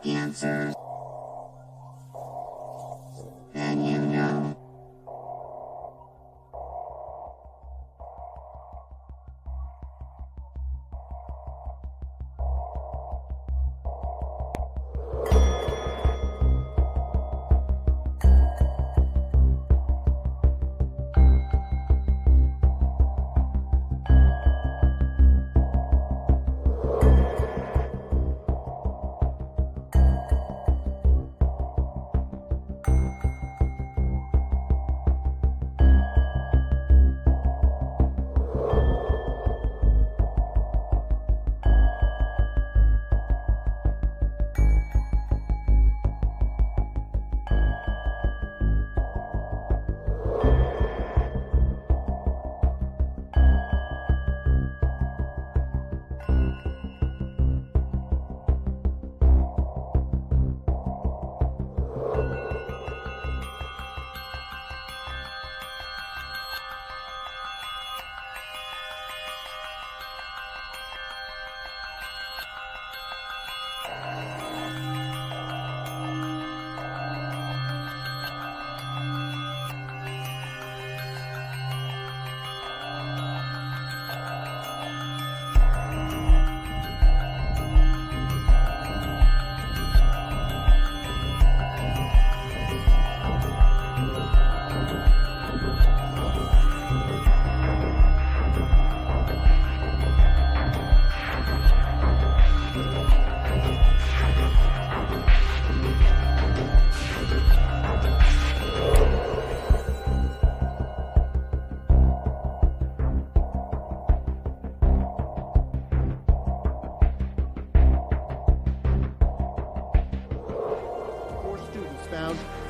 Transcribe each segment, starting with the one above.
your answers. And you know.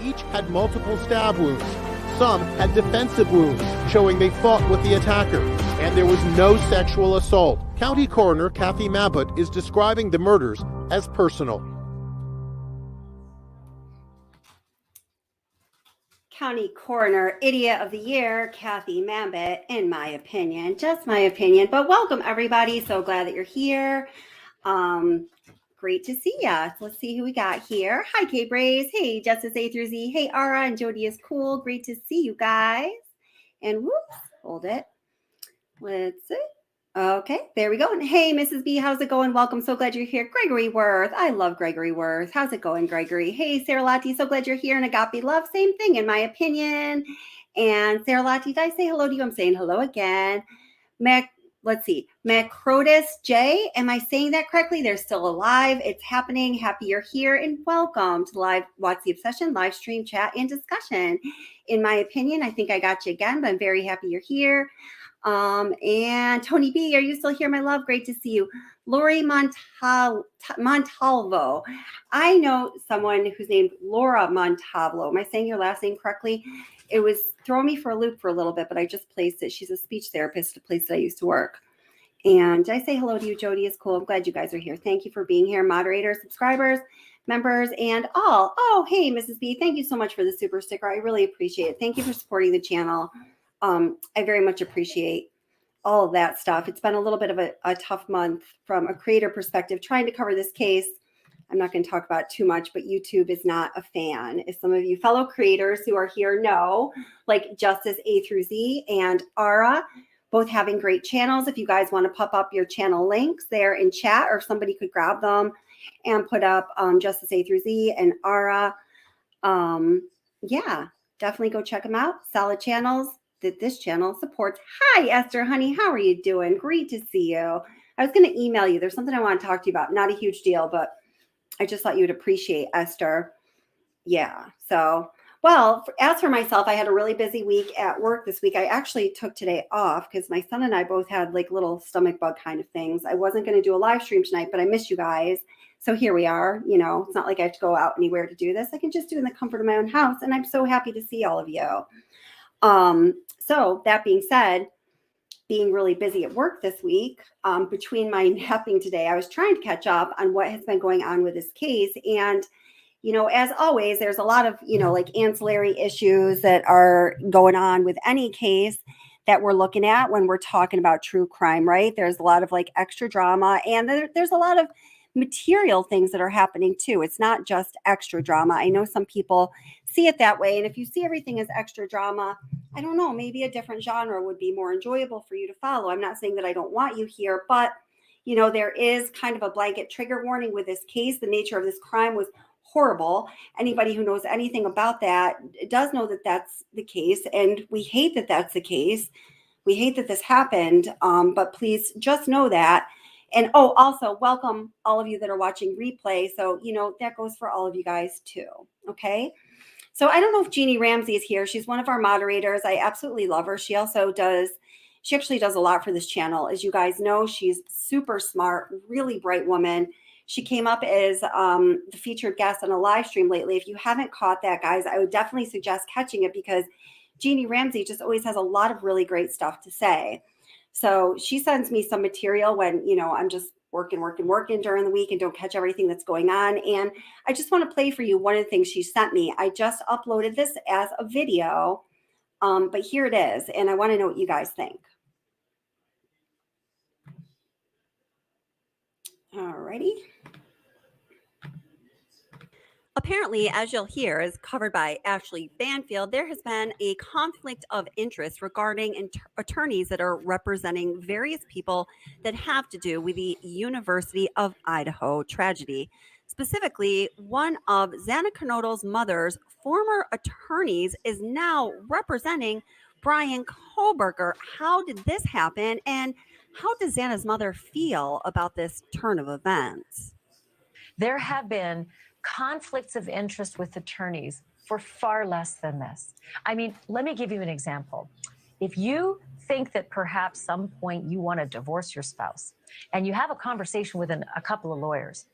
Each had multiple stab wounds. Some had defensive wounds, showing they fought with the attacker. And there was no sexual assault. County Coroner Kathy Mabbutt is describing the murders as personal. County Coroner Idiot of the Year, Kathy Mabbutt, in my opinion, just my opinion. But welcome, everybody. So glad that you're here. Great to see ya. Let's see who we got here. Hi, Kate Braze. Hey, Justice A through Z. Hey, Ara and Jody is cool. Great to see you guys. And whoops, hold it. Let's see. Okay, there we go. And hey, Mrs. B, how's it going? Welcome. So glad you're here. Gregory Worth. I love Gregory Worth. How's it going, Gregory? Hey, Sarah Lottie. So glad you're here. And Agape Love. Same thing, in my opinion. And Sarah Lottie, did I say hello to you? I'm saying hello again. Let's see. Macrotus J. Am I saying that correctly? They're still alive. It's happening. Happy you're here. And welcome to live Watch the Obsession live stream chat and discussion. In my opinion, I think I got you again, but I'm very happy you're here. And Tony B, are you still here, my love? Great to see you. Lori Montalvo. I know someone who's named Laura Montalvo. Am I saying your last name correctly? It was throwing me for a loop for a little bit, but I just placed it. She's a speech therapist at a place that I used to work. And did I say hello to you, Jody? Is cool. I'm glad you guys are here. Thank you for being here, moderators, subscribers, members, and all. Oh, hey, Mrs. B, thank you so much for the super sticker. I really appreciate it. Thank you for supporting the channel. I very much appreciate all of that stuff. It's been a little bit of a tough month from a creator perspective, trying to cover this case. I'm not going to talk about it too much, but YouTube is not a fan. As some of you fellow creators who are here know, like Justice A through Z and Ara, both having great channels. If you guys want to pop up your channel links there in chat, or if somebody could grab them and put up Justice A through Z and Ara, yeah, definitely go check them out. Solid channels that this channel supports. Hi, Esther, honey. How are you doing? Great to see you. I was going to email you. There's something I want to talk to you about. Not a huge deal, but I just thought you would appreciate, Esther. Yeah. So, well, as for myself, I had a really busy week at work this week. I actually took today off because my son and I both had like little stomach bug kind of things. I wasn't going to do a live stream tonight, but I miss you guys. So here we are. You know, it's not like I have to go out anywhere to do this. I can just do it in the comfort of my own house. And I'm so happy to see all of you. So that being said, being really busy at work this week, between my napping today, I was trying to catch up on what has been going on with this case. And, you know, as always, there's a lot of, you know, like ancillary issues that are going on with any case that we're looking at when we're talking about true crime, right? There's a lot of like extra drama, and there's a lot of material things that are happening too. It's not just extra drama. I know some people see it that way. And if you see everything as extra drama, I don't know, maybe a different genre would be more enjoyable for you to follow. I'm not saying that I don't want you here, but there is kind of a blanket trigger warning with this case. The nature of this crime was horrible. Anybody who knows anything about that does know that that's the case. And we hate that that's the case. We hate that this happened. But please just know that. And also welcome all of you that are watching replay. So, that goes for all of you guys too. Okay. So I don't know if Jeannie Ramsey is here. She's one of our moderators. I absolutely love her. She actually does a lot for this channel. As you guys know, she's super smart, really bright woman. She came up as the featured guest on a live stream lately. If you haven't caught that, guys, I would definitely suggest catching it because Jeannie Ramsey just always has a lot of really great stuff to say. So she sends me some material when, I'm just working during the week and don't catch everything that's going on. And I just want to play for you one of the things she sent me. I just uploaded this as a video, but here it is. And I want to know what you guys think. Alrighty. Apparently, as you'll hear, as covered by Ashley Banfield, there has been a conflict of interest regarding attorneys that are representing various people that have to do with the University of Idaho tragedy. Specifically, one of Xana Kernodle's mother's former attorneys is now representing Brian Koberger. How did this happen? And how does Xana's mother feel about this turn of events? There have been conflicts of interest with attorneys for far less than this. I mean, let me give you an example. If you think that perhaps some point you want to divorce your spouse and you have a conversation with a couple of lawyers,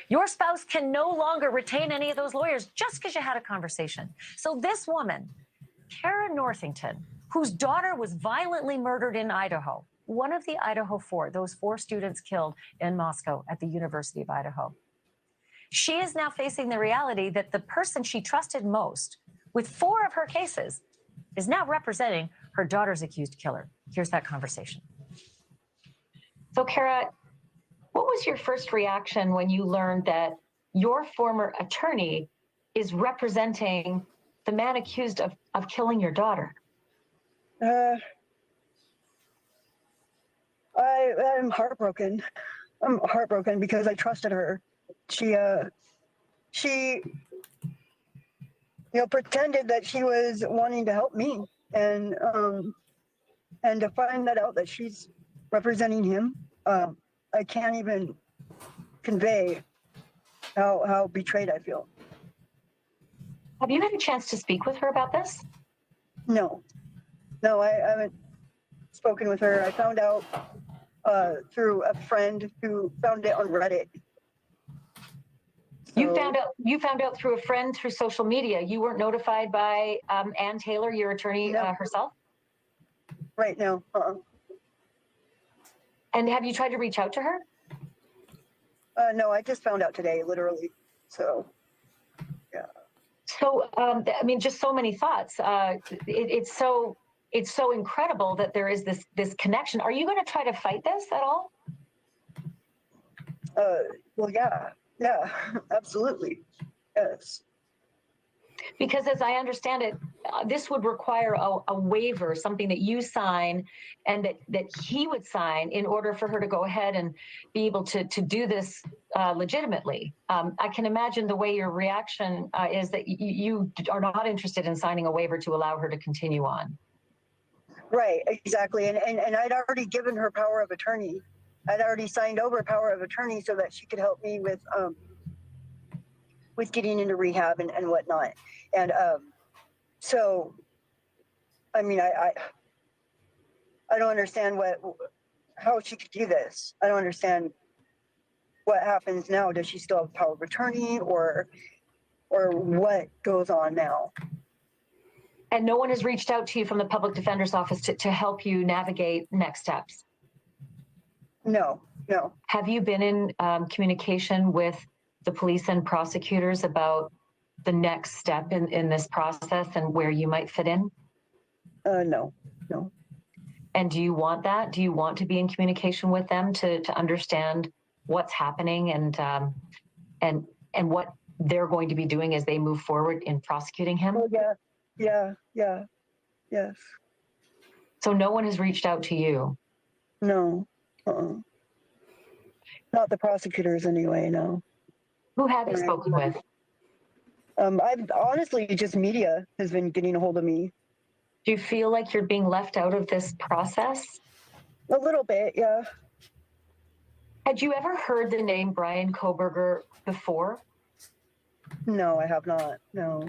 your spouse can no longer retain any of those lawyers just because you had a conversation. So this woman, Kara Northington, whose daughter was violently murdered in Idaho, one of the Idaho 4, those 4 students killed in Moscow at the University of Idaho. She is now facing the reality that the person she trusted most with 4 of her cases is now representing her daughter's accused killer. Here's that conversation. So, Kara, what was your first reaction when you learned that your former attorney is representing the man accused of killing your daughter? I'm heartbroken. I'm heartbroken because I trusted her. She pretended that she was wanting to help me, and to find that out that she's representing him, I can't even convey how betrayed I feel. Have you had a chance to speak with her about this? No, I haven't spoken with her. I found out through a friend who found it on Reddit. You found out through a friend through social media. You weren't notified by Ann Taylor, your attorney, herself? Right now. And have you tried to reach out to her? No, I just found out today, literally. So, yeah. So, I mean, just so many thoughts. It's so incredible that there is this connection. Are you going to try to fight this at all? Well, yeah, absolutely. Yes. Because as I understand it, this would require a waiver, something that you sign and that he would sign in order for her to go ahead and be able to do this legitimately. I can imagine the way your reaction is that you are not interested in signing a waiver to allow her to continue on. Right, exactly. And I'd already given her power of attorney. I'd already signed over power of attorney so that she could help me with getting into rehab and whatnot. And so, I mean, I don't understand how she could do this. I don't understand what happens now. Does she still have power of attorney, or what goes on now? And no one has reached out to you from the public defender's office to help you navigate next steps? No. Have you been in communication with the police and prosecutors about the next step in this process and where you might fit in? No. And do you want that? Do you want to be in communication with them to understand what's happening and what they're going to be doing as they move forward in prosecuting him? Oh, yeah, yes. So no one has reached out to you? No, not the prosecutors anyway, no. Who have you spoken with? I've honestly, just media has been getting a hold of me. Do you feel like you're being left out of this process? A little bit, yeah. Had you ever heard the name Brian Kohberger before? No, I have not, no.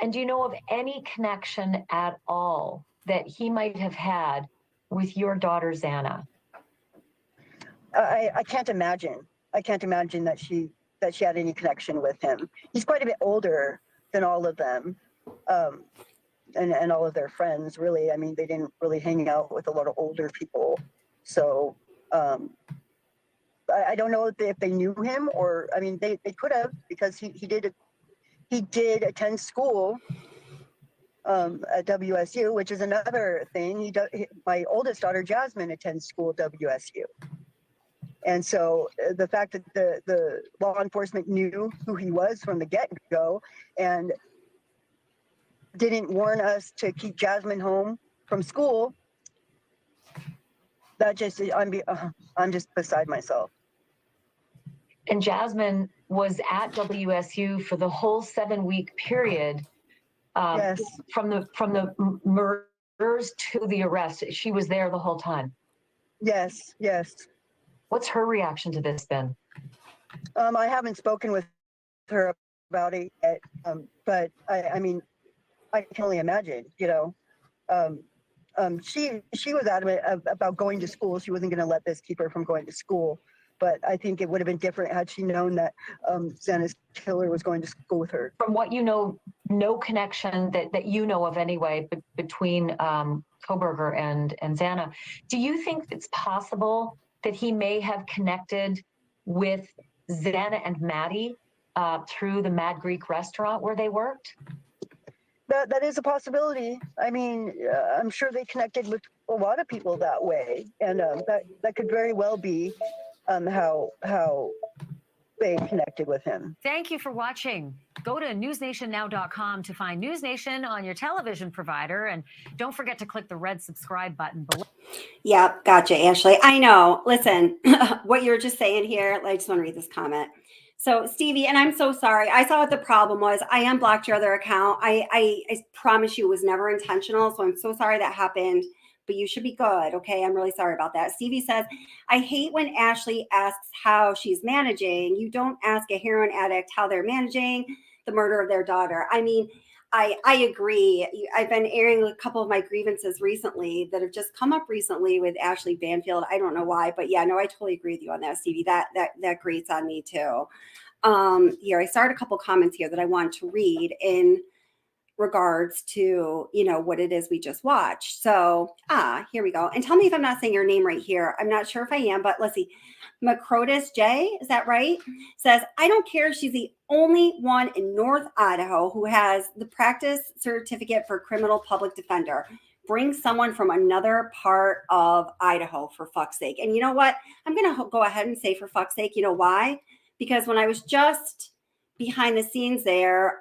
And do you know of any connection at all that he might have had with your daughter, Xana? I can't imagine. I can't imagine that she had any connection with him. He's quite a bit older than all of them, and all of their friends, really. I mean, they didn't really hang out with a lot of older people. So I don't know if they knew him, or, I mean, they could have, because he did attend school at WSU, which is another thing. My oldest daughter, Jasmine, attends school at WSU. And so the fact that the law enforcement knew who he was from the get-go and didn't warn us to keep Jasmine home from school, that just, I'm just beside myself. And Jasmine was at WSU for the whole 7-week period. Yes. From the murders to the arrest. She was there the whole time. Yes. What's her reaction to this been? I haven't spoken with her about it yet, but I mean, I can only imagine, she was adamant about going to school. She wasn't going to let this keep her from going to school. But I think it would have been different had she known that Xana's killer was going to school with her. From what you know, no connection that you know of anyway between Kohberger and Xana. Do you think it's possible that he may have connected with Xana and Maddie through the Mad Greek restaurant where they worked? That is a possibility. I mean, I'm sure they connected with a lot of people that way, and that could very well be how they connected with him. Thank you for watching. Go to newsnationnow.com to find News Nation on your television provider, and don't forget to click the red subscribe button below. Yep, gotcha, Ashley. I know. Listen, what you're just saying here, I just want to read this comment. So, Stevie, and I'm so sorry. I saw what the problem was. I unblocked your other account. I promise you it was never intentional, so I'm so sorry that happened. But you should be good, okay? I'm really sorry about that. Stevie says, I hate when Ashley asks how she's managing. You don't ask a heroin addict how they're managing the murder of their daughter. I mean, I agree. I've been airing a couple of my grievances recently that have just come up recently with Ashley Banfield. I don't know why, but yeah, no, I totally agree with you on that, Stevie. That grates on me too. Here, I started a couple comments here that I want to read in regards to, what it is we just watched. So, here we go. And tell me if I'm not saying your name right here. I'm not sure if I am, but let's see. Macrotus J, is that right? Says, I don't care if she's the only one in North Idaho who has the practice certificate for criminal public defender. Bring someone from another part of Idaho, for fuck's sake. And you know what? I'm going to go ahead and say for fuck's sake. You know why? Because when I was just behind the scenes there,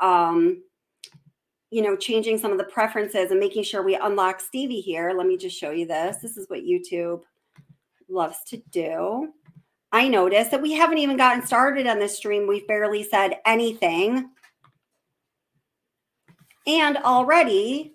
changing some of the preferences and making sure we unlock Stevie here. Let me just show you this. This is what YouTube loves to do. I noticed that we haven't even gotten started on this stream. We've barely said anything. And already,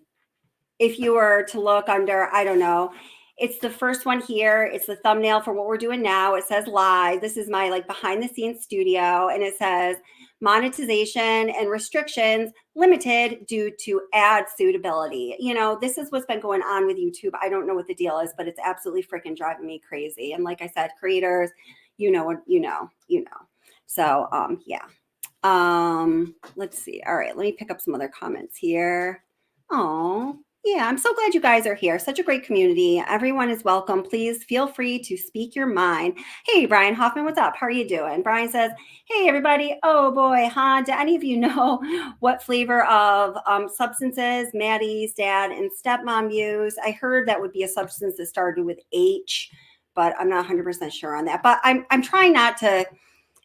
if you were to look under, I don't know, it's the first one here. It's the thumbnail for what we're doing now. It says live. This is my behind the scenes studio. And it says monetization and restrictions limited due to ad suitability. This is what's been going on with YouTube. I don't know what the deal is, but it's absolutely freaking driving me crazy. And like I said, creators, you know. So, yeah. Let's see. All right. Let me pick up some other comments here. Oh, yeah, I'm so glad you guys are here. Such a great community. Everyone is welcome. Please feel free to speak your mind. Hey, Brian Hoffman, what's up? How are you doing? Brian says, hey, everybody. Oh, boy, huh? Do any of you know what flavor of substances Maddie's dad and stepmom use? I heard that would be a substance that started with H, but I'm not 100% sure on that. But I'm trying not to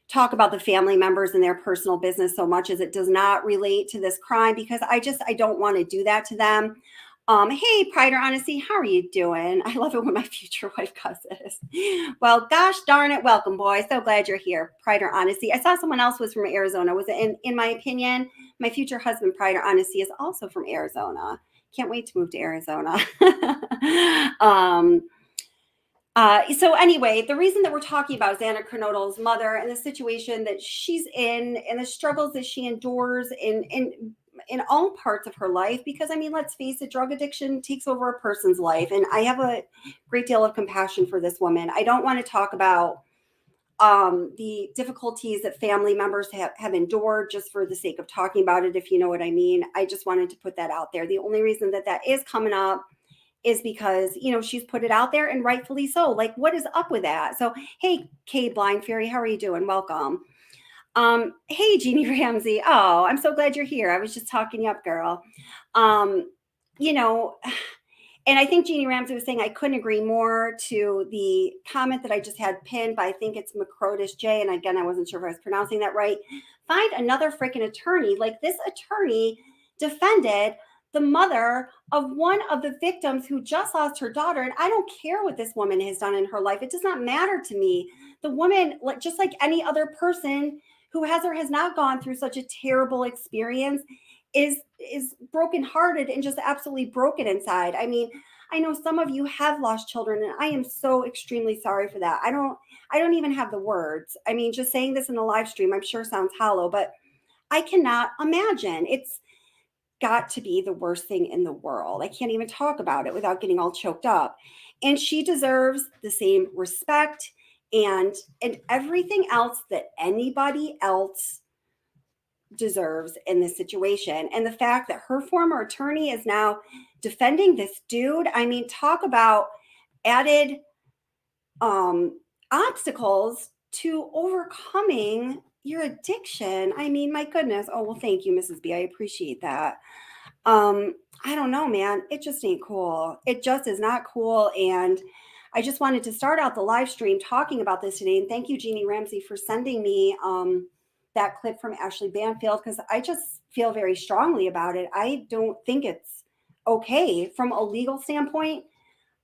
talk about the family members and their personal business so much as it does not relate to this crime, because I don't want to do that to them. Hey, Pride or Honesty, how are you doing? I love it when my future wife cusses. Well, gosh darn it, welcome, boy. So glad you're here, Pride or Honesty. I saw someone else was from Arizona. Was it in my opinion, my future husband, Pride or Honesty, is also from Arizona. Can't wait to move to Arizona. So anyway, the reason that we're talking about is Anna Kernodle's mother and the situation that she's in and the struggles that she endures in all parts of her life. Because I mean, let's face it, drug addiction takes over a person's life. And I have a great deal of compassion for this woman. I don't want to talk about the difficulties that family members have endured just for the sake of talking about it, if you know what I mean. I just wanted to put that out there. The only reason that is coming up is because, you know, she's put it out there, and rightfully so. Like, what is up with that? So, hey, Kay Blind Fairy, how are you doing? Welcome. Hey, Jeannie Ramsey. Oh, I'm so glad you're here. I was just talking you up, girl. You know, and I think Jeannie Ramsey was saying I couldn't agree more to the comment that I just had pinned, but I think it's Macrotis J. And again, I wasn't sure if I was pronouncing that right. Find another freaking attorney. Like, this attorney defended the mother of one of the victims who just lost her daughter. And I don't care what this woman has done in her life. It does not matter to me. The woman, just like any other person who has or has not gone through such a terrible experience, is brokenhearted and just absolutely broken inside. I mean, I know some of you have lost children, and I am so extremely sorry for that. I don't even have the words. I mean, just saying this in a live stream, I'm sure sounds hollow, but I cannot imagine. It's got to be the worst thing in the world. I can't even talk about it without getting all choked up. And she deserves the same respect and everything else that anybody else deserves in this situation. And the fact that her former attorney is now defending this dude, I mean, talk about added obstacles to overcoming your addiction. I mean, my goodness. Oh, well, thank you, Mrs. B. I appreciate that. I don't know, man. It just ain't cool. It just is not cool. And I just wanted to start out the live stream talking about this today. And thank you, Jeannie Ramsey, for sending me that clip from Ashley Banfield, because I just feel very strongly about it. I don't think it's okay from a legal standpoint.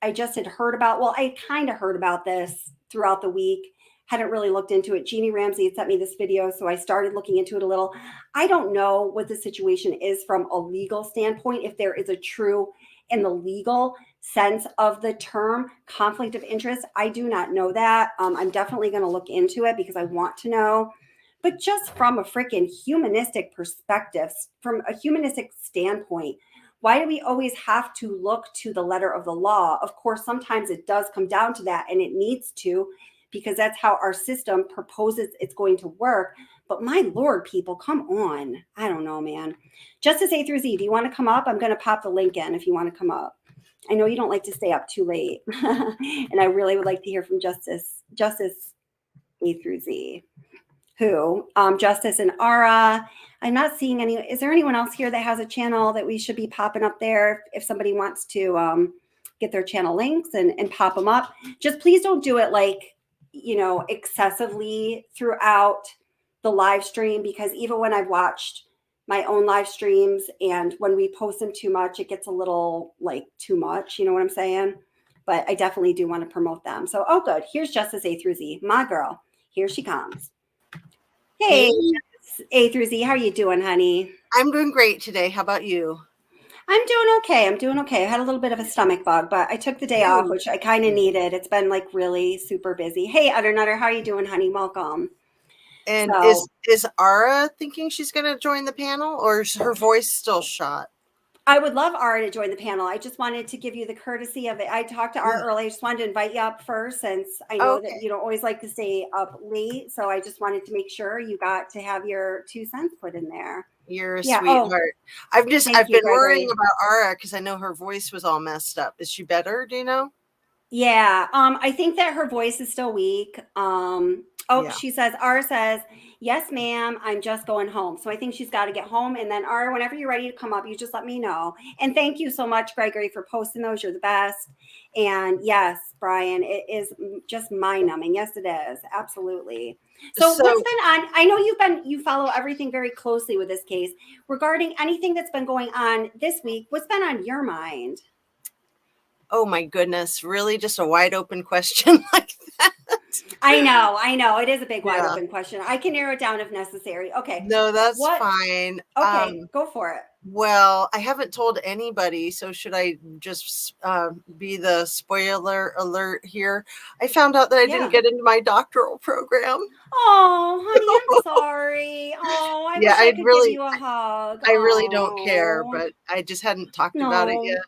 I just had heard about, well, I kind of heard about this throughout the week, hadn't really looked into it. Jeannie Ramsey had sent me this video, so I started looking into it a little. I don't know what the situation is from a legal standpoint, if there is a true, in the legal sense of the term, conflict of interest. I do not know that. I'm definitely going to look into it because I want to know. But just from a freaking humanistic perspective, from a humanistic standpoint, why do we always have to look to the letter of the law? Of course, sometimes it does come down to that, and it needs to, because that's how our system proposes it's going to work. But my Lord, people, come on. I don't know, man. Justice A through Z, do you want to come up? I'm going to pop the link in if you want to come up. I know you don't like to stay up too late. And I really would like to hear from Justice A through Z. Who? Justice and Ara. I'm not seeing any. Is there anyone else here that has a channel that we should be popping up there if somebody wants to get their channel links and pop them up? Just please don't do it like, you know, excessively throughout the live stream, because even when I've watched my own live streams and when we post them too much, it gets a little like too much. You know what I'm saying? But I definitely do want to promote them. So, oh, good. Here's Justice A through Z, my girl. Here she comes. Hey, A through Z, how are you doing, honey? I'm doing great today. How about you? I'm doing okay. I had a little bit of a stomach bug, but I took the day off, which I kind of needed. It's been like really super busy. Hey, Utter Nutter, how are you doing, honey? Welcome. And So- is Ara thinking she's going to join the panel, or is her voice still shot? I would love Ara to join the panel. I just wanted to give you the courtesy of it. I talked to Ara earlier. I just wanted to invite you up first, since I know that you don't always like to stay up late. So I just wanted to make sure you got to have your 2 cents put in there. You're a sweetheart. I've been worrying about Ara because I know her voice was all messed up. Is she better? Do you know? Yeah. I think that her voice is still weak. She says, Ara says, Yes, ma'am. I'm just going home. So I think she's got to get home. And then, Ara, whenever you're ready to come up, you just let me know. And thank you so much, Gregory, for posting those. You're the best. And yes, Brian, it is just mind numbing. Yes, it is. Absolutely. So what's So, been on? I know you follow everything very closely with this case. Regarding anything that's been going on this week, what's been on your mind? oh my goodness, really just a wide open question like that? I know. It is a big, wide Yeah. open question. I can narrow it down if necessary. Okay. No, that's What? fine. Okay, go for it. Well, I haven't told anybody, so should I just be the spoiler alert here? I found out that I Yeah. didn't get into my doctoral program. Oh, honey, I'm sorry. Oh, I Yeah, wish I could give you a hug. I really don't care, Oh, but I just hadn't talked about it no. yet.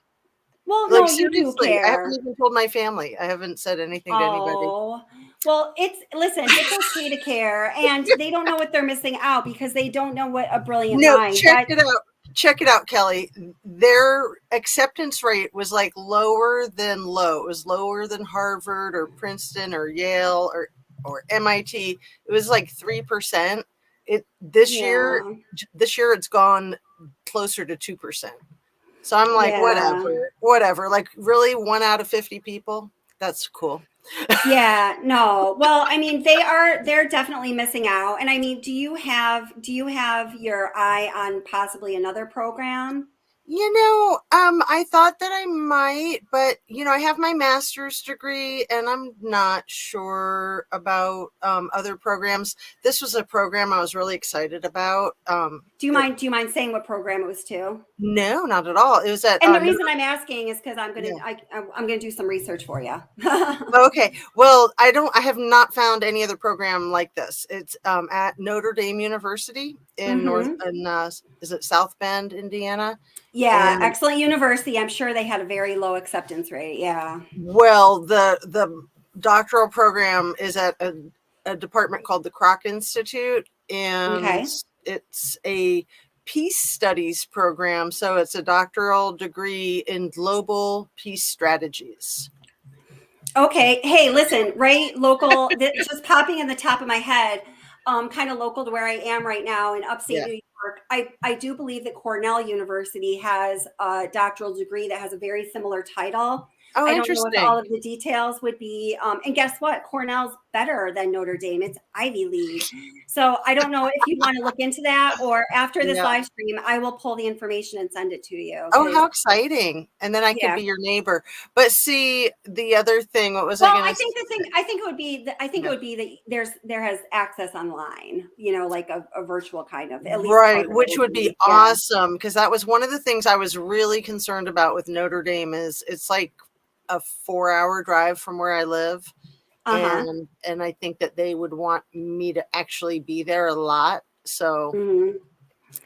Well, Like no, you do seriously, I haven't care. even told my family. I haven't said anything to anybody. Oh, well, listen, it's okay to care. And they don't know what they're missing out because they don't know what a brilliant No, mind. check it out. Check it out, Kelly. Their acceptance rate was like lower than low. It was lower than Harvard or Princeton or Yale or MIT. It was like 3%. This year it's gone closer to 2%. So I'm like, Yeah. whatever. Like really 1 out of 50 people. That's cool. Yeah, no. Well, I mean, they're definitely missing out. And I mean, do you have your eye on possibly another program? I thought that I might, but I have my master's degree and I'm not sure about other programs. This was a program I was really excited about. Do you mind saying what program it was to? No, not at all. It was at And the reason I'm asking is because I'm gonna do some research for you. Okay. Well, I have not found any other program like this. It's at Notre Dame University in is it South Bend, Indiana? Yeah, And excellent university. I'm sure they had a very low acceptance rate. Yeah. well, the doctoral program is at a department called the Kroc Institute, and Okay. it's a peace studies program. So it's a doctoral degree in global peace strategies. Okay. Hey, listen, right? Local, just popping in the top of my head, kind of local to where I am right now in upstate Yeah. New York. I do believe that Cornell University has a doctoral degree that has a very similar title. Oh, I don't know if interesting. all of the details would be, and guess what? Cornell's better than Notre Dame. It's Ivy League. So I don't know if you want to look into that, or after this Yeah. live stream, I will pull the information and send it to you. Oh, how exciting. And then I could Yeah. be your neighbor. But see, the other thing, what was Well, I going I to think say? I think it would be it would be that there has access online, like a virtual kind of, at least part Right, of it which would be yeah. awesome, because that was one of the things I was really concerned about with Notre Dame is it's like a 4-hour drive from where I live. Uh-huh. And I think that they would want me to actually be there a lot. So Mhm.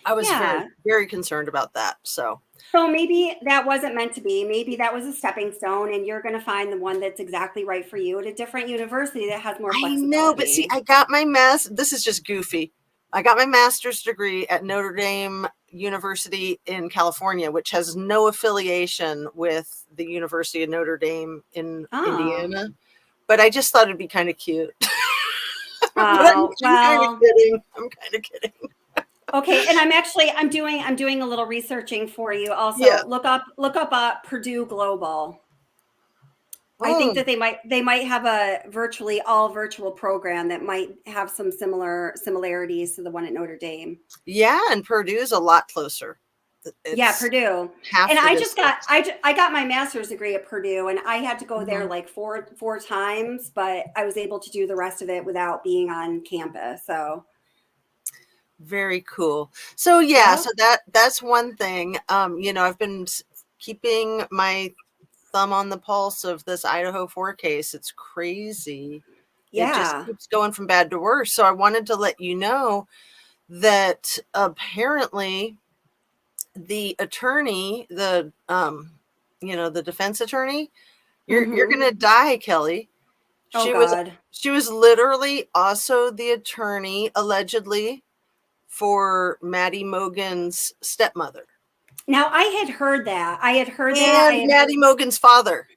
I was very, Yeah. very concerned about that. So So maybe that wasn't meant to be. Maybe that was a stepping stone, and you're going to find the one that's exactly right for you at a different university that has more I flexibility. know, but see, this is just goofy. I got my master's degree at Notre Dame University in California, which has no affiliation with the University of Notre Dame in Indiana. But I just thought it'd be kind of cute. Oh, I'm kind of kidding. I'm kind of kidding. Okay, and I'm doing a little researching for you also. Yeah. Look up Purdue Global. I think that they might have a virtually all virtual program that might have some similarities to the one at Notre Dame. Yeah, and Purdue's a lot closer. Yeah, Purdue. Half And the I just distance. I got my master's degree at Purdue, and I had to go there Mhm. like four times, but I was able to do the rest of it without being on campus. So Very cool. So yeah, yeah. so that's one thing. I've been keeping my thumb on the pulse of this Idaho 4 case. It's crazy. It just Yeah. keeps going from bad to worse. So I wanted to let you know that apparently the attorney, the defense attorney, you're gonna die, Kelly. Oh She God. was literally also the attorney allegedly for Maddie Mogan's stepmother. Now I had heard that. And Maddie Mogan's father.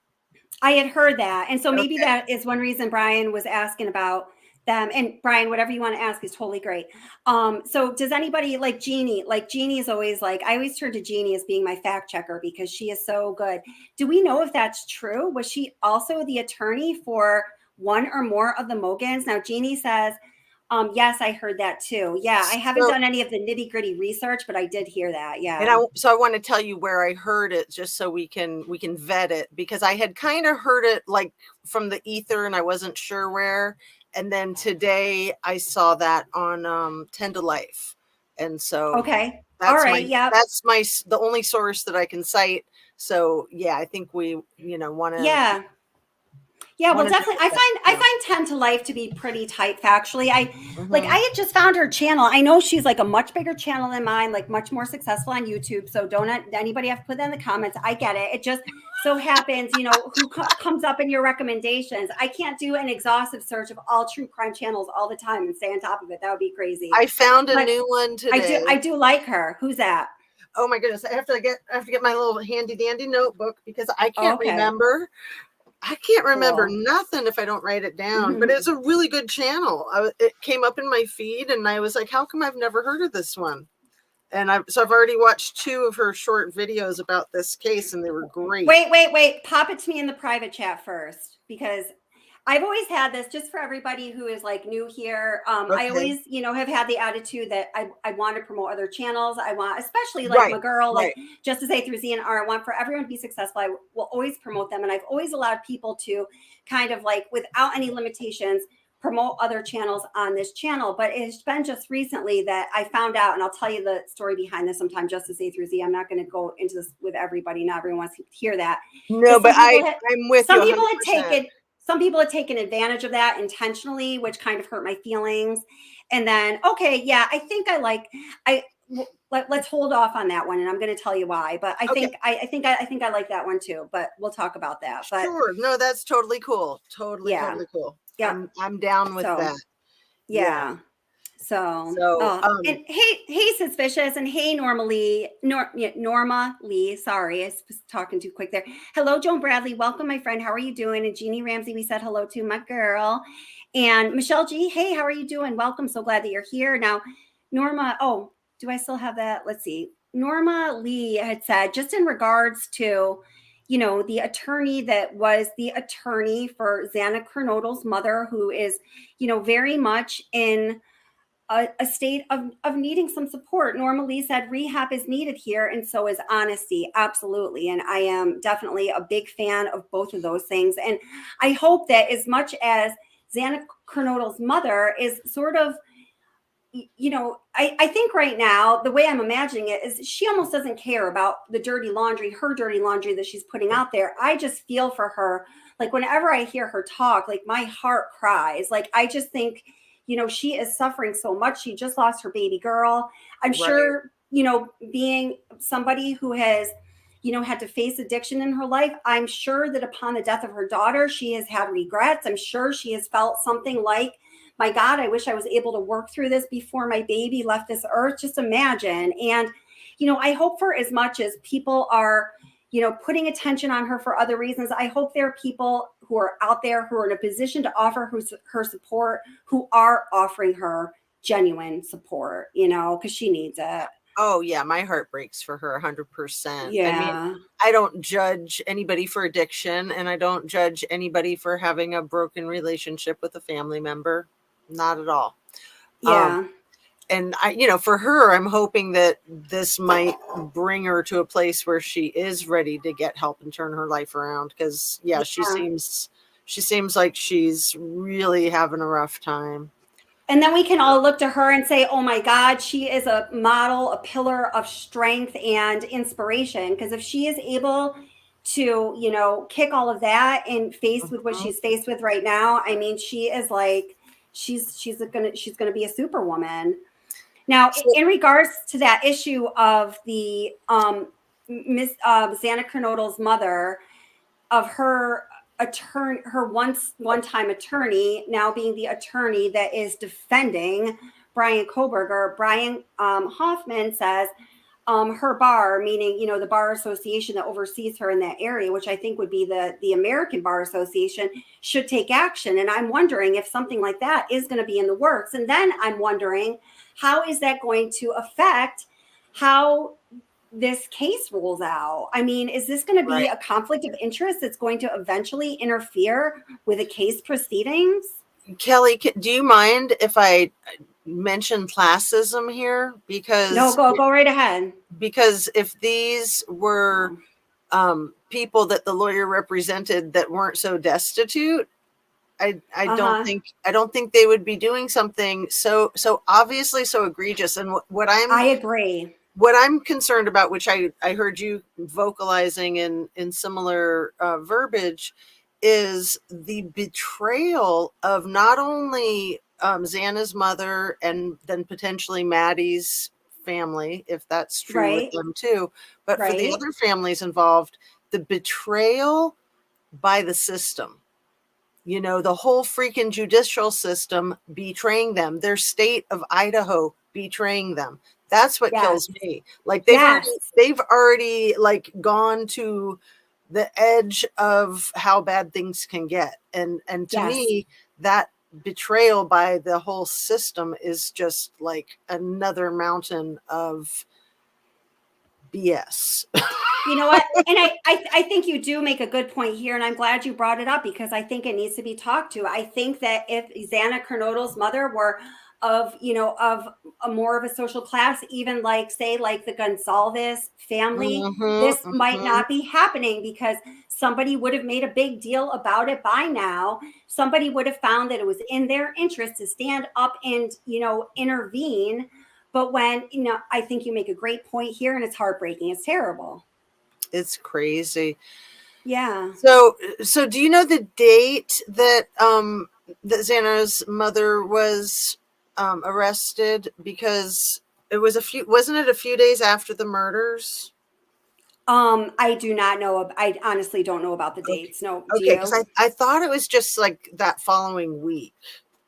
I had heard that. And so maybe Okay. that is one reason Brian was asking about them. And Brian, whatever you want to ask is totally great. So does anybody like Jeannie? Like Jeannie is always like, I always turn to Jeannie as being my fact checker because she is so good. Do we know if that's true? Was she also the attorney for one or more of the Mogans? Now Jeannie says, yes, I heard that too. Yeah, I haven't done any of the nitty gritty research, but I did hear that. Yeah. And I want to tell you where I heard it, just so we can vet it, because I had kind of heard it like from the ether, and I wasn't sure where. And then today I saw that on 10 to Life, and so okay, that's all right, yeah, that's the only source that I can cite. So yeah, I think we want to. Yeah, well, definitely. I find 10 to Life to be pretty tight factually. I had just found her channel. I know she's like a much bigger channel than mine, like much more successful on YouTube. So don't anybody have to put that in the comments. I get it. It just so happens, who comes up in your recommendations. I can't do an exhaustive search of all true crime channels all the time and stay on top of it. That would be crazy. I found a new one today. I do like her. Who's that? Oh my goodness! I have to get my little handy dandy notebook because I can't remember. I can't remember nothing if I don't write it down, but it's a really good channel. It came up in my feed and I was like, how come I've never heard of this one? And I've already watched 2 of her short videos about this case and they were great. Wait. Pop it to me in the private chat first, because I've always had this, just for everybody who is like new here. I always, have had the attitude that I want to promote other channels. I want, especially like my girl, like Justice A through Z and R, I want for everyone to be successful. I will always promote them. And I've always allowed people to kind of like, without any limitations, promote other channels on this channel. But it's been just recently that I found out, and I'll tell you the story behind this sometime, Justice A through Z. I'm not going to go into this with everybody. Not everyone wants to hear that. No, but I'm with you. Some people had taken advantage of that intentionally, which kind of hurt my feelings. And then, I think let's hold off on that one. And I'm going to tell you why, but I think I like that one too, but we'll talk about that. But sure. No, that's totally cool. Totally cool. Yeah. I'm down with that. Yeah. So and hey, Suspicious, and hey, Norma Lee. Sorry, I was talking too quick there. Hello, Joan Bradley. Welcome, my friend. How are you doing? And Jeannie Ramsey, we said hello to, my girl. And Michelle G. Hey, how are you doing? Welcome. So glad that you're here. Now, Norma. Oh, do I still have that? Let's see. Norma Lee had said, just in regards to, the attorney that was the attorney for Xana Kernodle's mother, who is, very much in a state of needing some support. Norma Lee said rehab is needed here, and so is honesty. Absolutely. And I am definitely a big fan of both of those things. And I hope that as much as Xana Kernodle's mother is sort of, I think right now, the way I'm imagining it is she almost doesn't care about her dirty laundry that she's putting out there. I just feel for her. Like whenever I hear her talk, like my heart cries. Like I just think, she is suffering so much. She just lost her baby girl. I'm sure, being somebody who has, had to face addiction in her life, I'm sure that upon the death of her daughter, she has had regrets. I'm sure she has felt something like, my God, I wish I was able to work through this before my baby left this earth. Just imagine. And, I hope for as much as people are, putting attention on her for other reasons, I hope there are people who are out there who are in a position to offer her support, who are offering her genuine support, because she needs it. Oh yeah, my heart breaks for her 100%. Yeah. I mean, I don't judge anybody for addiction, and I don't judge anybody for having a broken relationship with a family member. Not at all. Yeah. And I, for her, I'm hoping that this might bring her to a place where she is ready to get help and turn her life around. Because she seems like she's really having a rough time. And then we can all look to her and say, oh my God, she is a model, a pillar of strength and inspiration. Because if she is able to, kick all of that and face with what she's faced with right now, I mean, she is like, she's gonna be a superwoman. Now, in regards to that issue of the Miss Xana Kernodle's mother, of her attorney, her one-time attorney, now being the attorney that is defending Brian Koberger, Brian Hoffman says, her bar, meaning, the bar association that oversees her in that area, which I think would be the American Bar Association, should take action. And I'm wondering if something like that is going to be in the works. And then I'm wondering, how is that going to affect how this case rolls out? I mean, is this going to be Right. a conflict of interest that's going to eventually interfere with a case proceedings? Kelly, do you mind if I mention classism here? No, go right ahead. Because if these were people that the lawyer represented that weren't so destitute, I don't think they would be doing something so obviously so egregious. And I agree. what I'm concerned about, which I heard you vocalizing in similar verbiage, is the betrayal of not only Xana's mother and then potentially Maddie's family, if that's true with Right. them too, but for the Right. other families involved, the betrayal by the system. The whole freaking judicial system betraying them, their state of Idaho betraying them. That's what Yes. kills me. Like Yes. they've already like gone to the edge of how bad things can get. And to Yes. me, that betrayal by the whole system is just like another mountain of BS. You know what? And I think you do make a good point here, and I'm glad you brought it up because I think it needs to be talked to. I think that if Xana Kernodle's mother were of a more of a social class, even like say like the Gonsalves family, this might not be happening because somebody would have made a big deal about it by now. Somebody would have found that it was in their interest to stand up and intervene. But when I think you make a great point here, and it's heartbreaking. It's terrible. It's crazy. Yeah. So do you know the date that that Xana's mother was arrested? Because it was wasn't it a few days after the murders? I do not know. I honestly don't know about the dates. No, do Okay, because you? I thought it was just like that following week.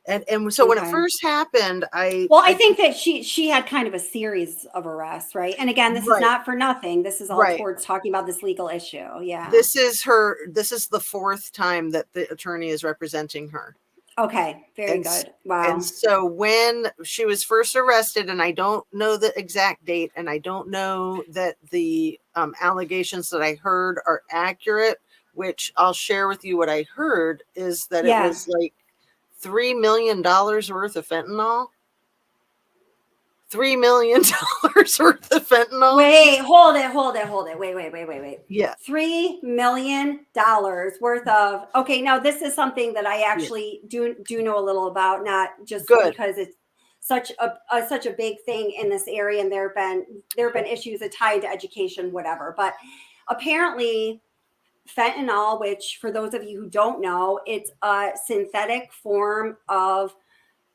And so when it Okay. first happened, Well, I think that she had kind of a series of arrests, right? And again, this is Right. not for nothing. This is all Right. towards talking about this legal issue. Yeah. This is the fourth time that the attorney is representing her. Okay. Very good. Wow. And so when she was first arrested, and I don't know the exact date, and I don't know that the allegations that I heard are accurate, which I'll share with you what I heard is that Yeah. it was like $3 million worth of fentanyl. $3 million worth of fentanyl. Wait, hold it. Wait. Yeah. $3 million worth of. Okay, now this is something that I actually do know a little about, not just Good. because it's such a big thing in this area, and there have been issues that tie into education, whatever. But apparently, fentanyl, which for those of you who don't know, it's a synthetic form of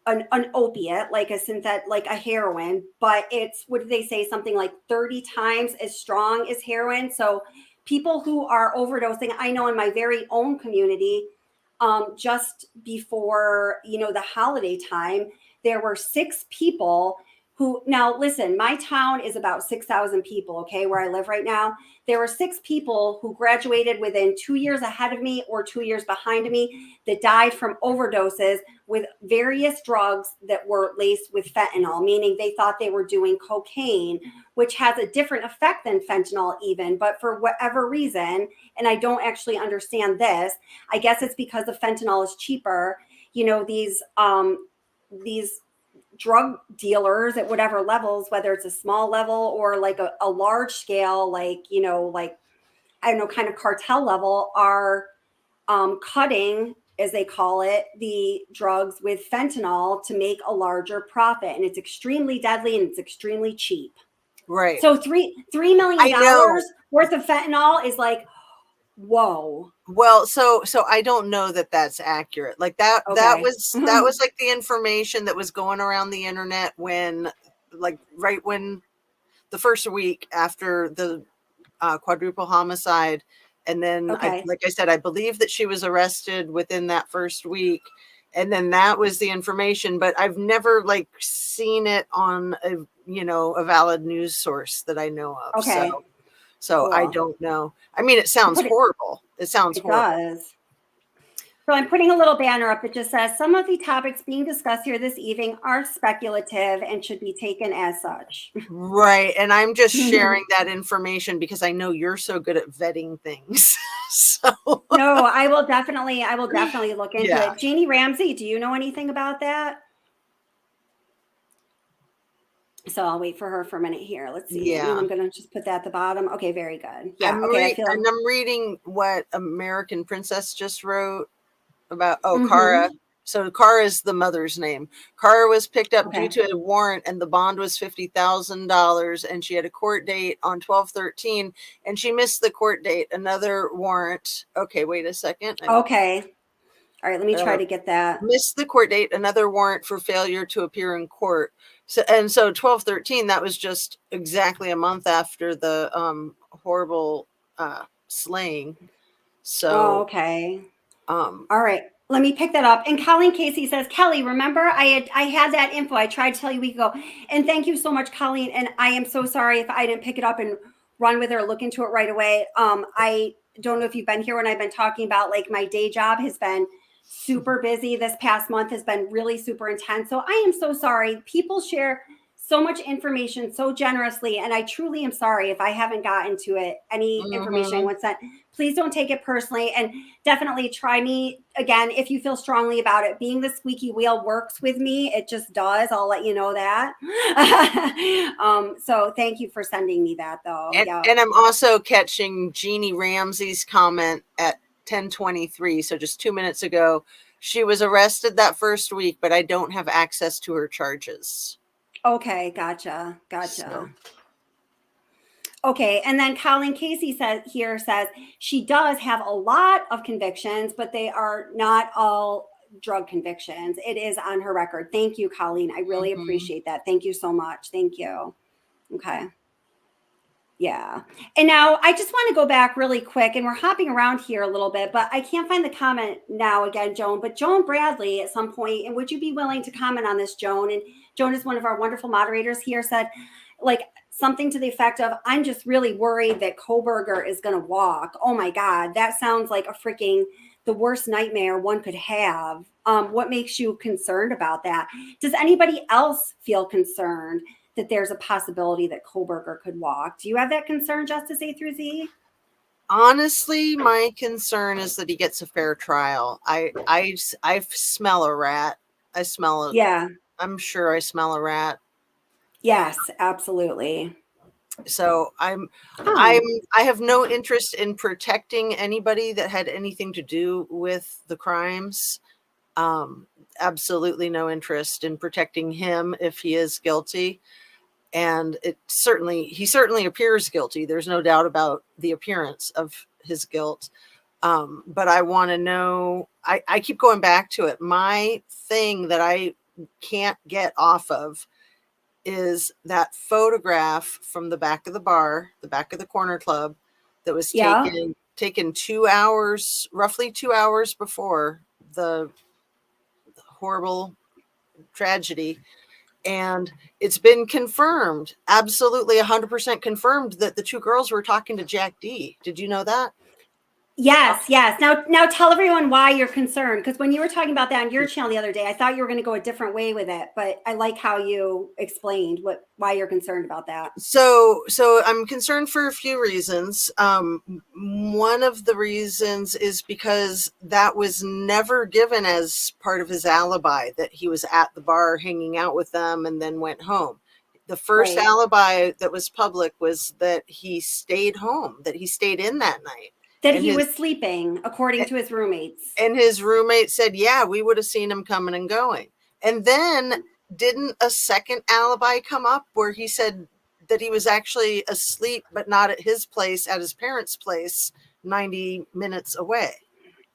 an opiate, like a heroin, but it's, what did they say, something like 30 times as strong as heroin. So people who are overdosing, I know in my very own community, just before the holiday time, there were 6 people who, now listen, my town is about 6,000 people, okay, where I live right now. There were 6 people who graduated within 2 years ahead of me or 2 years behind me that died from overdoses with various drugs that were laced with fentanyl, meaning they thought they were doing cocaine, which has a different effect than fentanyl even, but for whatever reason, and I don't actually understand this, I guess it's because the fentanyl is cheaper, these drug dealers at whatever levels, whether it's a small level or like a large scale, like I don't know, kind of cartel level, are cutting, as they call it, the drugs with fentanyl to make a larger profit, and it's extremely deadly and it's extremely cheap. Right. So $3 million worth of fentanyl is like, whoa. Well, so I don't know that that's accurate. Like that was like the information that was going around the internet when, like, right when the first week after the quadruple homicide, and then like I said, I believe that she was arrested within that first week, And then that was the information, but I've never like seen it on a valid news source that I know of. Okay. So I Cool. don't know. I mean, it sounds horrible. It sounds It horrible. does. So I'm putting a little banner up that just says some of the topics being discussed here this evening are speculative and should be taken as such. Right. And I'm just sharing that information because I know you're so good at vetting things. So No, I will definitely look into Yeah. it. Jeannie Ramsey, do you know anything about that? So I'll wait for her for a minute here. Let's see. Yeah. And I'm going to just put that at the bottom. Okay, very good. Yeah. And I'm reading what American Princess just wrote about Mhm. Kara. So Kara is the mother's name. Kara was picked up Okay. due to a warrant, and the bond was $50,000, and she had a court date on 12/13, and she missed the court date. Another warrant. Okay, wait a second. Okay. All right, let me try to get that. Missed the court date. Another warrant for failure to appear in court. So 12/13. That was just exactly a month after the horrible slaying. So okay. All right. Let me pick that up. And Colleen Casey says, Kelly, remember I had that info. I tried to tell you a week ago. And thank you so much, Colleen. And I am so sorry if I didn't pick it up and run with it or look into it right away. I don't know if you've been here when I've been talking about like my day job has been super busy. This past month has been really super intense. So I am so sorry. People share so much information so generously, and I truly am sorry if I haven't gotten to it. Any information I want sent, please don't take it personally, and definitely try me again if you feel strongly about it. Being the squeaky wheel works with me; it just does. I'll let you know that. So thank you for sending me that, though. And I'm also catching Jeannie Ramsey's comment at 10:23, so just 2 minutes ago. She was arrested that first week, but I don't have access to her charges. Okay, gotcha. Okay, and then Colleen Casey says she does have a lot of convictions, but they are not all drug convictions. It is on her record. Thank you, Colleen. I really appreciate that. Thank you so much. Thank you. Okay. Yeah. And now I just want to go back really quick, and we're hopping around here a little bit, but I can't find the comment now again, Joan. But Joan Bradley at some point, and would you be willing to comment on this, Joan? And Joan is one of our wonderful moderators here, said like something to the effect of, I'm just really worried that Koberger is going to walk. Oh my God, that sounds like the worst nightmare one could have. What makes you concerned about that? Does anybody else feel concerned that there's a possibility that Koberger could walk? Do you have that concern, Justice A through Z? Honestly, my concern is that he gets a fair trial. I smell a rat. I smell it. Yeah. I'm sure I smell a rat. Yes, absolutely. So I have no interest in protecting anybody that had anything to do with the crimes. Absolutely no interest in protecting him if he is guilty. And he certainly appears guilty. There's no doubt about the appearance of his guilt. But I want to know, I keep going back to it. My thing that I can't get off of is that photograph from the back of the bar, the back of the corner club, that was taken 2 hours, roughly 2 hours before the horrible tragedy. And it's been confirmed, absolutely 100% confirmed, that the two girls were talking to Jack D. Did you know that? Yes. Now tell everyone why you're concerned, because when you were talking about that on your channel the other day, I thought you were going to go a different way with it, but I like how you explained why you're concerned about that. So I'm concerned for a few reasons. One of the reasons is because that was never given as part of his alibi, that he was at the bar hanging out with them and then went home. The first alibi that was public was that he stayed home, that he stayed in that night. That he was sleeping, according to his roommates. And his roommate said, yeah, we would have seen him coming and going. And then didn't a second alibi come up where he said that he was actually asleep, but not at his place, at his parents' place, 90 minutes away?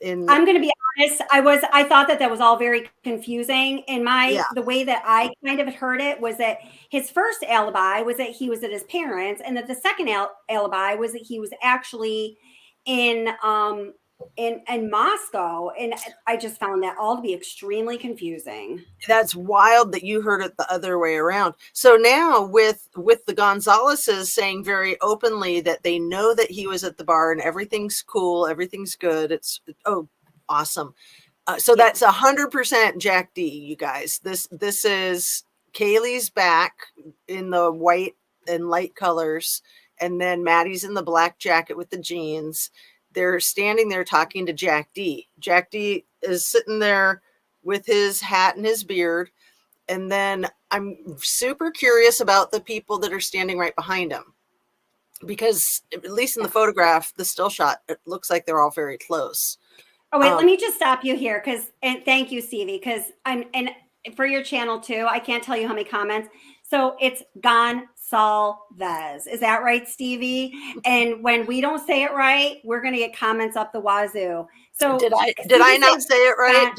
I'm going to be honest. I thought that was all very confusing. And the way that I kind of heard it was that his first alibi was that he was at his parents', and that the second alibi was that he was actually in in Moscow, and I just found that all to be extremely confusing. That's wild that you heard it the other way around. So now with the Gonzaleses saying very openly that they know that he was at the bar and everything's cool, everything's good. It's awesome. So Yeah. that's 100% Jack D, you guys. This is Kaylee's back in the white and light colors, and then Maddie's in the black jacket with the jeans. They're standing there talking to Jack D. Jack D is sitting there with his hat and his beard. And then I'm super curious about the people that are standing right behind him, because at least in the photograph, the still shot, it looks like they're all very close. Oh wait, let me just stop you here, and thank you, Stevie, because and for your channel too. I can't tell you how many comments. So it's Gonsalves. Is that right, Stevie? And when we don't say it right, we're going to get comments up the wazoo. So did I not say it right?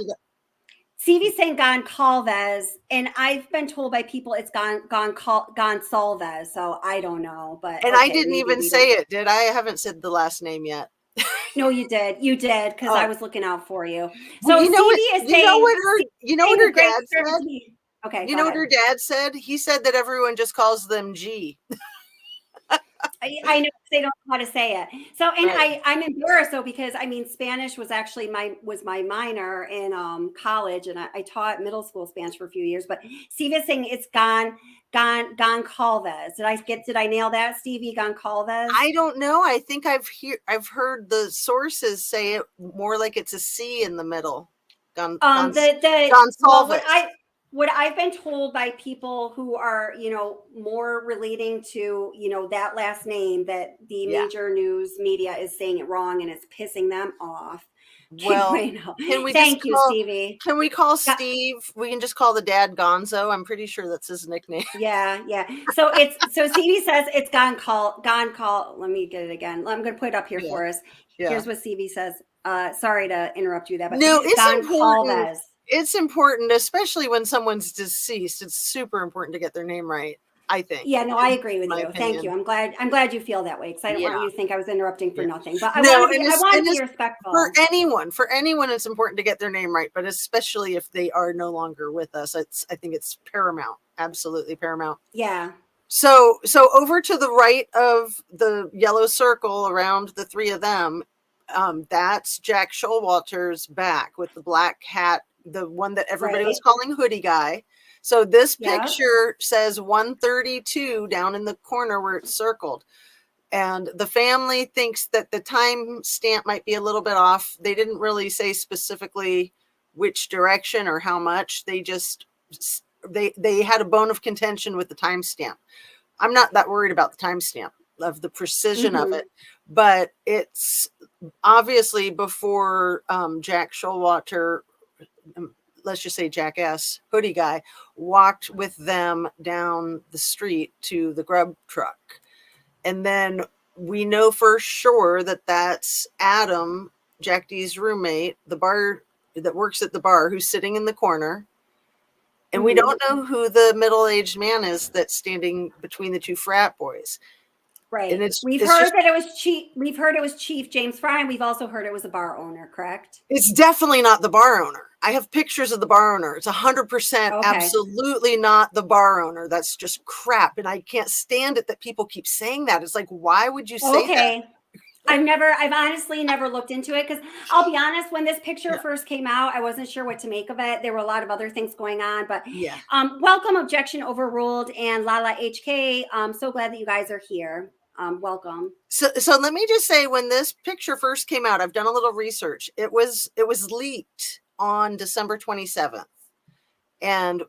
Stevie's saying Goncalves, and I've been told by people it's Gonsalves. So I don't know, but and I didn't even say it, did I? I haven't said the last name yet. No, you did, because I was looking out for you. Well, So you know Stevie is saying, what her dad said? Okay, you know what her dad said? He said that everyone just calls them G. I know they don't know how to say it. So, and Right. I'm embarrassed though, because I mean, Spanish was actually my minor in college, and I taught middle school Spanish for a few years. But Stevie is saying it's Goncalves. Did I nail that, Stevie? Goncalves? I don't know. I think I've heard the sources say it more like it's a C in the middle. Gonsalves. What I've been told by people who are, more relating to, that last name, that the major news media is saying it wrong and it's pissing them off. Well, Thank you, Stevie. Can we call Steve? We can just call the dad Gonzo. I'm pretty sure that's his nickname. Yeah. So Stevie says it's Goncall. Let me get it again. I'm going to put it up here for us. Yeah. Here's what Stevie says. Sorry to interrupt you there, but no, it's important. It's important, especially when someone's deceased. It's super important to get their name right, I think. Yeah, no, I agree with you. Opinion. Thank you. I'm glad you feel that way, because I don't want you to think I was interrupting for nothing. But I want to be respectful. For anyone, it's important to get their name right, but especially if they are no longer with us. I think it's paramount. Absolutely paramount. Yeah. So over to the right of the yellow circle around the three of them, that's Jack Showalter's back with the black hat, the one that everybody was calling Hoodie Guy. So this picture says 132 down in the corner where it's circled. And the family thinks that the time stamp might be a little bit off. They didn't really say specifically which direction or how much. They just, they had a bone of contention with the timestamp. I'm not that worried about the timestamp of the precision of it, but it's obviously before Jack Showalter, let's just say Jack S, Hoodie Guy, walked with them down the street to the grub truck. And then we know for sure that that's Adam, Jack D's roommate, the bar that works at the bar, who's sitting in the corner. And we don't know who the middle-aged man is that's standing between the two frat boys. Right. And we've heard that it was Chief. We've heard it was Chief James Fry, and we've also heard it was a bar owner. Correct? It's definitely not the bar owner. I have pictures of the bar owner. It's 100% absolutely not the bar owner. That's just crap, and I can't stand it that people keep saying that. It's like, why would you say that? I've honestly never looked into it, because I'll be honest, when this picture first came out, I wasn't sure what to make of it. There were a lot of other things going on, but welcome, objection overruled, and Lala HK. I'm so glad that you guys are here. Welcome. So let me just say, when this picture first came out, I've done a little research. It was leaked on December 27th, and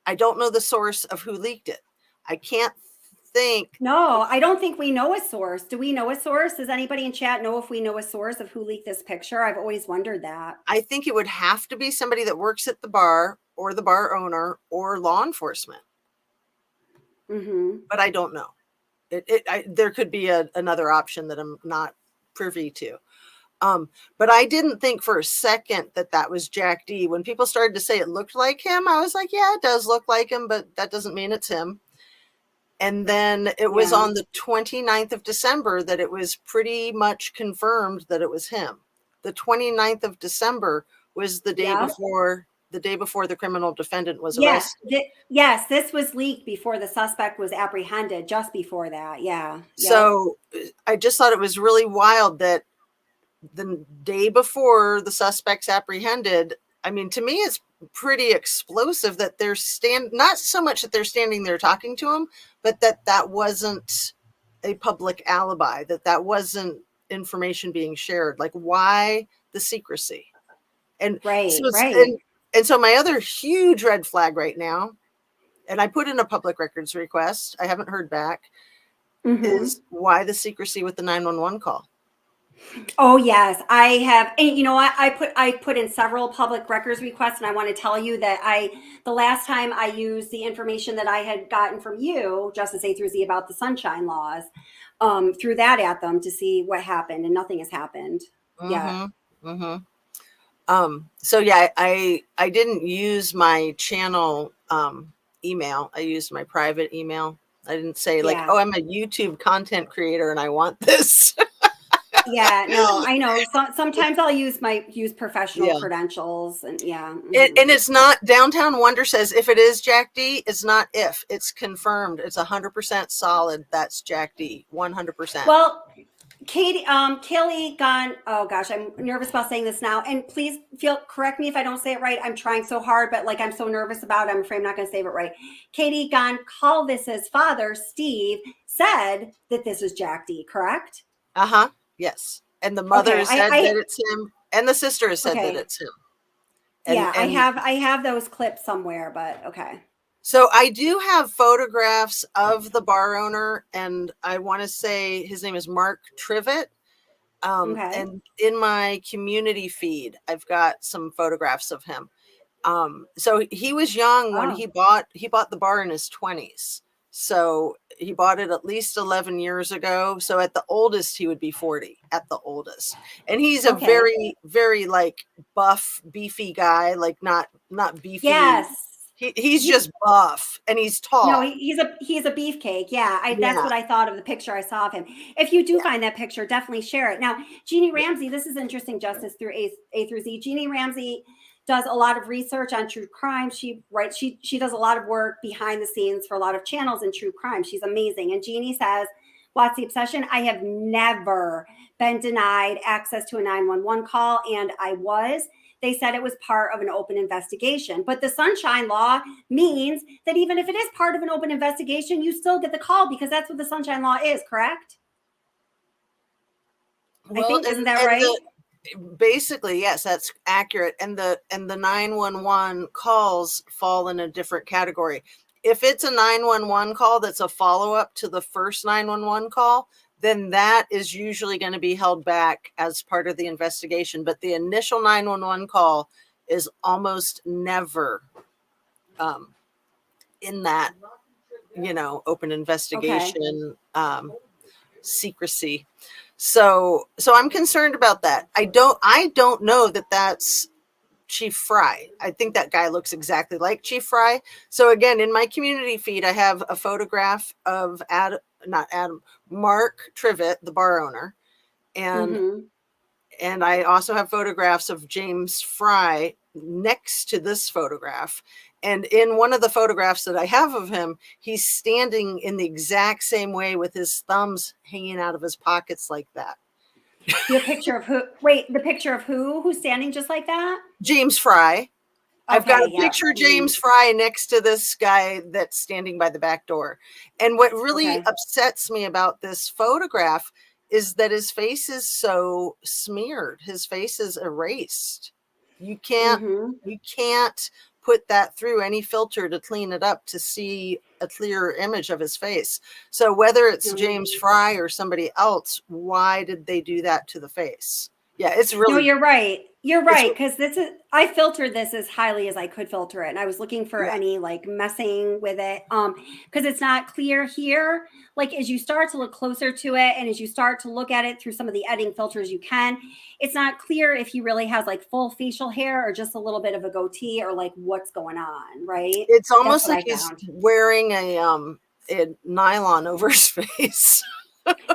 I don't know the source of who leaked it. I can't think. No, I don't think we know a source. Do we know a source? Does anybody in chat know if we know a source of who leaked this picture? I've always wondered that. I think it would have to be somebody that works at the bar, or the bar owner, or law enforcement. But I don't know. There could be another option that I'm not privy to. But I didn't think for a second that was Jack D. When people started to say it looked like him, I was like, yeah, it does look like him, but that doesn't mean it's him. And then it was on the 29th of December that it was pretty much confirmed that it was him. the 29th of December was the day Yeah. before the criminal defendant was Yes, arrested. yes, this was leaked before the suspect was apprehended, just before that. Yeah. Yep. So I just thought it was really wild that the day before the suspect's apprehended, I mean, to me, it's pretty explosive that they're not so much that they're standing there talking to him, but that wasn't a public alibi, that wasn't information being shared. Like, why the secrecy? And Right, so right. and so my other huge red flag right now, and I put in a public records request, I haven't heard back, is why the secrecy with the 911 call? Oh yes, I have. And you know what? I put in several public records requests, and I want to tell you that the last time I used the information that I had gotten from you, Justice A through Z, about the sunshine laws, threw that at them to see what happened, and nothing has happened yet. So yeah, I didn't use my channel email. I used my private email. I didn't say like, Yeah. oh, I'm a YouTube content creator and I want this. Yeah, no, I know. Sometimes I'll use professional Yeah. credentials, and yeah. And it's not, Downtown Wonder says if it is Jack D, it's not if, it's confirmed. It's 100% solid. That's Jack D, 100%. Well, Kelly gone. Oh gosh, I'm nervous about saying this now. And please correct me if I don't say it right. I'm trying so hard, but like I'm so nervous about it, I'm afraid I'm not going to say it right. Katie Goncalvis's father, Steve, said that this is Jack D, correct? Yes. And the mother Okay, said that it's him, and the sister has said Okay. that it's him. Yeah, I have those clips somewhere, but okay. So I do have photographs of the bar owner, and I want to say his name is Mark Trivet. Okay. And in my community feed, I've got some photographs of him. So he was young when Oh. he bought the bar in his 20s. So he bought it at least 11 years ago. So at the oldest, he would be 40 at the oldest. And he's a Okay. very, very like buff, beefy guy, like not beefy. Yes. He's just buff and he's tall. No, he's a beefcake. Yeah, that's what I thought of the picture I saw of him. If you do find that picture, definitely share it. Now, Jeannie Ramsey, this is interesting, Justice through A through Z. Jeannie Ramsey does a lot of research on true crime. She does a lot of work behind the scenes for a lot of channels in true crime. She's amazing. And Jeannie says, what's the obsession? I have never been denied access to a 911 call, and I was. They said it was part of an open investigation. But the Sunshine Law means that even if it is part of an open investigation, you still get the call because that's what the Sunshine Law is, correct? Well, I think, isn't that right? Basically, yes, that's accurate. And the 911 calls fall in a different category. If it's a 911 call that's a follow-up to the first 911 call, then that is usually going to be held back as part of the investigation. But the initial 911 call is almost never in that, open investigation, secrecy. So I'm concerned about that. I don't know that that's Chief Fry. I think that guy looks exactly like Chief Fry. So again, in my community feed, I have a photograph of Mark Trivet, the bar owner. And I also have photographs of James Fry next to this photograph. And in one of the photographs that I have of him, he's standing in the exact same way with his thumbs hanging out of his pockets like that. The picture of who? Wait, the picture of who? Who's standing just like that? James Fry. I've got a picture of yeah. James Fry next to this guy that's standing by the back door. And what really upsets me about this photograph is that his face is so smeared. His face is erased. You can't put that through any filter to clean it up to see a clearer image of his face. So whether it's James Fry or somebody else, why did they do that to the face? Yeah, it's really. No, you're right. You're right, because I filtered this as highly as I could filter it, and I was looking for any like messing with it, because it's not clear here. Like as you start to look closer to it, and as you start to look at it through some of the editing filters, it's not clear if he really has like full facial hair or just a little bit of a goatee or like what's going on, right? It's almost like he's wearing a nylon over his face.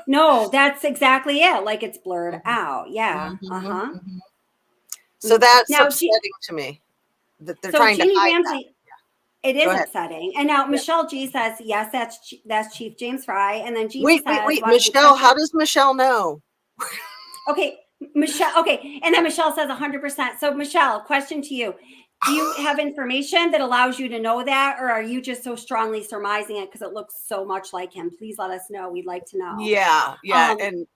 No, that's exactly it. Like it's blurred out. Yeah. Uh-huh. So that's Now, upsetting to me that they're so trying to Jeannie hide that. Ramsey, it Go is ahead. upsetting. And now Yeah. Michelle G says, yes, that's Chief James Fry. And then Jeannie says, Wait. watching Michelle, how does Michelle know? Okay, Michelle. Okay, and then Michelle says 100%. So Michelle, question to you: do you have information that allows you to know that, or are you just so strongly surmising it because it looks so much like him? Please let us know. We'd like to know. Yeah. Um, And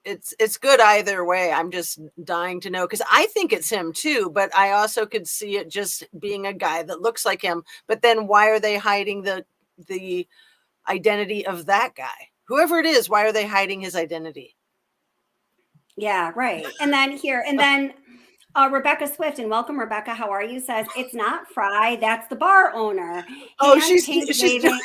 it's good either way. I'm just dying to know because I think it's him too, but I also could see it just being a guy that looks like him. But then why are they hiding the identity of that guy? Whoever it is, why are they hiding his identity? yeah, right. And then Rebecca Swift, and welcome, Rebecca. How are you? Says it's not Fry. That's the bar owner. Oh, Hand pink waving.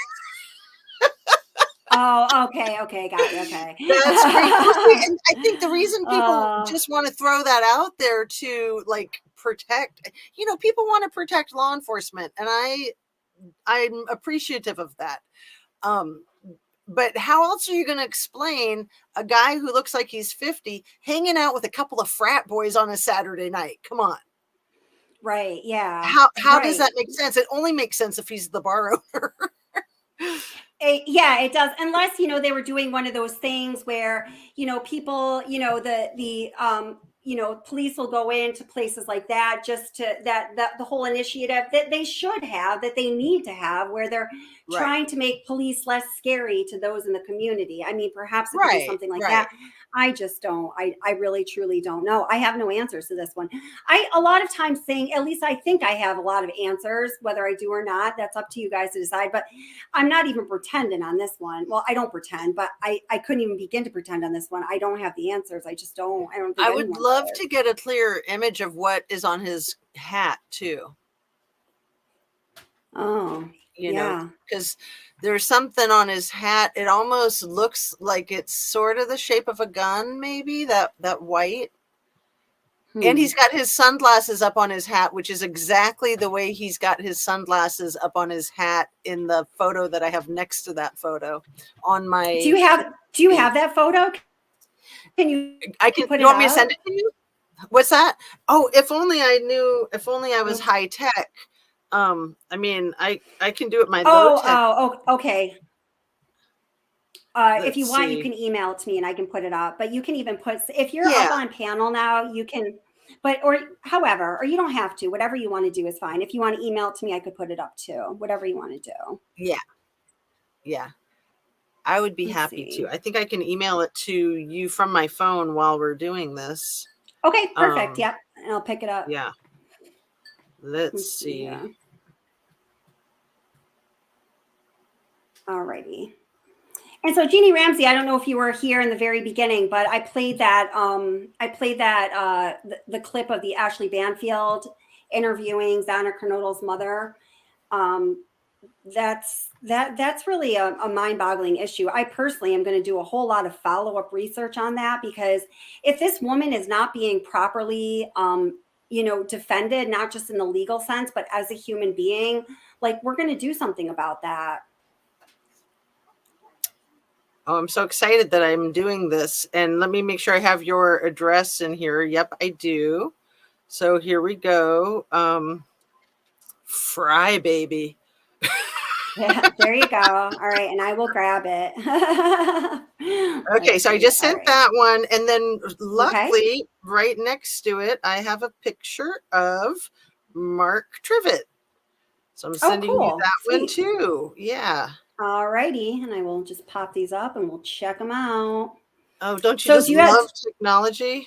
Oh, okay, got you. Okay. That's great. Well, see, and I think the reason people Uh, just want to throw that out there to like protect, people want to protect law enforcement, and I'm appreciative of that. But how else are you going to explain a guy who looks like he's 50 hanging out with a couple of frat boys on a Saturday night? Come on. right. Yeah. How does Right. that make sense? It only makes sense if he's the bar owner. Yeah, it does. Unless, they were doing one of those things where, people, police will go into places like that just to that the whole initiative that they should have, that they need to have, where they're Right. trying to make police less scary to those in the community. I mean, perhaps it could be something like that. I just don't. I really truly don't know. I have no answers to this one. I a lot of times think, at least I think I have a lot of answers, whether I do or not. That's up to you guys to decide. But I'm not even pretending on this one. Well, I don't pretend, but I couldn't even begin to pretend on this one. I don't have the answers. I just don't. I don't think I would anyone love does. to get a clear image of what is on his hat too. Oh, yeah. Because there's something on his hat. It almost looks like it's sort of the shape of a gun, maybe that white. And he's got his sunglasses up on his hat, which is exactly the way he's got his sunglasses up on his hat in the photo that I have next to that photo on my. Do you have that photo? Can you? I can. Put You it want me to up? send it to you? What's that? Oh, if only I knew. If only I was high tech. I mean, I can do it my low tech. Okay. If you want, you can email it to me and I can put it up. But you can even put, if you're up on panel now, you can, or however, or you don't have to. Whatever you want to do is fine. If you want to email it to me, I could put it up too. Whatever you want to do. Yeah. I would be happy to. I think I can email it to you from my phone while we're doing this. Okay, perfect. Yep. And I'll pick it up. Yeah. Let's see. Yeah. All righty. And so Jeannie Ramsey, I don't know if you were here in the very beginning, but I played that the clip of the Ashley Banfield interviewing Xana Kernodle's mother. That's really a mind-boggling issue. I personally am going to do a whole lot of follow-up research on that, because if this woman is not being properly defended, not just in the legal sense, but as a human being, like, we're going to do something about that. Oh, I'm so excited that I'm doing this. And let me make sure I have your address in here. Yep, I do. So here we go. Fry baby. Yeah, there you go. All right, and I will grab it. Okay, so I just sent that one. And then luckily, right next to it, I have a picture of Mark Trivet. So I'm sending you that one too. Yeah. All righty, and I will just pop these up and we'll check them out. Oh, don't you just love technology?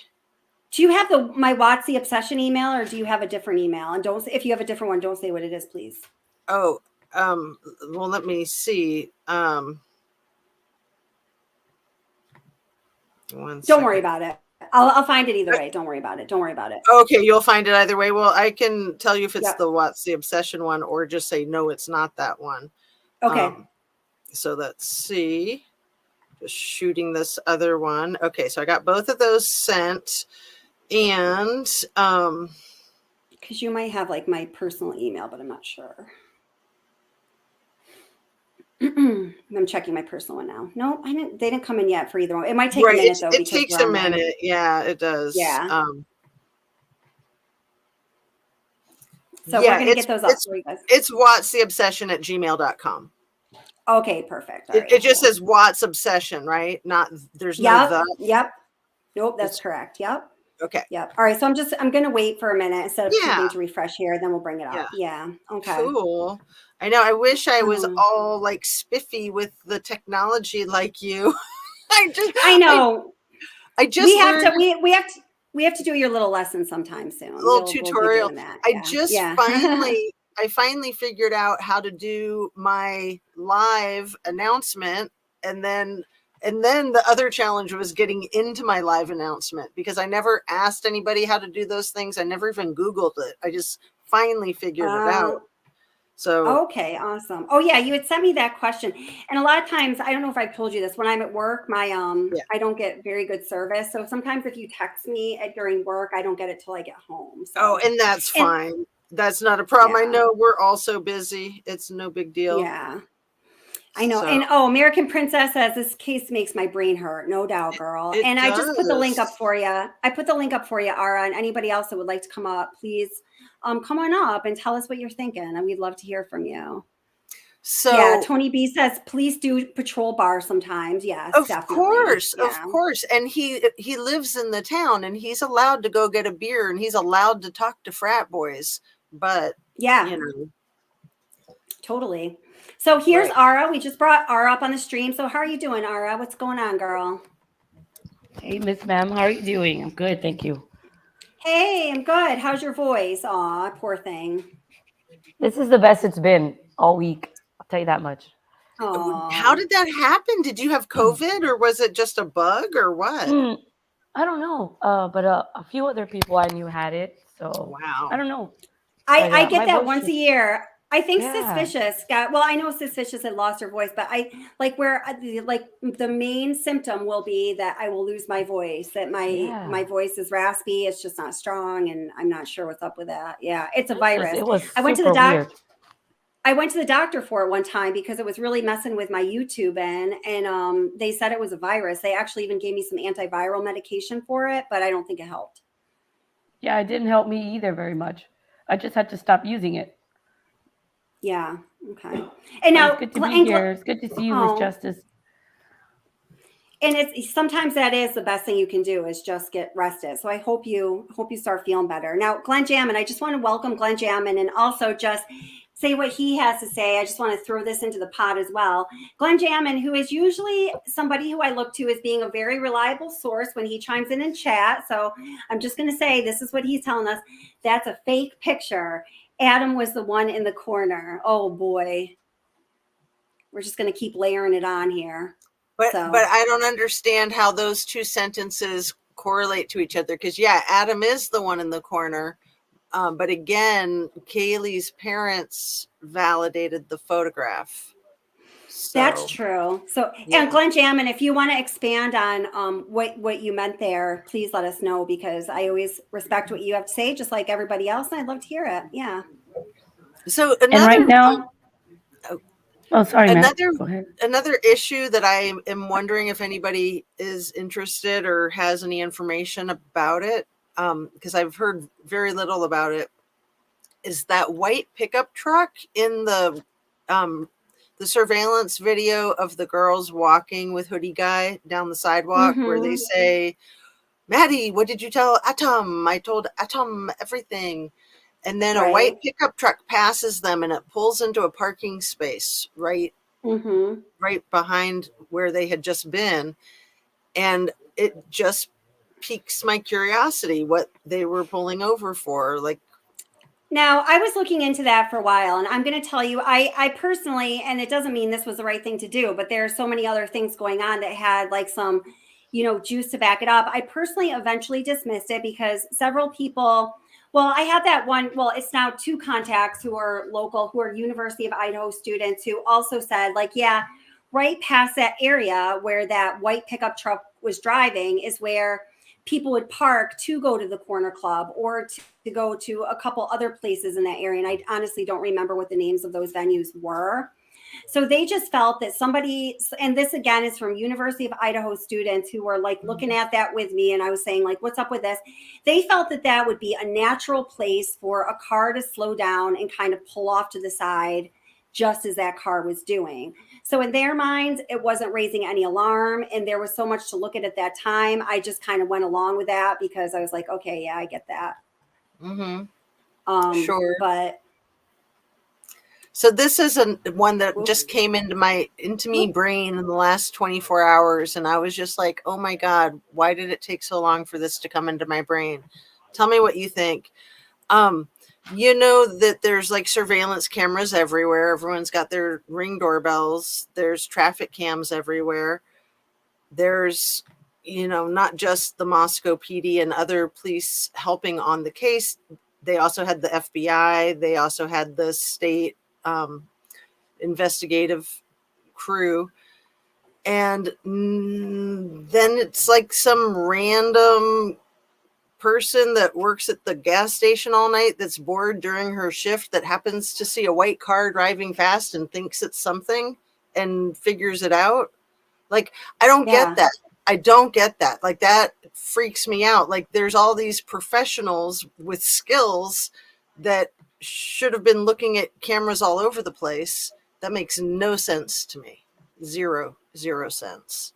Do you have my WotC Obsession email, or do you have a different email? And if you have a different one, don't say what it is, please. Oh, well, let me see. Don't worry about it. I'll find it either way. Don't worry about it. Don't worry about it. Okay, you'll find it either way. Well, I can tell you if it's the WotC Obsession one, or just say no, it's not that one. Okay. So let's see. Just shooting this other one. Okay, so I got both of those sent, and because you might have like my personal email, but I'm not sure. I'm checking my personal one now. No, I didn't. They didn't come in yet for either one. It might take a Right. minute though It because takes we're a online. minute. Yeah, it does. Yeah. So Yeah, we're gonna get those up for you guys. it's wattstheobsession@gmail.com. Okay, perfect. All right, It just cool. says Watts Obsession, right? Not there's no Yep. the. Yep. Nope, that's It's correct. Yep. okay. Yep. All right. So I'm gonna wait for a minute instead of choosing Yeah. to refresh here, then we'll bring it Yeah. up. Yeah. Okay. Cool. I know. I wish I was Um, all like spiffy with the technology like you. I know. I just learned We have to do your little lesson sometime soon. a little We'll be tutorial. doing that. I Yeah. just Yeah. I finally figured out how to do my live announcement, and then the other challenge was getting into my live announcement because I never asked anybody how to do those things. I never even Googled it. I just finally figured it out. So Okay, awesome. Oh yeah, you had sent me that question. And a lot of times, I don't know if I've told you this, when I'm at work, my yeah. I don't get very good service. So sometimes if you text me during work, I don't get it till I get home. So Oh, and that's fine. That's not a problem. I yeah. know we're all so busy. It's no big deal. Yeah. I know. So And American Princess says this case makes my brain hurt. No doubt, girl. it And I just put the link up does. for you. I put the link up for you, Ara, and anybody else that would like to come up, please come on up and tell us what you're thinking. And we'd love to hear from you. So Yeah, Tony B says, please do patrol bar sometimes. Yes, of definitely. course, Yeah. of course. And he lives in the town and he's allowed to go get a beer and he's allowed to talk to frat boys. But Yeah, you know, totally. So here's right. Ara. We just brought Ara up on the stream. So how are you doing, Ara? What's going on, girl? Hey, Miss Ma'am, how are you doing? I'm good, thank you. Hey, I'm good. How's your voice? Aw, poor thing. This is the best it's been all week. I'll tell you that much. How Aw. did that happen? Did you have COVID or was it just a bug or what? I don't know, but a few other people I knew had it, so Wow. I don't know. I But, get my that voice once a just- year. I think Yeah. Suspicious got, well, I know Suspicious had lost her voice, but I like where like the main symptom will be that I will lose my voice, that my Yeah. voice is raspy, it's just not strong, and I'm not sure what's up with that. Yeah, it's a virus. It was I went to super the weird. I went to the doctor for it one time because it was really messing with my YouTube and they said it was a virus. They actually even gave me some antiviral medication for it, but I don't think it helped. Yeah, it didn't help me either very much. I just had to stop using it. Yeah. Okay. And But now it's good to be here. It's good to see you, Miss Oh. Justice. And it's sometimes that is the best thing you can do is just get rested. So I hope you start feeling better. Now, Glenn Jammin, I just want to welcome Glenn Jammin and also just say what he has to say. I just want to throw this into the pot as well. Glenn Jammin, who is usually somebody who I look to as being a very reliable source when he chimes in chat. So I'm just going to say this is what he's telling us. That's a fake picture. Adam was the one in the corner. Oh boy. We're just going to keep layering it on here. But I don't understand how those two sentences correlate to each other because yeah, Adam is the one in the corner. But again, Kaylee's parents validated the photograph. So, that's true. So, yeah. and Glenn Jammin, if you want to expand on what you meant there, please let us know because I always respect what you have to say, just like everybody else, and I'd love to hear it. Yeah. So And right now, oh, sorry, ma'am. Go ahead. Another issue that I am wondering if anybody is interested or has any information about it, because I've heard very little about it, is that white pickup truck in the surveillance video of the girls walking with hoodie guy down the sidewalk where they say, Maddie, what did you tell Atom? I told Atom everything. And then a white pickup truck passes them and it pulls into a parking space right behind where they had just been. And it just piques my curiosity what they were pulling over for. Like, now, I was looking into that for a while, and I'm going to tell you, I personally, and it doesn't mean this was the right thing to do, but there are so many other things going on that had like some, juice to back it up. I personally eventually dismissed it because several people, well, I had that one, well, it's now two contacts who are local, who are University of Idaho students who also said like, yeah, right past that area where that white pickup truck was driving is where people would park to go to the corner club or to go to a couple other places in that area. And I honestly don't remember what the names of those venues were. So they just felt that somebody, and this again is from University of Idaho students who were like looking at that with me, and I was saying like, what's up with this? They felt that that would be a natural place for a car to slow down and kind of pull off to the side just as that car was doing. So in their minds, it wasn't raising any alarm, and there was so much to look at that time. I just kind of went along with that because I was like, okay, yeah, I get that. Sure. But so this is one that just came into me brain in the last 24 hours, and I was just like, oh my God, why did it take so long for this to come into my brain? Tell me what you think. You know that there's like surveillance cameras everywhere. Everyone's got their Ring doorbells. There's traffic cams everywhere. There's, not just the Moscow PD and other police helping on the case. They also had the FBI. They also had the state investigative crew. And then it's like some random person that works at the gas station all night that's bored during her shift that happens to see a white car driving fast and thinks it's something and figures it out. Like, I don't get that. I don't get that. Like, that freaks me out. Like, there's all these professionals with skills that should have been looking at cameras all over the place. That makes no sense to me. Zero sense.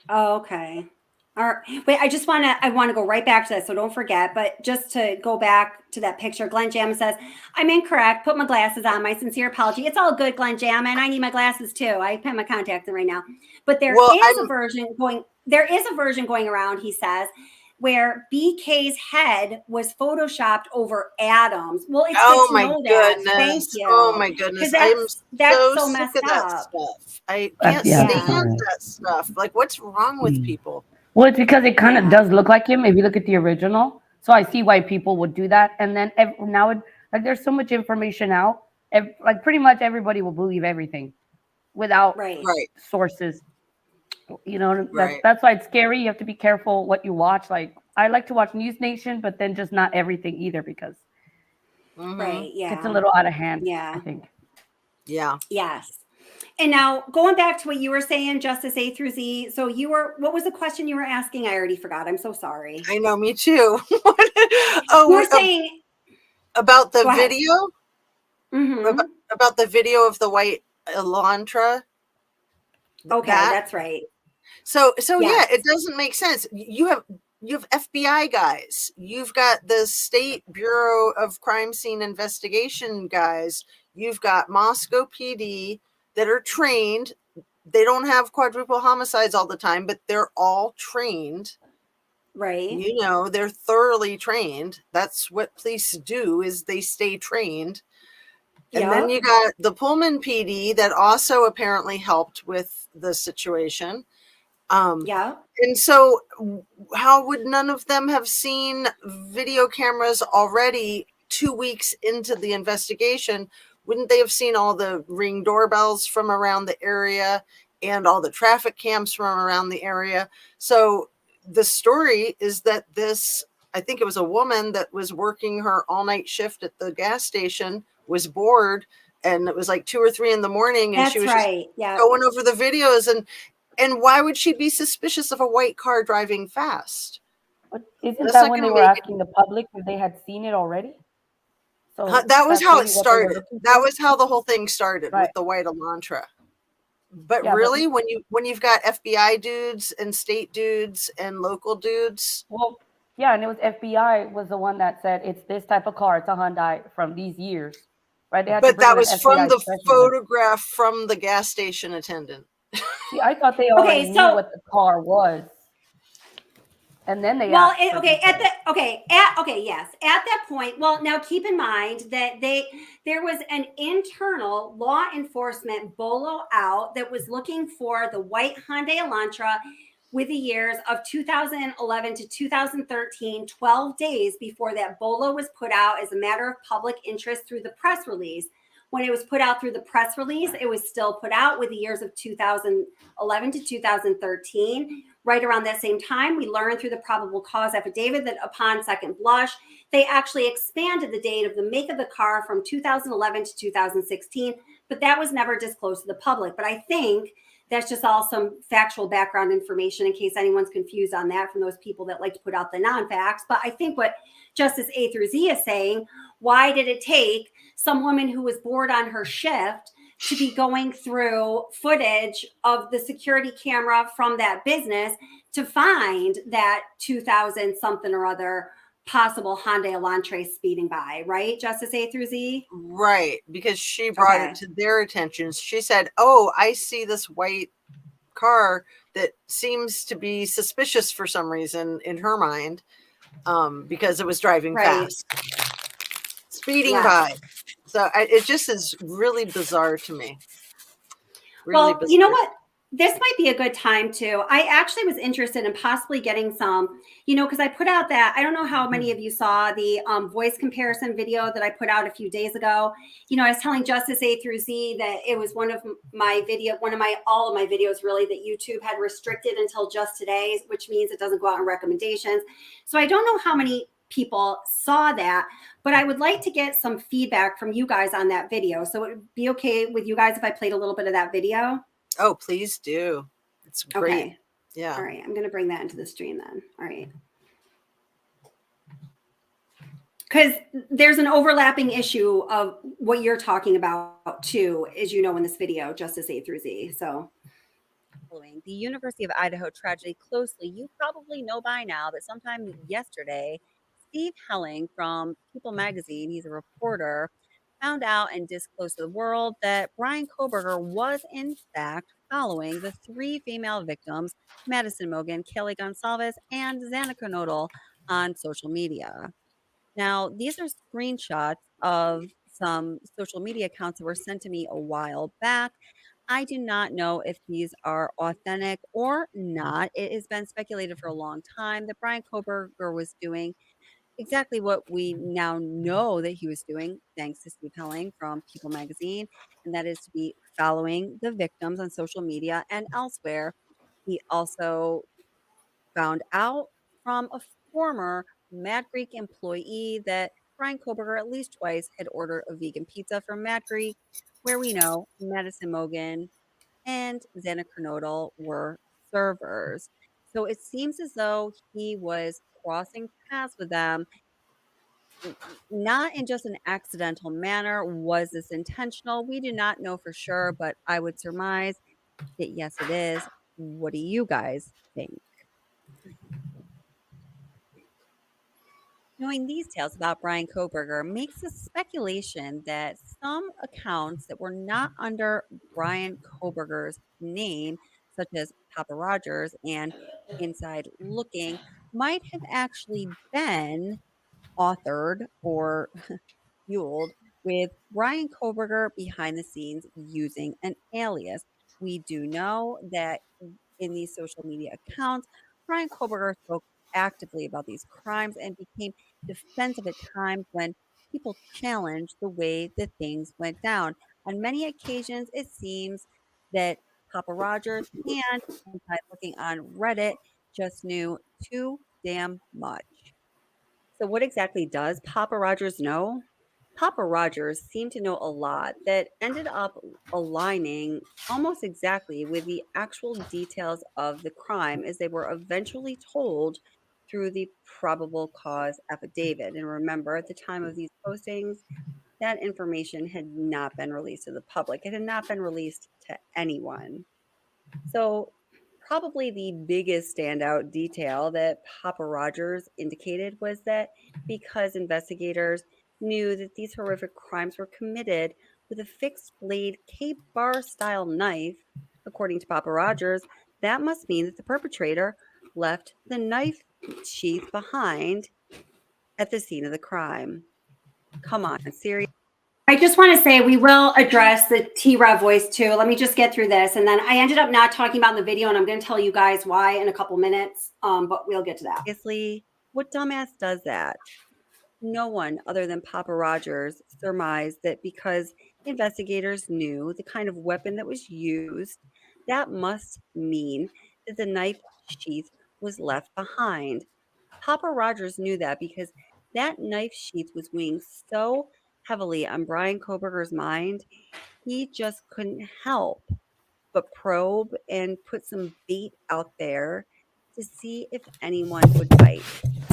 Oh, okay. All right. Wait, I want to go right back to that. So don't forget, but just to go back to that picture, Glenn Jammin says, I'm incorrect. Put my glasses on. My sincere apology. It's all good, Glenn Jammin. I need my glasses too. I have my contacts in right now. But there is a version going around, he says, where BK's head was photoshopped over Adam's. Well, it's good to know that. Thank you. Oh my goodness. That's so messed sick of that up. stuff. I can't stand that stuff. Like, what's wrong with people? Well, it's because it kind of does look like him if you look at the original. So I see why people would do that. And then now, there's so much information out. Like, pretty much everybody will believe everything without sources. That's why it's scary. You have to be careful what you watch. Like, I like to watch News Nation, but then just not everything either because it's a little out of hand. I think. Yeah. Yes. And now going back to what you were saying, Justice A through Z. So what was the question you were asking? I already forgot. I'm so sorry. I know, me too. We're saying about the video. About the video of the white Elantra. Okay, that's right. So yeah, it doesn't make sense. You have FBI guys. You've got the State Bureau of Crime Scene Investigation guys. You've got Moscow PD that are trained. They don't have quadruple homicides all the time, but they're all trained. Right. They're thoroughly trained. That's what police do, is they stay trained. And then you got the Pullman PD that also apparently helped with the situation. And so how would none of them have seen video cameras already 2 weeks into the investigation? Wouldn't they have seen all the Ring doorbells from around the area and all the traffic cams from around the area? So the story is that I think it was a woman that was working her all-night shift at the gas station, was bored, and it was like 2 or 3 in the morning, and she was going over the videos. And why would she be suspicious of a white car driving fast? But isn't that when they were asking the public if they had seen it already? So that was how it started. That was how the whole thing started with the white Elantra. But really, when you've got FBI dudes and state dudes and local dudes. Well, yeah, and it was FBI was the one that said it's this type of car. It's a Hyundai from these years, right? But that was from the photograph from the gas station attendant. See, I thought they already knew what the car was. And then they yes. At that point, well, now keep in mind that there was an internal law enforcement bolo out that was looking for the white Hyundai Elantra with the years of 2011 to 2013, 12 days before that bolo was put out as a matter of public interest through the press release. When it was put out through the press release, it was still put out with the years of 2011 to 2013. Right around that same time, we learned through the probable cause affidavit that upon second blush, they actually expanded the date of the make of the car from 2011 to 2016, but that was never disclosed to the public. But I think that's just all some factual background information in case anyone's confused on that from those people that like to put out the non-facts. But I think what Justice A through Z is saying, why did it take some woman who was bored on her shift to be going through footage of the security camera from that business to find that 2000 something or other possible Hyundai Elantra speeding by, right? Justice A through Z? Right, because she brought it to their attention. She said, "Oh, I see this white car that seems to be suspicious for some reason in her mind, because it was driving fast, speeding by." So it just is really bizarre to me. Really bizarre. You know what? This might be a good time too. I actually was interested in possibly getting some, because I put out that, I don't know how many of you saw the voice comparison video that I put out a few days ago. I was telling Justice A through Z that it was all of my videos really that YouTube had restricted until just today, which means it doesn't go out in recommendations. So I don't know how many people saw that, but I would like to get some feedback from you guys on that video. So it would be okay with you guys if I played a little bit of that video? Oh, please do. It's great. Okay. Yeah. All right. I'm going to bring that into the stream then. All right. Because there's an overlapping issue of what you're talking about too, as you know, in this video, Justice A through Z. So following the University of Idaho tragedy closely, you probably know by now that sometime yesterday, Steve Helling from People magazine, he's a reporter, found out and disclosed to the world that Brian Koberger was in fact following the three female victims, Madison Mogen, Kelly Gonsalves, and Xana Kernodle, on social media. Now, these are screenshots of some social media accounts that were sent to me a while back. I do not know if these are authentic or not. It has been speculated for a long time that Brian Koberger was doing exactly what we now know that he was doing, thanks to Steve Helling from People magazine, and that is to be following the victims on social media and elsewhere. He also found out from a former Mad Greek employee that Brian Koberger at least twice had ordered a vegan pizza from Mad Greek, where we know Madison Mogen and Xana Kernodle were servers. So it seems as though he was crossing paths with them, not in just an accidental manner. Was this intentional? We do not know for sure, but I would surmise that yes, it is. What do you guys think? Knowing these tales about Brian Koberger makes the speculation that some accounts that were not under Brian Koberger's name, such as Papa Rogers and Inside Looking, might have actually been authored or fueled with Brian Koberger behind the scenes using an alias. We do know that in these social media accounts, Brian Koberger spoke actively about these crimes and became defensive at times when people challenged the way that things went down. On many occasions, it seems that Papa Rogers and Inside Looking on Reddit just knew too damn much. So, what exactly does Papa Rogers know? Papa Rogers seemed to know a lot that ended up aligning almost exactly with the actual details of the crime as they were eventually told through the probable cause affidavit. And remember, at the time of these postings, that information had not been released to the public. It had not been released to anyone. So probably the biggest standout detail that Papa Rogers indicated was that because investigators knew that these horrific crimes were committed with a fixed blade K-bar style knife, according to Papa Rogers, that must mean that the perpetrator left the knife sheath behind at the scene of the crime. Come on, seriously. I just want to say we will address the T-Rev voice too. Let me just get through this. And then I ended up not talking about in the video, and I'm going to tell you guys why in a couple minutes, but we'll get to that. Obviously, what dumbass does that? No one other than Papa Rogers surmised that because investigators knew the kind of weapon that was used, that must mean that the knife sheath was left behind. Papa Rogers knew that because that knife sheath was weighing so heavily on Brian Koberger's mind he just couldn't help but probe and put some bait out there to see if anyone would bite.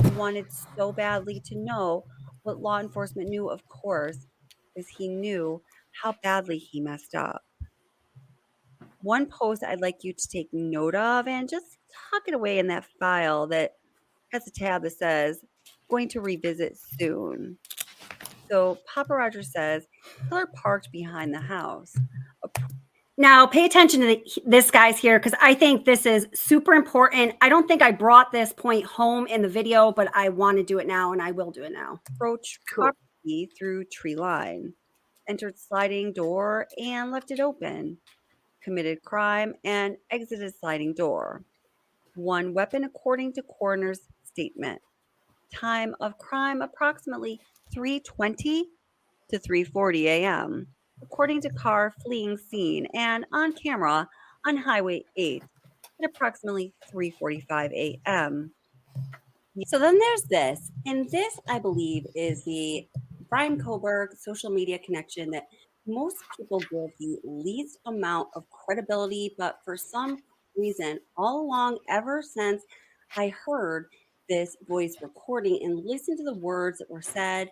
He wanted so badly to know what law enforcement knew, of course, because he knew how badly he messed up. One post I'd like you to take note of and just tuck it away in that file that has a tab that says, going to revisit soon. So Papa Roger says, killer parked behind the house. Now, pay attention to this, guys, here, because I think this is super important. I don't think I brought this point home in the video, but I want to do it now, and I will do it now. Approached property through tree line, entered sliding door and left it open, committed crime and exited sliding door. One weapon according to coroner's statement. Time of crime approximately 3:20 to 3:40 a.m. according to car fleeing scene and on camera on Highway 8 at approximately 3:45 a.m. So then there's this, and this, I believe, is the Brian Koberg social media connection that most people give the least amount of credibility, but for some reason, all along, ever since I heard this voice recording and listened to the words that were said,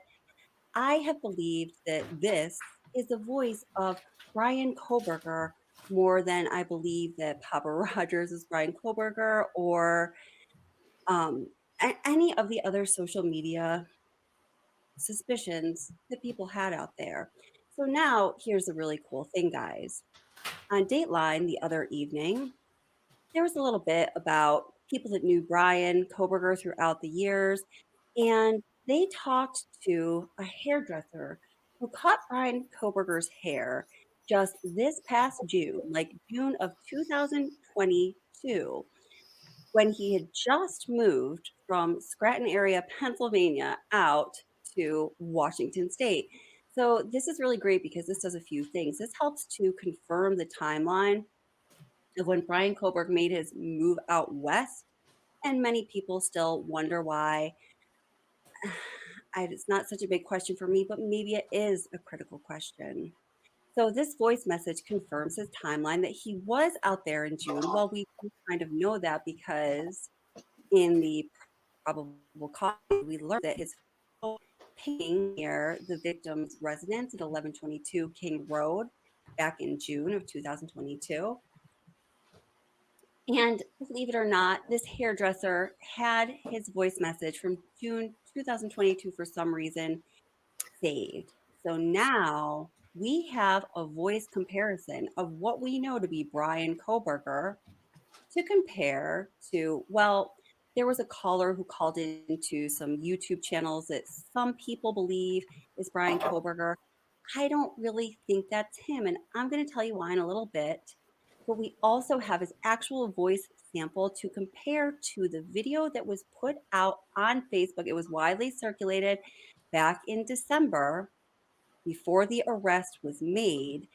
I have believed that this is the voice of Brian Koberger more than I believe that Papa Rogers is Brian Koberger or any of the other social media suspicions that people had out there. So now here's a really cool thing, guys. On Dateline the other evening, there was a little bit about people that knew Brian Koberger throughout the years, and they talked to a hairdresser who cut Brian Koberger's hair just this past June, like June of 2022, when he had just moved from Scranton area, Pennsylvania, out to Washington State. So this is really great because this does a few things. This helps to confirm the timeline of when Brian Koberg made his move out west, and many people still wonder why. It's not such a big question for me, but maybe it is a critical question. So this voice message confirms his timeline that he was out there in June. Well, we kind of know that because in the probable cause, we learned that his ping near the victim's residence at 1122 King Road back in June of 2022. And believe it or not, this hairdresser had his voice message from June 2022 for some reason saved. So now we have a voice comparison of what we know to be Brian Koberger to compare to, well, there was a caller who called into some YouTube channels that some people believe is Brian Koberger. I don't really think that's him, and I'm going to tell you why in a little bit. But we also have his actual voice sample to compare to the video that was put out on Facebook. It was widely circulated back in December before the arrest was made.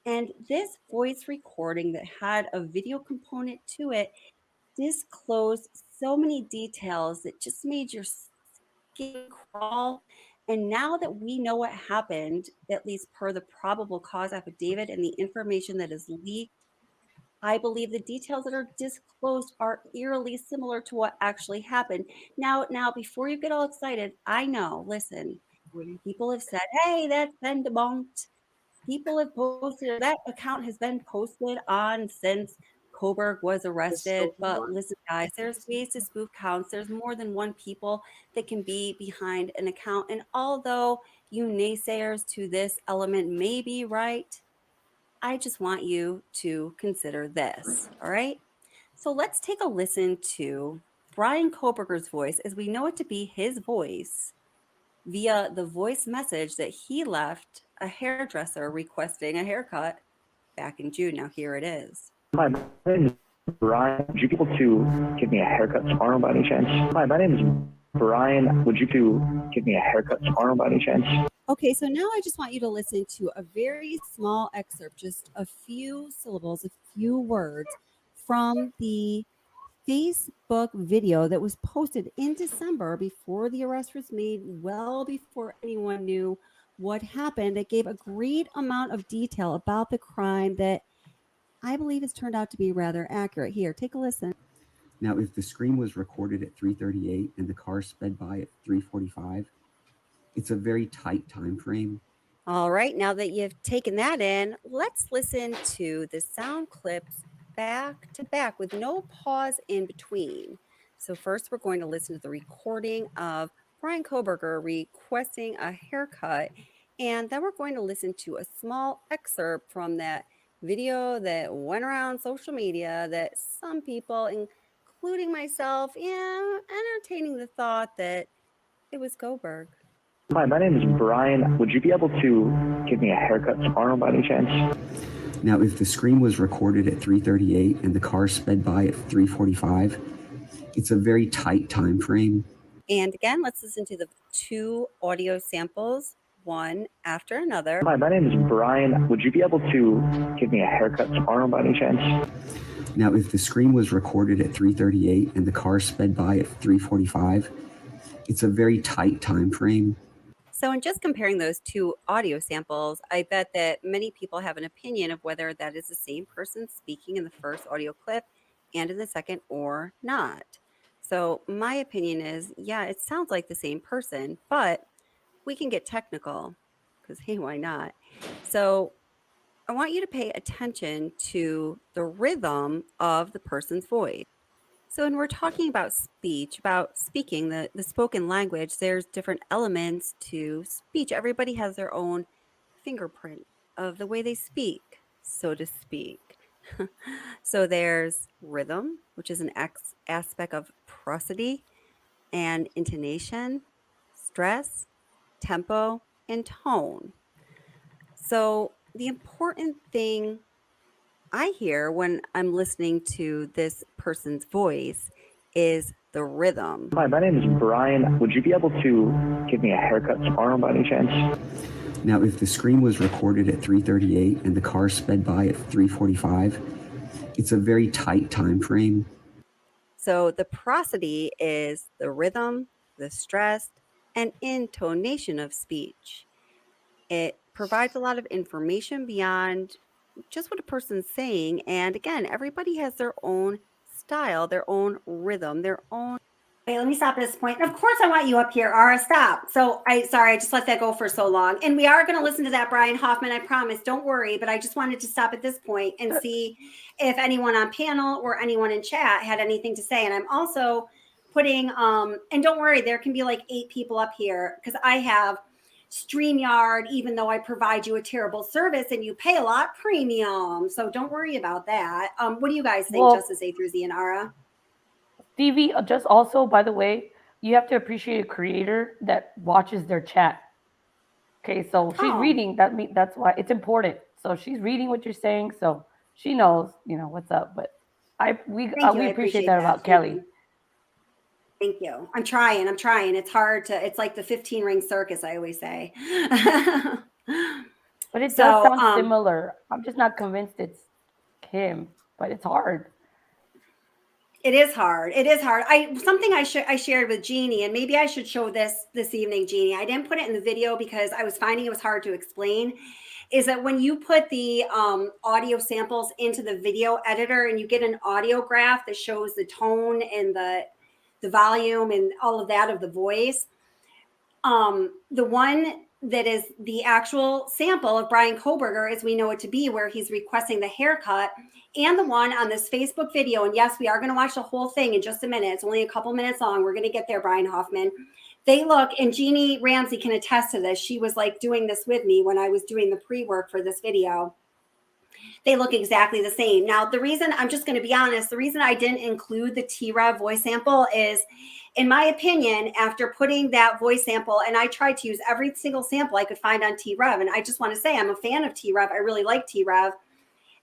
And this voice recording that had a video component to it disclosed so many details that just made your skin crawl. And now that we know what happened, at least per the probable cause affidavit and the information that is leaked, I believe the details that are disclosed are eerily similar to what actually happened. Now, before you get all excited, I know, listen, people have said, hey, that's been debunked. People have posted, that account has been posted on since Koberg was arrested. But listen, guys, there's ways to spoof accounts. There's more than one people that can be behind an account. And although you naysayers to this element may be right, I just want you to consider this, all right? So let's take a listen to Brian Koberger's voice as we know it to be his voice via the voice message that he left a hairdresser requesting a haircut back in June. Now here it is. Hi, my name is Brian. Would you be able to give me a haircut tomorrow by any chance? Hi, my name is Brian. Would you give me a haircut tomorrow by any chance? Okay, so now I just want you to listen to a very small excerpt, just a few syllables, a few words from the Facebook video that was posted in December before the arrest was made, well before anyone knew what happened. It gave a great amount of detail about the crime that I believe has turned out to be rather accurate. Here, take a listen. Now, if the screen was recorded at 3:38 and the car sped by at 3:45, it's a very tight time frame. All right, now that you've taken that in, let's listen to the sound clips back to back with no pause in between. So, first, we're going to listen to the recording of Brian Koberger requesting a haircut, and then we're going to listen to a small excerpt from that video that went around social media that some people, including myself, entertaining the thought that it was Koberg. Hi, my name is Brian. Would you be able to give me a haircut tomorrow by any chance? Now, if the screen was recorded at 3:38 and the car sped by at 3:45, it's a very tight time frame. And again, let's listen to the two audio samples, one after another. Hi, my name is Brian. Would you be able to give me a haircut tomorrow by any chance? Now, if the screen was recorded at 3:38 and the car sped by at 3:45, it's a very tight time frame. So in just comparing those two audio samples, I bet that many people have an opinion of whether that is the same person speaking in the first audio clip and in the second or not. So my opinion is, yeah, it sounds like the same person, but we can get technical because, hey, why not? So I want you to pay attention to the rhythm of the person's voice. So when we're talking about speech, about speaking, the spoken language, there's different elements to speech. Everybody has their own fingerprint of the way they speak, so to speak. So there's rhythm, which is an aspect of prosody and intonation, stress, tempo, and tone. So the important thing I hear when I'm listening to this person's voice is the rhythm. Hi, my name is Brian. Would you be able to give me a haircut tomorrow by any chance? Now, if the screen was recorded at 3:38 and the car sped by at 3:45, it's a very tight time frame. So the prosody is the rhythm, the stress, and intonation of speech. It provides a lot of information beyond just what a person's saying. And again, everybody has their own style, their own rhythm, their own. Wait, let me stop at this point. And of course, I want you up here, Ara. Stop. So I just let that go for so long. And we are going to listen to that, Brian Hoffman. I promise. Don't worry. But I just wanted to stop at this point and see if anyone on panel or anyone in chat had anything to say. And I'm also putting, and don't worry, there can be like 8 people up here because I have StreamYard, even though I provide you a terrible service and you pay a lot premium. So don't worry about that. What do you guys think, Justice A through Z and Ara? Stevie, just also, by the way, you have to appreciate a creator that watches their chat. Okay, so she's reading. That's why it's important. So she's reading what you're saying, so she knows, what's up. But we appreciate that about Kelly. Thank you. I'm trying. It's hard it's like the 15 ring circus, I always say. But it does sound similar. I'm just not convinced it's him, but it's hard. It is hard. Something I shared with Jeannie, and maybe I should show this evening, Jeannie. I didn't put it in the video because I was finding it was hard to explain. Is that when you put the audio samples into the video editor and you get an audio graph that shows the tone and the volume and all of that of the voice, the one that is the actual sample of Brian Koberger, as we know it to be, where he's requesting the haircut, and the one on this Facebook video. And yes, we are going to watch the whole thing in just a minute. It's only a couple minutes long. We're going to get there, Brian Hoffman. They look, and Jeannie Ramsey can attest to this. She was like doing this with me when I was doing the pre-work for this video. They look exactly the same. Now, the reason, I'm just going to be honest, the reason I didn't include the T-Rev voice sample is, in my opinion, after putting that voice sample, and I tried to use every single sample I could find on T-Rev, and I just want to say I'm a fan of T-Rev. I really like T-Rev,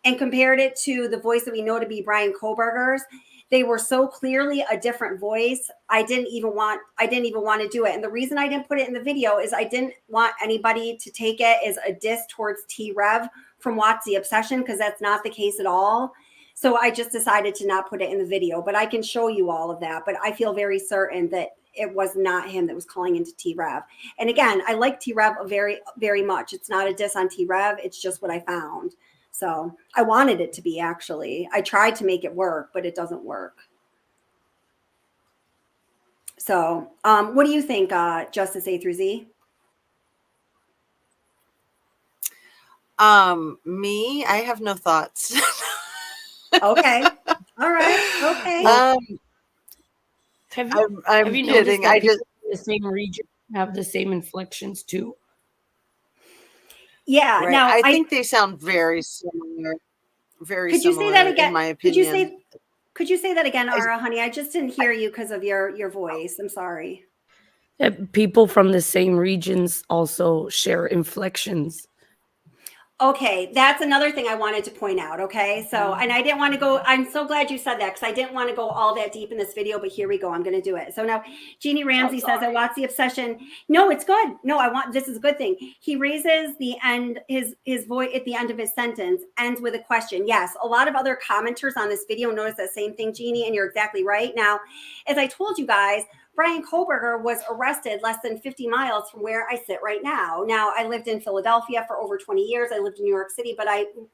and compared it to the voice that we know to be Brian Koberger's, they were so clearly a different voice. I didn't even want to do it. And the reason I didn't put it in the video is I didn't want anybody to take it as a diss towards T-Rev from Watts the Obsession, because that's not the case at all. So I just decided to not put it in the video, but I can show you all of that. But I feel very certain that it was not him that was calling into T-Rev. And again, I like T-Rev very, very much. It's not a diss on T-Rev. It's just what I found. So I wanted it to be, actually. I tried to make it work, but it doesn't work. So what do you think, Justice A through Z? Me, I have no thoughts. Okay. All right. Okay. I'm you kidding. noticed that I people just in the same region have the same inflections too? Yeah. right. Now I think they sound very similar. Very could you say that similar, in again? my Could you opinion. say that again, Ara, honey? I just didn't hear you because of your voice. I'm sorry. People from the same regions also share inflections. Okay, that's another thing I wanted to point out. Okay, so, and I didn't want to go, I'm so glad you said that because I didn't want to go all that deep in this video, but here we go. I'm going to do it. So now Jeannie Ramsey says, I watch the obsession. No, it's good. No, this is a good thing. He raises the end, his voice at the end of his sentence ends with a question. Yes, a lot of other commenters on this video notice that same thing, Jeannie, and you're exactly right. Now, as I told you guys, Brian Koberger was arrested less than 50 miles from where I sit right now. Now, I lived in Philadelphia for over 20 years. I lived in New York City, but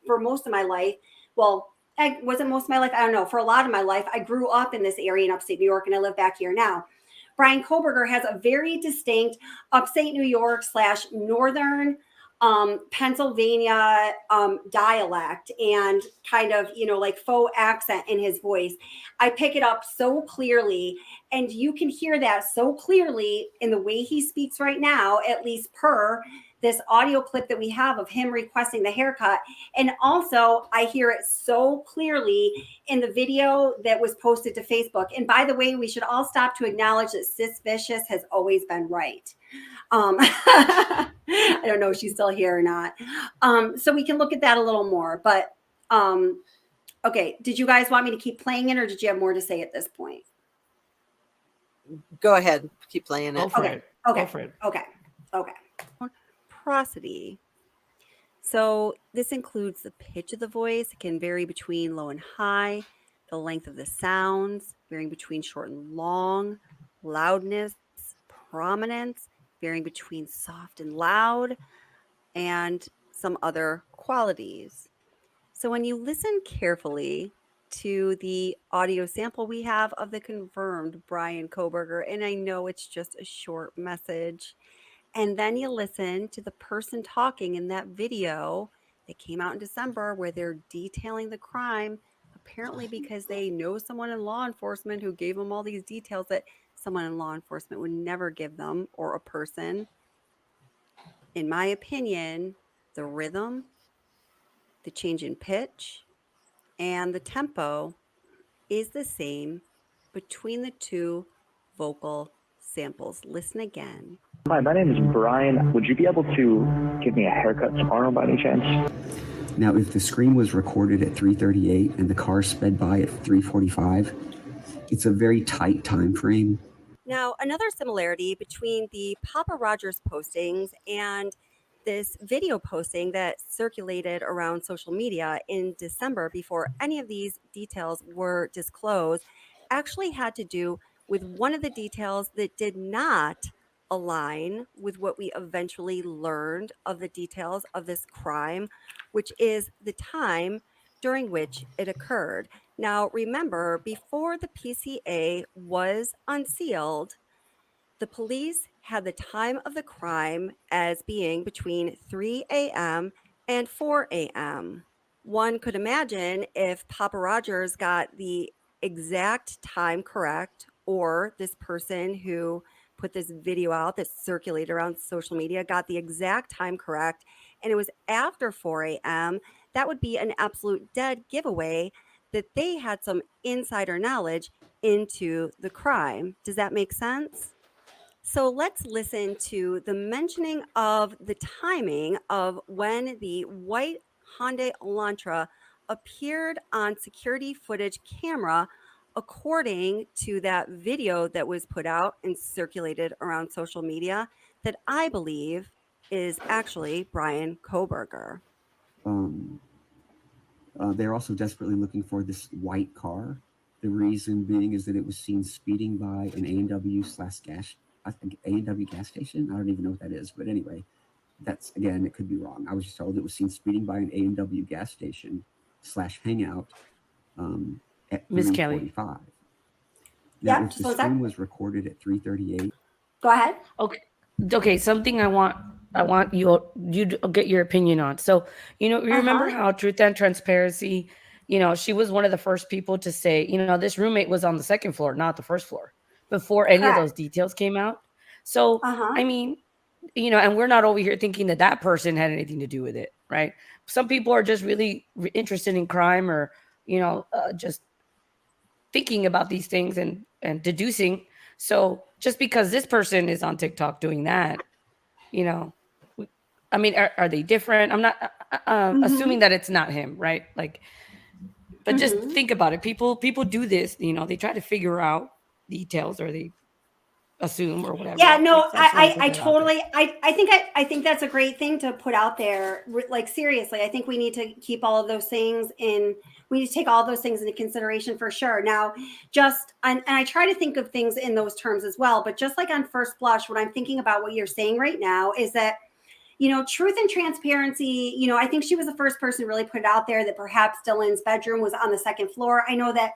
for most of my life, well, wasn't most of my life, I don't know. For a lot of my life, I grew up in this area in upstate New York, and I live back here now. Brian Koberger has a very distinct upstate New York / northern Pennsylvania dialect and kind of, like faux accent in his voice. I pick it up so clearly, and you can hear that so clearly in the way he speaks right now, at least per this audio clip that we have of him requesting the haircut. And also I hear it so clearly in the video that was posted to Facebook. And by the way, we should all stop to acknowledge that Sis Vicious has always been right. I don't know if she's still here or not. So we can look at that a little more, but okay. Did you guys want me to keep playing it, or did you have more to say at this point? Go ahead. Keep playing it. Go for it. Okay. Go for it. Okay. Prosody. So this includes the pitch of the voice. It can vary between low and high, the length of the sounds, varying between short and long, loudness, prominence, varying between soft and loud, and some other qualities. So when you listen carefully to the audio sample we have of the confirmed Brian Koberger, and I know it's just a short message, and then you listen to the person talking in that video that came out in December where they're detailing the crime, apparently because they know someone in law enforcement who gave them all these details that someone in law enforcement would never give them, or a person. In my opinion, the rhythm, the change in pitch, and the tempo is the same between the two vocal samples. Listen again. Hi, my name is Brian. Would you be able to give me a haircut tomorrow by any chance? Now, if the screen was recorded at 3:38 and the car sped by at 3:45, it's a very tight time frame. Now, another similarity between the Papa Rogers postings and this video posting that circulated around social media in December before any of these details were disclosed actually had to do with one of the details that did not align with what we eventually learned of the details of this crime, which is the time during which it occurred. Now, remember, before the PCA was unsealed, the police had the time of the crime as being between 3 a.m. and 4 a.m. One could imagine if Papa Rogers got the exact time correct, or this person who put this video out that circulated around social media got the exact time correct, and it was after 4 a.m., that would be an absolute dead giveaway that they had some insider knowledge into the crime. Does that make sense? So let's listen to the mentioning of the timing of when the white Hyundai Elantra appeared on security footage camera, according to that video that was put out and circulated around social media, that I believe is actually Brian Koberger. They're also desperately looking for this white car. The reason being is that it was seen speeding by an A&W slash gas, I think A&W gas station. I don't even know what that is, but anyway, that's, again, it could be wrong. I was just told it was seen speeding by an A&W gas station slash hangout at Miss Kelly. 3:45. Now, Yeah, if just the one sec. stream was recorded at 3:38, Go ahead. Okay, something I want you to get your opinion on. So, you remember how Truth and Transparency, she was one of the first people to say, this roommate was on the second floor, not the first floor, before any of Correct. those details came out. So, Uh-huh. I mean, and we're not over here thinking that person had anything to do with it, right? Some people are just really interested in crime, or, just thinking about these things and deducing. So just because this person is on TikTok doing that, I mean, are they different? I'm not assuming that it's not him, right? Like, but just think about it. People do this, they try to figure out details, or they assume, or whatever. Yeah, no, Like, just wanted to I put that out there. totally, I think that's a great thing to put out there. Like, seriously, I think we need to keep all of those things we need to take all those things into consideration for sure. Now, and I try to think of things in those terms as well, but just like on first blush, what I'm thinking about what you're saying right now is that, Truth and Transparency, I think she was the first person to really put it out there that perhaps Dylan's bedroom was on the second floor. I know that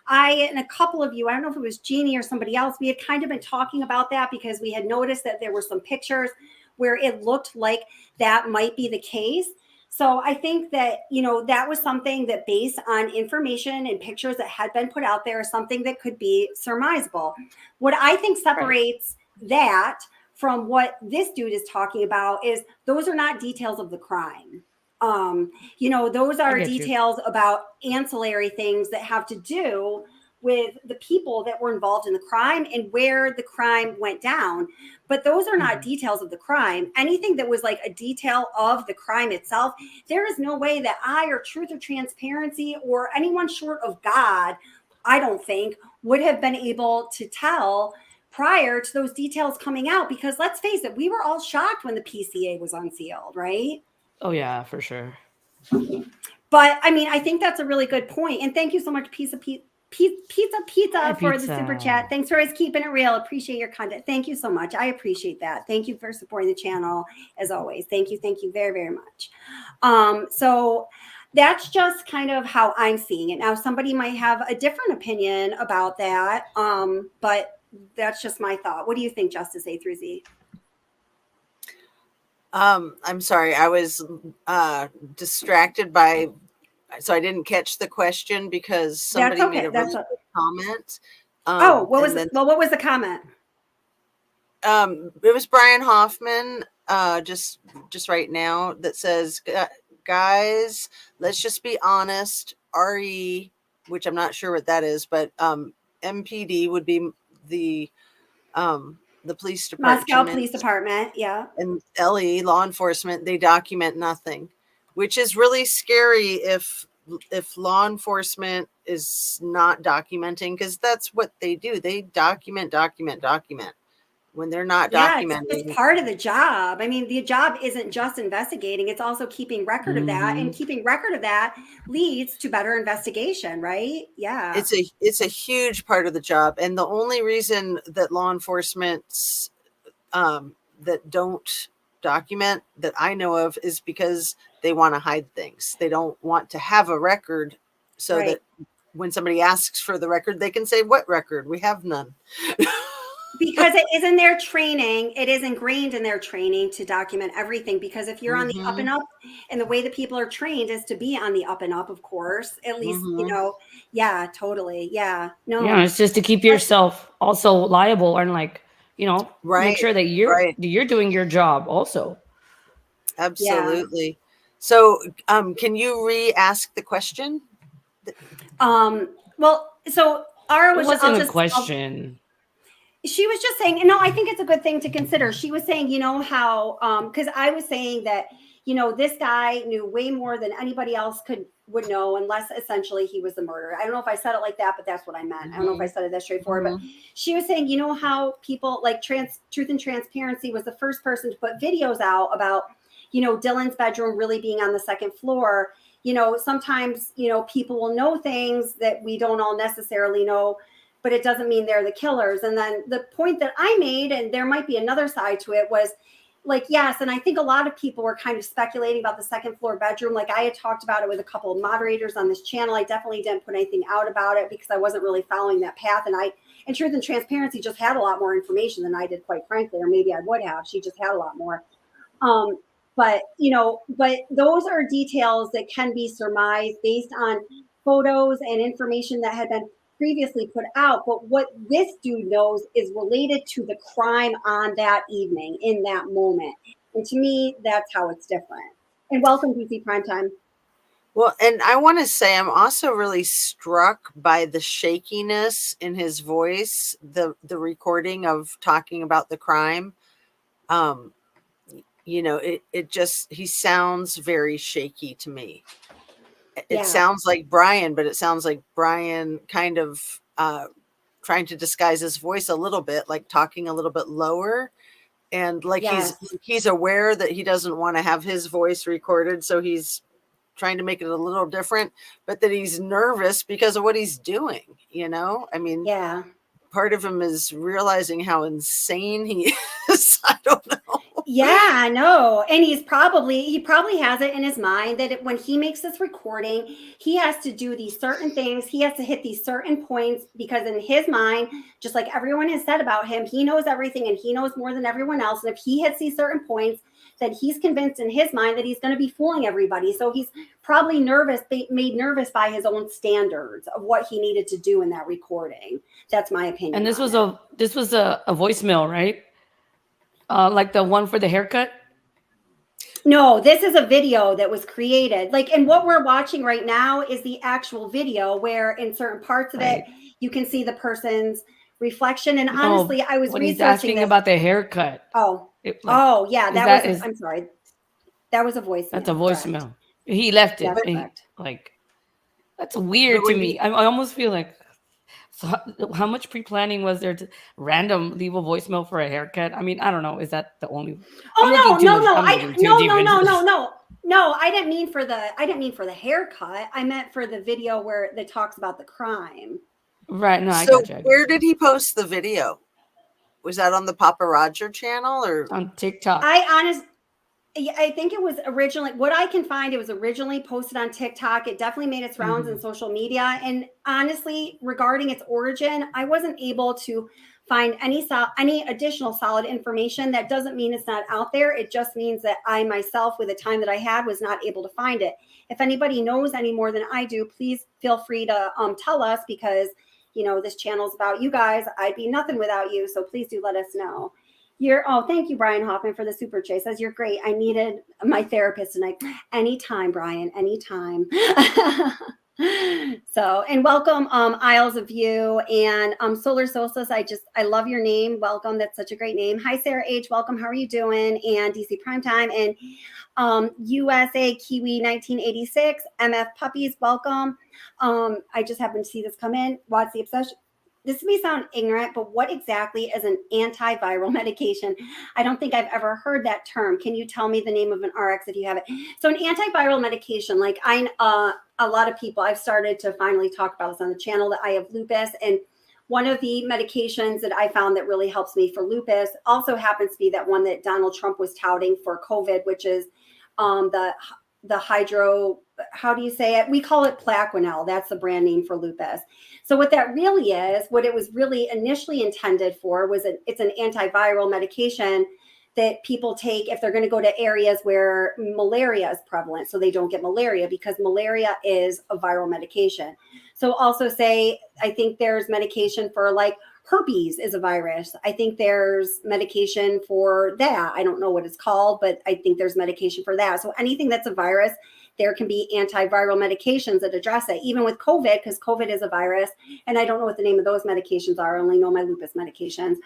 and a couple of you, I don't know if it was Jeannie or somebody else, we had kind of been talking about that because we had noticed that there were some pictures where it looked like that might be the case. So I think that, that was something that, based on information and pictures that had been put out there, is something that could be surmisable. What I think separates that from what this dude is talking about is those are not details of the crime. Those are details about ancillary things that have to do with the people that were involved in the crime and where the crime went down. But those are not details of the crime. Anything that was like a detail of the crime itself, there is no way that I or Truth or Transparency or anyone short of God, I don't think, would have been able to tell prior to those details coming out. Because let's face it, we were all shocked when the PCA was unsealed, right? Oh yeah, for sure. But I mean, I think that's a really good point. And thank you so much, Pizza for the super chat. Thanks for always keeping it real. Appreciate your content. Thank you so much. I appreciate that. Thank you for supporting the channel as always. Thank you very, very much. So that's just kind of how I'm seeing it. Now, somebody might have a different opinion about that. But that's just my thought. What do you think, Justice A through Z? I'm sorry, I was distracted so I didn't catch the question because somebody made a really good comment. What was the comment? It was Brian Hoffman, just right now, that says, guys, let's just be honest. RE, which I'm not sure what that is, but MPD would be the police department. Moscow Police Department, yeah. And LE, law enforcement, they document nothing, which is really scary if law enforcement is not documenting, because that's what they do. They document. When they're not documenting. It's part of the job. I mean, the job isn't just investigating, it's also keeping record of that, and keeping record of that leads to better investigation, right? Yeah. It's a huge part of the job. And the only reason that law enforcement that don't document that I know of is because they want to hide things. They don't want to have a record so that when somebody asks for the record, they can say, what record? We have none. Because it is in their training, it is ingrained in their training to document everything. Because if you're on the up and up, and the way that people are trained is to be on the up and up, of course, at least, yeah, totally. Yeah. No. Yeah, it's just to keep yourself also liable and make sure that you're doing your job also. Absolutely. Yeah. So can you re-ask the question? Well, so Ara was wasn't a question. She was just saying, no, I think it's a good thing to consider. She was saying, how, because I was saying that, this guy knew way more than anybody else would know, unless essentially he was the murderer. I don't know if I said it like that, but that's what I meant. I don't know if I said it that straightforward, but she was saying, how people like Truth and Transparency was the first person to put videos out about, Dylan's bedroom really being on the second floor, sometimes, people will know things that we don't all necessarily know, but it doesn't mean they're the killers. And then the point that I made, and there might be another side to it, was like, yes. And I think a lot of people were kind of speculating about the second floor bedroom. Like I had talked about it with a couple of moderators on this channel. I definitely didn't put anything out about it because I wasn't really following that path. And in truth and transparency, just had a lot more information than I did, quite frankly, or maybe I would have. She just had a lot more. But those are details that can be surmised based on photos and information that had been previously put out. But what this dude knows is related to the crime on that evening, in that moment. And to me, that's how it's different. And welcome, DC Primetime. Well, and I want to say I'm also really struck by the shakiness in his voice, the recording of talking about the crime. It just, he sounds very shaky to me. It sounds like Brian, but it sounds like Brian kind of trying to disguise his voice a little bit, like talking a little bit lower. And like he's aware that he doesn't want to have his voice recorded. So he's trying to make it a little different, but that he's nervous because of what he's doing. I mean, part of him is realizing how insane he is. I don't know. Yeah, I know. And he probably has it in his mind that when he makes this recording, he has to do these certain things. He has to hit these certain points because in his mind, just like everyone has said about him, he knows everything and he knows more than everyone else. And if he hits these certain points, then he's convinced in his mind that he's going to be fooling everybody. So he's probably made nervous by his own standards of what he needed to do in that recording. That's my opinion. And this was a voicemail, right? Like the one for the haircut? No, this is a video that was created. And what we're watching right now is the actual video where in certain parts of it, you can see the person's reflection. And honestly, I was researching he's asking about the haircut. Yeah. I'm sorry. That was a voicemail. That's a voicemail. Correct. He left it. That's weird to me. I almost feel like, so how much pre-planning was there to random leave a voicemail for a haircut? I mean, I don't know. Is that the only? No. I didn't mean for the haircut. I meant for the video where that talks about the crime. Right. No, I got you. Where did he post the video? Was that on the Papa Roger channel or on TikTok? I think it was originally, what I can find, it was originally posted on TikTok. It definitely made its rounds in social media. And honestly, regarding its origin, I wasn't able to find any additional solid information. That doesn't mean it's not out there. It just means that I myself, with the time that I had, was not able to find it. If anybody knows any more than I do, please feel free to tell us, because this channel is about you guys. I'd be nothing without you. So please do let us know. Thank you, Brian Hoffman, for the super chat. Says you're great. I needed my therapist tonight. Anytime, Brian, anytime. So, and welcome, Isles of You and Solar Solstice. I love your name. Welcome. That's such a great name. Hi, Sarah H. Welcome. How are you doing? And DC Primetime and USA Kiwi 1986. MF Puppies. Welcome. I just happened to see this come in. What's the obsession? This may sound ignorant, but what exactly is an antiviral medication? I don't think I've ever heard that term. Can you tell me the name of an RX if you have it? So an antiviral medication, a lot of people, I've started to finally talk about this on the channel, that I have lupus. And one of the medications that I found that really helps me for lupus also happens to be that one that Donald Trump was touting for COVID, which is the hydro, how do you say it? We call it Plaquenil. That's the brand name for lupus. So what that really is, what it was really initially intended for was it's an antiviral medication that people take if they're going to go to areas where malaria is prevalent, so they don't get malaria, because malaria is a viral medication. So also say, I think there's medication for herpes is a virus. I think there's medication for that. I don't know what it's called, but I think there's medication for that. So anything that's a virus, there can be antiviral medications that address it, even with COVID, because COVID is a virus. And I don't know what the name of those medications are. I only know my lupus medications.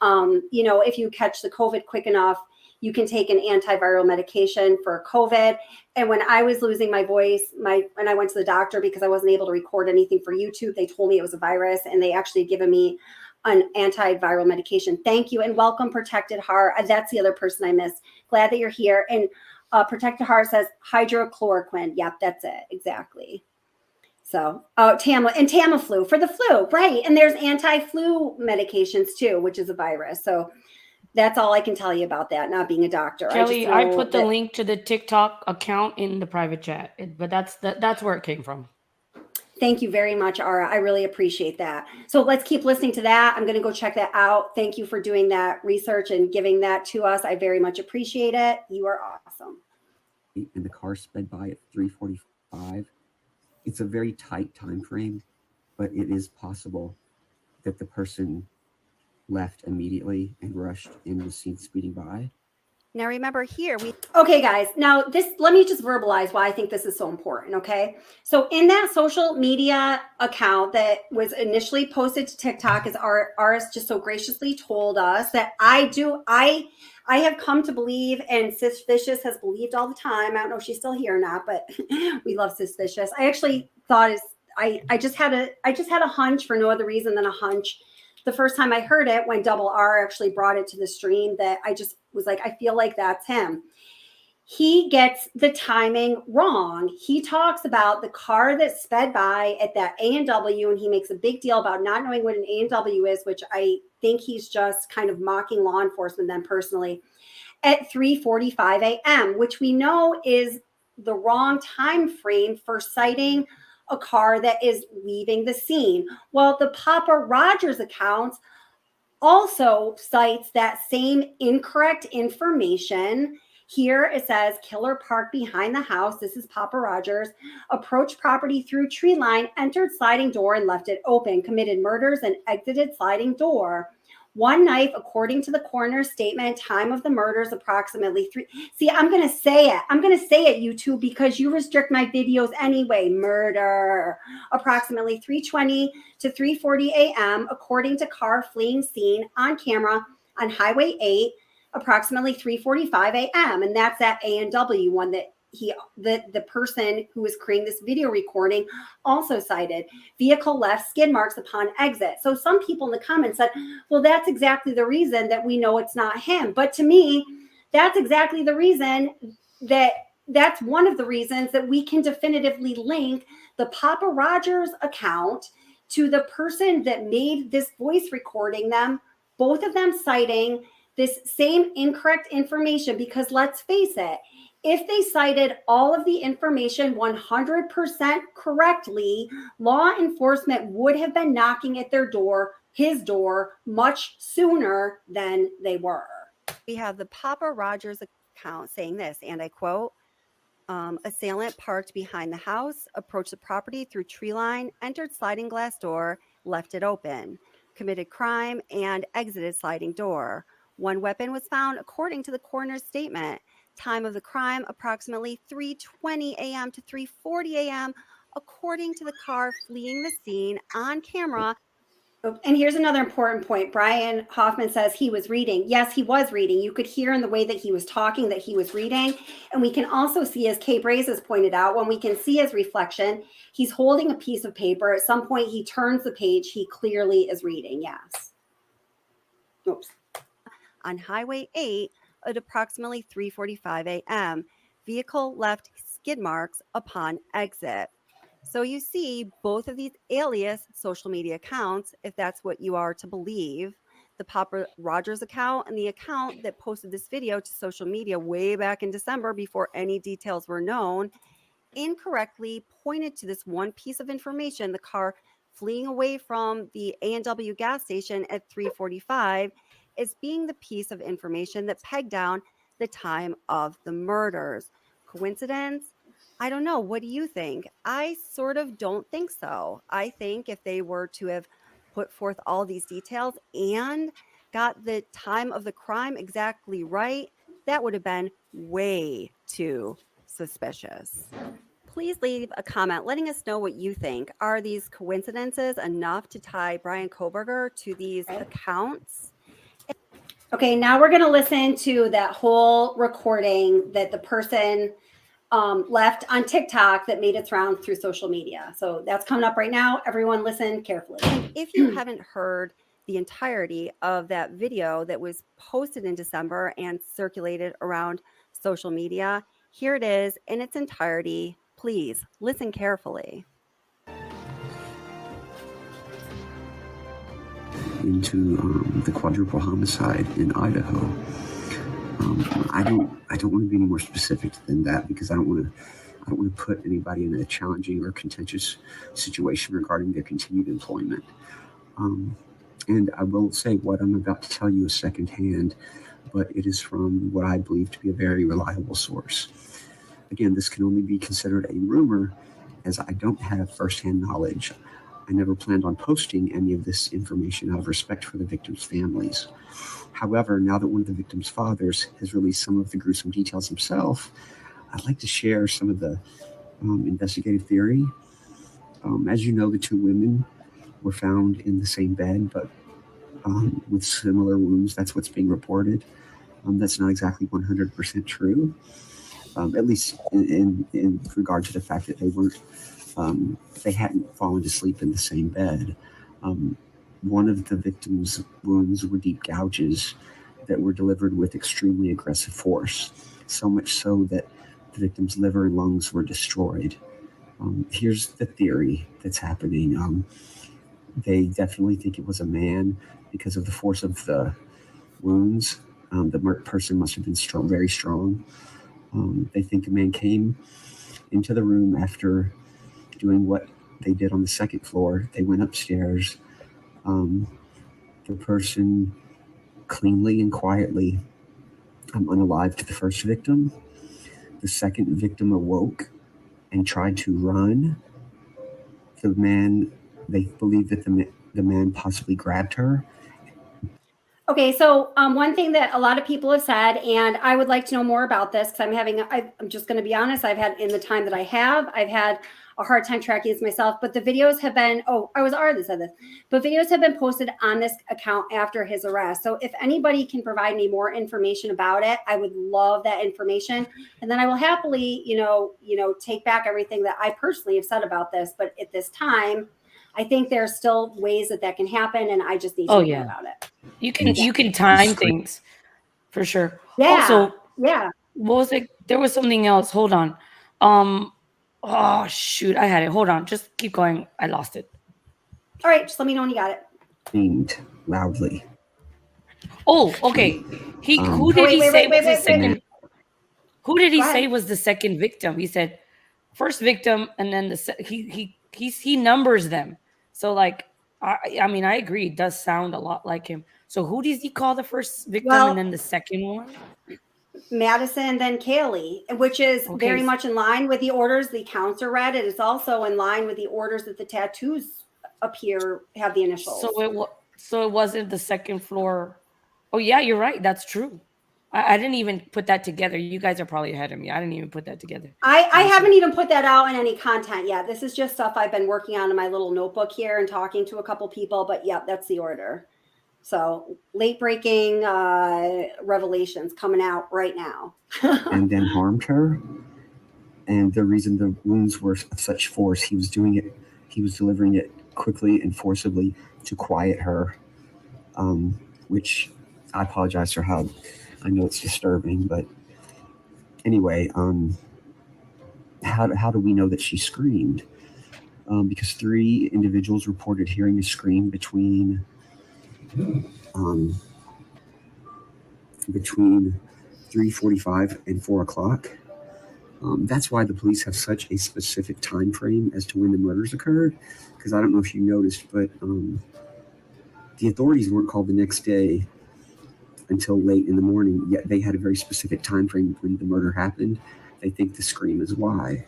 If you catch the COVID quick enough, you can take an antiviral medication for COVID. And when I was losing my voice, when I went to the doctor because I wasn't able to record anything for YouTube, they told me it was a virus, and they actually had given me an antiviral medication. Thank you. And welcome, Protected Heart. That's the other person I missed. Glad that you're here. And Protect Your Heart says hydrochloroquine. Yep, that's it. Exactly. So, Tamiflu for the flu, right? And there's anti-flu medications too, which is a virus. So that's all I can tell you about that, not being a doctor. Kelly, I put the link to the TikTok account in the private chat, but that's where it came from. Thank you very much, Ara. I really appreciate that. So let's keep listening to that. I'm going to go check that out. Thank you for doing that research and giving that to us. I very much appreciate it. You are awesome. And the car sped by at 3:45. It's a very tight time frame, but it is possible that the person left immediately and rushed and was seen speeding by. Now remember here, okay, guys, now let me just verbalize why I think this is so important, okay? So in that social media account that was initially posted to TikTok, as Aris just so graciously told us, that I have come to believe, and Suspicious has believed all the time. I don't know if she's still here or not, but we love Suspicious. I actually thought I just had a hunch, for no other reason than a hunch, the first time I heard it, when Double R actually brought it to the stream, that I just was like, I feel like that's him. He gets the timing wrong. He talks about the car that sped by at that A&W, and he makes a big deal about not knowing what an A&W is, which I think he's just kind of mocking law enforcement then personally, at 3:45 a.m., which we know is the wrong time frame for citing a car that is leaving the scene. Well, the Papa Rogers account also cites that same incorrect information. Here it says killer parked behind the house. This is Papa Rogers. Approached property through tree line, entered sliding door and left it open. Committed murders and exited sliding door. One knife, according to the coroner's statement. Time of the murders approximately 3. See, I'm going to say it. I'm going to say it, YouTube, because you restrict my videos anyway. Murder. Approximately 3:20 to 3:40 a.m. according to car fleeing scene on camera on Highway 8. Approximately 3:45 a.m. And that's that A&W one that the person who was creating this video recording also cited. Vehicle left skid marks upon exit. So some people in the comments said, well, that's exactly the reason that we know it's not him. But to me, that's exactly the reason that's one of the reasons that we can definitively link the Papa Rogers account to the person that made this voice recording them, both of them citing this same incorrect information. Because let's face it, if they cited all of the information 100% correctly, law enforcement would have been knocking at their door, his door, much sooner than they were. we have the Papa Rogers account saying this, and I quote, assailant parked behind the house, approached the property through tree line, entered sliding glass door, left it open, committed crime, and exited sliding door. One weapon was found according to the coroner's statement. Time of the crime, approximately 3:20 a.m. to 3:40 a.m., according to the car fleeing the scene on camera. And here's another important point. Brian Hoffman says he was reading. Yes, he was reading. You could hear in the way that he was talking that he was reading. And we can also see, as Kay Braze has pointed out, when we can see his reflection, he's holding a piece of paper. At some point, he turns the page. He clearly is reading. Yes. Oops. On Highway 8 at approximately 3:45 a.m. Vehicle left skid marks upon exit. So you see both of these alias social media accounts, if that's what you are to believe, the Papa Rogers account and the account that posted this video to social media way back in December before any details were known, incorrectly pointed to this one piece of information, the car fleeing away from the A&W gas station at 3:45, as being the piece of information that pegged down the time of the murders. Coincidence? I don't know. What do you think? I sort of don't think so. I think if they were to have put forth all these details and got the time of the crime exactly right, that would have been way too suspicious. Please leave a comment letting us know what you think. Are these coincidences enough to tie Brian Koberger to these accounts? Okay, now we're going to listen to that whole recording that the person left on TikTok that made its rounds through social media. So that's coming up right now. Everyone listen carefully. And if you haven't heard the entirety of that video that was posted in December and circulated around social media, Here it is in its entirety. Please listen carefully. Into the quadruple homicide in Idaho. I don't want to be any more specific than that because I don't want to put anybody in a challenging or contentious situation regarding their continued employment. And I will say what I'm about to tell you is secondhand, but it is from what I believe to be a very reliable source. Again, this can only be considered a rumor as I don't have firsthand knowledge. I never planned on posting any of this information out of respect for the victims' families. However, now that one of the victims' fathers has released some of the gruesome details himself, I'd like to share some of the investigative theory. As you know, the two women were found in the same bed, but with similar wounds. That's what's being reported. That's not exactly 100% true, at least in regard to the fact that they hadn't fallen to sleep in the same bed. One of the victim's wounds were deep gouges that were delivered with extremely aggressive force, so much so that the victim's liver and lungs were destroyed. Here's the theory that's happening. They definitely think it was a man because of the force of the wounds. The person must have been very strong. They think the man came into the room after doing what they did on the second floor. They went upstairs. The person cleanly and quietly unalived the first victim. The second victim awoke and tried to run. They believe that the man possibly grabbed her. Okay, so one thing that a lot of people have said, and I would like to know more about this because I'm just going to be honest, I've had a hard time tracking this myself, but the videos have been, videos have been posted on this account after his arrest. So if anybody can provide me more information about it, I would love that information. And then I will happily, take back everything that I personally have said about this. But at this time, I think there's still ways that can happen, and I just need to know about it. You can time things for sure. Yeah. Also, yeah. What was it? There was something else. Hold on. Oh shoot, I had it. Hold on. Just keep going. I lost it. All right, just let me know when you got it. Screamed loudly. Oh, okay. Who did he say was the second? Who did he say was the second victim? He said first victim, and then he numbers them. So like, I mean, I agree. It does sound a lot like him. So who does he call the first victim and then the second one? Madison, then Kaylee, which is very much in line with the orders the counts are read. It is also in line with the orders that the tattoos have the initials. So it wasn't the second floor. Oh yeah, you're right. That's true. I didn't even put that together. You guys are probably ahead of me. I didn't even put that together. I haven't even put that out in any content yet. This is just stuff I've been working on in my little notebook here and talking to a couple people. But yeah, that's the order. So late breaking revelations coming out right now. And then harmed her. And the reason the wounds were of such force, he was delivering it quickly and forcibly to quiet her, which I apologize for how I know it's disturbing, but anyway, how do we know that she screamed? Because 3 individuals reported hearing a scream between 3:45 and 4 o'clock. That's why the police have such a specific time frame as to when the murders occurred. Because I don't know if you noticed, but the authorities weren't called the next day until late in the morning. Yet they had a very specific time frame when the murder happened. They think the scream is why.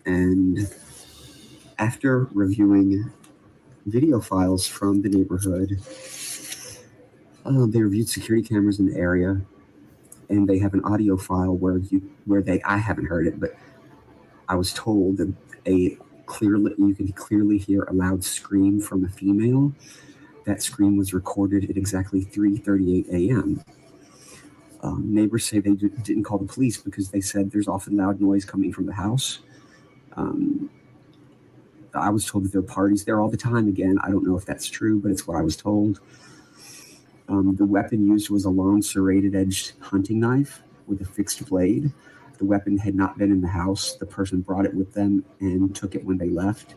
And after reviewing video files from the neighborhood, they reviewed security cameras in the area, and they have an audio file I haven't heard it, but I was told that you can clearly hear a loud scream from a female. That scream was recorded at exactly 3:38 a.m. Neighbors say they didn't call the police because they said there's often loud noise coming from the house. I was told that there are parties there all the time. Again, I don't know if that's true, but it's what I was told. The weapon used was a long serrated-edged hunting knife with a fixed blade. The weapon had not been in the house. The person brought it with them and took it when they left.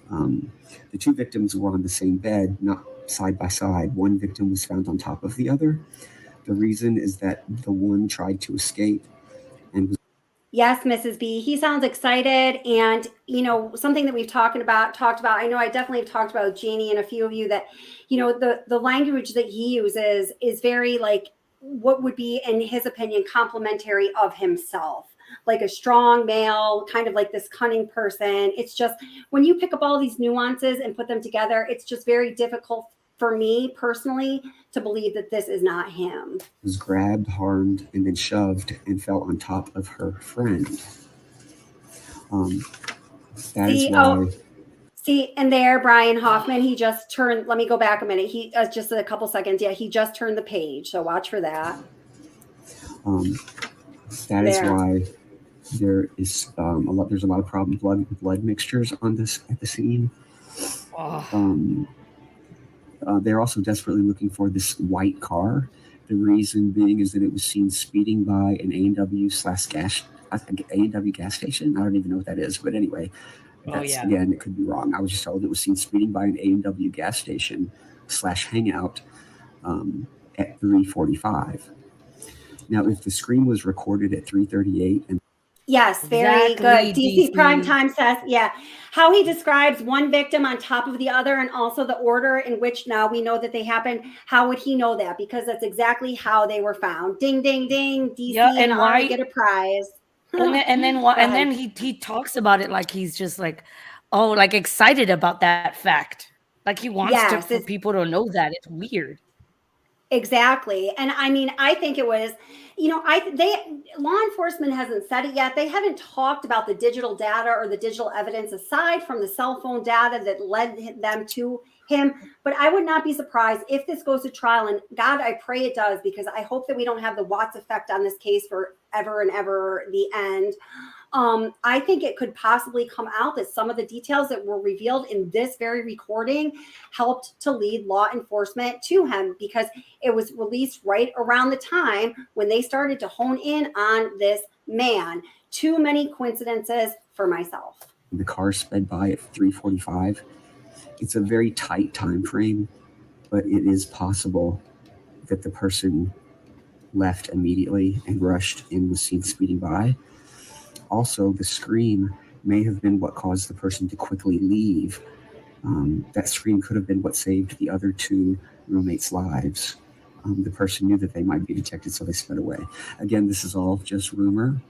The two victims were on the same bed, not side by side. One victim was found on top of the other. The reason is that the one tried to escape and was Yes, Mrs. B. He sounds excited, and something that we've talked about. I know I definitely have talked about with Jeannie and a few of you that, the language that he uses is very like what would be, in his opinion, complimentary of himself, like a strong male, kind of like this cunning person. It's just when you pick up all these nuances and put them together, it's just very difficult for me personally to believe that this is not him. was grabbed, harmed, and then shoved and fell on top of her friend. That is why. See, and there, Brian Hoffman, he just turned, let me go back a minute. He just a couple seconds. Yeah, he just turned the page. So watch for that. That is why there is there's a lot of blood mixtures on this at the scene. They're also desperately looking for this white car. The reason being is that it was seen speeding by an A&W gas station. I don't even know what that is, but anyway, again, it could be wrong. I was just told it was seen speeding by an A&W gas station / hangout at 3:45. Now, if the screen was recorded at 3:38 and yes, very good. DC Primetime says, how he describes one victim on top of the other and also the order in which now we know that they happened. How would he know that? Because that's exactly how they were found. Ding, ding, ding. DC and why get a prize. And then he talks about it like he's just like, like excited about that fact. Like he wants for people to know that. It's weird. Exactly. And I mean, I think it was, law enforcement hasn't said it yet. They haven't talked about the digital data or the digital evidence aside from the cell phone data that led them to him. But I would not be surprised if this goes to trial. And God, I pray it does, because I hope that we don't have the Watts effect on this case for ever and ever the end. I think it could possibly come out that some of the details that were revealed in this very recording helped to lead law enforcement to him, because it was released right around the time when they started to hone in on this man. Too many coincidences for myself. The car sped by at 3:45. It's a very tight time frame, but it is possible that the person left immediately and rushed and was seen speeding by. Also, the scream may have been what caused the person to quickly leave. That scream could have been what saved the other two roommates' lives. The person knew that they might be detected, so they sped away. Again, this is all just rumor.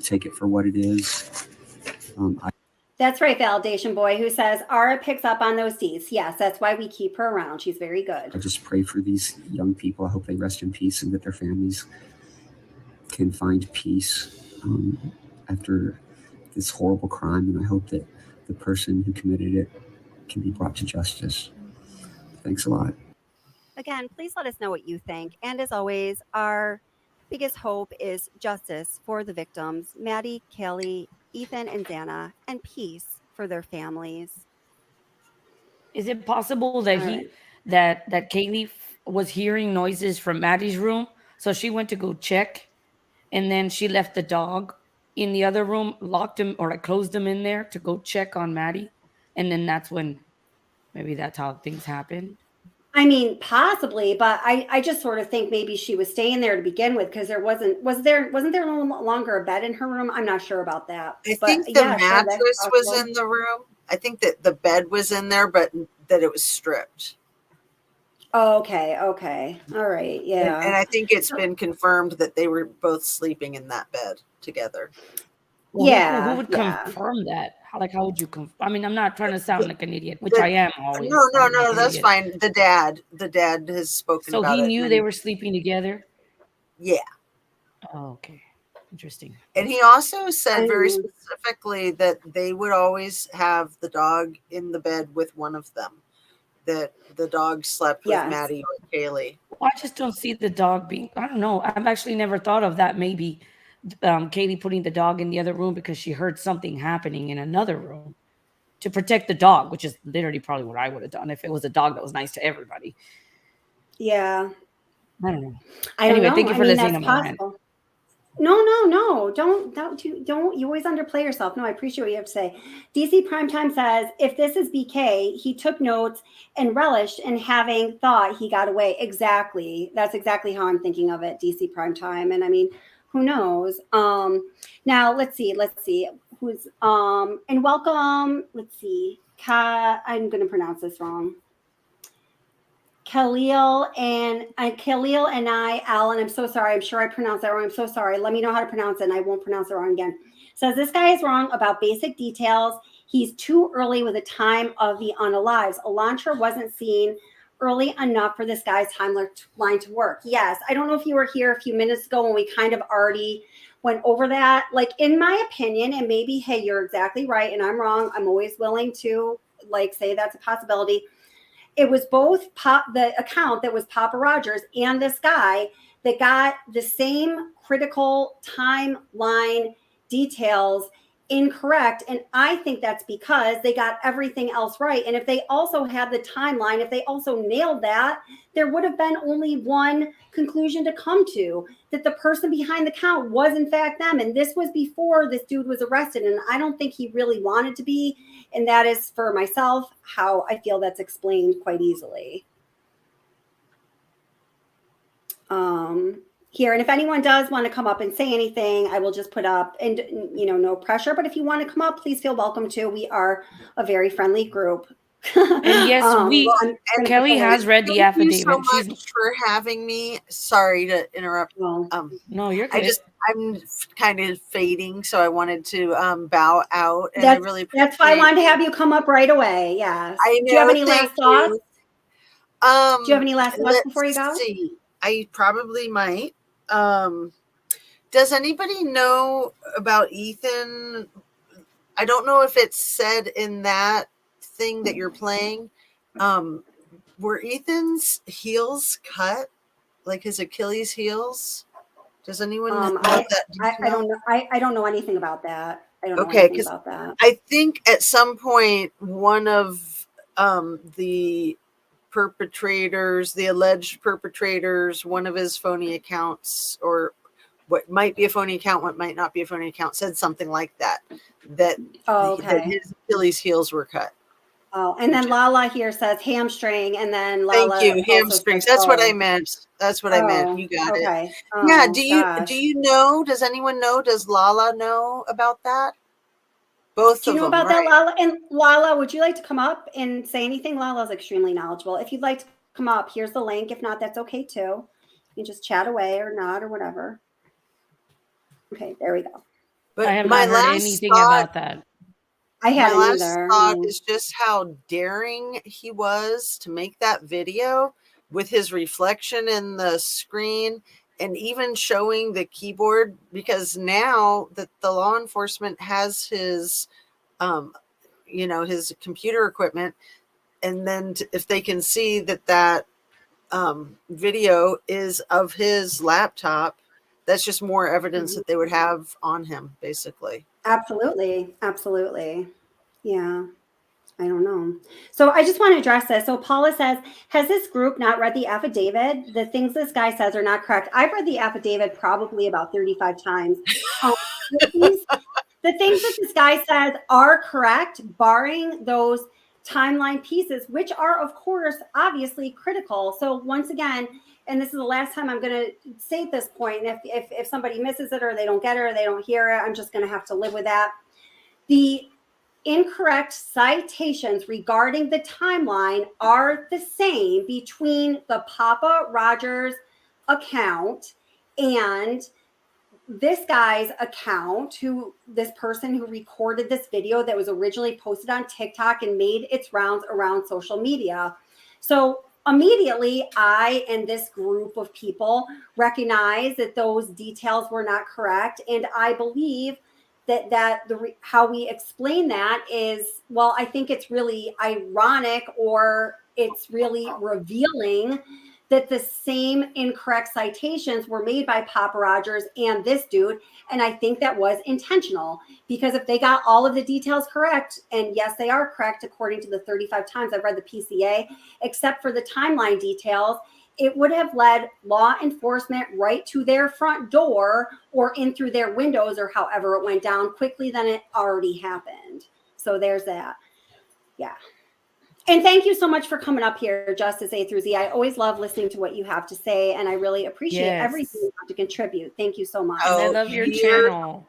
Take it for what it is. That's right, Validation Boy, who says, Ara picks up on those D's. Yes, that's why we keep her around. She's very good. I just pray for these young people. I hope they rest in peace and that their families can find peace after this horrible crime. And I hope that the person who committed it can be brought to justice. Thanks a lot. Again, please let us know what you think. And as always, our biggest hope is justice for the victims, Maddie, Kelly, Ethan, and Xana, and peace for their families. Is it possible that that Kaylee was hearing noises from Maddie's room, so she went to go check, and then she left the dog in the other room, locked him or closed him in there to go check on Maddie, and then that's when maybe that's how things happened? I mean, possibly, but I just sort of think maybe she was staying there to begin with, because wasn't there no longer a bed in her room? I'm not sure about that. I think the mattress was in the room. I think that the bed was in there, but that it was stripped. Oh, okay. All right. Yeah. And I think it's been confirmed that they were both sleeping in that bed together. Well, who would confirm that? How would you confirm? I mean, I'm not trying to sound like an idiot, which I am always. No, that's fine. The dad has spoken about it. So he knew they were sleeping together? Yeah. Oh, okay. Interesting. And he also said very specifically that they would always have the dog in the bed with one of them, that the dog slept with Maddie or Kaylee. Well, I just don't see the dog being, I don't know. I've actually never thought of that. Maybe Kaylee putting the dog in the other room because she heard something happening in another room to protect the dog, which is literally probably what I would have done if it was a dog that was nice to everybody. Yeah. I don't know. I don't know. Thank you for listening to my rant. No. Don't. You always underplay yourself. No, I appreciate what you have to say. DC Primetime says if this is BK, he took notes and relished in having thought he got away. Exactly. That's exactly how I'm thinking of it. DC Primetime, and I mean, who knows? Now let's see. Who's and welcome. Let's see. I'm going to pronounce this wrong. Khalil and Alan, I'm so sorry. I'm sure I pronounced that wrong. I'm so sorry. Let me know how to pronounce it and I won't pronounce it wrong again. Says this guy is wrong about basic details. He's too early with the time of the unalives. Elantra wasn't seen early enough for this guy's timeline to work. Yes. I don't know if you were here a few minutes ago when we kind of already went over that. Like, in my opinion, and maybe, hey, you're exactly right and I'm wrong. I'm always willing to say that's a possibility. It was both the account that was Papa Rogers and this guy that got the same critical timeline details incorrect. And I think that's because they got everything else right. And if they also had the timeline, if they also nailed that, there would have been only one conclusion to come to, that the person behind the count was in fact them. And this was before this dude was arrested. And I don't think he really wanted to be. And that is, for myself, how I feel that's explained quite easily. Here, and if anyone does want to come up and say anything, I will just put up, and no pressure, but if you want to come up, please feel welcome to. We are a very friendly group. And yes, Kelly has read the affidavit. Thank you so much for having me. Sorry to interrupt. No, you're good. I'm kind of fading, so I wanted to bow out. And I really that's why I wanted to have you come up right away. Yes. I know, do you have any last thoughts? Do you have any last thoughts before you go? See. I probably might. Does anybody know about Ethan? I don't know if it's said in that thing that you're playing. Were Ethan's heels cut, like his Achilles heels? Does anyone know that? I don't know. I don't know anything about that. I don't know anything about that. I think at some point one of the perpetrators, the alleged perpetrators, one of his phony accounts, or what might be a phony account, what might not be a phony account, said something like that that his Achilles heels were cut. Oh, and then Lala here says hamstring, and then Lala. Thank you, hamstrings. That's what I meant. That's what I meant. You got it. Yeah. Do you know? Does anyone know? Does Lala know about that? Both of them. Do you know about that, Lala? And Lala, would you like to come up and say anything? Lala's extremely knowledgeable. If you'd like to come up, here's the link. If not, that's okay too. You can just chat away or not or whatever. Okay, there we go. But I have not heard anything about that. I haven't either. My last thought is just how daring he was to make that video with his reflection in the screen and even showing the keyboard, because now that the law enforcement has his, his computer equipment, and then if they can see that video is of his laptop, that's just more evidence that they would have on him, basically. Absolutely. Yeah. I don't know. So I just want to address this. So Paula says, has this group not read the affidavit? The things this guy says are not correct. I've read the affidavit probably about 35 times. The things that this guy says are correct, barring those timeline pieces, which are, of course, obviously critical. So once again, and this is the last time I'm going to say at this point, and if somebody misses it or they don't get it or they don't hear it, I'm just going to have to live with that. The incorrect citations regarding the timeline are the same between the Papa Rogers account and this guy's account, this person who recorded this video that was originally posted on TikTok and made its rounds around social media. So immediately, I and this group of people recognize that those details were not correct. And I believe how we explain that is, well, I think it's really ironic, or it's really revealing that the same incorrect citations were made by Papa Rogers and this dude. And I think that was intentional, because if they got all of the details correct, and yes, they are correct according to the 35 times I've read the PCA, except for the timeline details, it would have led law enforcement right to their front door or in through their windows or however it went down quickly than it already happened. So there's that. Yeah. And thank you so much for coming up here, Justice A through Z. I always love listening to what you have to say, and I really appreciate everything you have to contribute. Thank you so much. Oh, And I love your channel.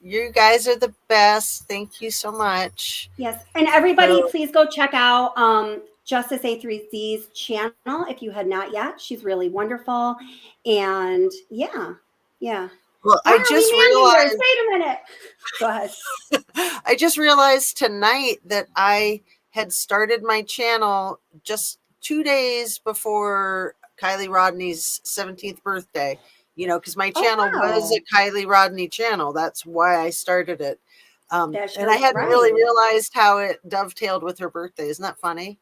You guys are the best. Thank you so much. Yes. And everybody, please go check out Justice A3Z's channel if you had not yet. She's really wonderful. And yeah. Well, Why I are just we realized. Wait a minute. Go ahead. I just realized tonight that I had started my channel just 2 days before Kylie Rodney's 17th birthday. You know, because my channel was a Kylie Rodney channel. That's why I started it. And I hadn't really realized how it dovetailed with her birthday. Isn't that funny?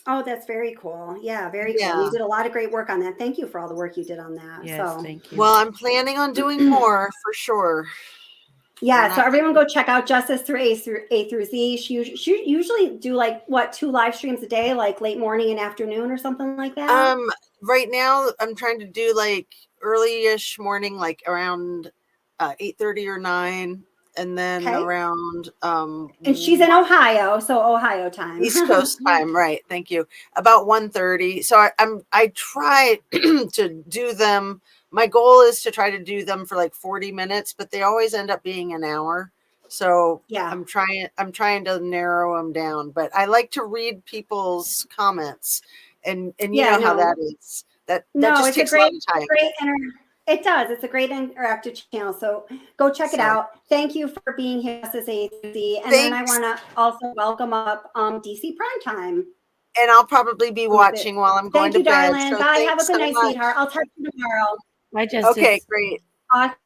Oh, that's very cool. Yeah, very cool. You did a lot of great work on that. Thank you for all the work you did on that. Yes, thank you. Well, I'm planning on doing more for sure. Yeah, so everyone go check out Justice through A through Z. She usually do like 2 live streams a day, like late morning and afternoon or something like that. Right now I'm trying to do like early-ish morning, like around 8:30 or 9, and then around and she's in Ohio, so Ohio time. East Coast time, right? Thank you. About 1:30. So I try to do them. My goal is to try to do them for like 40 minutes, but they always end up being an hour. So I'm trying to narrow them down, but I like to read people's comments, and you know how that is. That just takes a lot of time. It does. It's a great interactive channel. So go check it out. Thank you for being here, Justice A3Z. And then I want to also welcome up DC Primetime. And I'll probably be watching while I'm going to bed. Thank you, darling. So bye. Have a good night, sweetheart. I'll talk to you tomorrow. Bye, Justice. Okay, great. Awesome.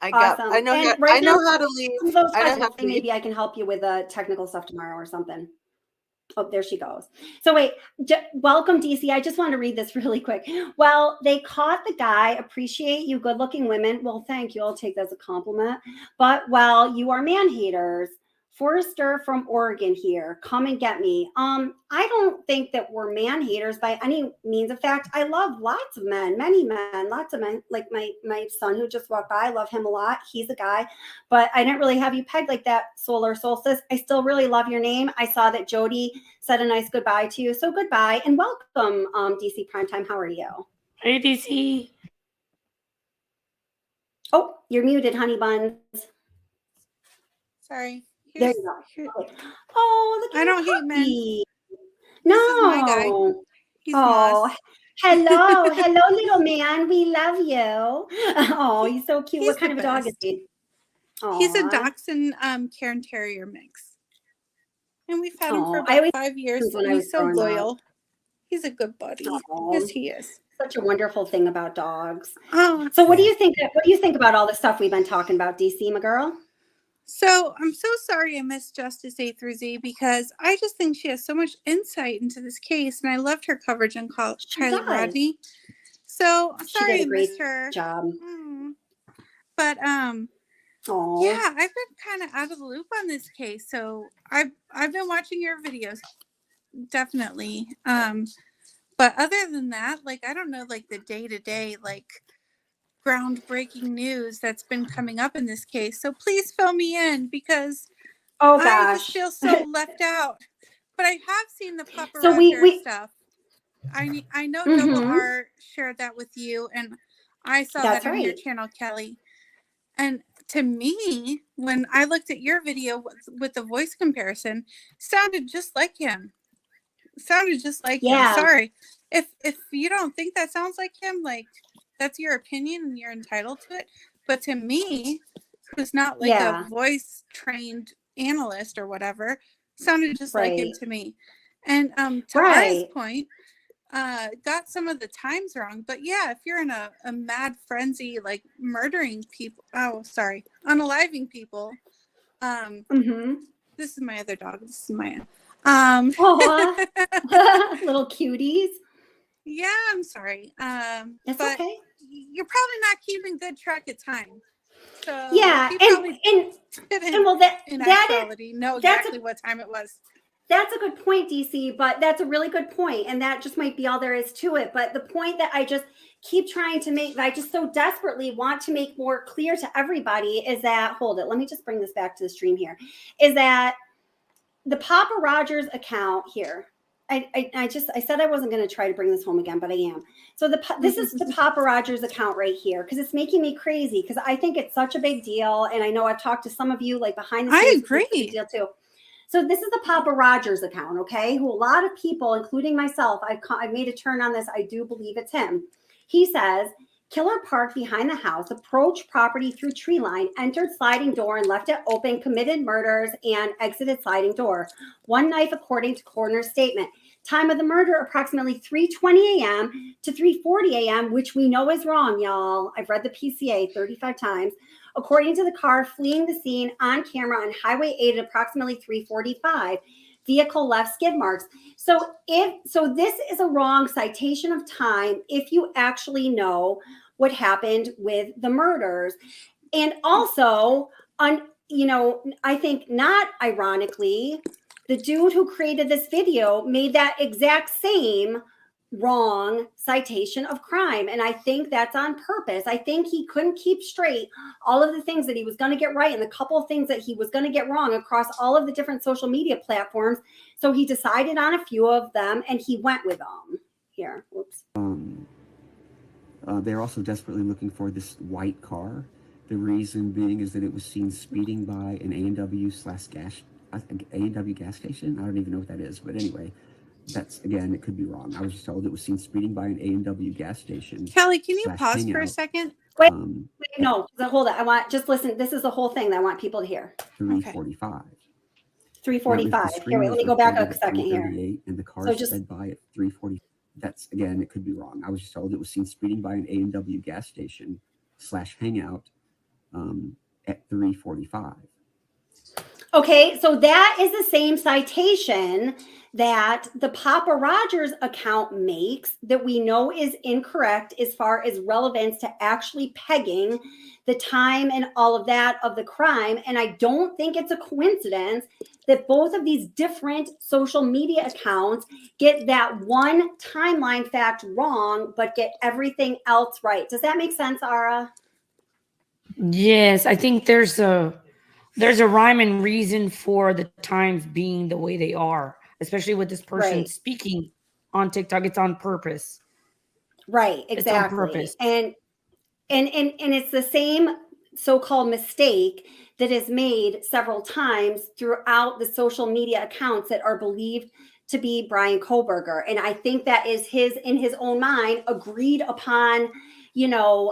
I know how to leave. Maybe I can help you with technical stuff tomorrow or something. Oh, there she goes. So wait, welcome, DC. I just want to read this really quick. Well, they caught the guy. Appreciate you, good-looking women. Well, thank you. I'll take that as a compliment. But, well, you are man-haters. Forrester from Oregon here. Come and get me. I don't think that we're man-haters by any means. In fact, I love lots of men, many men, lots of men. Like my son who just walked by, I love him a lot. He's a guy. But I didn't really have you pegged like that, Solar Solstice. I still really love your name. I saw that Jody said a nice goodbye to you. So goodbye and welcome, DC Primetime. How are you? Hey, DC. Oh, you're muted, honey buns. Sorry. There you go. Okay. Oh, look at I don't hate men. No. This is my guy. He's Moss. Hello, little man. We love you. Oh, he's so cute. What kind of a dog is he? He's a Dachshund Cairn Terrier mix. And we've had him for about 5 years. And he's so loyal. He's a good buddy. Yes, he is. Such a wonderful thing about dogs. So what do you think? What do you think about all the stuff we've been talking about, DC, my girl? So I'm so sorry I missed Justice A through Z because I just think she has so much insight into this case, and I loved her coverage on Kylie Rodney. So I'm sorry I missed her. Job. But yeah, I've been kind of out of the loop on this case. So I've been watching your videos, definitely. But other than that, like I don't know, like the day-to-day, like groundbreaking news that's been coming up in this case. So please fill me in because I just feel so left out. But I have seen the paparazzi stuff. I know Double R shared that with you, and I saw that on your channel, Kelly. And to me, when I looked at your video with the voice comparison, sounded just like him. Sounded just like him. Sorry. If you don't think that sounds like him, like that's your opinion and you're entitled to it. But to me, who's not like a voice trained analyst or whatever, sounded just like him to me. And to Ari's point, got some of the times wrong. But yeah, if you're in a mad frenzy, like murdering people, unaliving people. This is my other dog. This is Maya. Little cuties. Yeah, I'm sorry. It's okay. You're probably not keeping good track of time. So yeah, and well, in actuality, know exactly what time it was. That's a good point, DC, but that's a really good point. And that just might be all there is to it. But the point that I just keep trying to make, that I just so desperately want to make more clear to everybody is that, hold it, let me just bring this back to the stream here, is that the Papa Rogers account here, I said I wasn't going to try to bring this home again, but I am. So this is the Papa Rogers account right here, because it's making me crazy, because I think it's such a big deal. And I know I've talked to some of you like behind the scenes. I agree. It's a big deal too. So this is the Papa Rogers account, okay, who a lot of people, including myself, I've made a turn on this. I do believe it's him. He says, killer parked behind the house, approached property through tree line, entered sliding door and left it open, committed murders, and exited sliding door. One knife, according to coroner's statement. Time of the murder, approximately 3:20 a.m. to 3:40 a.m., which we know is wrong, y'all. I've read the PCA 35 times. According to the car fleeing the scene on camera on Highway 8 at approximately 3:45. Vehicle left skid marks. So this is a wrong citation of time if you actually know what happened with the murders. And also, I think not ironically, the dude who created this video made that exact same wrong citation of crime. And I think that's on purpose. I think he couldn't keep straight all of the things that he was going to get right and the couple of things that he was going to get wrong across all of the different social media platforms. So he decided on a few of them and he went with them. Here, whoops. They're also desperately looking for this white car. The reason being is that it was seen speeding by an A&W gas station. I don't even know what that is, but anyway, that's, again, it could be wrong. I was just told it was seen speeding by an A&W gas station. Kelly, can you pause for a second? Wait, no, hold it. Just listen. This is the whole thing that I want people to hear. 3:45. 3:45. Here, wait, let me go back a second here. And the car So just sped by at 3:40. That's, again, it could be wrong. I was just told it was seen speeding by an A&W gas station / hangout at 3:45. Okay, so that is the same citation that the Papa Rogers account makes that we know is incorrect as far as relevance to actually pegging the time and all of that of the crime. And I don't think it's a coincidence that both of these different social media accounts get that one timeline fact wrong, but get everything else right. Does that make sense, Ara? Yes, I think there's a rhyme and reason for the times being the way they are, especially with this person speaking on TikTok. It's on purpose. Right, exactly. It's on purpose. And it's the same so-called mistake that is made several times throughout the social media accounts that are believed to be Bryan Kohberger. And I think that is in his own mind, agreed upon,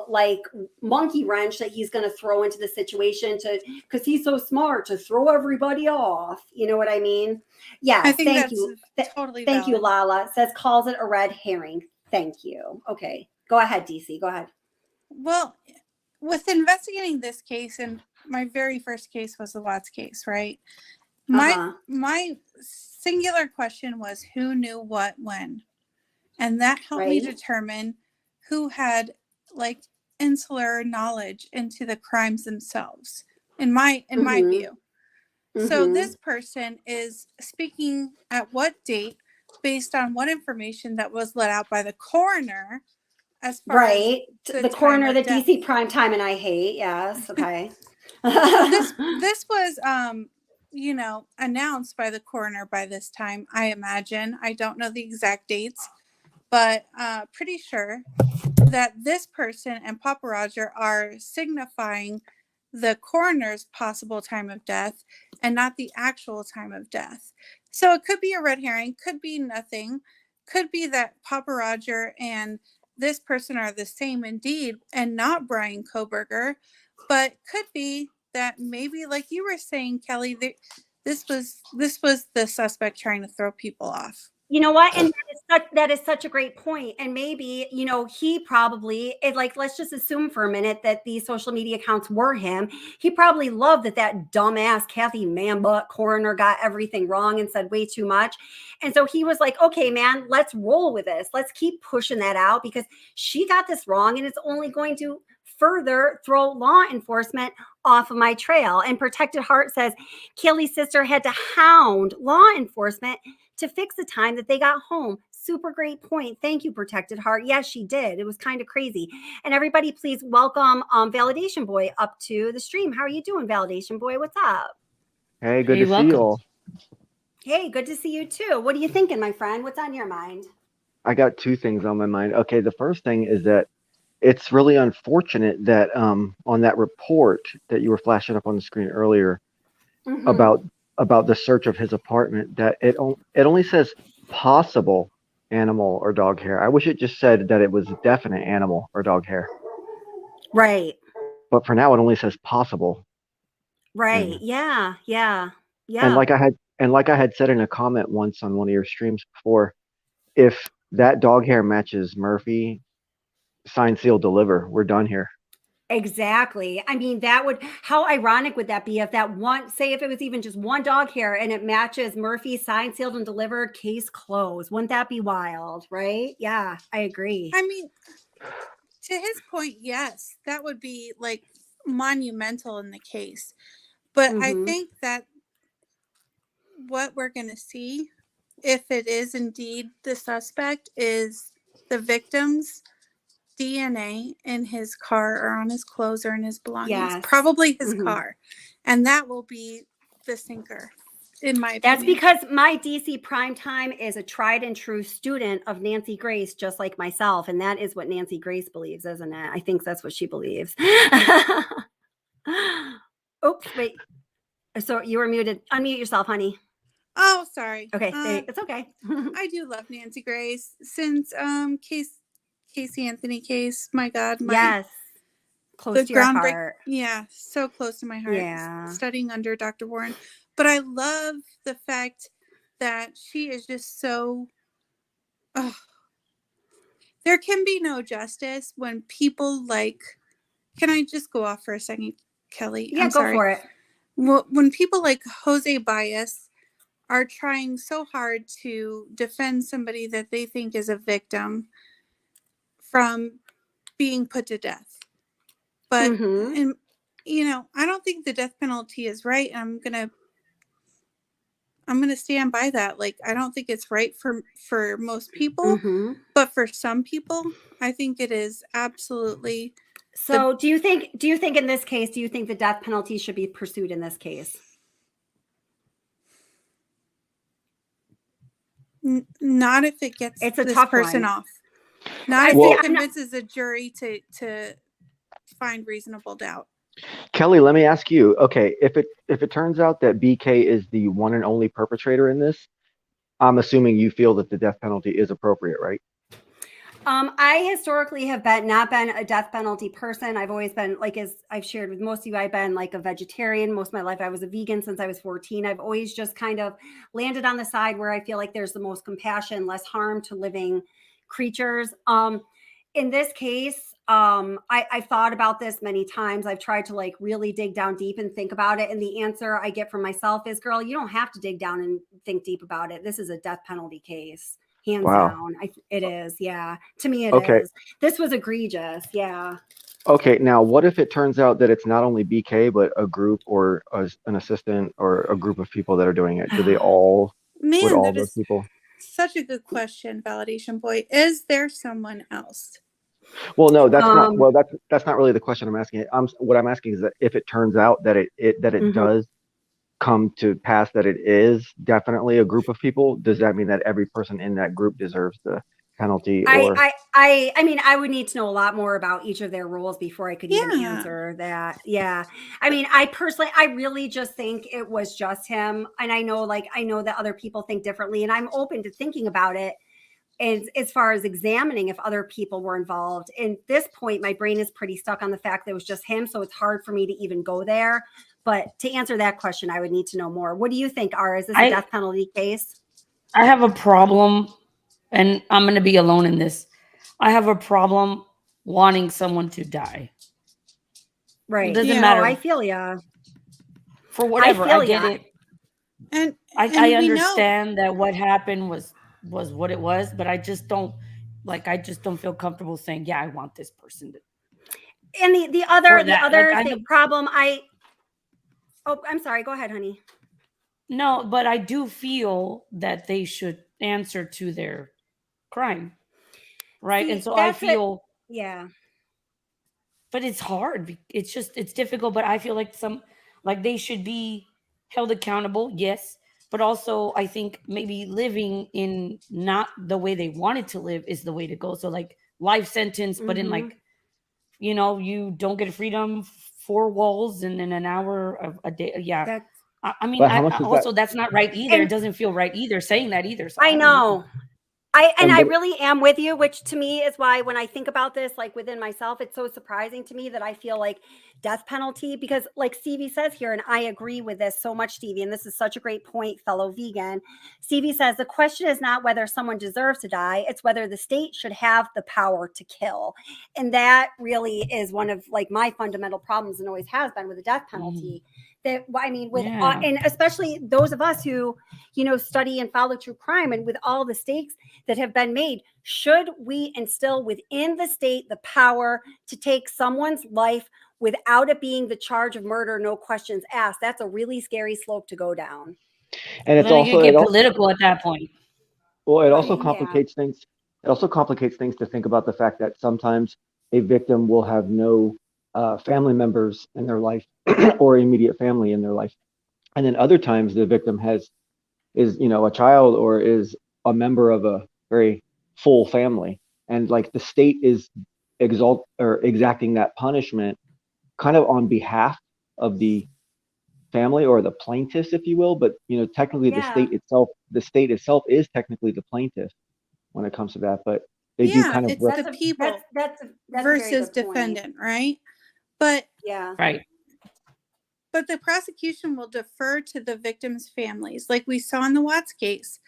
like monkey wrench that he's going to throw into the situation because he's so smart to throw everybody off. You know what I mean? Yeah. I think thank you. Totally thank you, valid. Lala. It says calls it a red herring. Thank you. Okay. Go ahead, DC. Go ahead. Well, with investigating this case, and my very first case was the Watts case, right? My singular question was who knew what when, and that helped me determine who had like insular knowledge into the crimes themselves. In my view, so this person is speaking at what date based on what information that was let out by the coroner. As far as the coroner that DC prime time and I hate. Yes. Okay. So this was announced by the coroner by this time, I imagine. I don't know the exact dates, but pretty sure that this person and Papa Roger are signifying the coroner's possible time of death and not the actual time of death. So it could be a red herring, could be nothing, could be that Papa Roger and this person are the same indeed and not Bryan Kohberger, but could be that maybe, like you were saying, Kelly, this was the suspect trying to throw people off. You know what? And that is such a great point. And maybe, he probably, let's just assume for a minute that these social media accounts were him. He probably loved that dumbass Kathy Manbutt coroner got everything wrong and said way too much. And so he was like, okay, man, let's roll with this. Let's keep pushing that out because she got this wrong and it's only going to further throw law enforcement off of my trail. And Protected Heart says Kelly's sister had to hound law enforcement to fix the time that they got home. Super great point. Thank you, Protected Heart. Yes, she did. It was kind of crazy. And everybody, please welcome Validation Boy up to the stream. How are you doing, Validation Boy? What's up? Hey, good Hey, to see welcome. you all. Hey, good to see you too. What are you thinking, my friend? What's on your mind? I got two things on my mind. Okay, the first thing is that it's really unfortunate that on that report that you were flashing up on the screen earlier about the search of his apartment, that it only says possible animal or dog hair. I wish it just said that it was definite animal or dog hair. Right. But for now, it only says possible. Right. And, Yeah. and like I had said in a comment once on one of your streams before, if that dog hair matches Murphy, sign, seal, deliver. We're done here. Exactly. I mean, how ironic would that be if that one, say if it was even just one dog hair and it matches Murphy, signed, sealed, and delivered, case closed. Wouldn't that be wild? Right? Yeah, I agree. I mean, to his point, yes, that would be like monumental in the case. But I think that what we're going to see, if it is indeed the suspect, is the victim's DNA in his car or on his clothes or in his belongings. Yes. Probably his car. And that will be the sinker, in my opinion. That's because my DC Primetime is a tried and true student of Nancy Grace, just like myself. And that is what Nancy Grace believes, isn't it? I think that's what she believes. Oops, wait. So you were muted. Unmute yourself, honey. Oh, sorry. Okay, it's okay. I do love Nancy Grace since Casey Anthony case. My God, yes, close to your heart. Yeah, so close to my heart. Yeah, studying under Dr. Warren, but I love the fact that she is just so. There can be no justice when people like. Can I just go off for a second, Kelly? Yeah, go for it. When people like Jose Baez are trying so hard to defend somebody that they think is a victim from being put to death. But, and, I don't think the death penalty is right. I'm going to stand by that. Like, I don't think it's right for most people, but for some people, I think it is absolutely. So do you think in this case, do you think the death penalty should be pursued in this case? Not if it gets it's a this tough person one. off. Not if it convinces a jury to find reasonable doubt. Kelly, let me ask you. Okay, if it turns out that BK is the one and only perpetrator in this, I'm assuming you feel that the death penalty is appropriate, right? I historically have not been a death penalty person. I've always been, like, as I've shared with most of you, I've been like a vegetarian most of my life. I was a vegan since I was 14. I've always just kind of landed on the side where I feel like there's the most compassion, less harm to living creatures. In this case, I've thought about this many times. I've tried to like really dig down deep and think about it. And the answer I get from myself is, girl, you don't have to dig down and think deep about it. This is a death penalty case. Hands down. It is. Yeah. To me, it is. This was egregious. Yeah. Okay. Now, what if it turns out that it's not only BK, but a group or an assistant or a group of people that are doing it? Do they all, would all those people? Such a good question, Validation Boy. Is there someone else? Well, no, that's not. Well, that's not really the question I'm asking. What I'm asking is that if it turns out that it does come to pass that it is definitely a group of people, does that mean that every person in that group deserves the penalty? Or I mean, I would need to know a lot more about each of their roles before I could even answer that. Yeah. I mean, I really just think it was just him. And I know that other people think differently, and I'm open to thinking about it as far as examining if other people were involved. In this point, my brain is pretty stuck on the fact that it was just him. So it's hard for me to even go there. But to answer that question, I would need to know more. What do you think, Ara? Is this a death penalty case? I have a problem, and I'm going to be alone in this. I have a problem wanting someone to die. Right. It doesn't matter. I feel ya. For whatever, I get it. And I understand that what happened was what it was, but I just don't feel comfortable saying, yeah, I want this person to. And the for other that. Like, I know, problem I'm sorry. Go ahead, honey. no, but I do feel that they should answer to their crime, right? See, And so I that's it. feel, Yeah. but it's hard. It's just it's difficult. But I feel like like they should be held accountable, yes. But also, I think maybe living in not the way they wanted to live is the way to go. So like life sentence, but in like, you don't get freedom, 4 walls, and then an hour of a day. Yeah. That's I mean, But how much is that? also that's not right either. And It doesn't feel right either saying that either. So I don't know. know. I And really am with you, which to me is why when I think about this, like within myself, it's so surprising to me that I feel like death penalty, because like Stevie says here, and I agree with this so much, Stevie, and this is such a great point, fellow vegan. Stevie says the question is not whether someone deserves to die, it's whether the state should have the power to kill. And that really is one of like my fundamental problems and always has been with the death penalty. That I mean, with Yeah. and especially those of us who, study and follow true crime, and with all the stakes that have been made, should we instill within the state the power to take someone's life without it being the charge of murder, no questions asked? That's a really scary slope to go down. and it's Then you also get political at that point. well, it also Right, yeah. complicates things. It also complicates things to think about the fact that sometimes a victim will have no family members in their life or immediate family in their life, and then other times the victim is a child or is a member of a very full family, and like the state is exacting that punishment kind of on behalf of the family or the plaintiffs, if you will. But technically Yeah. the state itself is technically the plaintiff when it comes to that. But they do kind of it's the people that's a very versus good point. defendant, right? But Yeah. Right. But the prosecution will defer to the victims' families, like we saw in the Watts case.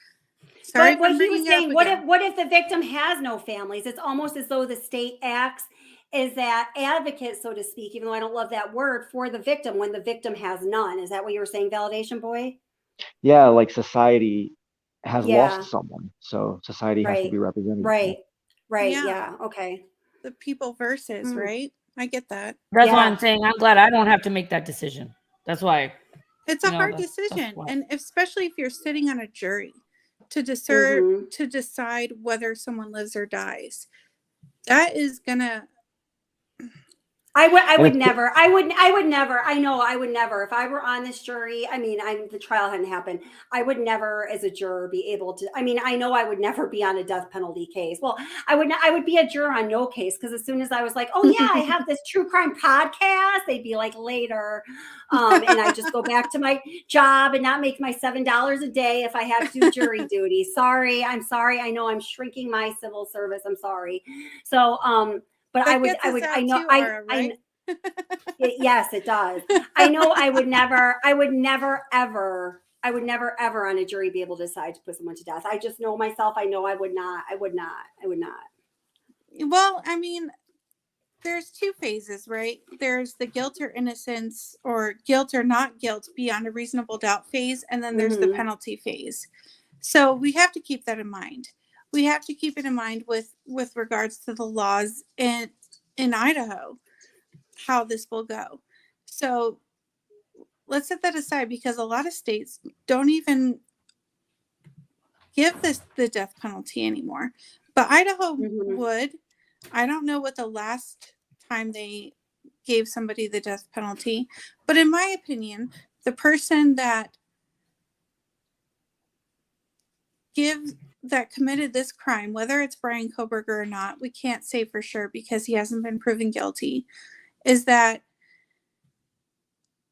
Sorry, But what for he was bringing it up saying, again. what if the victim has no families? It's almost as though the state acts as that advocate, so to speak, even though I don't love that word, for the victim when the victim has none. Is that what you were saying, Validation Boy? Yeah, like society has Yeah. lost someone, so society has to Right. be represented. Right. Right. Yeah. Yeah. Okay. The people versus, right? I get that. That's why Yeah. I'm saying I'm glad I don't have to make that decision. That's why. It's a hard that's decision, why. and especially if you're sitting on a jury to Mhm. to decide whether someone lives or dies. That is gonna. I would it's- never. I know I would never. If I were on this jury, I mean, the trial hadn't happened. I would never, as a juror, be able to. I mean, I know I would never be on a death penalty case. Well, I would be a juror on no case, because as soon as I was like, oh yeah, I have this true crime podcast, they'd be like later, and I just go back to my job and not make my $7 a day if I have to do jury duty. Sorry, I'm sorry. I know I'm shrinking my civil service. I'm sorry. So, but That I would, gets us out know, too, Aura, right? yes, it does. I know I would never ever on a jury be able to decide to put someone to death. I just know myself. I know I would not. Well, I mean, there's two phases, right? There's the guilt or innocence, or guilt or not guilt beyond a reasonable doubt phase, and then there's the Mhm. penalty phase. So we have to keep that in mind. We have to keep it in mind with regards to the laws in Idaho, how this will go. So let's set that aside, because a lot of states don't even give the death penalty anymore. But Idaho Mhm. would. I don't know what the last time they gave somebody the death penalty, but in my opinion, the person that committed this crime, whether it's Brian Koberger or not, we can't say for sure because he hasn't been proven guilty, is that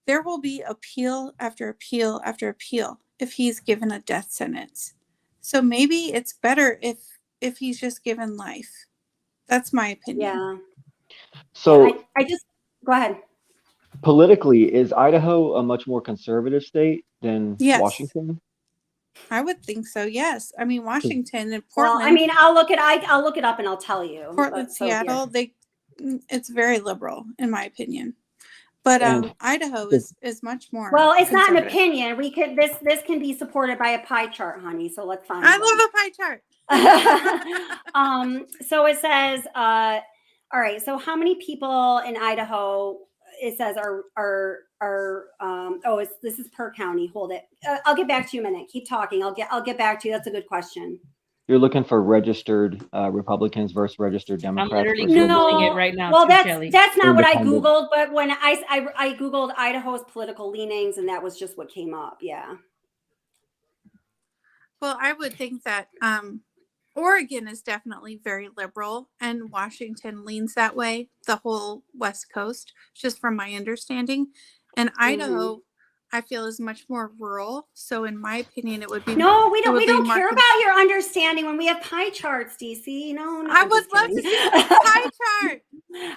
there will be appeal after appeal after appeal if he's given a death sentence. So maybe it's better if he's just given life. That's my opinion. Yeah. So I just go ahead. politically, is Idaho a much more conservative state than Yes. Washington? I would think so. Yes. I mean, Washington and Portland. Well, I mean, I'll look it up and I'll tell you. Portland, Seattle, it's very liberal in my opinion. But Idaho is much more. Well, it's not an opinion. This can be supported by a pie chart, honey. So let's find. I love a pie chart. So it says All right. So how many people in Idaho, it says this is per county. Hold it. I'll get back to you in a minute. Keep talking. I'll get back to you. That's a good question. You're looking for registered Republicans versus registered Democrats. literally versus Googling it right now. Well, too, that's Kelly. not what I Independent. Googled, but when I Googled Idaho's political leanings, and that was just what came up. Yeah. Well, I would think that Oregon is definitely very liberal, and Washington leans that way. The whole West Coast, just from my understanding, and Idaho, I feel, is much more rural. So, in my opinion, it would be no. We don't care about your understanding when we have pie charts, DC. No, I would love to see a pie chart.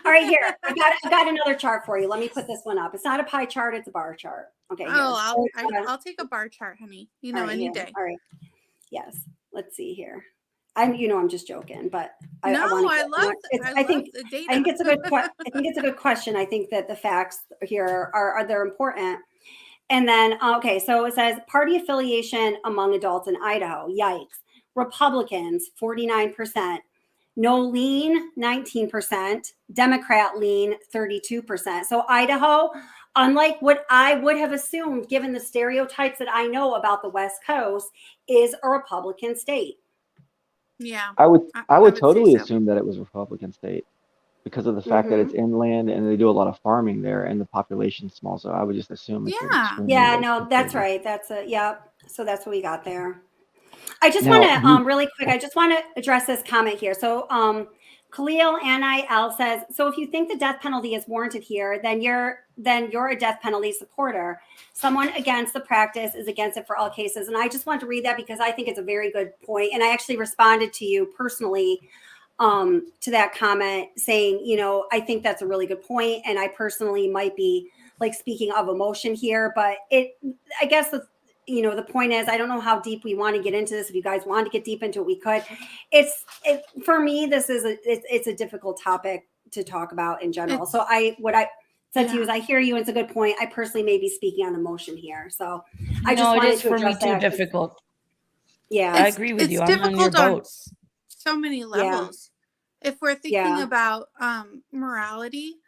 All right, here I got another chart for you. Let me put this one up. It's not a pie chart; it's a bar chart. Okay. Oh, I'll take a bar chart, honey. You know, any day. All right. Yes. Let's see here. I'm just joking, but I think it's a good I think it's a good question. I think that the facts here are they're important. And then okay, so it says party affiliation among adults in Idaho. Yikes. Republicans 49%, no lean 19%, Democrat lean 32%. So Idaho, unlike what I would have assumed, given the stereotypes that I know about the West Coast, is a Republican state. Yeah, I would totally so. assume that it was a Republican state because of the fact that it's inland and they do a lot of farming there and the population's small. So I would just assume. Yeah, no, that's right. So that's what we got there. I just want to really quick. I just want to address this comment here. So Khalil NIL says, so if you think the death penalty is warranted here, then you're a death penalty supporter. Someone against the practice is against it for all cases. And I just want to read that because I think it's a very good point. And I actually responded to you personally to that comment saying, I think that's a really good point. And I personally might be like speaking of emotion here, but I guess the point is, I don't know how deep we want to get into this. If you guys want to get deep into it, we could. For me, it's a difficult topic to talk about in general. So what I said to you is, I hear you. It's a good point. I personally may be speaking on emotion here. So I just wanted to address that. For me too difficult. Yeah, I agree with you. It's difficult on so many levels. If we're thinking about morality,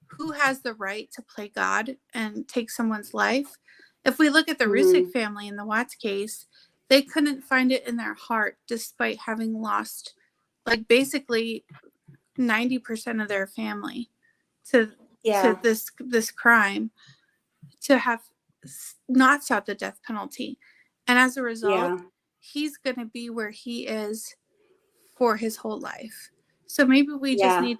who has the right to play God and take someone's life? If we look at the Rusick family in the Watts case, they couldn't find it in their heart, despite having lost like basically 90% of their family to this crime, to have not sought the death penalty. And as a result, he's going to be where he is for his whole life. So maybe we just need,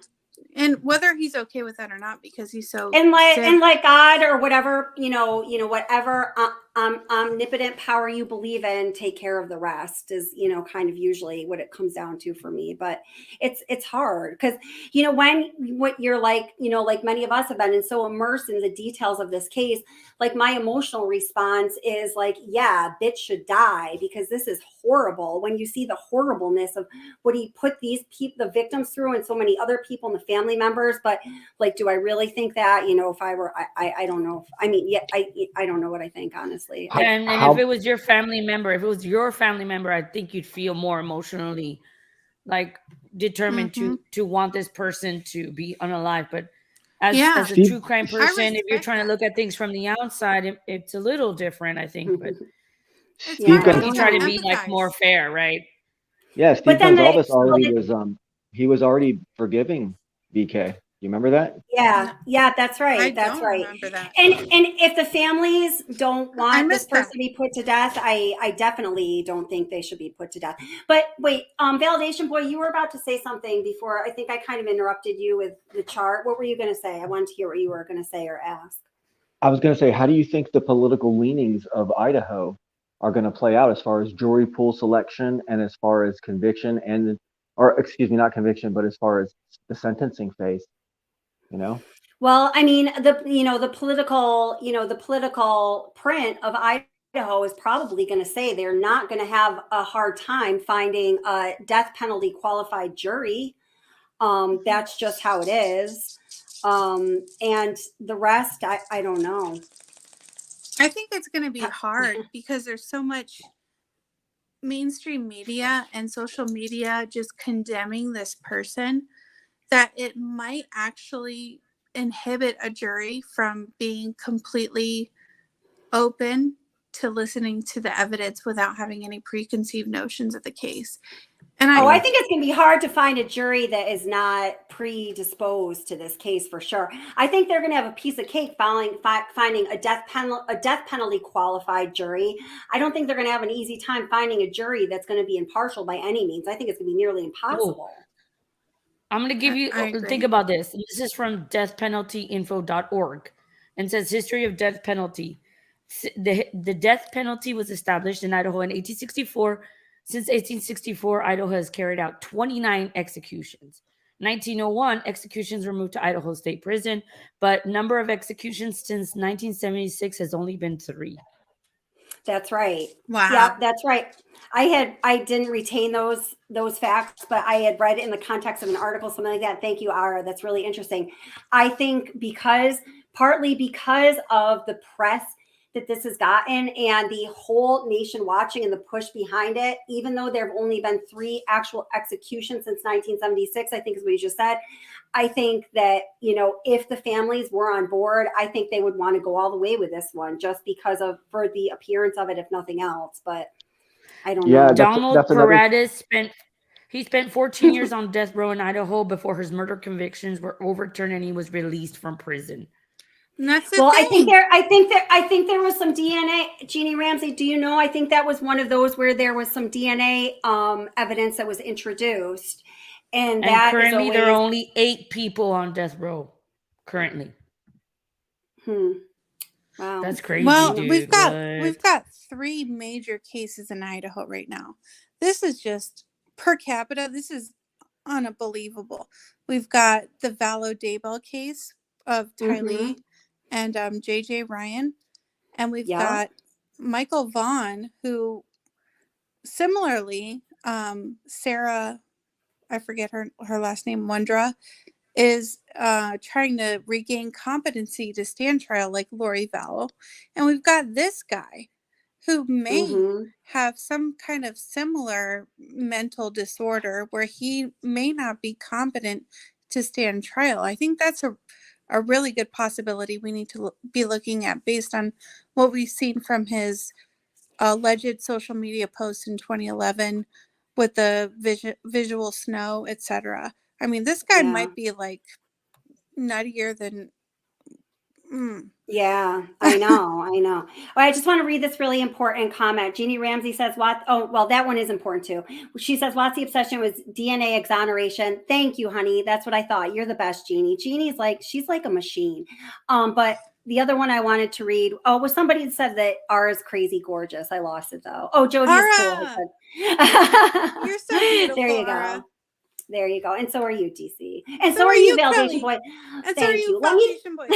and whether he's okay with that or not, because he's so and like God or whatever, whatever omnipotent power you believe in, take care of the rest is, kind of usually what it comes down to for me. But it's hard because, when what you're like, like many of us have been and so immersed in the details of this case, like my emotional response is like, yeah, bitch should die because this is horrible. When you see the horribleness of what he put these people, the victims through and so many other people and the family members. But like, do I really think that, if I were, I don't know. I don't know what I think, honestly. And if it was your family member, I think you'd feel more emotionally like determined to want this person to be unalive. But as a true crime person, if you're trying to look at things from the outside, it's a little different, I think. But you try to be like more fair, right? Yeah, Steve Gonzalez he was already forgiving BK. You remember that? Yeah, that's right. That's right. Remember that. And if the families don't want this person to be put to death, I definitely don't think they should be put to death. But wait, Validation Boy, you were about to say something before. I think I kind of interrupted you with the chart. What were you going to say? I wanted to hear what you were going to say or ask. I was going to say, how do you think the political leanings of Idaho are going to play out as far as jury pool selection and as far as conviction not conviction, but as far as the sentencing phase? Well, I mean, the political print of Idaho is probably going to say they're not going to have a hard time finding a death penalty qualified jury. That's just how it is. And the rest, I don't know. I think it's going to be hard because there's so much mainstream media and social media just condemning this person. that it might actually inhibit a jury from being completely open to listening to the evidence without having any preconceived notions of the case. And I think it's going to be hard to find a jury that is not predisposed to this case for sure. I think they're going to have a piece of cake finding a death penalty qualified jury. I don't think they're going to have an easy time finding a jury that's going to be impartial by any means. I think it's going to be nearly impossible. I'm going to give you, think about this. This is from deathpenaltyinfo.org and says history of death penalty. The death penalty was established in Idaho in 1864. Since 1864, Idaho has carried out 29 executions. 1901, executions were moved to Idaho State Prison, but number of executions since 1976 has only been 3. That's right. Wow. Yeah, that's right. I didn't retain those facts, but I had read it in the context of an article, something like that. Thank you, Ara. That's really interesting. I think partly because of the press that this has gotten and the whole nation watching and the push behind it, even though there have only been 3 actual executions since 1976, I think is what you just said. I think that, if the families were on board, I think they would want to go all the way with this one just for the appearance of it, if nothing else. But I don't know. Donald Paradis spent 14 years on death row in Idaho before his murder convictions were overturned and he was released from prison. That's the thing. I think there was some DNA. Jeannie Ramsey, do you know? I think that was one of those where there was some DNA evidence that was introduced, and that currently there are only 8 people on death row. Currently. Wow, that's crazy. Well, dude. we've got 3 major cases in Idaho right now. This is just per capita. This is unbelievable. We've got the Vallow Daybell case of Ty Lee and JJ Ryan. And we've got Michael Vaughn, who similarly, Sarah, I forget her last name, Wondra, is trying to regain competency to stand trial like Lori Vallow. And we've got this guy who may have some kind of similar mental disorder where he may not be competent to stand trial. I think that's a really good possibility we need to be looking at based on what we've seen from his alleged social media posts in 2011 with the visual snow, etc. I mean, this guy might be like nuttier than. Yeah, I know. Well, I just want to read this really important comment. Jeannie Ramsey says, that one is important too. She says, what's the obsession with DNA exoneration? Thank you, honey. That's what I thought. You're the best, Jeannie. Jeannie's she's like a machine. But the other one I wanted to read, was somebody that said that Ara's crazy gorgeous. I lost it though. Oh, Jody is cool. You're so beautiful. There you Ara. go. There you go. And so are you, DC. And so are you, Validation Boy. And Thank so are you, Validation Boy.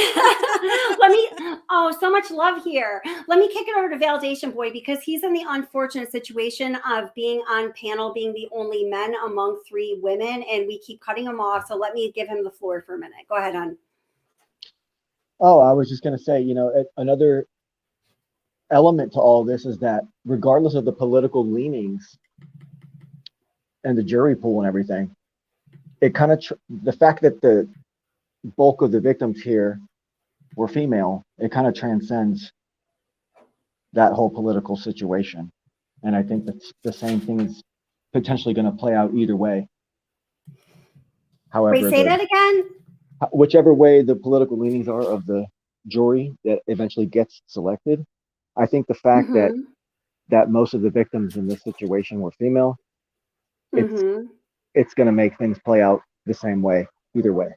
So much love here. Let me kick it over to Validation Boy because he's in the unfortunate situation of being on panel, being the only men among 3 women, and we keep cutting him off. So let me give him the floor for a minute. Go ahead, hon. Oh, I was just going to say, another element to all this is that regardless of the political leanings and the jury pool and everything, it kind of the fact that the bulk of the victims here were female, it kind of transcends that whole political situation. And I think that's the same thing is potentially going to play out either way. However, wait, say that again. Whichever way the political leanings are of the jury that eventually gets selected, I think the fact that most of the victims in this situation were female, it's going to make things play out the same way either way.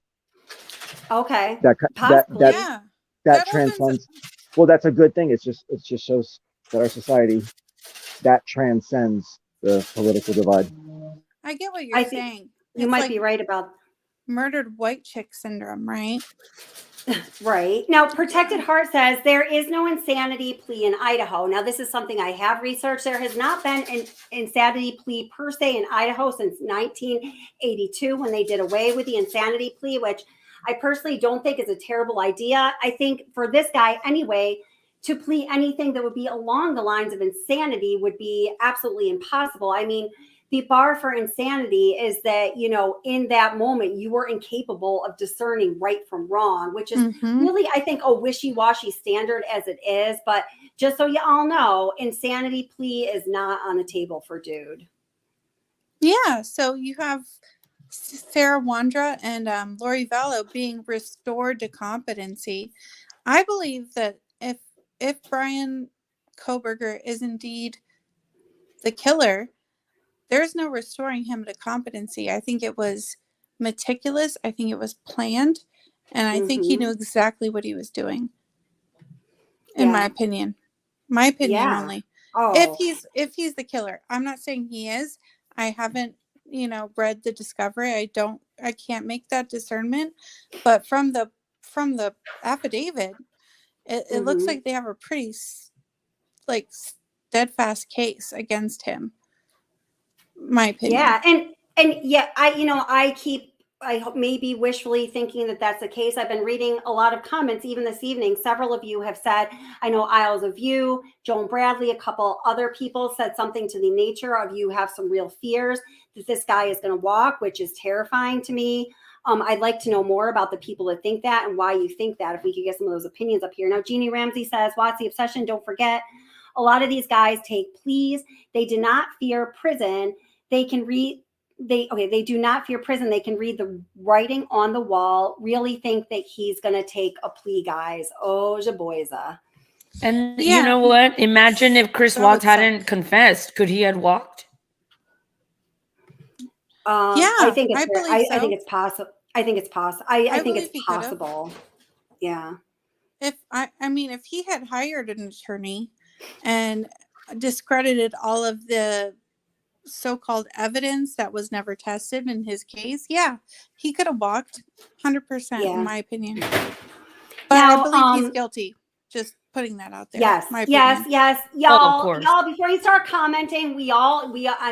Okay. That transcends. Well, that's a good thing. It just shows that our society that transcends the political divide. I get what you're saying. You might be right about murdered white chick syndrome, right? Right. Now, Protected Heart says there is no insanity plea in Idaho. Now, this is something I have researched. There has not been an insanity plea per se in Idaho since 1982 when they did away with the insanity plea, which I personally don't think is a terrible idea. I think for this guy anyway, to plea anything that would be along the lines of insanity would be absolutely impossible. I mean, the bar for insanity is that, you know, in that moment, you were incapable of discerning right from wrong, which is really, I think, a wishy-washy standard as it is. But just so you all know, insanity plea is not on the table for dude. Yeah, so you have Sarah Wandra and Lori Vallow being restored to competency. I believe that if Brian Koberger is indeed the killer, there's no restoring him to competency. I think it was meticulous. I think it was planned. And I think he knew exactly what he was doing, in my opinion. My opinion only. Oh. If he's the killer. I'm not saying he is. I haven't, you know, read the discovery. I can't make that discernment. But from the affidavit, it looks like they have a pretty like steadfast case against him. My opinion. Yeah, and yeah, I hope maybe wishfully thinking that that's the case. I've been reading a lot of comments even this evening. Several of you have said, I know Isles of You, Joan Bradley, a couple other people said something to the nature of you have some real fears that this guy is going to walk, which is terrifying to me. I'd like to know more about the people that think that and why you think that, if we could get some of those opinions up here. Now, Jeannie Ramsey says, what's the obsession? Don't forget, a lot of these guys take pleas. They do not fear prison. They can read, they do not fear prison. They can read the writing on the wall, really think that he's going to take a plea, guys. Oh, jaboyza. And you know what? Imagine if Chris Watts hadn't confessed. Could he have walked? I think it's believe so. I think it's possible. I think it's possible. I think it's possible. Yeah. If if he had hired an attorney and discredited all of the so-called evidence that was never tested in his case, he could have walked 100% in my opinion. But now, I believe he's guilty. Just putting that out there. Yes, y'all, y'all, before you start commenting,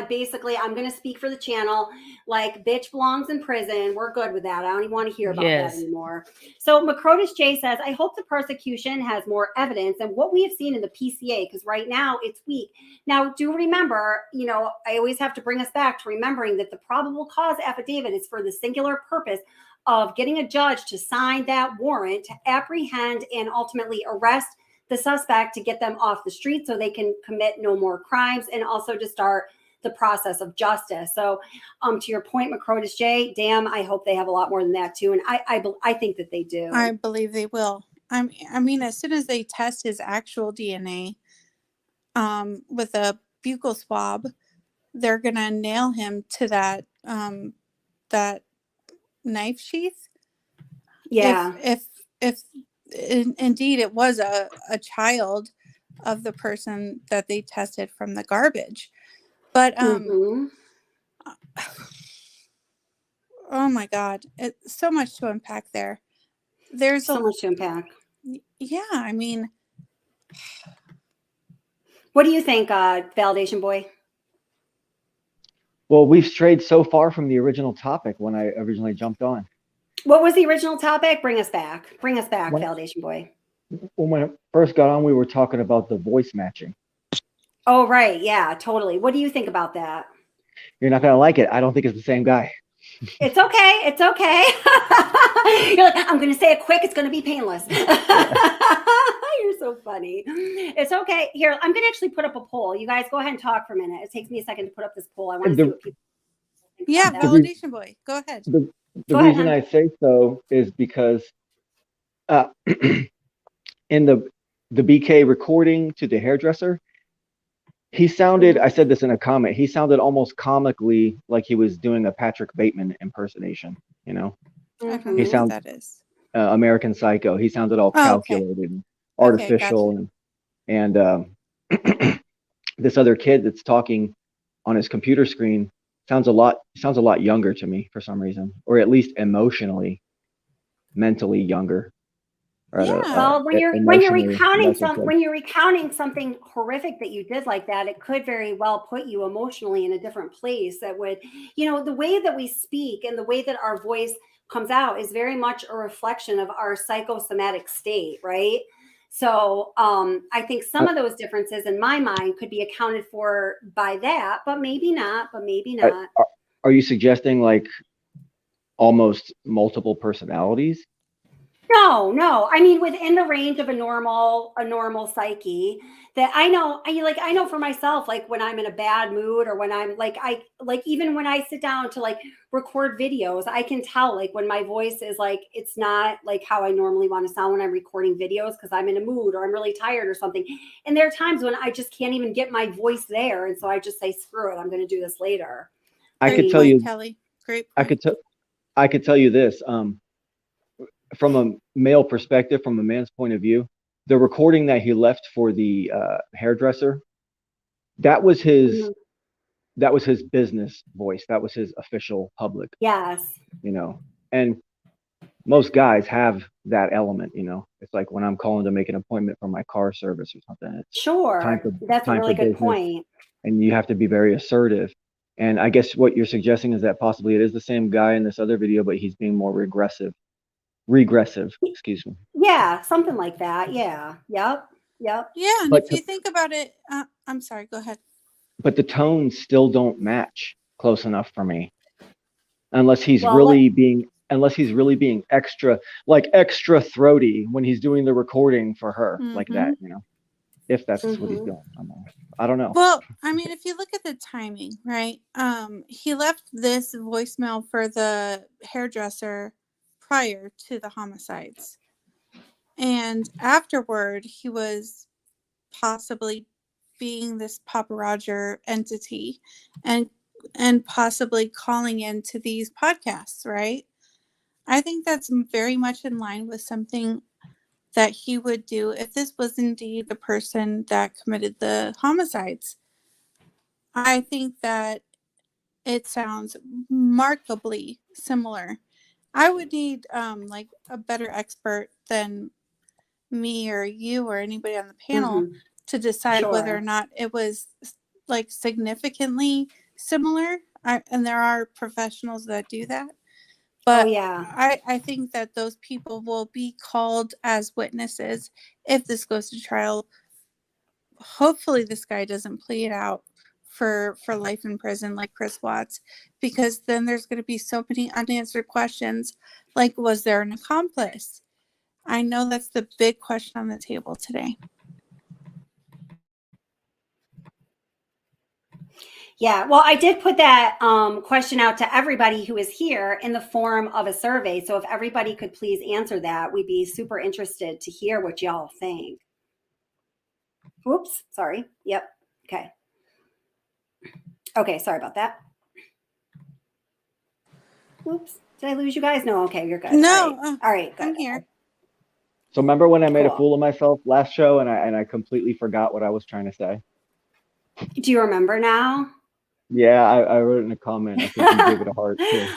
basically, I'm going to speak for the channel, like, bitch belongs in prison. We're good with that. I don't even want to hear about that anymore. So Macrotus J says, I hope the prosecution has more evidence than what we have seen in the PCA, because right now it's weak. Now, do remember, you know, I always have to bring us back to remembering that the probable cause affidavit is for the singular purpose of getting a judge to sign that warrant to apprehend and ultimately arrest the suspect, to get them off the street so they can commit no more crimes, and also to start the process of justice. So to your point, Macrotus J, damn, I hope they have a lot more than that too. And I think that they do. I believe they will. I mean, as soon as they test his actual DNA with a buccal swab, they're gonna nail him to that that knife sheath. Yeah. If indeed it was a child of the person that they tested from the garbage. But oh my God, it's so much to unpack there. There's so much to unpack. Yeah, I mean, what do you think, Validation Boy? Well, we've strayed so far from the original topic when I originally jumped on. What was the original topic? Bring us back, Validation Boy. When I first got on, we were talking about the voice matching. Oh, right. Yeah, totally. What do you think about that? You're not going to like it. I don't think it's the same guy. It's okay. It's okay. You're like, I'm going to say it quick. It's going to be painless. You're so funny. It's okay. Here, I'm going to actually put up a poll. You guys go ahead and talk for a minute. It takes me a second to put up this poll. I want to see what people think. Yeah, Validation Boy. Go ahead. The reason I say so is because in the BK recording to the hairdresser, he sounded, I said this in a comment, he sounded almost comically like he was doing a Patrick Bateman impersonation, you know? I don't He know sounds what that is. American Psycho. He sounded all calculated and artificial. And this other kid that's talking on his computer screen sounds a lot younger to me for some reason, or at least emotionally, mentally younger. Well, when you're recounting something horrific that you did like that, it could very well put you emotionally in a different place. That would, you know, the way that we speak and the way that our voice comes out is very much a reflection of our psychosomatic state, right? So I think some of those differences in my mind could be accounted for by that, but maybe not. Are you suggesting like almost multiple personalities? No. I mean, within the range of a normal psyche, that I know for myself, like when I'm in a bad mood or when I'm even when I sit down to like record videos, I can tell like when my voice is like, it's not like how I normally want to sound when I'm recording videos because I'm in a mood or I'm really tired or something. And there are times when I just can't even get my voice there. And so I just say, screw it, I'm going to do this later. I could tell you, Kelly. Great. I could tell you this, from a male perspective, from a man's point of view, the recording that he left for the hairdresser, that was his business voice. That was his official public. Yes. And most guys have that element, It's like when I'm calling to make an appointment for my car service or something. It's sure. That's a really good point. And you have to be very assertive. And I guess what you're suggesting is that possibly it is the same guy in this other video, but he's being more regressive, excuse me. Yeah, something like that. Yeah. Yep. Yeah, and if you think about it, I'm sorry, go ahead. But the tones still don't match close enough for me, unless he's really being extra throaty when he's doing the recording for her, like that, if that's what he's doing. I don't know. Well, I mean, if you look at the timing, right? He left this voicemail for the hairdresser prior to the homicides. And afterward, he was possibly being this paparazzi entity and possibly calling into these podcasts, right? I think that's very much in line with something that he would do if this was indeed the person that committed the homicides. I think that it sounds remarkably similar. I would need like a better expert than me or you or anybody on the panel to decide whether or not it was like significantly similar. And there are professionals that do that. But I think that those people will be called as witnesses if this goes to trial. Hopefully this guy doesn't plead out for life in prison like Chris Watts, because then there's going to be so many unanswered questions like, was there an accomplice? I know that's the big question on the table today. Yeah, well, I did put that question out to everybody who is here in the form of a survey. So if everybody could please answer that, we'd be super interested to hear what y'all think. Oops, sorry. Yep. Okay. Okay, sorry about that. Oops, did I lose you guys? No, okay, you're good. No, all right, good. I'm here. So remember when I made a fool of myself last show and I completely forgot what I was trying to say? Do you remember now? Yeah, I wrote in a comment. I think you gave it a heart too.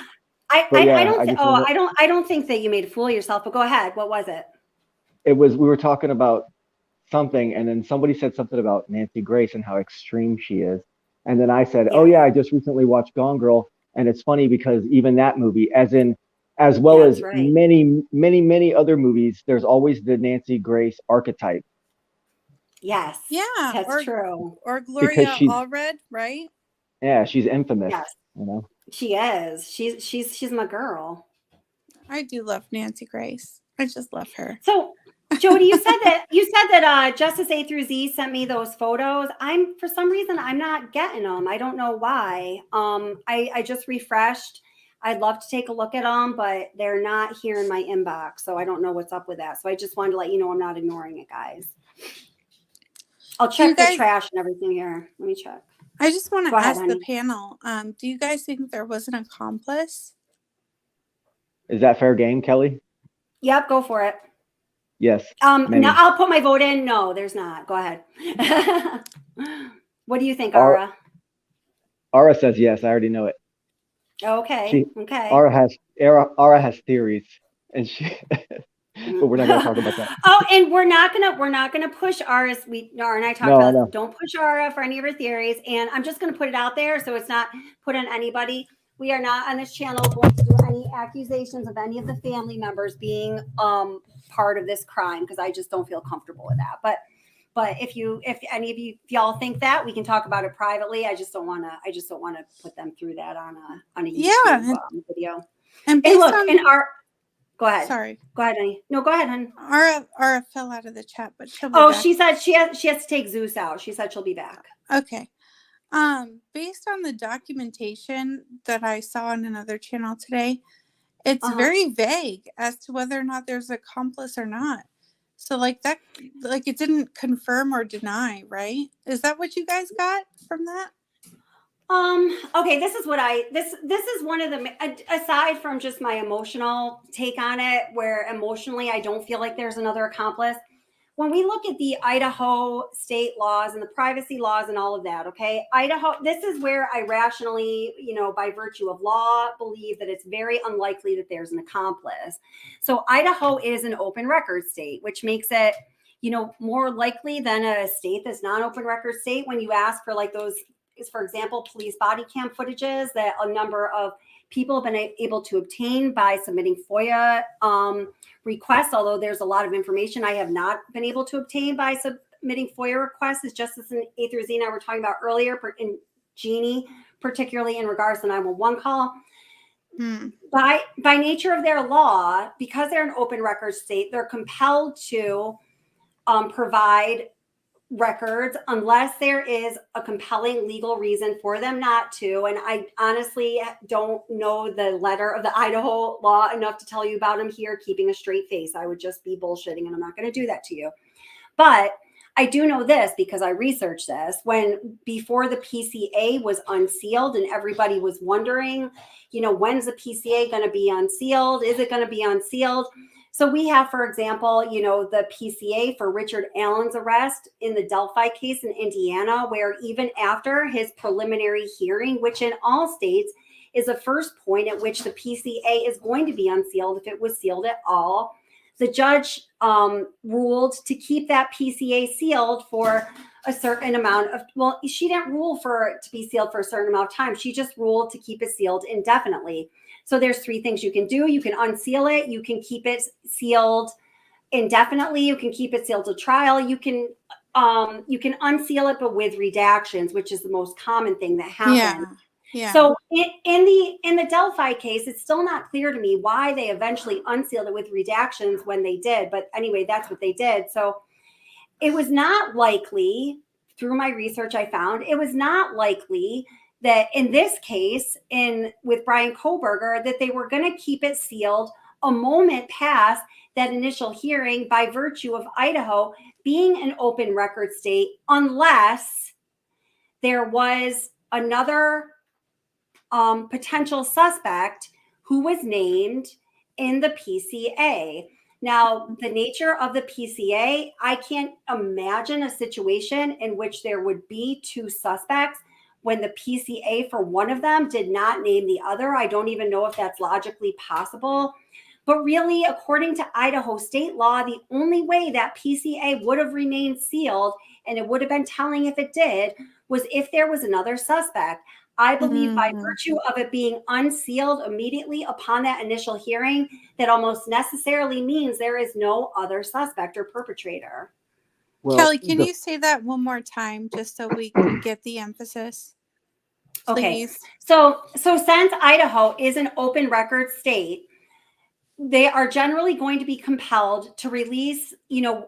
I don't think that you made a fool of yourself, but go ahead. What was it? We were talking about something, and then somebody said something about Nancy Grace and how extreme she is. And then I said, oh yeah, I just recently watched Gone Girl. And it's funny because even that movie, as well as many other movies, there's always the Nancy Grace archetype. Yes. Yeah, that's true. Or Gloria Allred, right? Yeah, she's infamous. Yes. She is. She's my girl. I do love Nancy Grace. I just love her. So, Jody, you said that Justice A through Z sent me those photos. For some reason I'm not getting them. I don't know why. I just refreshed. I'd love to take a look at them, but they're not here in my inbox. So I don't know what's up with that. So I just wanted to let you know I'm not ignoring it, guys. I'll check the trash and everything here. Let me check. I just want to ask the panel, do you guys think there was an accomplice? Is that fair game, Kelly? Yep, go for it. Yes. Now I'll put my vote in. No, there's not. Go ahead. What do you think, Ara? Ara says yes. I already know it. Okay. Okay. Ara has theories, and but we're not going to talk about that. Oh, and we're not gonna push Ara. Ara and I talked about this. Don't push Ara for any of her theories. And I'm just gonna put it out there so it's not put on anybody. We are not on this channel going to do any accusations of any of the family members being part of this crime, because I just don't feel comfortable with that. But if any of y'all think that, we can talk about it privately. I just don't want to put them through that on a YouTube video. And look, on, in our go ahead. Sorry. Go ahead, honey. No, go ahead, honey. Ara fell out of the chat, but she'll be back. She said she has to take Zeus out. She said she'll be back. Okay. Based on the documentation that I saw on another channel today, it's very vague as to whether or not there's an accomplice or not. So like that, like it didn't confirm or deny, right? Is that what you guys got from that? Okay, this is one of the, aside from just my emotional take on it, where emotionally I don't feel like there's another accomplice. When we look at the Idaho state laws and the privacy laws and all of that, okay, Idaho, this is where I rationally, by virtue of law, believe that it's very unlikely that there's an accomplice. So Idaho is an open record state, which makes it, more likely than a state that's not open record state. When you ask for like those, for example, police body cam footages that a number of people have been able to obtain by submitting FOIA requests, although there's a lot of information I have not been able to obtain by submitting FOIA requests, as Justice A through Z and I were talking about earlier, in Jeannie, particularly in regards to 911 call. By nature of their law, because they're an open record state, they're compelled to provide records unless there is a compelling legal reason for them not to. And I honestly don't know the letter of the Idaho law enough to tell you about them here, keeping a straight face. I would just be bullshitting, and I'm not going to do that to you. But I do know this because I researched this. Before the PCA was unsealed and everybody was wondering, when's the PCA going to be unsealed? Is it going to be unsealed? So we have, for example, the PCA for Richard Allen's arrest in the Delphi case in Indiana, where even after his preliminary hearing, which in all states is the first point at which the PCA is going to be unsealed, if it was sealed at all, the judge ruled to keep that PCA sealed for a certain amount of, she didn't rule for it to be sealed for a certain amount of time. She just ruled to keep it sealed indefinitely. So there's three things you can do. You can unseal it. You can keep it sealed indefinitely. You can keep it sealed to trial. You can unseal it, but with redactions, which is the most common thing that happens. Yeah. So in the Delphi case, it's still not clear to me why they eventually unsealed it with redactions when they did. But anyway, that's what they did. So it was not likely, through my research I found, it was not likely that in this case, with Brian Kohberger, that they were going to keep it sealed a moment past that initial hearing by virtue of Idaho being an open record state, unless there was another potential suspect who was named in the PCA. Now, the nature of the PCA, I can't imagine a situation in which there would be two suspects when the PCA for one of them did not name the other. I don't even know if that's logically possible. But really, according to Idaho state law, the only way that PCA would have remained sealed, and it would have been telling if it did, was if there was another suspect. I believe by virtue of it being unsealed immediately upon that initial hearing, that almost necessarily means there is no other suspect or perpetrator. Well, Kelly, can you say that one more time just so we can get the emphasis? Please. Okay. So since Idaho is an open record state, they are generally going to be compelled to release,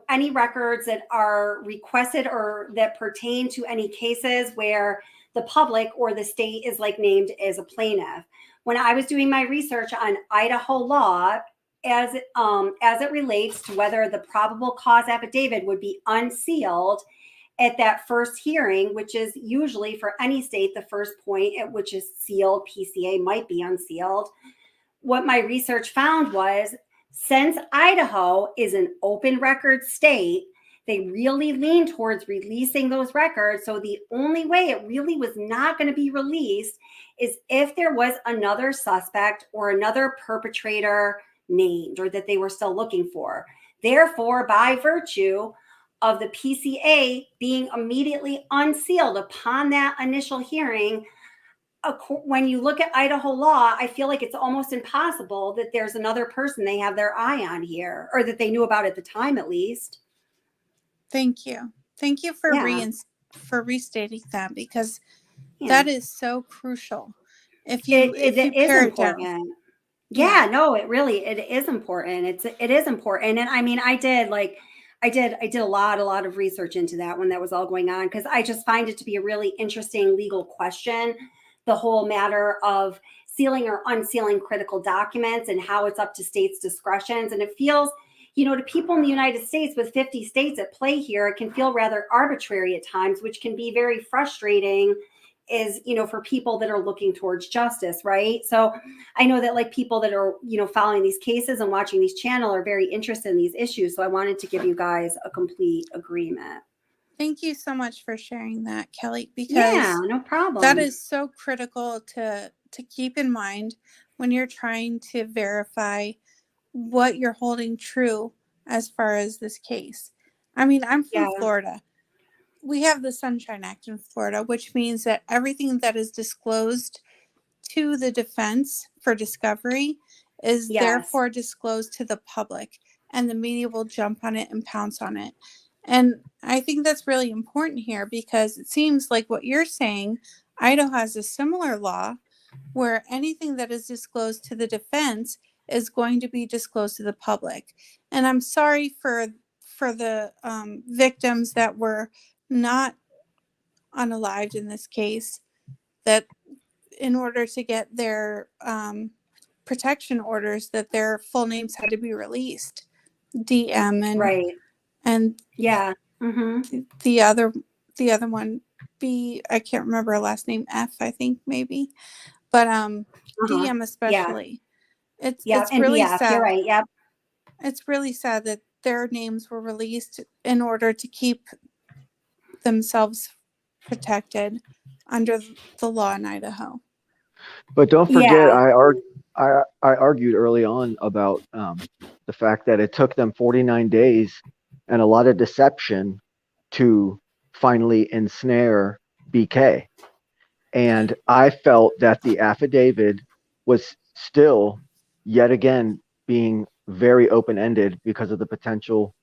any records that are requested or that pertain to any cases where the public or the state is named as a plaintiff. When I was doing my research on Idaho law, as it relates to whether the probable cause affidavit would be unsealed at that first hearing, which is usually for any state, the first point at which is sealed, PCA might be unsealed. What my research found was, since Idaho is an open record state, they really lean towards releasing those records. So the only way it really was not going to be released is if there was another suspect or another perpetrator named, or that they were still looking for. Therefore, by virtue of the PCA being immediately unsealed upon that initial hearing, when you look at Idaho law, I feel like it's almost impossible that there's another person they have their eye on here, or that they knew about at the time, at least. Thank you. Thank you for restating that, because that is so crucial. If you pare it down. Yeah, no, it is important. It is important. And I mean, I did a lot of research into that when that was all going on, because I just find it to be a really interesting legal question. The whole matter of sealing or unsealing critical documents and how it's up to states' discretions. And it feels, to people in the United States with 50 states at play here, it can feel rather arbitrary at times, which can be very frustrating for people that are looking towards justice, right? So I know that people that are, following these cases and watching these channel are very interested in these issues. So I wanted to give you guys a complete agreement. Thank you so much for sharing that, Kelly, because no problem. That is so critical to keep in mind when you're trying to verify what you're holding true as far as this case. I mean, I'm from Florida. We have the Sunshine Act in Florida, which means that everything that is disclosed to the defense for discovery is therefore disclosed to the public, and the media will jump on it and pounce on it. And I think that's really important here, because it seems like what you're saying, Idaho has a similar law where anything that is disclosed to the defense is going to be disclosed to the public. And I'm sorry for the victims that were not unalived in this case, that in order to get their protection orders, that their full names had to be released. DM and the other one, B, I can't remember her last name, F, I think maybe, but DM especially. It's really sad. You're right. Yep. It's really sad that their names were released in order to keep themselves protected under the law in Idaho. But don't forget, I argued early on about the fact that it took them 49 days and a lot of deception to finally ensnare BK. And I felt that the affidavit was still, yet again, being very open-ended because of the potential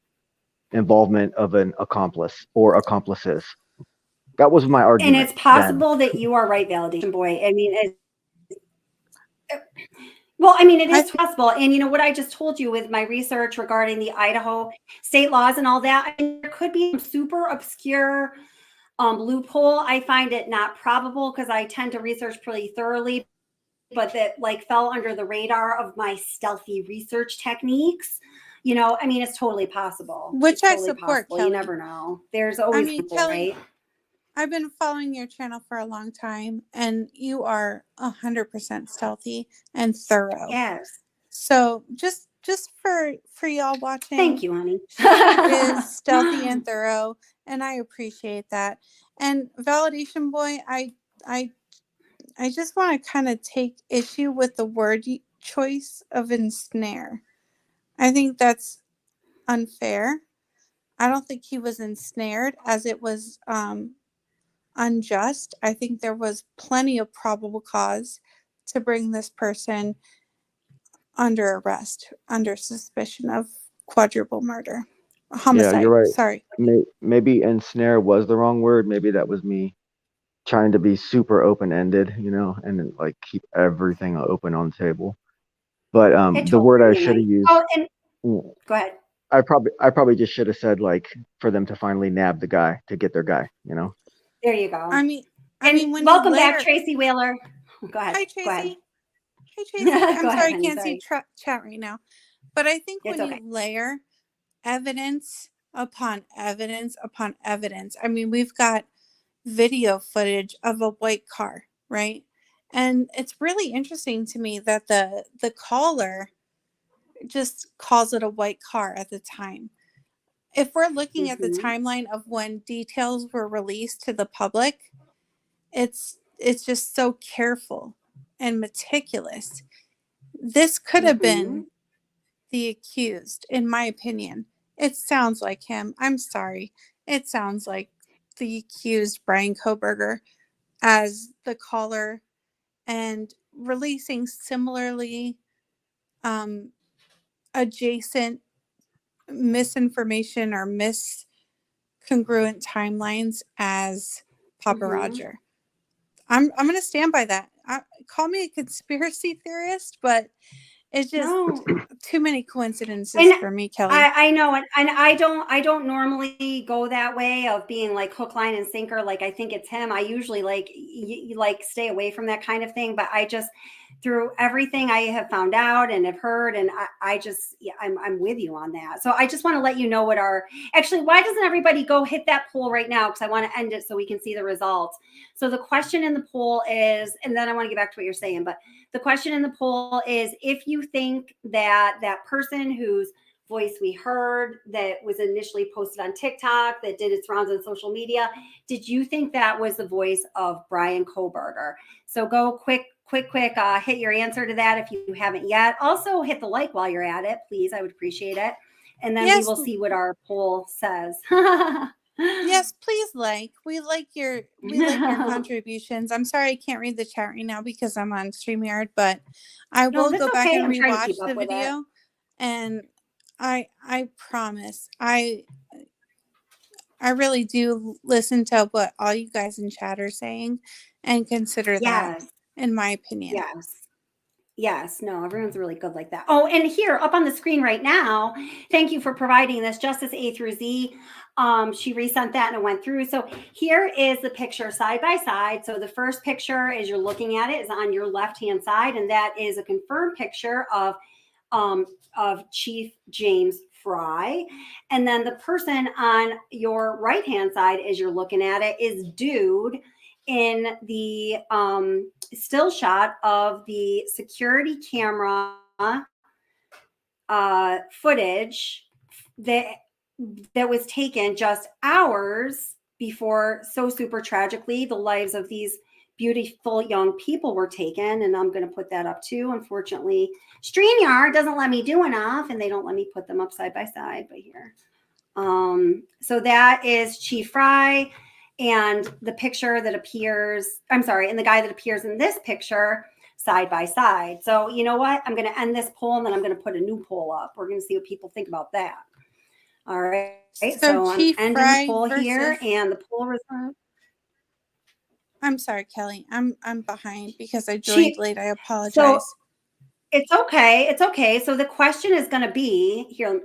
involvement of an accomplice or accomplices. That was my argument. And it's possible that you are right, Validation Boy. I mean, it is possible. And what I just told you with my research regarding the Idaho state laws and all that, there could be some super obscure loophole. I find it not probable, because I tend to research pretty thoroughly, but that fell under the radar of my stealthy research techniques. It's totally possible. Which I support, Kelly. You never know. There's always people, Kelly, right? I've been following your channel for a long time, and you are 100% stealthy and thorough. Yes. So just for y'all watching, thank you, honey. She is stealthy and thorough, and I appreciate that. And Validation Boy, I just want to kind of take issue with the word choice of ensnare. I think that's unfair. I don't think he was ensnared, as it was unjust. I think there was plenty of probable cause to bring this person under arrest, under suspicion of quadruple murder. Homicide. Yeah, you're right. Sorry. Maybe ensnare was the wrong word. Maybe that was me trying to be super open-ended, and keep everything open on the table. But the word I should have used. Go ahead. I probably just should have said for them to finally nab the guy, to get their guy. There you go. I mean, when welcome back, Tracy Wheeler. Go ahead. Hi, Tracy. Go ahead. Hey, Tracy. I'm Go sorry, ahead, I can't honey, see chat right now. But I think It's when okay. you layer evidence upon evidence upon evidence, I mean, we've got video footage of a white car, right? And it's really interesting to me that the caller just calls it a white car at the time. If we're looking at the timeline of when details were released to the public, it's just so careful and meticulous. This could have been the accused, in my opinion. It sounds like him. I'm sorry. It sounds like the accused, Brian Koberger, as the caller and releasing similarly adjacent misinformation or miscongruent timelines as Papa Roger. I'm going to stand by that. Call me a conspiracy theorist, but it's just too many coincidences for me, Kelly. I know, and I don't normally go that way of being like hook, line, and sinker. Like I think it's him. I usually like stay away from that kind of thing. But I just, through everything I have found out and have heard, and I'm with you on that. So I just want to let you know what why doesn't everybody go hit that poll right now? Because I want to end it so we can see the results. So the question in the poll is, and then I want to get back to what you're saying, but the question in the poll is if you think that person whose voice we heard that was initially posted on TikTok, that did its rounds on social media, did you think that was the voice of Brian Koberger? So go quick, hit your answer to that if you haven't yet. Also hit the like while you're at it, please. I would appreciate it. And then we will see what our poll says. Yes, please like. We like your contributions. I'm sorry I can't read the chat right now because I'm on StreamYard, but I will go back and rewatch the video. And I promise I really do listen to what all you guys in chat are saying and consider that, in my opinion. Yes, no, everyone's really good like that. Oh, and here up on the screen right now, thank you for providing this, Justice A through Z. She resent that and it went through. So here is the picture side by side. So the first picture, as you're looking at it, is on your left-hand side, and that is a confirmed picture of Chief James Fry. And then the person on your right-hand side, as you're looking at it, is Dude in the still shot of the security camera footage that was taken just hours before, so super tragically, the lives of these beautiful young people were taken. And I'm going to put that up too. Unfortunately, StreamYard doesn't let me do enough, and they don't let me put them up side by side. But here, so that is Chief Fry. And the picture that appears, and the guy that appears in this picture side by side. So you know what? I'm going to end this poll and then I'm going to put a new poll up. We're going to see what people think about that. All right. So Chief I'm ending Fry the poll here, and the poll result. I'm sorry, Kelly. I'm behind because I joined late. I apologize. So it's okay. It's okay. So the question is going to be here.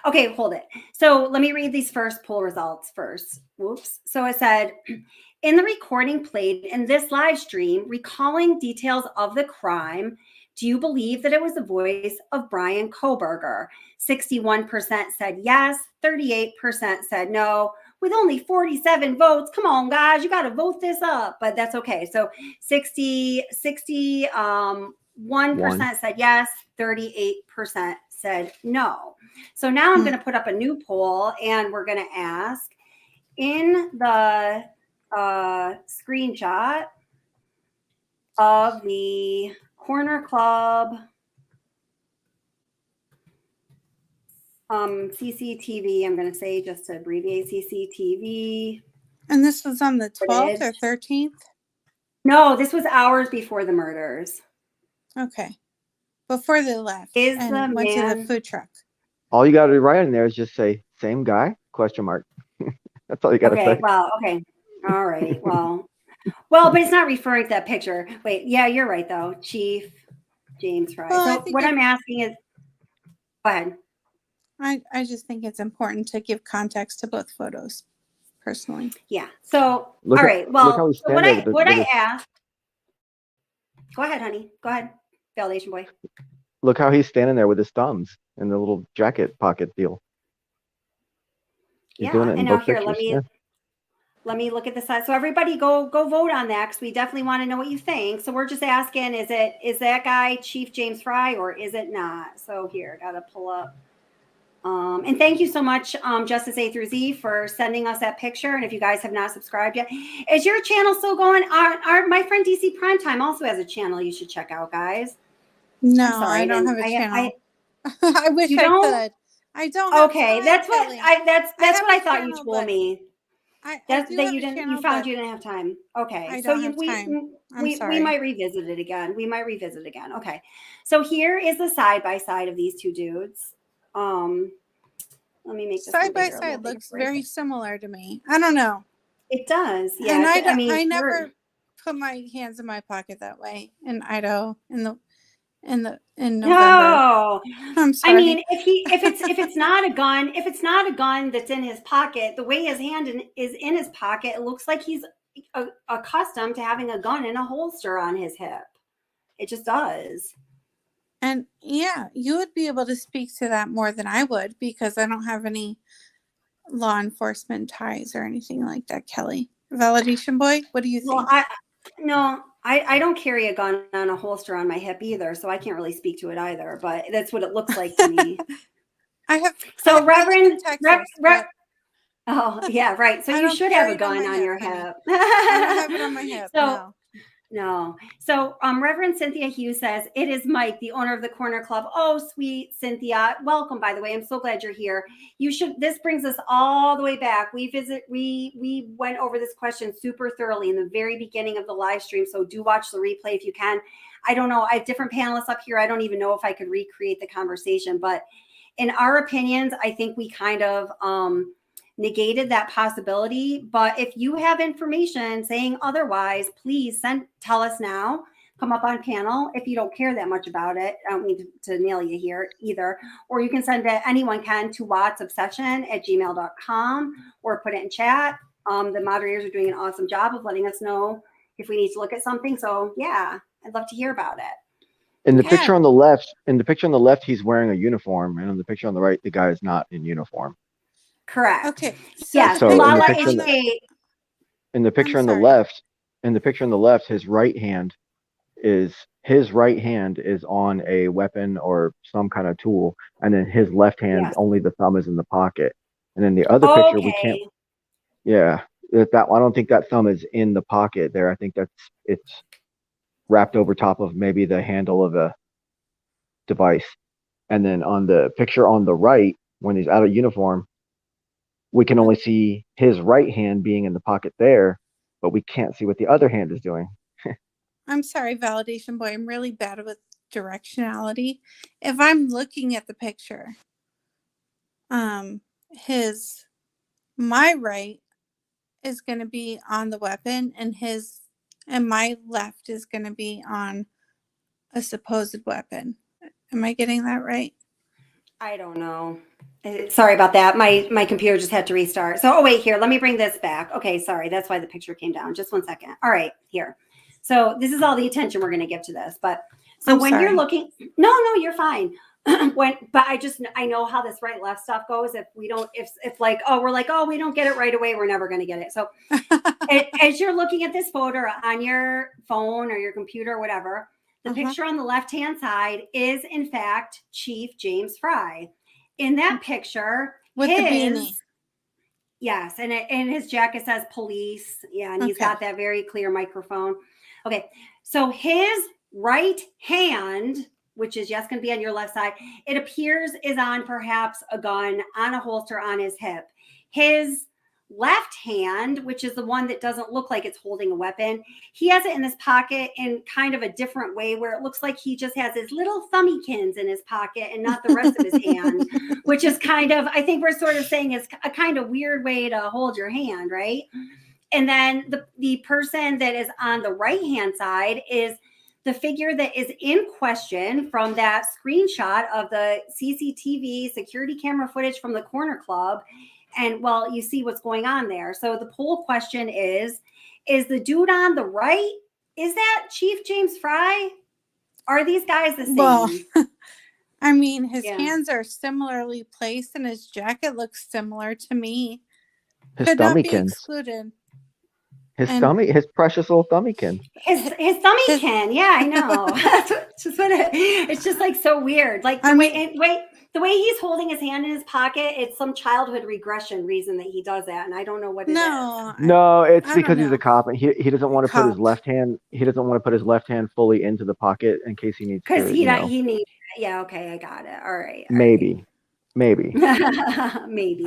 Okay, hold it. So let me read these first poll results first. Whoops. So it said, in the recording played in this live stream, recalling details of the crime, do you believe that it was the voice of Brian Koberger? 61% said yes. 38% said no. With only 47 votes, come on, guys, you got to vote this up. But that's okay. So 1% said yes, 38% said no. So now I'm going to put up a new poll, and we're going to ask in the screenshot of the Corner Club CCTV, I'm going to say, just to abbreviate, CCTV. And this was on the 12th or 13th? No, this was hours before the murders. Okay. Before they left and went to the food truck. All you got to write in there is just say, same guy, question mark. That's all you got to say. Well, okay. All right. Well, but it's not referring to that picture. Wait, yeah, you're right, though. Chief James Fry. Well, so what I'm asking is, go ahead. I just think it's important to give context to both photos, personally. Yeah. So, all right. Well, what I asked. Go ahead, honey. Go ahead, Validation Boy. Look how he's standing there with his thumbs in the little jacket pocket deal. He's doing it in and now both here, pictures. let me look at the side. So everybody go vote on that, because we definitely want to know what you think. So we're just asking, is that guy Chief James Fry or is it not? So here, got to pull up. And thank you so much, Justice A through Z, for sending us that picture. And if you guys have not subscribed yet, is your channel still going? My friend DC Primetime also has a channel you should check out, guys. No, I don't have a channel. I wish I could. I don't. Okay, that's what I thought you told me. I do that have you a didn't, channel, you found but you didn't have time. Okay. I So don't have time. I'm we sorry. might revisit it again. We might revisit it again. Okay. So here is the side by side of these two dudes. Let me make this one Side by bigger, a little side bigger looks for you. very similar to me. I don't know. It does. Yeah. And I mean, I never put my hands in my pocket that way in Idaho in November. no. I'm I sorry. mean, if it's not a gun, if it's not a gun that's in his pocket, the way his hand is in his pocket, it looks like he's accustomed to having a gun in a holster on his hip. It just does. And yeah, you would be able to speak to that more than I would because I don't have any law enforcement ties or anything like that, Kelly. Validation boy, what do you think? Well, I don't carry a gun on a holster on my hip either, so I can't really speak to it either, but that's what it looks like to me. I live Reverend, in Texas, but oh yeah, right. So I you don't should have carry a it on gun my on your honey. hip. I don't have it on my hip. So no. So Reverend Cynthia Hughes says, it is Mike, the owner of the Corner Club. Oh, sweet Cynthia. Welcome, by the way. I'm so glad you're here. This brings us all the way back. We went over this question super thoroughly in the very beginning of the live stream. So do watch the replay if you can. I don't know. I have different panelists up here. I don't even know if I could recreate the conversation, but in our opinions, I think we kind of negated that possibility. But if you have information saying otherwise, please tell us now. Come up on panel if you don't care that much about it. I don't mean to nail you here either. Or you can send it, anyone can, to wattsobsession@gmail.com or put it in chat. The moderators are doing an awesome job of letting us know if we need to look at something. So yeah, I'd love to hear about it. In the picture on the left, he's wearing a uniform, and on the picture on the right, the guy is not in uniform. Correct. Okay. Yes. So Lala in the picture on the left, his right hand is on a weapon or some kind of tool, and then his left hand, only the thumb is in the pocket. And then the other picture, we can't. Yeah, that I don't think that thumb is in the pocket there. I think it's wrapped over top of maybe the handle of a device. And then on the picture on the right, when he's out of uniform, we can only see his right hand being in the pocket there, but we can't see what the other hand is doing. I'm sorry, validation boy. I'm really bad with directionality. If I'm looking at the picture, my right is going to be on the weapon, and my left is going to be on a supposed weapon. Am I getting that right? I don't know. Sorry about that. My computer just had to restart. So, wait, here, let me bring this back. Okay, sorry. That's why the picture came down. Just 1 second. All right, here. So this is all the attention we're going to give to this. But so when you're looking, no, you're fine. But I know how this right left stuff goes. If we don't, if like, we're like, we don't get it right away, we're never going to get it. So as you're looking at this photo on your phone or your computer or whatever, the picture on the left-hand side is in fact Chief James Fry. In that picture, with the beanie. Yes, and his jacket says police. Yeah, and he's got that very clear microphone. Okay, so his right hand, which is going to be on your left side, it appears is on perhaps a gun on a holster on his hip. His left hand, which is the one that doesn't look like it's holding a weapon, he has it in his pocket in kind of a different way where it looks like he just has his little thumbykins in his pocket and not the rest of his hand, which is kind of, I think we're sort of saying is a kind of weird way to hold your hand, right? And then the person that is on the right hand side is the figure that is in question from that screenshot of the CCTV security camera footage from the Corner Club. And well, you see what's going on there. So the poll question is the dude on the right, is that Chief James Fry? Are these guys the same? Well, I mean, his hands are similarly placed and his jacket looks similar to me. Could not be excluded. His precious little thumbykin. His thumbykin, yeah, I know. It's just like so weird. Like the way he's holding his hand in his pocket, it's some childhood regression reason that he does that, and I don't know what it is. No, it's because he's a cop, and he doesn't want to put his left hand. He doesn't want to put his left hand fully into the pocket in case he needs to. Because he needs. Yeah, okay, I got it. All right. Maybe. Maybe. Maybe.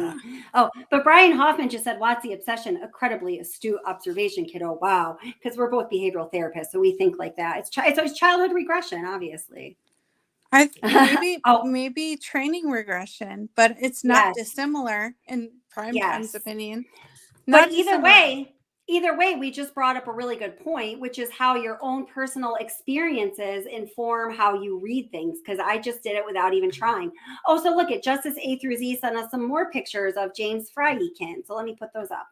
Oh, but Brian Hoffman just said, "What's the obsession?" Incredibly astute observation, kiddo. Wow, because we're both behavioral therapists, so we think like that. It's childhood regression, obviously. Maybe training regression, but it's not dissimilar in Primetime's opinion. But either way, we just brought up a really good point, which is how your own personal experiences inform how you read things. Because I just did it without even trying. Oh, so look at Justice A through Z sent us some more pictures of James Frydekin. So let me put those up.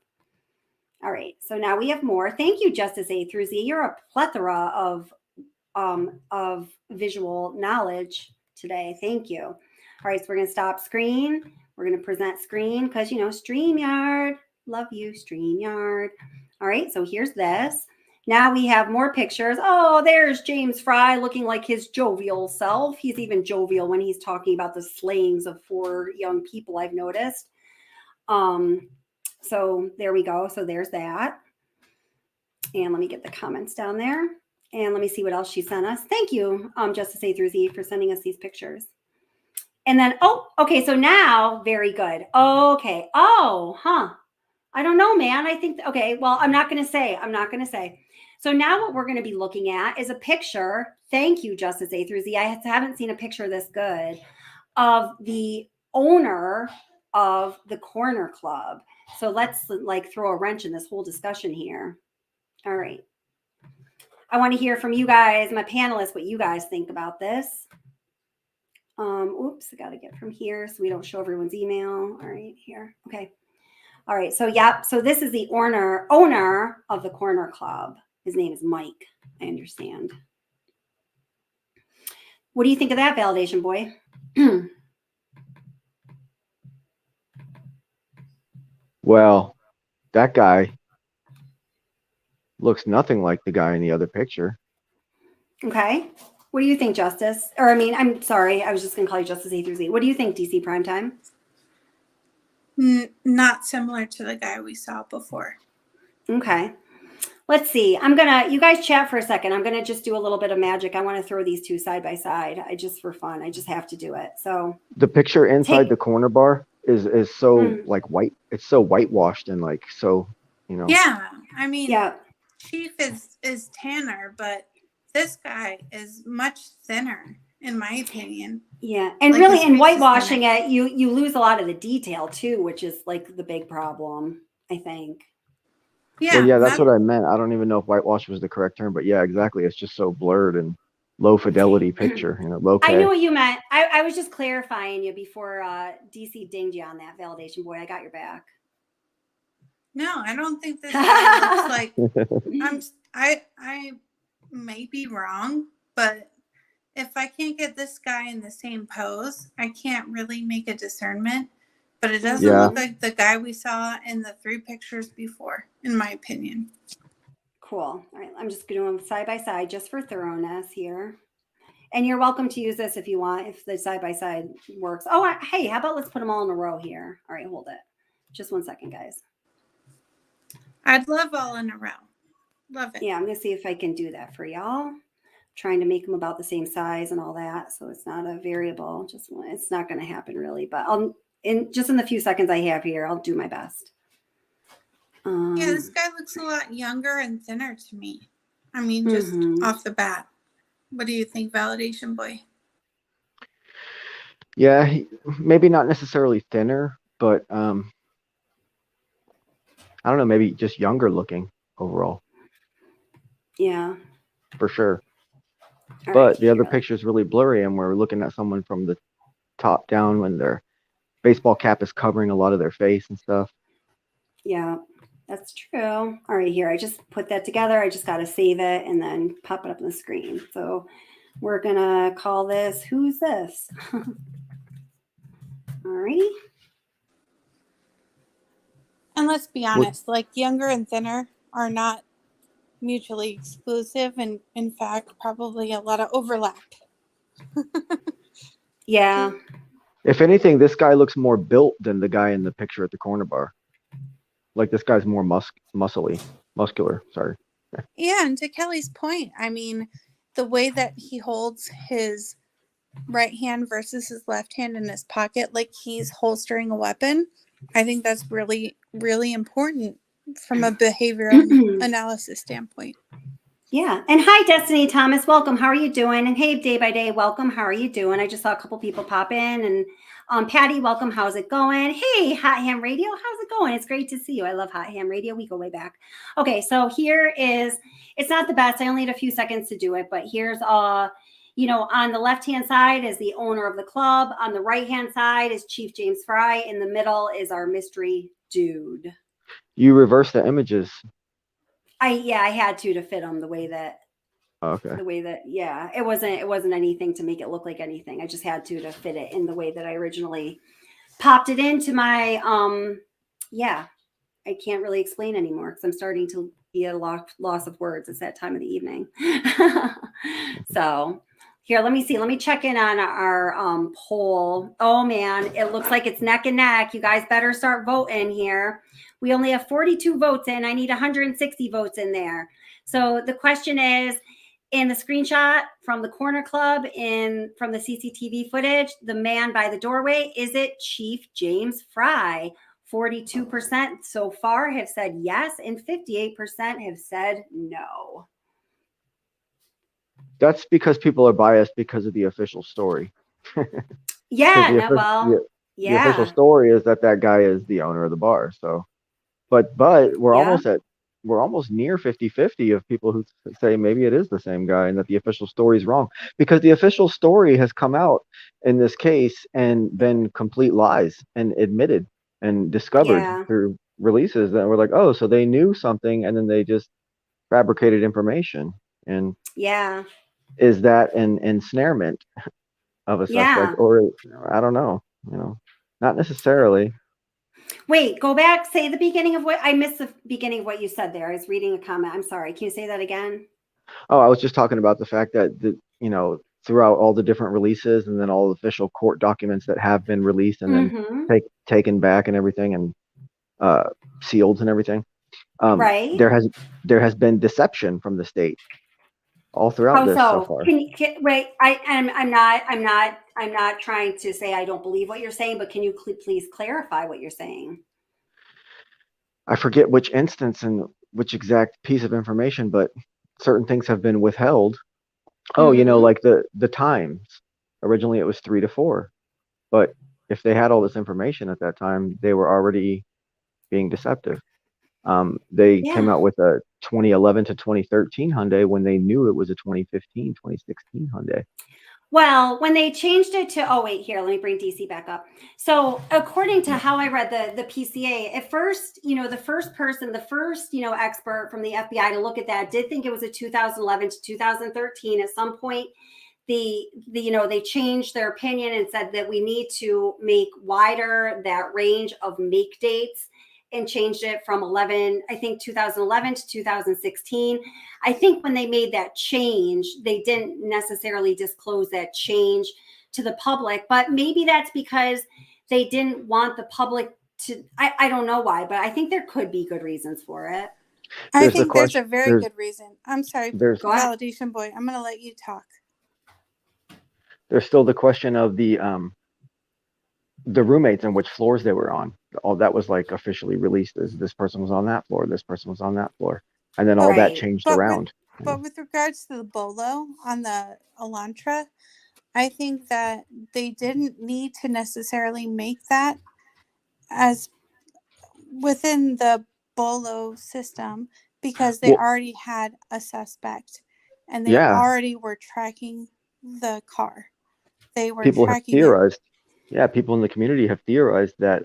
All right. So now we have more. Thank you, Justice A through Z. You're a plethora of visual knowledge today. Thank you. All right. So we're going to stop screen. We're going to present screen because, StreamYard. Love you, StreamYard. All right, so here's this. Now we have more pictures. Oh, there's James Fry looking like his jovial self. He's even jovial when he's talking about the slayings of 4 young people, I've noticed. So there we go. So there's that. And let me get the comments down there. And let me see what else she sent us. Thank you, Justice A through Z, for sending us these pictures. And then, okay, so now, very good. Okay. I don't know, man. I think, okay, well, I'm not going to say. So now what we're going to be looking at is a picture. Thank you, Justice A through Z. I haven't seen a picture this good of the owner of the Corner Club. So let's throw a wrench in this whole discussion here. All right. I want to hear from you guys, my panelists, what you guys think about this. Oops, I got to get from here so we don't show everyone's email. All right, here. Okay. All right, so so this is the owner of the Corner Club. His name is Mike, I understand. What do you think of that, validation boy? Well, that guy looks nothing like the guy in the other picture. Okay. What do you think, Justice? Or I'm sorry, I was just going to call you Justice A through Z. What do you think, DC Primetime? Not similar to the guy we saw before. Okay. Let's see. You guys chat for a second. I'm going to just do a little bit of magic. I want to throw these two side by side. For fun. I just have to do it. So the picture the corner bar is so white. It's so whitewashed and Yeah. I mean, Chief is tanner, but this guy is much thinner, in my opinion. Yeah. And really in whitewashing it, you lose a lot of the detail too, which is the big problem, I think. Yeah. Well, yeah, that's what I meant. I don't even know if whitewash was the correct term, but yeah, exactly. It's just so blurred and low fidelity picture, low K. I knew what you meant. I was just clarifying you before DC dinged you on that, validation boy. I got your back. No, I don't think this guy looks like I may be wrong, but if I can't get this guy in the same pose, I can't really make a discernment. But it doesn't look like the guy we saw in the 3 pictures before, in my opinion. Cool. All right. I'm just doing them side by side just for thoroughness here. And you're welcome to use this if you want, if the side by side works. Oh, hey, how about let's put them all in a row here? All right, hold it. Just 1 second, guys. I'd love all in a row. Love it. Yeah, I'm going to see if I can do that for y'all. Trying to make them about the same size and all that. So it's not a variable. It's not going to happen really, but in the few seconds I have here, I'll do my best. Yeah, this guy looks a lot younger and thinner to me. I mean, just off the bat. What do you think, validation boy? Yeah, maybe not necessarily thinner, but I don't know, maybe just younger looking overall. Yeah. For sure. But the other picture is really blurry, and we're looking at someone from the top down when their baseball cap is covering a lot of their face and stuff. Yeah, that's true. All right, here, I just put that together. I just got to save it and then pop it up on the screen. So we're going to call this, who's this? All right. And let's be honest, younger and thinner are not mutually exclusive, and in fact probably a lot of overlap. Yeah. If anything, this guy looks more built than the guy in the picture at the corner bar. Like this guy's more muscular. Sorry. Yeah, and to Kelly's point, I mean, the way that he holds his right hand versus his left hand in his pocket, like he's holstering a weapon. I think that's really, really important from a behavioral analysis standpoint. Yeah. And hi, Destiny Thomas. Welcome. How are you doing? And hey, Day by Day, welcome. How are you doing? I just saw a couple people pop in. And Patty, welcome. How's it going? Hey, Hot Ham Radio. How's it going? It's great to see you. I love Hot Ham Radio. We go way back. Okay. So here is, it's not the best. I only had a few seconds to do it, but here's on the left-hand side is the owner of the club. On the right-hand side is Chief James Fry. In the middle is our mystery dude. You reverse the images. I had to fit them the way that it wasn't anything to make it look like anything. I just had to fit it in the way that I originally popped it into my I can't really explain anymore because I'm starting to be a loss of words. It's that time of the evening. So here, let me check in on our poll. Oh man, it looks like it's neck and neck. You guys better start voting here. We only have 42 votes in. I need 160 votes in there. So the question is, in the screenshot from the corner club from the CCTV footage, the man by the doorway, is it Chief James Fry? 42% so far have said yes, and 58% have said no. That's because people are biased because of the official story. Yeah, the official story is that guy is the owner of the bar. So, but we're almost near 50-50 of people who say maybe it is the same guy and that the official story is wrong, because the official story has come out in this case and been complete lies and admitted and discovered through releases that were like, oh, so they knew something and then they just fabricated information. And is that an ensnarement of a suspect, or I don't know, not necessarily. Wait, go back, say the beginning of what I missed the beginning of what you said there. I was reading a comment. I'm sorry. Can you say that again? Oh, I was just talking about the fact that throughout all the different releases and then all the official court documents that have been released and then taken back and everything and sealed and everything. There has been deception from the state all throughout this so far. I'm not trying to say I don't believe what you're saying, but can you please clarify what you're saying? I forget which instance and which exact piece of information, but certain things have been withheld. Oh, like the times. Originally it was 3 to 4, but if they had all this information at that time, they were already being deceptive. They came out with a 2011 to 2013 Hyundai when they knew it was a 2015, 2016 Hyundai. Well, when they changed it to, let me bring DC back up. So according to how I read the PCA, at first, the first expert from the FBI to look at that did think it was a 2011 to 2013. At some point, they changed their opinion and said that we need to make wider that range of make dates, and changed it from 2011 to 2016. I think when they made that change, they didn't necessarily disclose that change to the public, but maybe that's because they didn't want the public to, I don't know why, but I think there could be good reasons for it. I think there's a very good reason. I'm sorry, Validation Boy. I'm going to let you talk. There's still the question of the roommates and which floors they were on. All that was like officially released as this person was on that floor, this person was on that floor, and then all that changed around. But with regards to the Bolo on the Elantra, I think that they didn't need to necessarily make that as within the Bolo system because they already had a suspect and they already were tracking the car. They were people tracking have theorized. People in the community have theorized that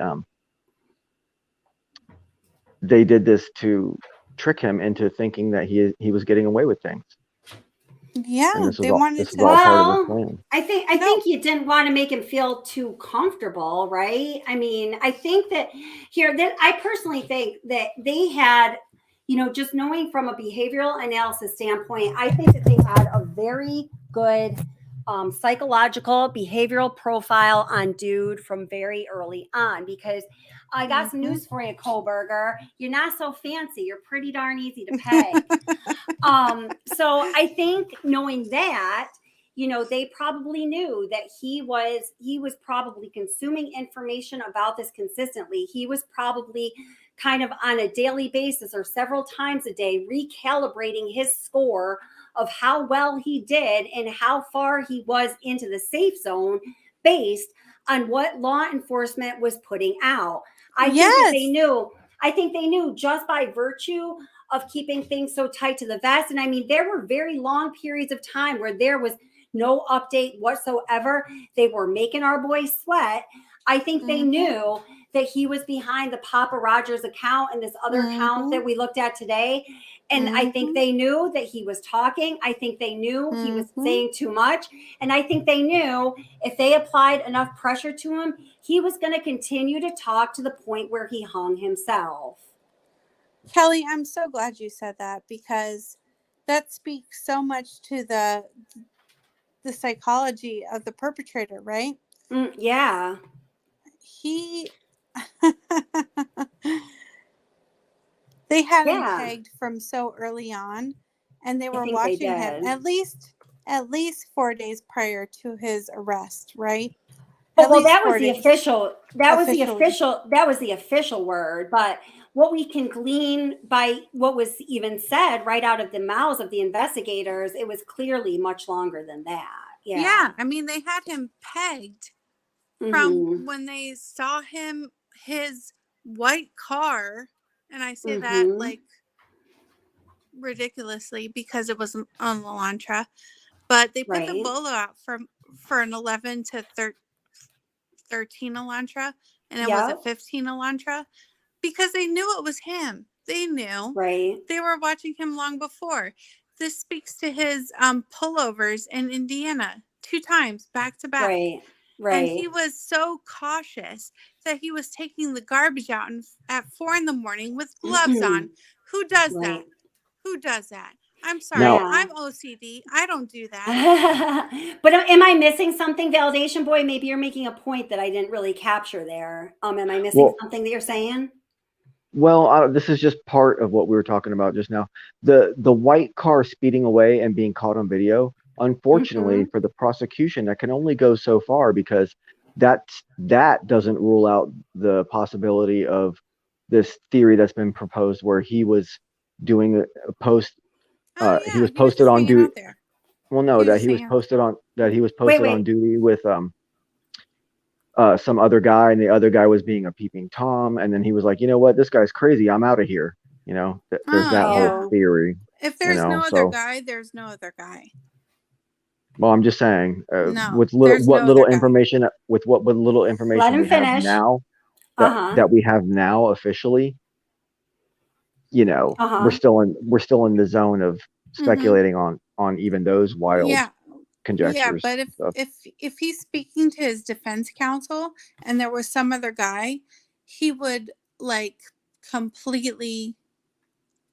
they did this to trick him into thinking that he was getting away with things. Yeah, they wanted to. All part of the plan. I think you didn't want to make him feel too comfortable, right? I mean, I think that I personally think that they had, just knowing from a behavioral analysis standpoint, I think that they had a very good psychological behavioral profile on dude from very early on, because I got some news for you, Kohlberger. You're not so fancy. You're pretty darn easy to peg. So I think knowing that, they probably knew that he was probably consuming information about this consistently. He was probably kind of on a daily basis or several times a day recalibrating his score of how well he did and how far he was into the safe zone based on what law enforcement was putting out. I think that they knew. I think they knew just by virtue of keeping things so tight to the vest. And I mean, there were very long periods of time where there was no update whatsoever. They were making our boy sweat. I think they knew that he was behind the Papa Rogers account and this other account that we looked at today. And I think they knew that he was talking. I think they knew he was saying too much. And I think they knew if they applied enough pressure to him, he was going to continue to talk to the point where he hung himself. Kelly, I'm so glad you said that, because that speaks so much to the psychology of the perpetrator, right? Yeah. They had him pegged from so early on, and they were watching him at least 4 days prior to his arrest, right? Well, that was the official. That was the official word. But what we can glean by what was even said right out of the mouths of the investigators, it was clearly much longer than that. Yeah. I mean, they had him pegged from when they saw him, his white car, and I say that like ridiculously because it was on Elantra, but they put the bolo out for an 11 to 13 Elantra, and it was a 15 Elantra because they knew it was him. They knew. Right. They were watching him long before. This speaks to his pullovers in Indiana 2 times back to back. Right. And he was so cautious that he was taking the garbage out at 4 a.m. with gloves on. Who does that? Who does that? I'm sorry. I'm OCD. I don't do that. But am I missing something, Validation Boy? Maybe you're making a point that I didn't really capture there. Am I missing something that you're saying? Well, this is just part of what we were talking about just now. The white car speeding away and being caught on video. Unfortunately, for the prosecution, that can only go so far, because that doesn't rule out the possibility of this theory that's been proposed, where he was doing a post. He was posted on duty. Well, no, that he was posted on on duty with some other guy, and the other guy was being a peeping Tom, and then he was like, you know what, this guy's crazy, I'm out of here. There's that whole theory. If there's no other guy, there's no other guy. Well, I'm just saying, no, with what little information we have now, that we have now officially, we're still in the zone of speculating on even those wild conjectures. Yeah, but if he's speaking to his defense counsel and there was some other guy, he would like completely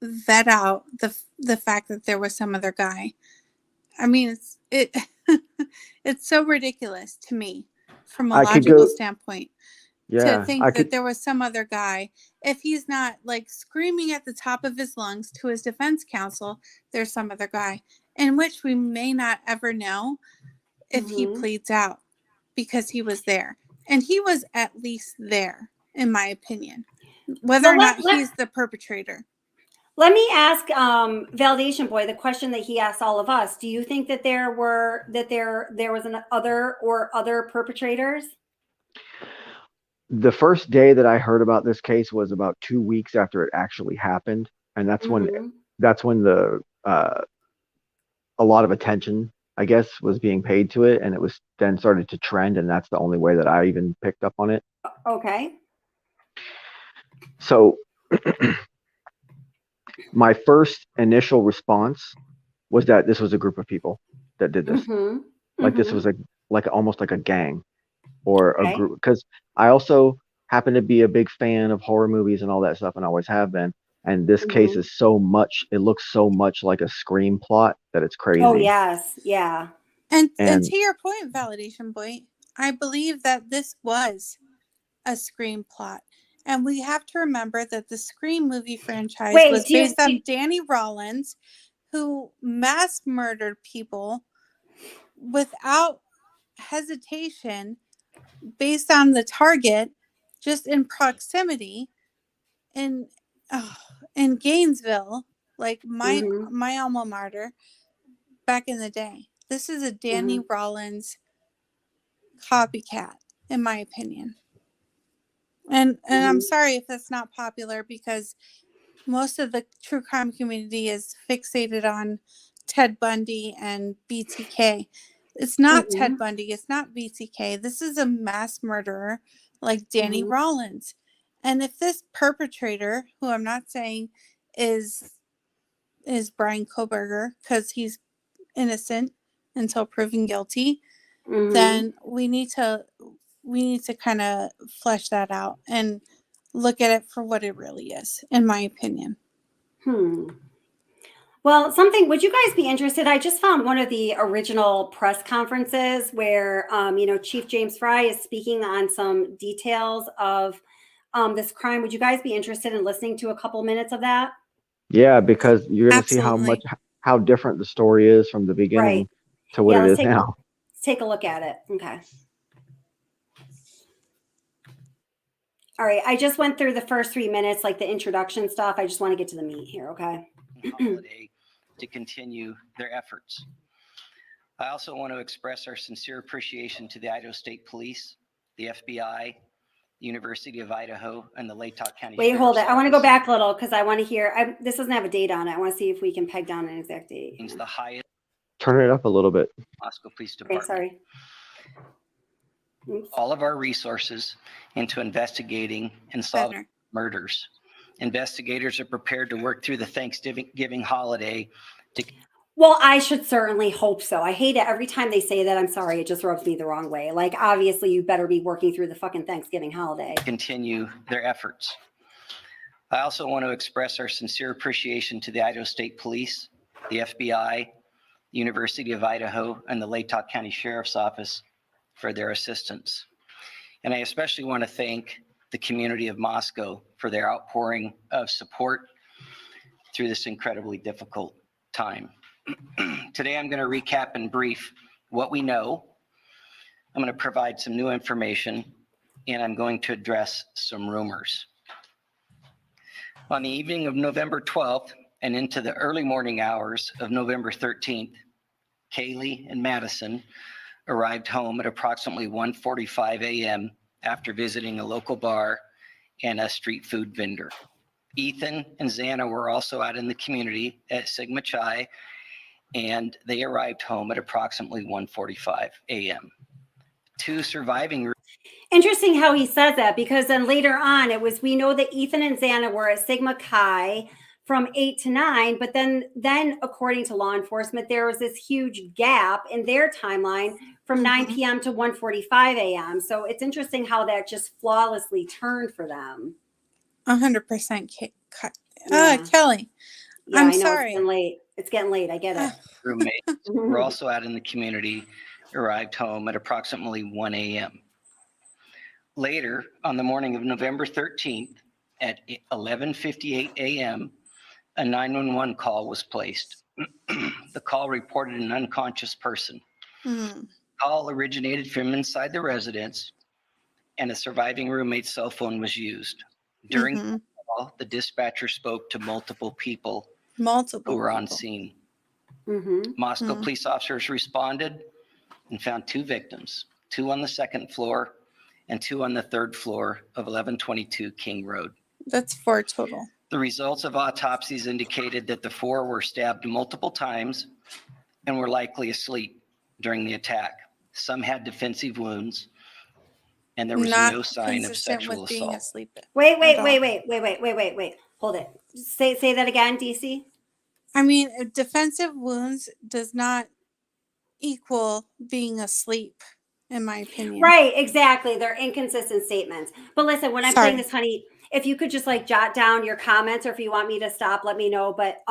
vet out the fact that there was some other guy. I mean, it's so ridiculous to me from a logical standpoint to think that there was some other guy. If he's not like screaming at the top of his lungs to his defense counsel, there's some other guy, in which we may not ever know if he pleads out because he was there. And he was at least there, in my opinion, whether or not he's the perpetrator. Let me ask Validation Boy the question that he asked all of us. Do you think that there was other perpetrators? The first day that I heard about this case was about 2 weeks after it actually happened, and that's when the a lot of attention, I guess, was being paid to it, and it was then started to trend, and that's the only way that I even picked up on it. Okay. So my first initial response was that this was a group of people that did this. Like this was almost like a gang or a group, because I also happen to be a big fan of horror movies and all that stuff, and always have been. And this case is it looks so much like a Scream plot that it's crazy. Oh, yes. Yeah. And to your point, Validation Boy, I believe that this was a Scream plot. And we have to remember that the Scream movie franchise was based on Danny Rollins, who mass murdered people without hesitation, based on the target, just in proximity, in in Gainesville, like my alma mater back in the day. This is a Danny Rollins copycat, in my opinion. And I'm sorry if that's not popular, because most of the true crime community is fixated on Ted Bundy and BTK. It's not Ted Bundy. It's not BTK. This is a mass murderer like Danny Rollins. And if this perpetrator, who I'm not saying is Brian Koberger, because he's innocent until proven guilty, then we need to kind of flesh that out and look at it for what it really is, in my opinion. Well, would you guys be interested? I just found one of the original press conferences where, Chief James Fry is speaking on some details of this crime. Would you guys be interested in listening to a couple minutes of that? Yeah, because you're going to see how different the story is from the beginning to what it is now. Let's take a look at it. Okay. All right. I just went through the first 3 minutes, like the introduction stuff. I just want to get to the meat here. Okay. Holiday to continue their efforts. I also want to express our sincere appreciation to the Idaho State Police, the FBI, University of Idaho, and the Latah County. Wait, hold it. I want to go back a little because I want to hear. This doesn't have a date on it. I want to see if we can peg down an exact date. It's the highest. Turn it up a little bit. Moscow Police Department. Okay, sorry. All of our resources into investigating and solving murders. Investigators are prepared to work through the Thanksgiving holiday. Well, I should certainly hope so. I hate it every time they say that. I'm sorry. It just rubs me the wrong way. Like, obviously, you better be working through the fucking Thanksgiving holiday. Continue their efforts. I also want to express our sincere appreciation to the Idaho State Police, the FBI, University of Idaho, and the Latah County Sheriff's Office for their assistance. And I especially want to thank the community of Moscow for their outpouring of support through this incredibly difficult time. Today, I'm going to recap in brief what we know. I'm going to provide some new information, and I'm going to address some rumors. On the evening of November 12th and into the early morning hours of November 13th, Kaylee and Madison arrived home at approximately 1:45 a.m. after visiting a local bar and a street food vendor. Ethan and Xana were also out in the community at Sigma Chi, and they arrived home at approximately 1:45 a.m. Two surviving. Interesting how he says that, because then later on we know that Ethan and Xana were at Sigma Chi from 8 to 9, but then according to law enforcement, there was this huge gap in their timeline from 9 p.m. to 1:45 a.m. So it's interesting how that just flawlessly turned for them. 100%. Kelly, Yeah, I'm I know, sorry. It's getting late. I get it. Roommates were also out in the community, arrived home at approximately 1 a.m. Later, on the morning of November 13th at 11:58 a.m., a 911 call was placed. The call reported an unconscious person. Call originated from inside the residence, and a surviving roommate's cell phone was used. During the call, the dispatcher spoke to multiple people who were on scene. Moscow police officers responded and found 2 victims, 2 on the 2nd floor and 2 on the 3rd floor of 1122 King Road. That's 4 total. The results of autopsies indicated that the 4 were stabbed multiple times and were likely asleep during the attack. Some had defensive wounds, and there was no sign of sexual assault. Wait. Hold it. Say that again, DC. I mean, defensive wounds does not equal being asleep, in my opinion. Right, exactly. They're inconsistent statements. But listen, when I'm saying this, honey, if you could just like jot down your comments, or if you want me to stop, let me know. But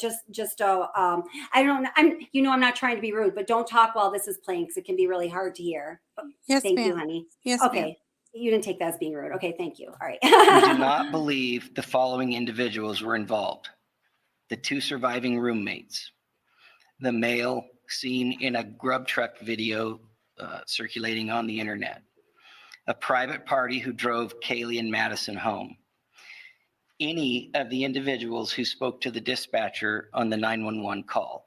just I don't. I'm not trying to be rude, but don't talk while this is playing because it can be really hard to hear. Yes, thank ma'am. you, honey. Yes, okay. Ma'am. You didn't take that as being rude. Okay, thank you. All right. We do not believe the following individuals were involved: the 2 surviving roommates, the male seen in a grub truck video circulating on the internet. A private party who drove Kaylee and Madison home. Any of the individuals who spoke to the dispatcher on the 911 call.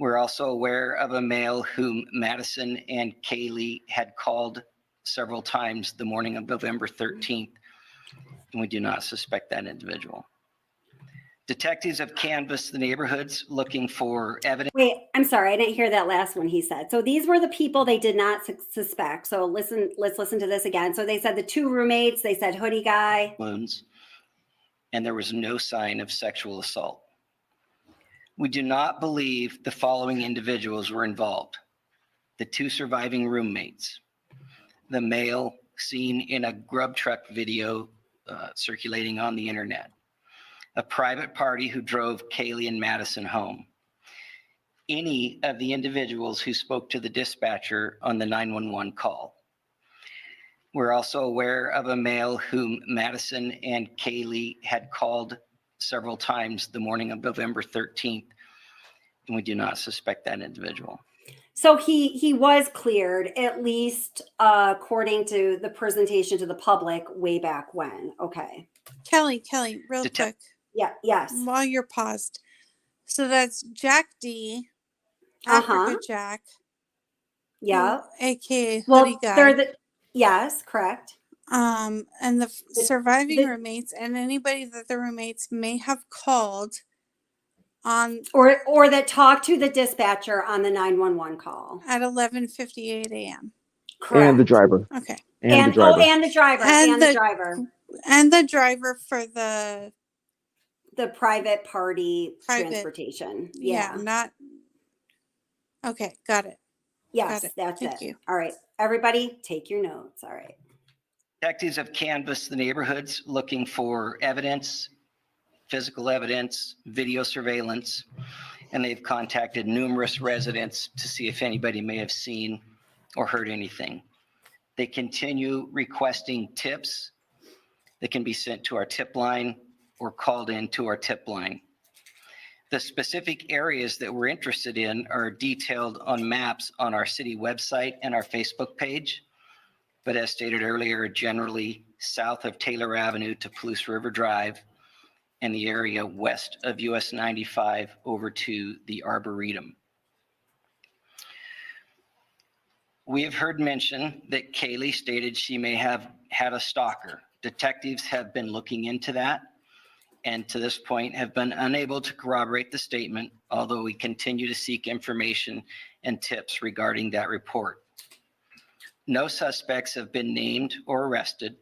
We're also aware of a male whom Madison and Kaylee had called several times the morning of November 13th, and we do not suspect that individual. Detectives have canvassed the neighborhoods looking for evidence. Wait, I'm sorry, I didn't hear that last one he said. So these were the people they did not suspect. So let's listen to this again. So they said the 2 roommates, they said hoodie guy. Wounds, and there was no sign of sexual assault. We do not believe the following individuals were involved. The 2 surviving roommates, the male seen in a grub truck video circulating on the internet, a private party who drove Kaylee and Madison home, any of the individuals who spoke to the dispatcher on the 911 call. We're also aware of a male whom Madison and Kaylee had called several times the morning of November 13th, and we do not suspect that individual. So he was cleared, at least according to the presentation to the public way back when. Okay. Kelly, real quick. Yeah, yes. While you're paused. So that's Jack D, Africa Jack. Yeah. AKA Well, Hoodie Guy. they're yes, correct. And the surviving roommates and anybody that the roommates may have called on or that talked to the dispatcher on the 911 call at 11:58 a.m. Correct. And the driver. Okay. And the driver. and the driver. And the driver. And the driver for the private party transportation. Yeah, not okay, got it. Yes, Got it. that's Thank it. you. All right. Everybody take your notes. All right. Detectives have canvassed the neighborhoods looking for evidence, physical evidence, video surveillance, and they've contacted numerous residents to see if anybody may have seen or heard anything. They continue requesting tips that can be sent to our tip line or called in to our tip line. The specific areas that we're interested in are detailed on maps on our city website and our Facebook page. But as stated earlier, generally south of Taylor Avenue to Palouse River Drive and the area west of US 95 over to the Arboretum. We have heard mention that Kaylee stated she may have had a stalker. Detectives have been looking into that and to this point have been unable to corroborate the statement, although we continue to seek information and tips regarding that report. No suspects have been named or arrested,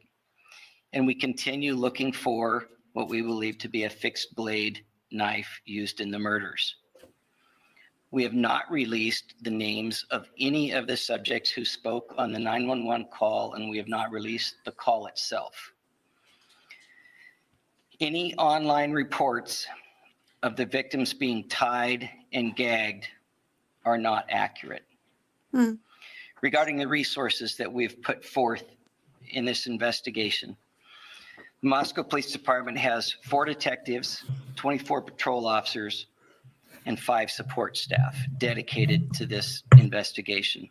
and we continue looking for what we believe to be a fixed blade knife used in the murders. We have not released the names of any of the subjects who spoke on the 911 call, and we have not released the call itself. Any online reports of the victims being tied and gagged are not accurate. Regarding the resources that we've put forth in this investigation, the Moscow Police Department has 4 detectives, 24 patrol officers, and 5 support staff dedicated to this investigation.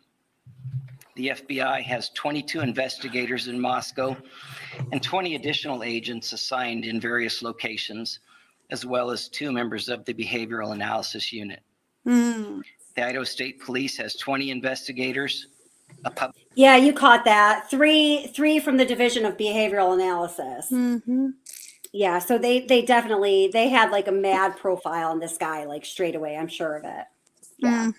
The FBI has 22 investigators in Moscow and 20 additional agents assigned in various locations, as well as 2 members of the Behavioral Analysis Unit. The Idaho State Police has 20 investigators. Yeah, you caught that. Three from the Division of Behavioral Analysis. Yeah, so they definitely had like a mad profile on this guy, like straight away. I'm sure of it. Yeah.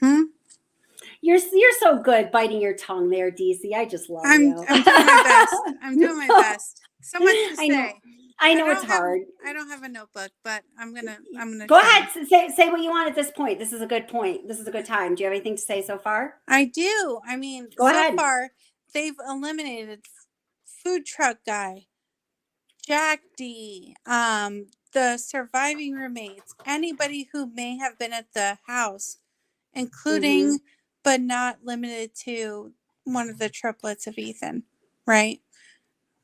You're so good biting your tongue there, DC. I just love you. I'm doing my best. I'm doing my best. So much to say. I know it's hard. I don't have a notebook, but I'm gonna go ahead. Say what you want at this point. This is a good point. This is a good time. Do you have anything to say so far? I do. I mean, go ahead. So far they've eliminated food truck guy, Jack D, the surviving roommates, anybody who may have been at the house, including but not limited to one of the triplets of Ethan, right?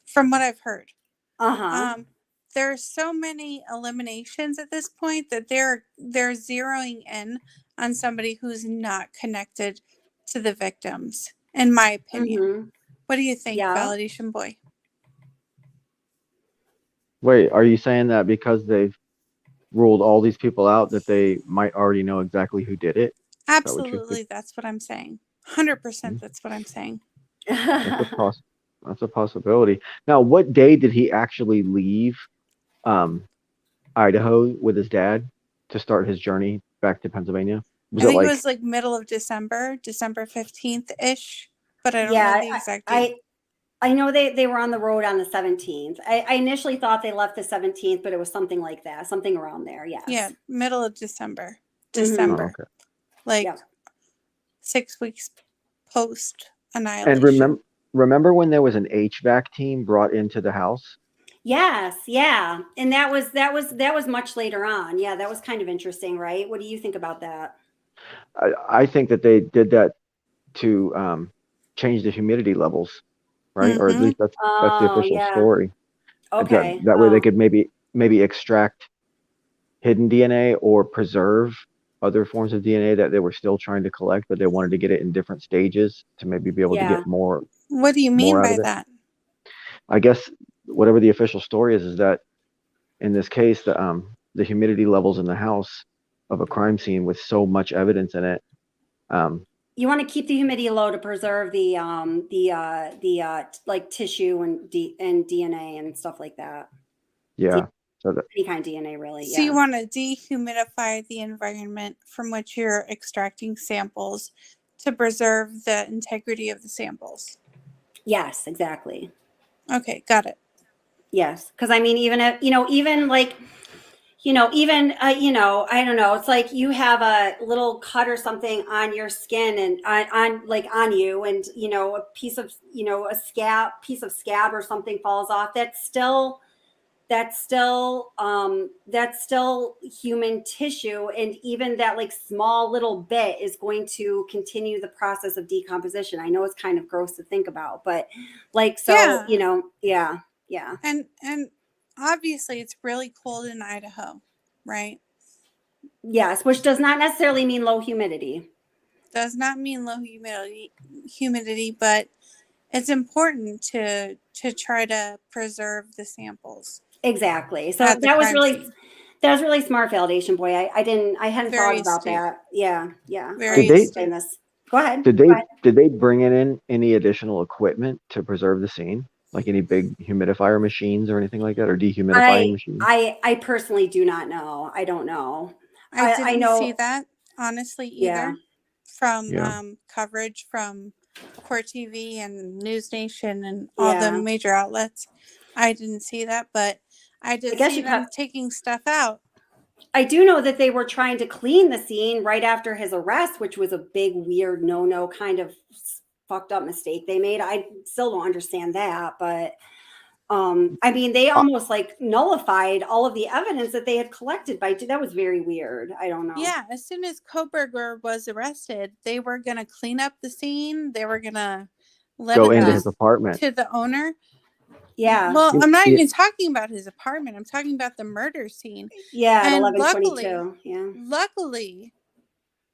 From what I've heard. There are so many eliminations at this point that they're zeroing in on somebody who's not connected to the victims, in my opinion. What do you think, Yeah. Validation Boy? Wait, are you saying that because they've ruled all these people out that they might already know exactly who did it? Is that what you're Absolutely, that's what I'm saying. 100% that's what I'm saying. That's a that's a possibility. Now, what day did he actually leave Idaho with his dad to start his journey back to Pennsylvania? Was I it think it like was like middle of December 15th ish, but I don't know Yeah, the exact date. I know they were on the road on the 17th. I initially thought they left the 17th, but it was something like that, something around there. Yes. Yeah, middle of December. Oh, December. okay. Like Yep. 6 weeks post And annihilation. remember when there was an HVAC team brought into the house? Yes, yeah. And that was much later on. Yeah, that was kind of interesting, right? What do you think about that? I think that they did that to change the humidity levels, right? Or at least that's the Oh, official yeah. story. Okay. That way they could maybe extract hidden DNA or preserve other forms of DNA that they were still trying to collect, but they wanted to get it in different stages to maybe be able to Yeah. get more What do you mean out by of it. that? I guess whatever the official story is that in this case the humidity levels in the house of a crime scene with so much evidence in it. You want to keep the humidity low to preserve the like tissue and DNA and stuff like that. Yeah. So that, Any kind of DNA, really. So Yeah. you want to dehumidify the environment from which you're extracting samples to preserve the integrity of the samples. Yes, exactly. Okay, got it. Yes, because I mean, even if even like, even I don't know. It's like you have a little cut or something on your skin and on you, and a piece of a piece of scab or something falls off. That's still human tissue, and even that like small little bit is going to continue the process of decomposition. I know it's kind of gross to think about, but like, so Yeah. yeah. And obviously it's really cold in Idaho, right? Yes, which does not necessarily mean low humidity. Does not mean low humidity, but it's important to try to preserve the samples. Exactly. So at the that was crime really scene. smart, Validation Boy. I hadn't Very thought about astute. that. Yeah. Very Did they- astute. This. Go ahead. did they bring in any additional equipment to preserve the scene? Like any big humidifier machines or anything like that, or dehumidifying machines? I personally do not know. I don't know. I didn't know. see that honestly either from coverage from Court TV and News Nation and all the major outlets. I didn't see that, but I did guess see you them taking stuff out. I do know that they were trying to clean the scene right after his arrest, which was a big, weird, no kind of fucked up mistake they made. I still don't understand that, but I mean, they almost like nullified all of the evidence that they had collected that was very weird. I don't know. Yeah, as soon as Koberger was arrested, they were going to clean up the scene. They were going to let Go it into loose his apartment. to the owner. Yeah. Well, I'm not even talking about his apartment. I'm talking about the murder scene. Yeah, at and 1122. Luckily,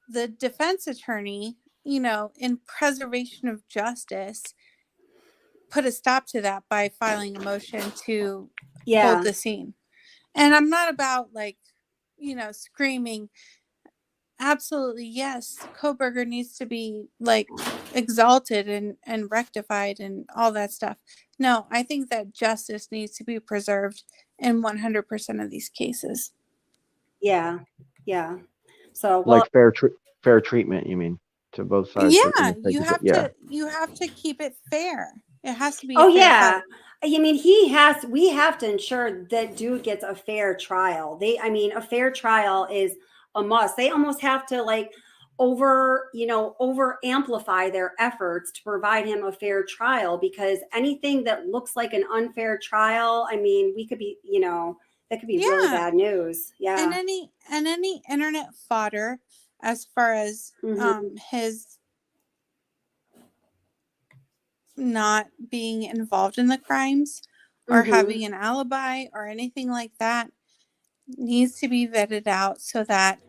the defense attorney, in preservation of justice, put a stop to that by filing a motion to hold the scene. And I'm not about screaming, absolutely yes, Koberger needs to be exalted and rectified and all that stuff. No, I think that justice needs to be preserved in 100% of these cases. Yeah. So like fair treatment, you mean, to both sides? Yeah, you have to keep it fair. It has to be a fair fight. I mean, we have to ensure that dude gets a fair trial. A fair trial is a must. They almost have to over amplify their efforts to provide him a fair trial, because anything that looks like an unfair trial, we could be, that could be really bad news. Yeah. And any internet fodder as far as his not being involved in the crimes or having an alibi or anything like that needs to be vetted out so that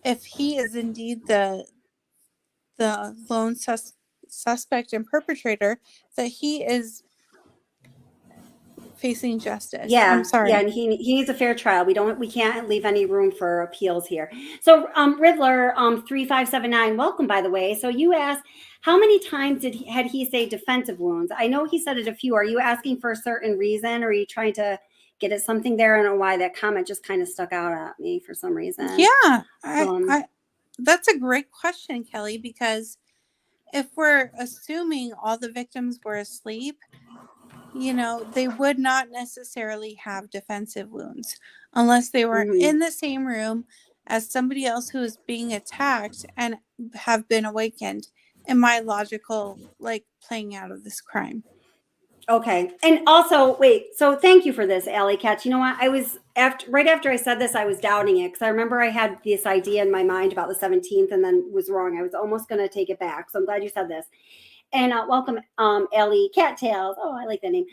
if he is indeed the lone suspect and perpetrator, that he is facing justice. I'm sorry. Yeah, and he needs a fair trial. We can't leave any room for appeals here. So Riddler 3579, welcome by the way. So you asked how many times had he say defensive wounds? I know he said it a few. Are you asking for a certain reason, or are you trying to get at something there? I don't know why that comment just kind of stuck out at me for some reason. Yeah, I that's a great question, Kelly, because if we're assuming all the victims were asleep, they would not necessarily have defensive wounds unless they were in the same room as somebody else who is being attacked and have been awakened, in my logical playing out of this crime. Okay. And also, wait, so thank you for this, Alley Catch. You know what? I was right after I said this, I was doubting it because I remember I had this idea in my mind about the 17th and then was wrong. I was almost going to take it back. So I'm glad you said this. And welcome, Ellie Cattails. Oh, I like that name.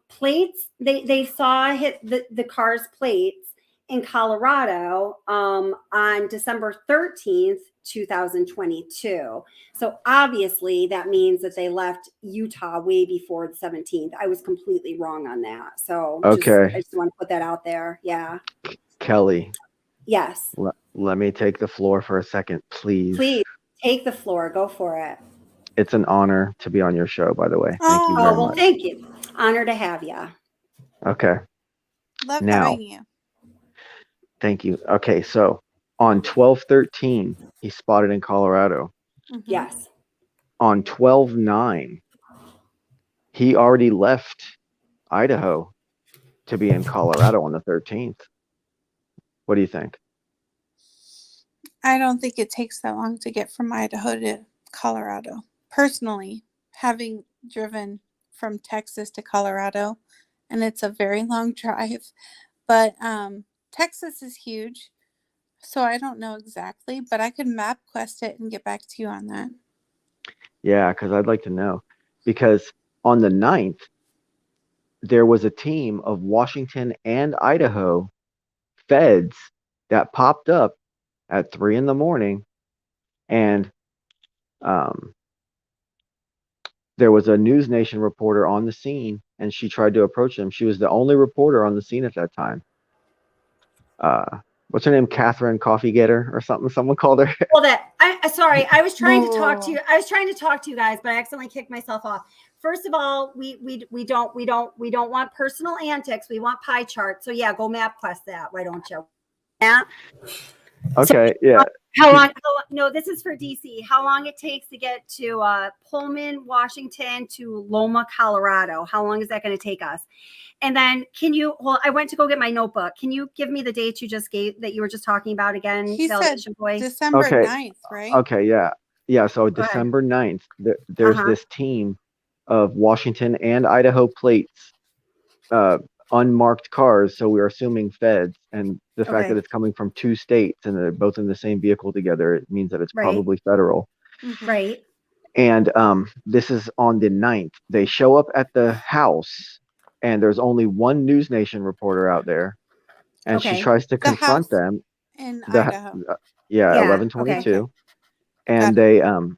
Plates. They saw hit the car's plates in Colorado on December 13th, 2022. So obviously that means that they left Utah way before the 17th. I was completely wrong on that. So Okay. I just want to put that out there. Yeah. Kelly. Yes. Let me take the floor for a second, please. Please take the floor. Go for it. It's an honor to be on your show, by the way. Thank you very much. Thank you. Honor to have you. Okay. Love having you. Thank you. Okay, so on 12/13, he's spotted in Colorado. Yes. On 12/9, he already left Idaho to be in Colorado on the 13th. What do you think? I don't think it takes that long to get from Idaho to Colorado. Personally, having driven from Texas to Colorado, and it's a very long drive, but Texas is huge, so I don't know exactly, but I could map quest it and get back to you on that. Yeah, because I'd like to know. Because on the 9th, there was a team of Washington and Idaho feds that popped up at 3 a.m, and there was a News Nation reporter on the scene, and she tried to approach him. She was the only reporter on the scene at that time. What's her name? Catherine Coffee Getter or something? Someone called her. Well, sorry. I was trying to talk to you. I was trying to talk to you guys, but I accidentally kicked myself off. First of all, we don't want personal antics. We want pie charts. So yeah, go map quest that. Why don't you? Yeah. Okay. So, yeah. How long? No, this is for DC. How long it takes to get to Pullman, Washington to Loma, Colorado? How long is that going to take us? And then I went to go get my notebook. Can you give me the dates you just gave that you were just talking about again? He said December 9th, right? Okay. Yeah. Yeah. So December 9th, there's this team of Washington and Idaho plates, unmarked cars. So we're assuming feds, and the fact that it's coming from two states and they're both in the same vehicle together, it means that it's probably federal. Right. And this is on the 9th. They show up at the house, and there's only one News Nation reporter out there, and she tries to confront them. In Idaho. 1122. Okay. And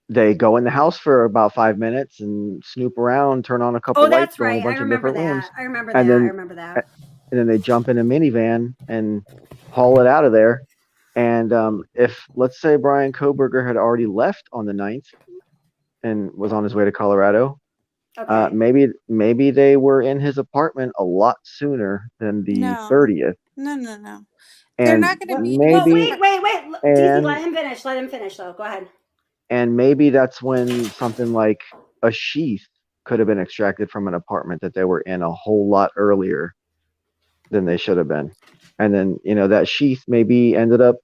they go in the house for about 5 minutes and snoop around, turn on a couple lights, go in a bunch of different rooms. I remember that. And then they jump in a minivan and haul it out of there. And if, let's say, Brian Kohberger had already left on the 9th and was on his way to Colorado, maybe they were in his apartment a lot sooner than the 30th. No. They're not going to be. Wait. DC, let him finish, though. Go ahead. And maybe that's when something like a sheath could have been extracted from an apartment that they were in a whole lot earlier than they should have been. And then, that sheath maybe ended up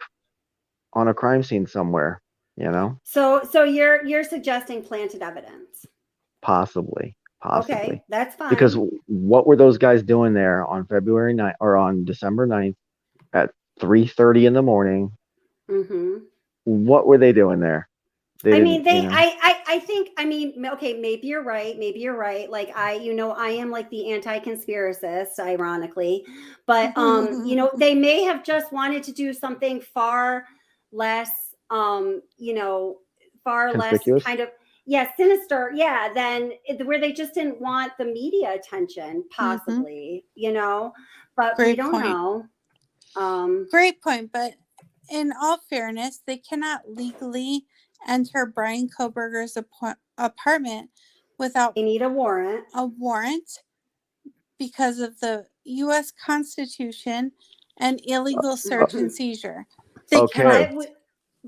on a crime scene somewhere, So you're suggesting planted evidence? Possibly. Okay, that's fine. Because what were those guys doing there on February 9th or on December 9th at 3:30 in the morning? Mm-hmm. What were they doing there? They I didn't, mean, they, you know. I think, I mean, okay, maybe you're right. Maybe you're right. Like I am like the anti-conspiracist, ironically, but they may have just wanted to do something far less, far less Conspicuous. kind of, yeah, sinister, yeah, than where they just didn't want the media attention, possibly, but we Great don't point. know. Great point. But in all fairness, they cannot legally enter Brian Koberger's apartment without They need a warrant. Because of the U.S. Constitution and illegal search and seizure. They cannot.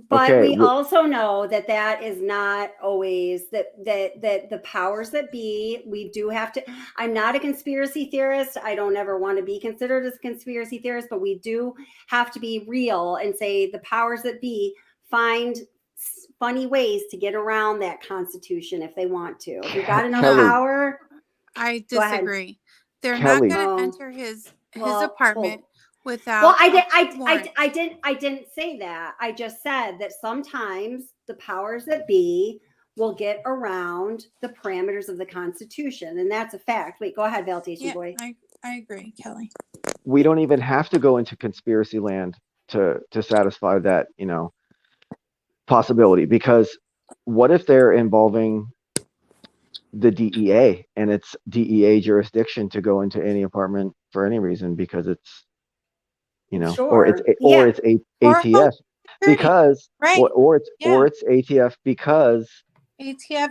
But we well, also know that is not always that the powers that be, we do have to, I'm not a conspiracy theorist. I don't ever want to be considered as a conspiracy theorist, but we do have to be real and say the powers that be find funny ways to get around that Constitution if they want to. If you've got enough power. I disagree. They're Kelly. not going to enter his apartment without. Well, I didn't say that. I just said that sometimes the powers that be will get around the parameters of the Constitution, and that's a fact. Wait, go ahead, Valtation Boy. I agree, Kelly. We don't even have to go into conspiracy land to satisfy that, possibility, because what if they're involving the DEA and it's DEA jurisdiction to go into any apartment for any reason because it's or it's ATF because or it's ATF because ATF.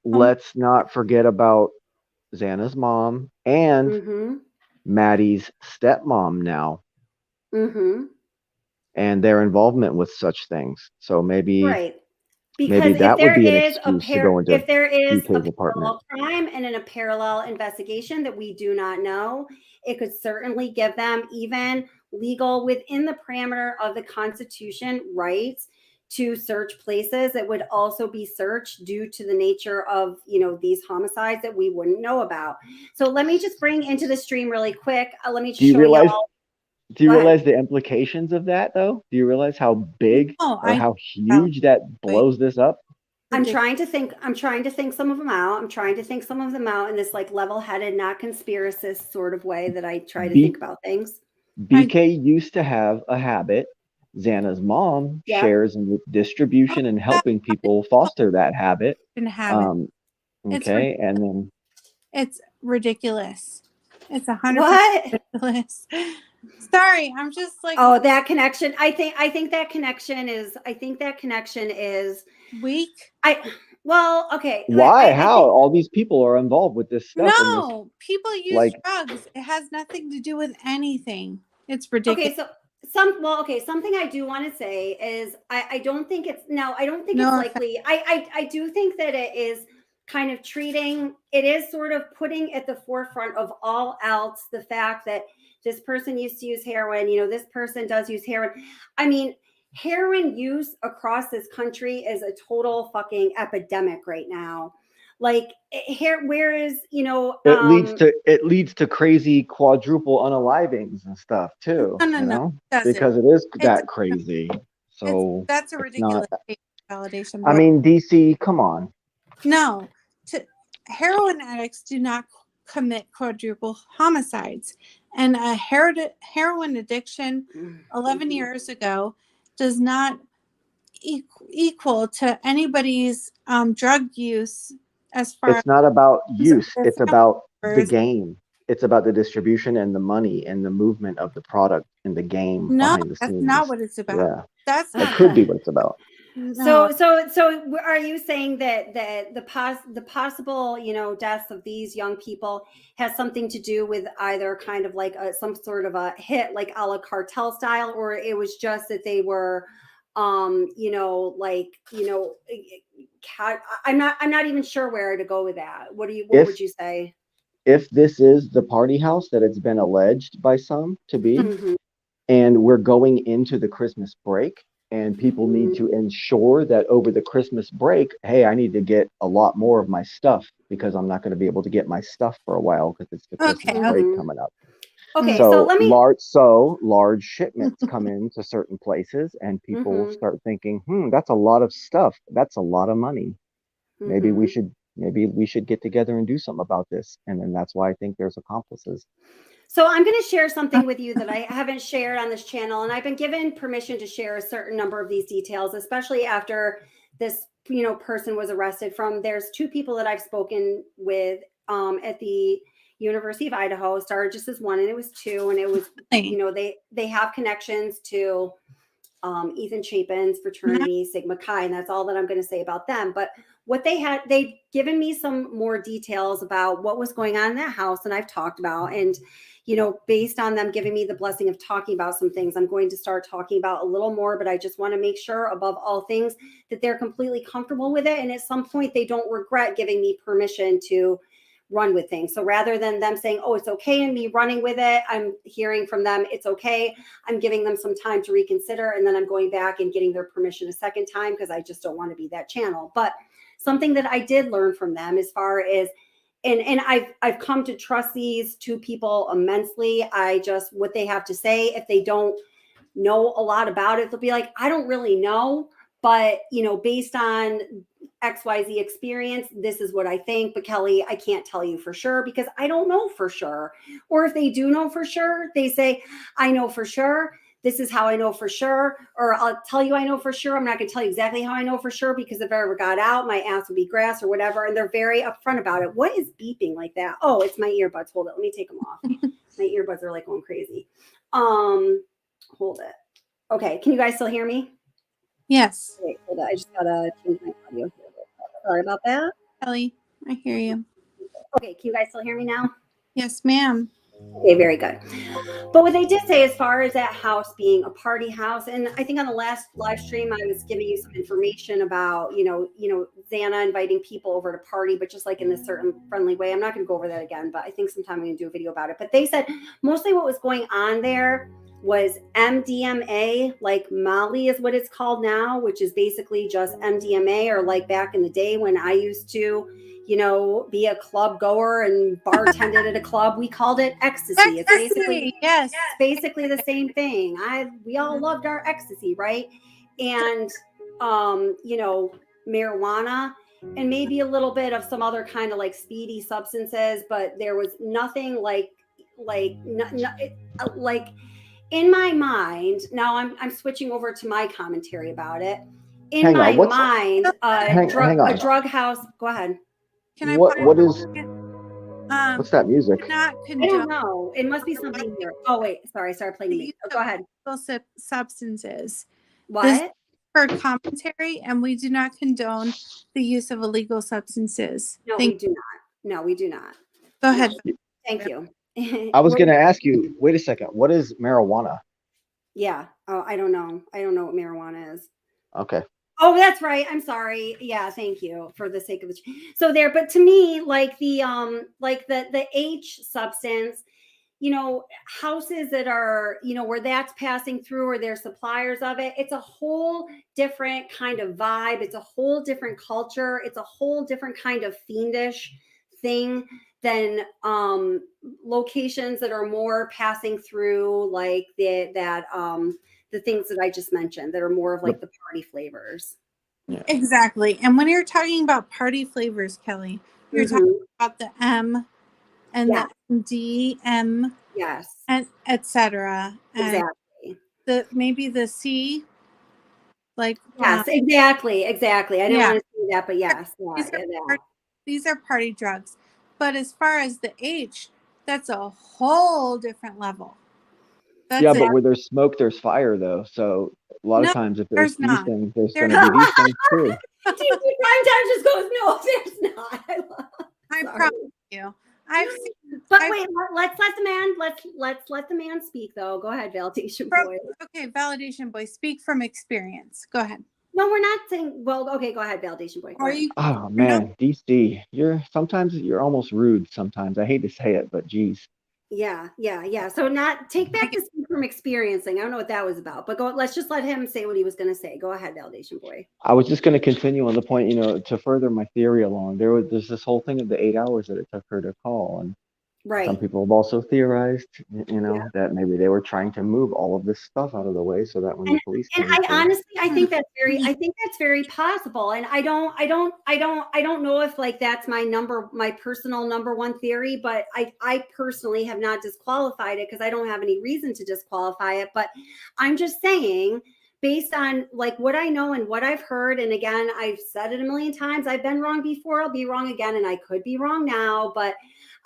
let's not forget about Xana's mom and Maddie's stepmom now. And their involvement with such things. So maybe maybe that would be an excuse to go into if there is DK's a apartment. parallel crime and in a parallel investigation that we do not know, it could certainly give them even legal within the parameter of the Constitution rights to search places that would also be searched due to the nature of these homicides that we wouldn't know about. So let me just bring into the stream really quick. Let me just show y'all. Do you realize the implications of that, though? Do you realize how big or how huge that blows this up? I'm trying to think some of them out. I'm trying to think some of them out in this like level-headed, not conspiracist sort of way that I try to think about things. BK used to have a habit. Xana's mom shares in distribution and helping people foster that habit. Okay, and then it's ridiculous. It's 100% ridiculous. Sorry, I'm just like, oh, that connection. I think that connection is weak. Okay. Why? How? All these people are involved with this stuff. No, people use drugs. It has nothing to do with anything. It's ridiculous. Okay, so something I do want to say is I don't think it's likely. I do think that it is kind of it is sort of putting at the forefront of all else the fact that this person used to use heroin, this person does use heroin. I mean, heroin use across this country is a total fucking epidemic right now. Like whereas, it leads to crazy quadruple unalivings and stuff too. No, because it is that crazy. So that's a ridiculous validation. I mean, DC, come on. No, heroin addicts do not commit quadruple homicides, and a heroin addiction 11 years ago does not equal to anybody's drug use. As far it's not about use, it's about the game. It's about the distribution and the money and the movement of the product in the game behind the scenes. That's not what it's about. Yeah, that could be what it's about. So are you saying that the possible deaths of these young people has something to do with either kind of like some sort of a hit like a la cartel style, or it was just that they were I'm not even sure where to go with that. What would you say? If this is the party house that it's been alleged by some to be, and we're going into the Christmas break, and people need to ensure that over the Christmas break, hey, I need to get a lot more of my stuff because I'm not going to be able to get my stuff for a while because it's the Christmas break coming up. Okay, so let me. Large shipments come into certain places, and people start thinking, that's a lot of stuff. That's a lot of money. Maybe we should get together and do something about this. And then that's why I think there's accomplices. So I'm going to share something with you that I haven't shared on this channel, and I've been given permission to share a certain number of these details, especially after this, person was arrested from. There's 2 people that I've spoken with at the University of Idaho. Started just as 1, and it was 2, and it was, they have connections to Ethan Chapin's fraternity, Sigma Chi, and that's all that I'm going to say about them. But what they'd given me some more details about what was going on in that house, and I've talked about, and based on them giving me the blessing of talking about some things, I'm going to start talking about a little more, but I just want to make sure above all things that they're completely comfortable with it. And at some point they don't regret giving me permission to run with things. So rather than them saying, oh, it's okay, and me running with it, I'm hearing from them, it's okay. I'm giving them some time to reconsider. And then I'm going back and getting their permission a second time, because I just don't want to be that channel. But something that I did learn from them as far as, and I've come to trust these 2 people immensely. What they have to say, if they don't know a lot about it, they'll be like, I don't really know, but based on XYZ experience, this is what I think. But Kelly, I can't tell you for sure because I don't know for sure. Or if they do know for sure, they say, I know for sure. This is how I know for sure. Or I'll tell you I know for sure. I'm not going to tell you exactly how I know for sure, because if I ever got out, my ass would be grass or whatever. And they're very upfront about it. What is beeping like that? Oh, it's my earbuds. Hold it. Let me take them off. My earbuds are like going crazy. Hold it. Okay. Can you guys still hear me? Yes. Wait, hold on. I just got to change my audio. Sorry about that. Kelly, I hear you. Okay. Can you guys still hear me now? Yes, ma'am. Okay, very good. But what they did say as far as that house being a party house, and I think on the last live stream I was giving you some information about, Xana inviting people over to party, but just like in this certain friendly way. I'm not going to go over that again, but I think sometime I'm going to do a video about it. But they said mostly what was going on there was MDMA, like Molly is what it's called now, which is basically just MDMA, or like back in the day when I used to be a club goer and bartended at a club. We called it ecstasy. It's basically the same thing. We all loved our ecstasy, right? And marijuana, and maybe a little bit of some other kind of like speedy substances, but there was nothing like in my mind. Now I'm switching over to my commentary about it. In my mind, a drug house. Go ahead. Can I? What is? What's that music? Not I don't know. It must be something here. Oh wait, sorry. Start playing music. Go ahead. Substances. What? This for commentary, and we do not condone the use of illegal substances. No, we do not. No, we do not. Go ahead. Thank you. I was going to ask you. Wait a second. What is marijuana? Yeah. Oh, I don't know. I don't know what marijuana is. Okay. Oh, that's right. I'm sorry. Yeah, thank you for the sake of the. So there, but to me, like the H substance, houses that are, where that's passing through, or they're suppliers of it, it's a whole different kind of vibe. It's a whole different culture. It's a whole different kind of fiendish thing than locations that are more passing through, like the things that I just mentioned that are more of like the party flavors. Yeah. Exactly. And when you're talking about party flavors, Kelly, you're talking about the M and the D, M, and etc. Exactly. Maybe the C, like exactly. I didn't want to say that, but yes, these are party drugs. But as far as the H, that's a whole different level. But where there's smoke, there's fire, though. So a lot of times, if there's these things, there's going to be these things too. Prime time just goes, no, there's not. I promise you. Wait, let's let the man speak, though. Go ahead, validation boy. Okay, validation boy, speak from experience. Go ahead. No, we're not saying. Well, okay, go ahead, validation boy. Oh man, DC, sometimes you're almost rude. Sometimes I hate to say it, but geez. Yeah. So take back the speak from experience thing. I don't know what that was about, but let's just let him say what he was going to say. Go ahead, validation boy. I was just going to continue on the point, to further my theory along. There's this whole thing of the 8 hours that it took her to call, and Right. Some people have also theorized, you know, Yeah. that maybe they were trying to move all of this stuff out of the way so that when the police And came I to, honestly, I think that's very possible. And I don't know if like that's my personal number one theory, but I personally have not disqualified it because I don't have any reason to disqualify it. But I'm just saying, based on like what I know and what I've heard, and again, I've said it a million times, I've been wrong before, I'll be wrong again, and I could be wrong now, but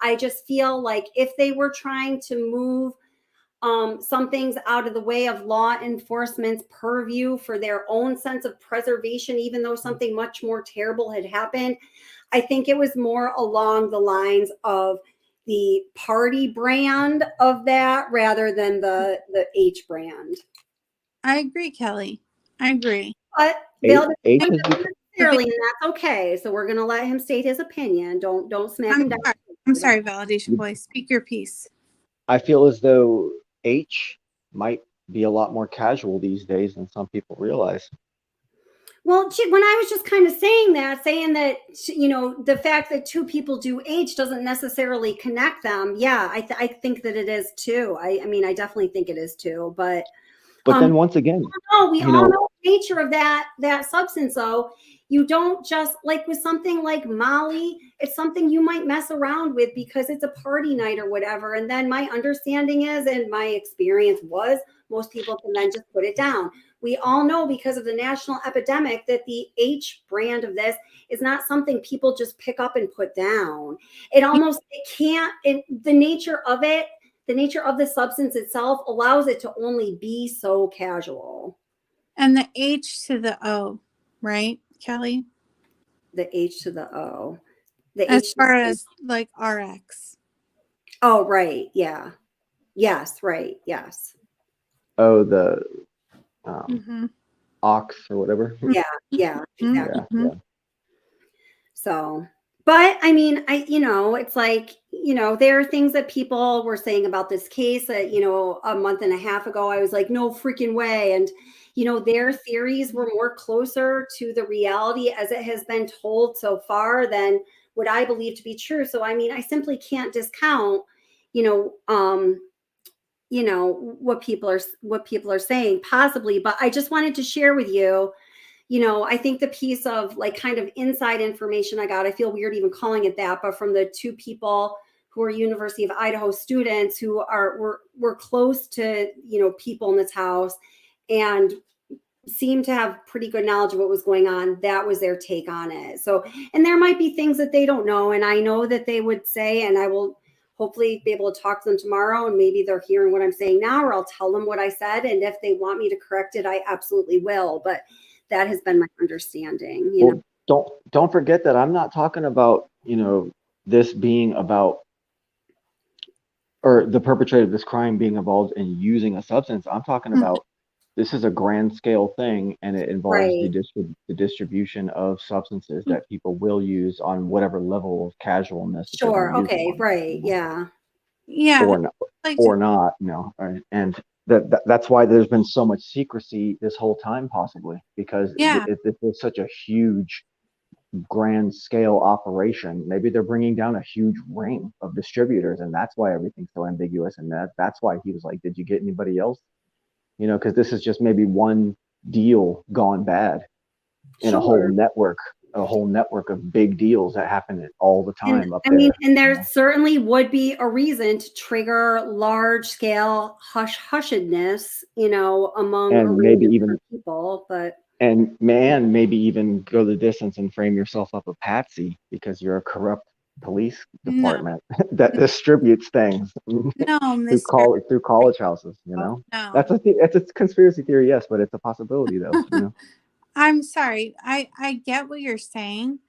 I just feel like if they were trying to move some things out of the way of law enforcement's purview for their own sense of preservation, even though something much more terrible had happened, I think it was more along the lines of the party brand of that rather than the H brand. I agree, Kelly. I agree. But H Bill is necessarily, and that's okay. So we're gonna let him state his opinion. Don't smack him down. I'm sorry, validation boy. Speak your piece. I feel as though H might be a lot more casual these days than some people realize. Well, when I was just kind of saying that, you know, the fact that two people do H doesn't necessarily connect them. Yeah, I think that it is too. I mean, I definitely think it is too. But then once again, we all know the nature of that substance. Though you don't just like with something like Molly, it's something you might mess around with because it's a party night or whatever. And then my understanding is, and my experience was, most people can then just put it down. We all know because of the national epidemic that the H brand of this is not something people just pick up and put down. It can't, the nature of it, the nature of the substance itself allows it to only be so casual. And the H to the O, right, Kelly? The H to the O. As far as like RX. Oh, right. Yeah. Yes. Right. Yes. Oh, the ox or whatever. Yeah. Yeah. Exactly. Yeah. So, but I mean, it's like, there are things that people were saying about this case that, a month and a half ago, I was like, no freaking way. And, their theories were more closer to the reality as it has been told so far than what I believe to be true. So, I mean, I simply can't discount, what people are saying possibly, but I just wanted to share with you, I think the piece of like kind of inside information I got, I feel weird even calling it that, but from the two people who are University of Idaho students who were close to, people in this house and seemed to have pretty good knowledge of what was going on. That was their take on it. So, and there might be things that they don't know. And I know that they would say, and I will hopefully be able to talk to them tomorrow, and maybe they're hearing what I'm saying now, or I'll tell them what I said. And if they want me to correct it, I absolutely will. But that has been my understanding. Don't forget that I'm not talking about, this being about, or the perpetrator of this crime being involved in using a substance. I'm talking about this is a grand scale thing, and it involves the distribution of substances that people will use on whatever level of casualness. Sure. Okay. Right. Yeah. Yeah. Or not. Right? And that's why there's been so much secrecy this whole time, possibly because it was such a huge, grand scale operation. Maybe they're bringing down a huge ring of distributors, and that's why everything's so ambiguous. And that's why he was like, "Did you get anybody else?" Because this is just maybe one deal gone bad in a whole network of big deals that happen all the time up there. And there certainly would be a reason to trigger large scale hushedness, among and maybe even people, but and maybe even go the distance and frame yourself up a patsy because you're a corrupt police department that distributes things through college houses. No. That's a conspiracy theory, yes, but it's a possibility though. I'm sorry. I get what you're saying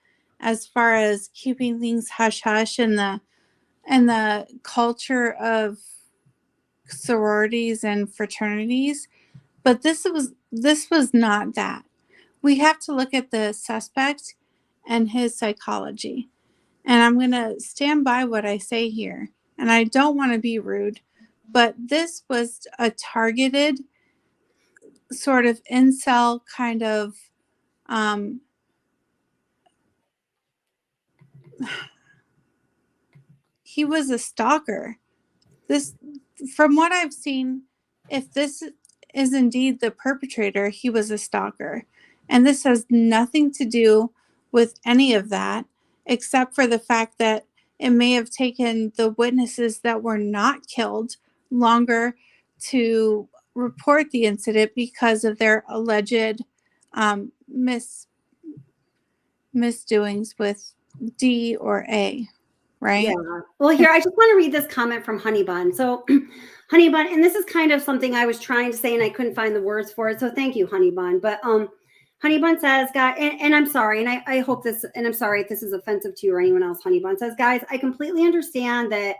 as far as keeping things hush hush and the culture of sororities and fraternities, but this was not that. We have to look at the suspect and his psychology. And I'm going to stand by what I say here. And I don't want to be rude, but this was a targeted sort of incel kind of he was a stalker. This, from what I've seen, if this is indeed the perpetrator, he was a stalker. And this has nothing to do with any of that, except for the fact that it may have taken the witnesses that were not killed longer to report the incident because of their alleged misdoings with D or A, right? Yeah. Well, here, I just want to read this comment from Honey Bun. So, Honey Bun, and this is kind of something I was trying to say and I couldn't find the words for it. So, thank you, Honey Bun. But Honey Bun says, guys, and I'm sorry, and I hope this, and I'm sorry if this is offensive to you or anyone else. Honey Bun says, guys, I completely understand that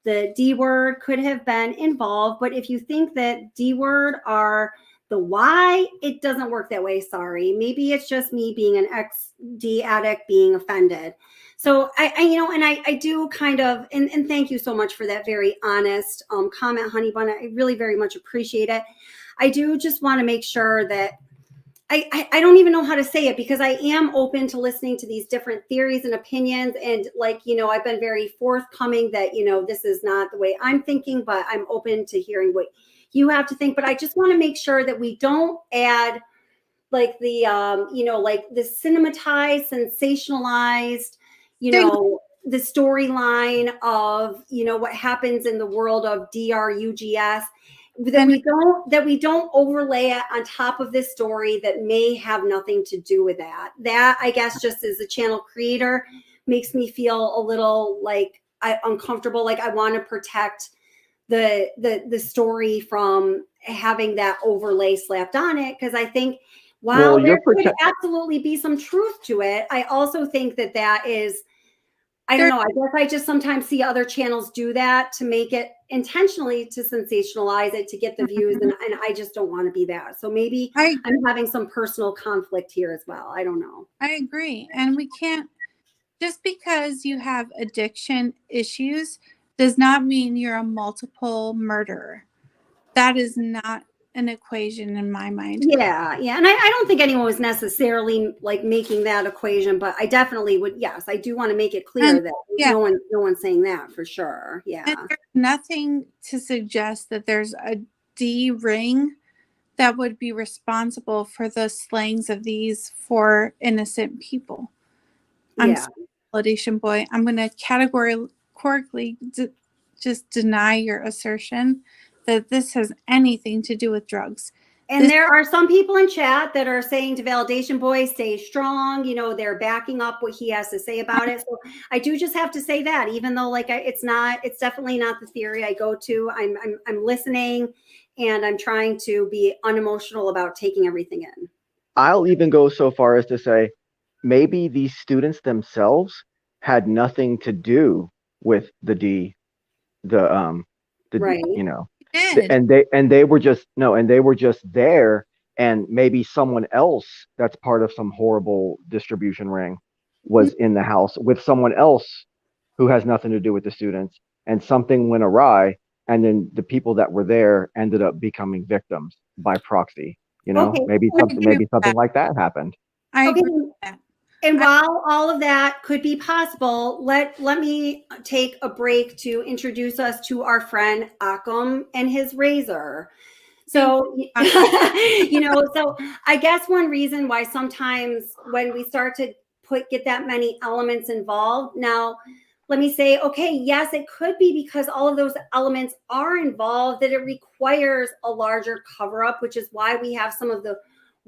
the D word could have been involved, but if you think that D word are the why, it doesn't work that way. Sorry. Maybe it's just me being an ex-D addict being offended. So I do kind of, and thank you so much for that very honest comment, Honey Bun. I really very much appreciate it. I do just want to make sure that I don't even know how to say it, because I am open to listening to these different theories and opinions. And I've been very forthcoming that, this is not the way I'm thinking, but I'm open to hearing what you have to think. But I just want to make sure that we don't add like the, the cinematized, sensationalized, the storyline of, what happens in the world of DRUGS. That we don't overlay it on top of this story that may have nothing to do with that. That, I guess, just as a channel creator, makes me feel a little uncomfortable. Like I want to protect the story from having that overlay slapped on it, because I think while there could absolutely be some truth to it, I also think that is, I don't know. I guess I just sometimes see other channels do that to make it intentionally, to sensationalize it, to get the views. And I just don't want to be that. So maybe I'm having some personal conflict here as well. I don't know. I agree. And we can't, just because you have addiction issues does not mean you're a multiple murderer. That is not an equation in my mind. Yeah. And I don't think anyone was necessarily making that equation, but I definitely would. Yes, I do want to make it clear that no one's saying that for sure. Yeah. And there's nothing to suggest that there's a D ring that would be responsible for the slayings of these four innocent people. I'm sorry, Validation Boy. I'm going to categorically just deny your assertion that this has anything to do with drugs. And there are some people in chat that are saying to Validation Boy, stay strong. They're backing up what he has to say about it. So I do just have to say that, even though it's definitely not the theory I go to. I'm listening, and I'm trying to be unemotional about taking everything in. I'll even go so far as to say maybe these students themselves had nothing to do with right. And they were just there, and maybe someone else that's part of some horrible distribution ring was in the house with someone else who has nothing to do with the students, and something went awry, and then the people that were there ended up becoming victims by proxy. Maybe something like that happened. I agree with that. And while all of that could be possible, let me take a break to introduce us to our friend Akam and his razor. So, so I guess one reason why sometimes when we start to get that many elements involved, now let me say, okay, yes, it could be because all of those elements are involved, that it requires a larger cover up, which is why we have some of the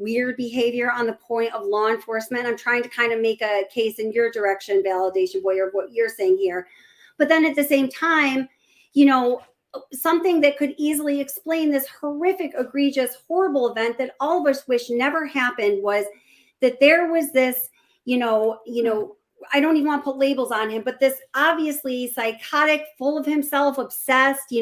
weird behavior on the point of law enforcement. I'm trying to kind of make a case in your direction, Validation Boy, or what you're saying here. But then at the same time, something that could easily explain this horrific, egregious, horrible event that all of us wish never happened was that there was this, I don't even want to put labels on him, but this obviously psychotic, full of himself, obsessed,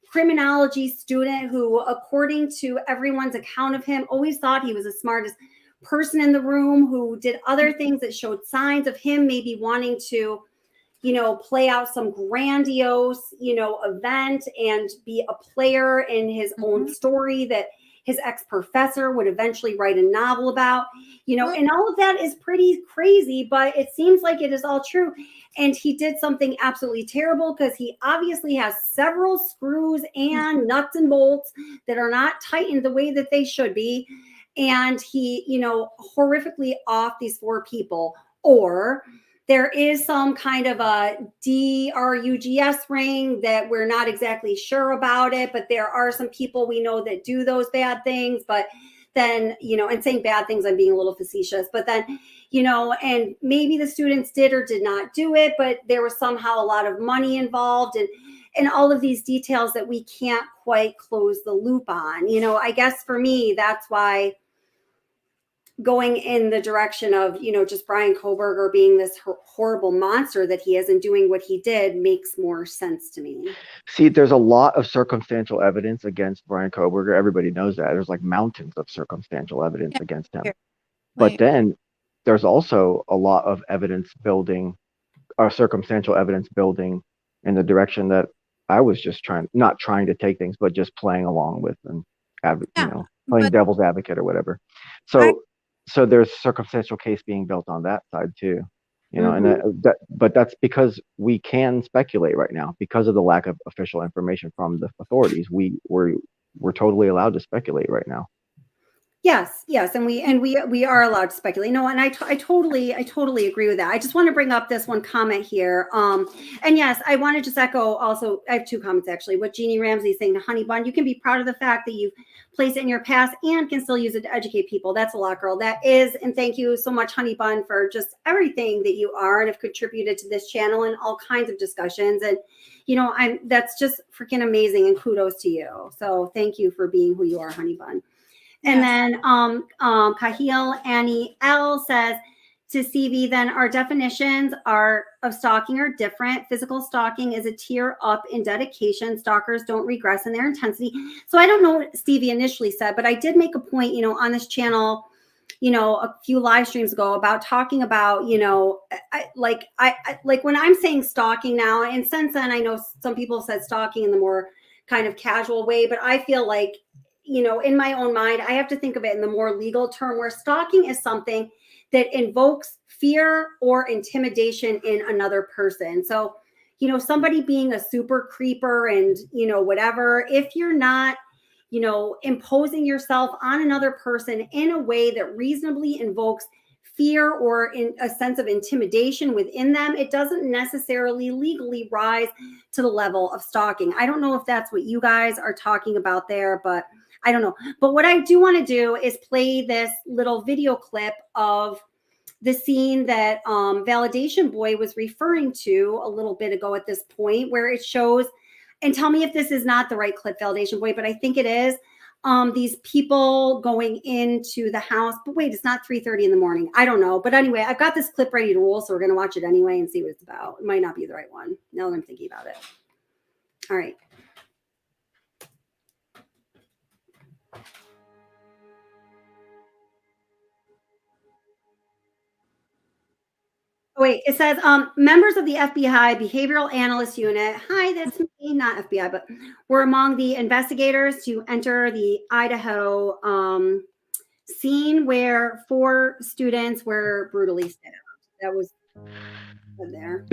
criminology student who, according to everyone's account of him, always thought he was the smartest person in the room, who did other things that showed signs of him maybe wanting to, play out some grandiose, event and be a player in his own story that his ex-professor would eventually write a novel about, and all of that is pretty crazy, but it seems like it is all true. and he did something absolutely terrible because he obviously has several screws and nuts and bolts that are not tightened the way that they should be. And he, horrifically off these 4 people. Or there is some kind of a DRUGS ring that we're not exactly sure about it, but there are some people we know that do those bad things. But then, and saying bad things, I'm being a little facetious, but then, and maybe the students did or did not do it, but there was somehow a lot of money involved and all of these details that we can't quite close the loop on. I guess for me, that's why going in the direction of, just Brian Koberger being this horrible monster that he is and doing what he did makes more sense to me. See, there's a lot of circumstantial evidence against Brian Koberger. Everybody knows that. There's like mountains of circumstantial evidence against him. But then there's also a lot of evidence building, or circumstantial evidence building in the direction that I was just not trying to take things, but just playing along with and, playing devil's advocate or whatever. So there's circumstantial case being built on that side too, but that's because we can speculate right now because of the lack of official information from the authorities. We're totally allowed to speculate right now. Yes, and we are allowed to speculate. No, and I totally agree with that. I just want to bring up this one comment here. And yes, I want to just echo also, I have 2 comments actually. What Jeannie Ramsey is saying to Honey Bun, you can be proud of the fact that you've placed it in your past and can still use it to educate people. That's a lot, girl. That is, and thank you so much, Honey Bun, for just everything that you are and have contributed to this channel and all kinds of discussions. And that's just freaking amazing, and kudos to you. So thank you for being who you are, Honey Bun. And then Kahil Annie L says to CV, then our definitions of stalking are different. Physical stalking is a tier up in dedication. Stalkers don't regress in their intensity. So I don't know what Stevie initially said, but I did make a point, on this channel, a few live streams ago about talking about, like when I'm saying stalking now, and since then I know some people said stalking in the more kind of casual way, but I feel like, in my own mind, I have to think of it in the more legal term where stalking is something that invokes fear or intimidation in another person. So, somebody being a super creeper and, whatever, if you're not, imposing yourself on another person in a way that reasonably invokes fear or in a sense of intimidation within them, it doesn't necessarily legally rise to the level of stalking. I don't know if that's what you guys are talking about there, but I don't know. But what I do want to do is play this little video clip of the scene that Validation Boy was referring to a little bit ago at this point, where it shows, and tell me if this is not the right clip, Validation Boy, but I think it is, these people going into the house. But wait, it's not 3:30 in the morning. I don't know. But anyway, I've got this clip ready to roll, so we're going to watch it anyway and see what it's about. It might not be the right one now that I'm thinking about it. All right. Oh, wait, it says members of the FBI Behavioral Analyst Unit, hi, that's me, not FBI, but were among the investigators to enter the Idaho scene where 4 students were brutally stabbed. That was there.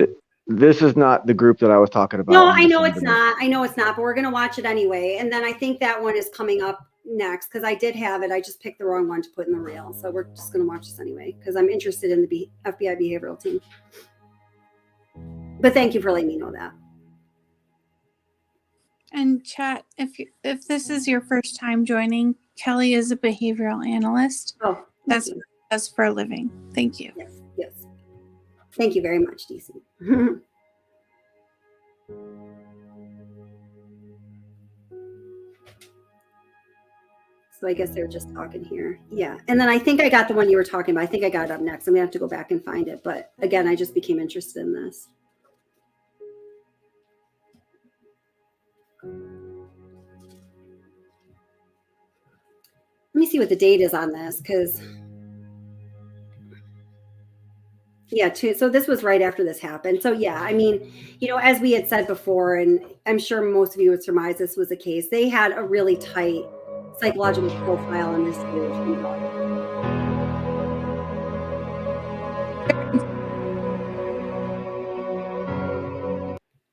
This is not the group that I was talking about. No, I know it's not. I know it's not, but we're going to watch it anyway. And then I think that one is coming up next because I did have it. I just picked the wrong one to put in the reel. So we're just going to watch this anyway because I'm interested in the FBI behavioral team. But thank you for letting me know that. And chat, if this is your first time joining, Kelly is a behavioral analyst. Oh, that's what she does for a living. Thank you. Yes. Thank you very much, DC. So I guess they're just talking here. Yeah. And then I think I got the one you were talking about. I think I got it up next. I'm going to have to go back and find it. But again, I just became interested in this. Let me see what the date is on this because, yeah, so this was right after this happened. So, yeah, I mean, as we had said before, and I'm sure most of you would surmise this was the case, they had a really tight psychological profile on this dude.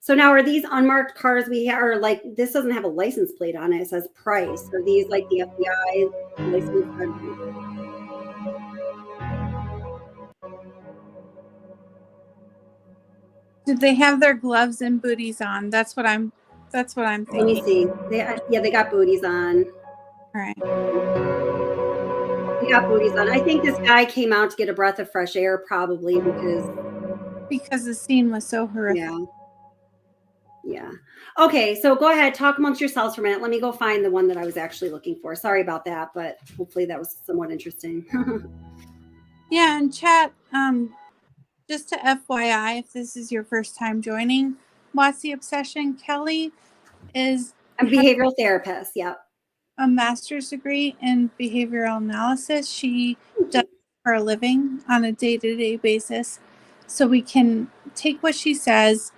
So now are these unmarked cars are like, this doesn't have a license plate on it. It says Price. Are these like the FBI license? Did they have their gloves and booties on? That's what I'm thinking. Let me see. They got booties on. All right. They got booties on. I think this guy came out to get a breath of fresh air, probably because the scene was so horrific. Yeah. Yeah. Okay, so go ahead, talk amongst yourselves for a minute. Let me go find the one that I was actually looking for. Sorry about that, but hopefully that was somewhat interesting. Yeah, and chat, just to FYI, if this is your first time joining What's the Obsession, Kelly is a behavioral therapist. Yep. A master's degree in behavioral analysis. She does for a living on a day-to-day basis. So we can take what she says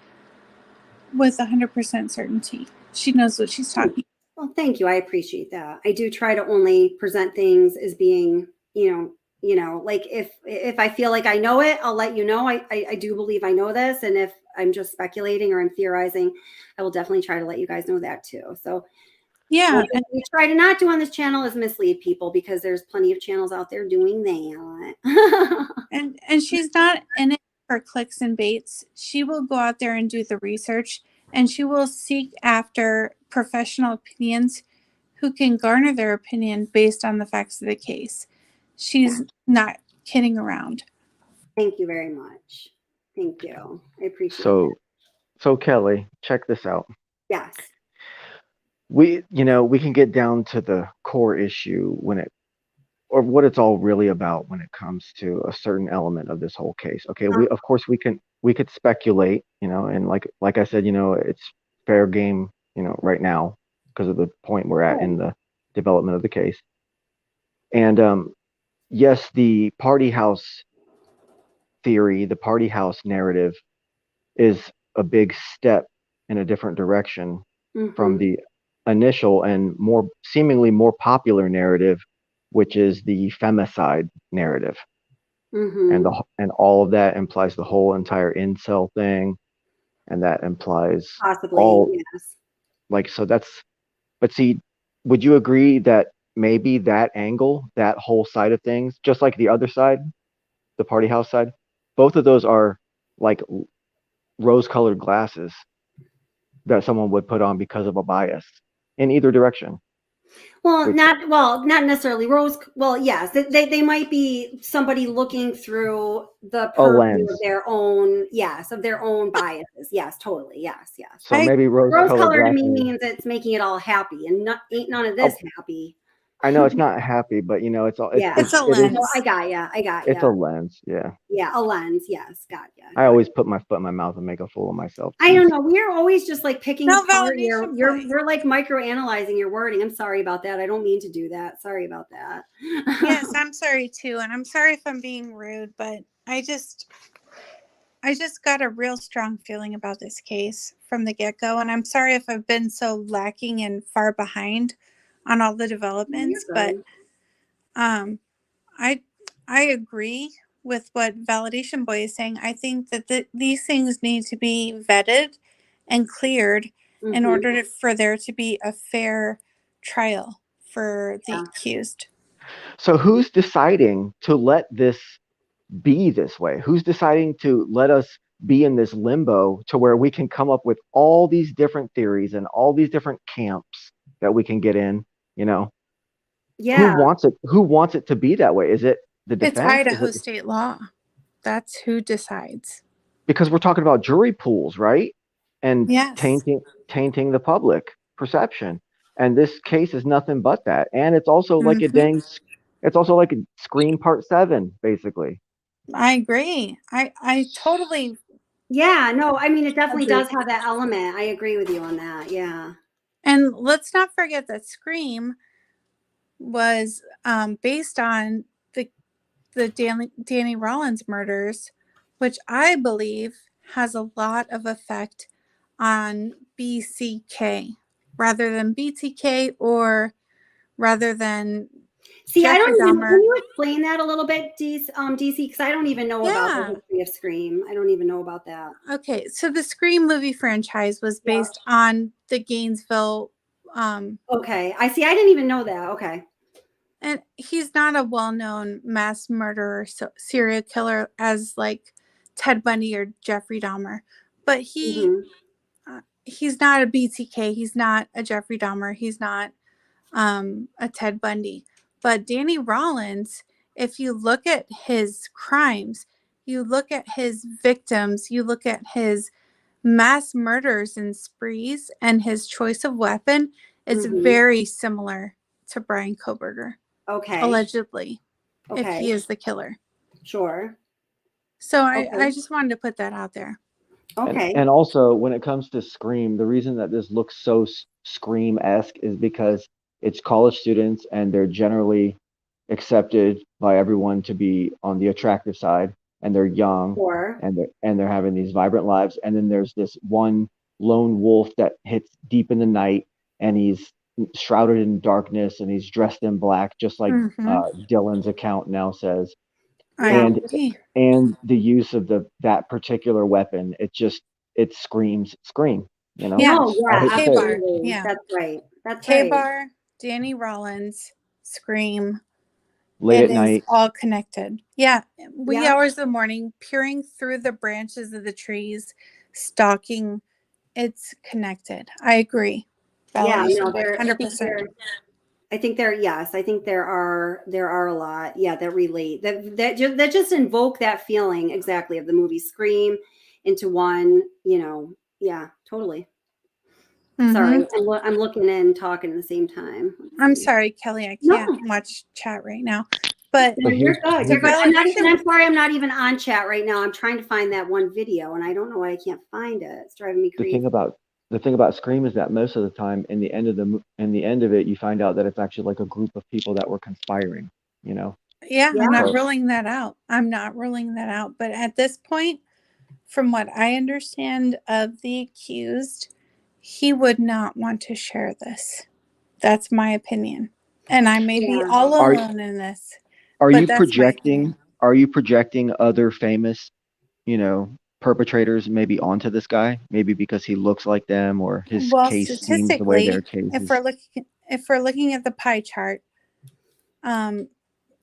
with 100% certainty. She knows what she's talking about. Well, thank you. I appreciate that. I do try to only present things as being, like if I feel like I know it, I'll let you know. I do believe I know this. And if I'm just speculating or I'm theorizing, I will definitely try to let you guys know that too. So yeah, what we try to not do on this channel is mislead people, because there's plenty of channels out there doing that. and she's not in it for clicks and baits. She will go out there and do the research, and she will seek after professional opinions who can garner their opinion based on the facts of the case. She's not kidding around. Thank you very much. Thank you. I appreciate it. So Kelly, check this out. Yes. We can get down to the core issue or what it's all really about when it comes to a certain element of this whole case. Okay, we could speculate, and like I said, it's fair game, right now because of the point we're at in the development of the case. And yes, the party house theory, the party house narrative is a big step in a different direction from the initial and seemingly more popular narrative, which is the femicide narrative. And all of that implies the whole entire incel thing, and that implies possibly, yes. But see, would you agree that maybe that angle, that whole side of things, just like the other side, the party house side, both of those are like rose-colored glasses that someone would put on because of a bias in either direction? Not necessarily rose. Well, yes, they might be somebody looking through the purview of their own, of their own biases. Yes, totally. Yes. So maybe rose color to me means it's making it all happy, and ain't none of this happy. I know it's not happy, but it's all. It's a lens. I got ya. It's a lens. Yeah. Yeah, a lens. Yes, got ya. I always put my foot in my mouth and make a fool of myself. I don't know. We're always just like picking apart. Validation You're like microanalyzing your wording. I'm sorry about that. I don't mean to do that. Sorry about that. Yes, I'm sorry too, and I'm sorry if I'm being rude, but I just got a real strong feeling about this case from the get-go, and I'm sorry if I've been so lacking and far behind on all the developments, but I agree with what Validation Boy is saying. I think that these things need to be vetted and cleared in order for there to be a fair trial for the accused. So who's deciding to let this be this way? Who's deciding to let us be in this limbo to where we can come up with all these different theories and all these different camps that we can get in? Yeah. Who wants it to be that way? Is it the defense? It's Idaho state law. That's who decides. Because we're talking about jury pools, right? And tainting the public perception. And this case is nothing but that. And it's also like it's also like a Scream Part 7, basically. I agree. I totally. Yeah, no, I mean, it definitely does have that element. I agree with you on that. Yeah. And let's not forget that Scream was based on the Danny Rollins murders, which I believe has a lot of effect on BCK rather than BTK, or rather than See, I Jeffrey don't even. Dahmer. Can you explain that a little bit, DC? Because I don't even know about Yeah. the history of Scream. I don't even know about that. Okay, so the Scream movie franchise was based on the Gainesville. Okay, I see. I didn't even know that. Okay. And he's not a well-known mass murderer, serial killer as like Ted Bundy or Jeffrey Dahmer, but he's not a BTK. He's not a Jeffrey Dahmer. He's not a Ted Bundy. But Danny Rollins, if you look at his crimes, you look at his victims, you look at his mass murders and sprees, and his choice of weapon is very similar to Brian Koberger. Okay. Allegedly, if Okay. he is the killer. Sure. So I just wanted to put that out there. Okay. And also, when it comes to Scream, the reason that this looks so Scream-esque is because it's college students and they're generally accepted by everyone to be on the attractive side, and they're young, and they're having these vibrant lives. And then there's this one lone wolf that hits deep in the night, and he's shrouded in darkness, and he's dressed in black, just like Dylan's account now says. And the use of that particular weapon, it screams Scream. You know? K-Bar. Yeah, that's right. That's K-Bar, Danny Rollins, Scream. Late at It night. is all connected. Yeah, wee hours of the morning, peering through the branches of the trees, stalking. It's connected. I agree. Yeah, no, 100%. I think there are a lot, that relate that just invoke that feeling exactly of the movie Scream into one, totally. Sorry, I'm looking and talking at the same time. I'm sorry, Kelly, I can't watch chat right now. But you're good. You're good. I'm sorry, I'm not even on chat right now. I'm trying to find that one video, and I don't know why I can't find it. It's driving me crazy. The thing about Scream is that most of the time, in the end of it, you find out that it's actually like a group of people that were conspiring. You know. Yeah, I'm not ruling that out. But at this point, from what I understand of the accused, he would not want to share this. That's my opinion, and I may be all alone in this. Are you projecting other famous, perpetrators maybe onto this guy? Maybe because he looks like them, or his case seems the way their case is. If we're looking at the pie chart,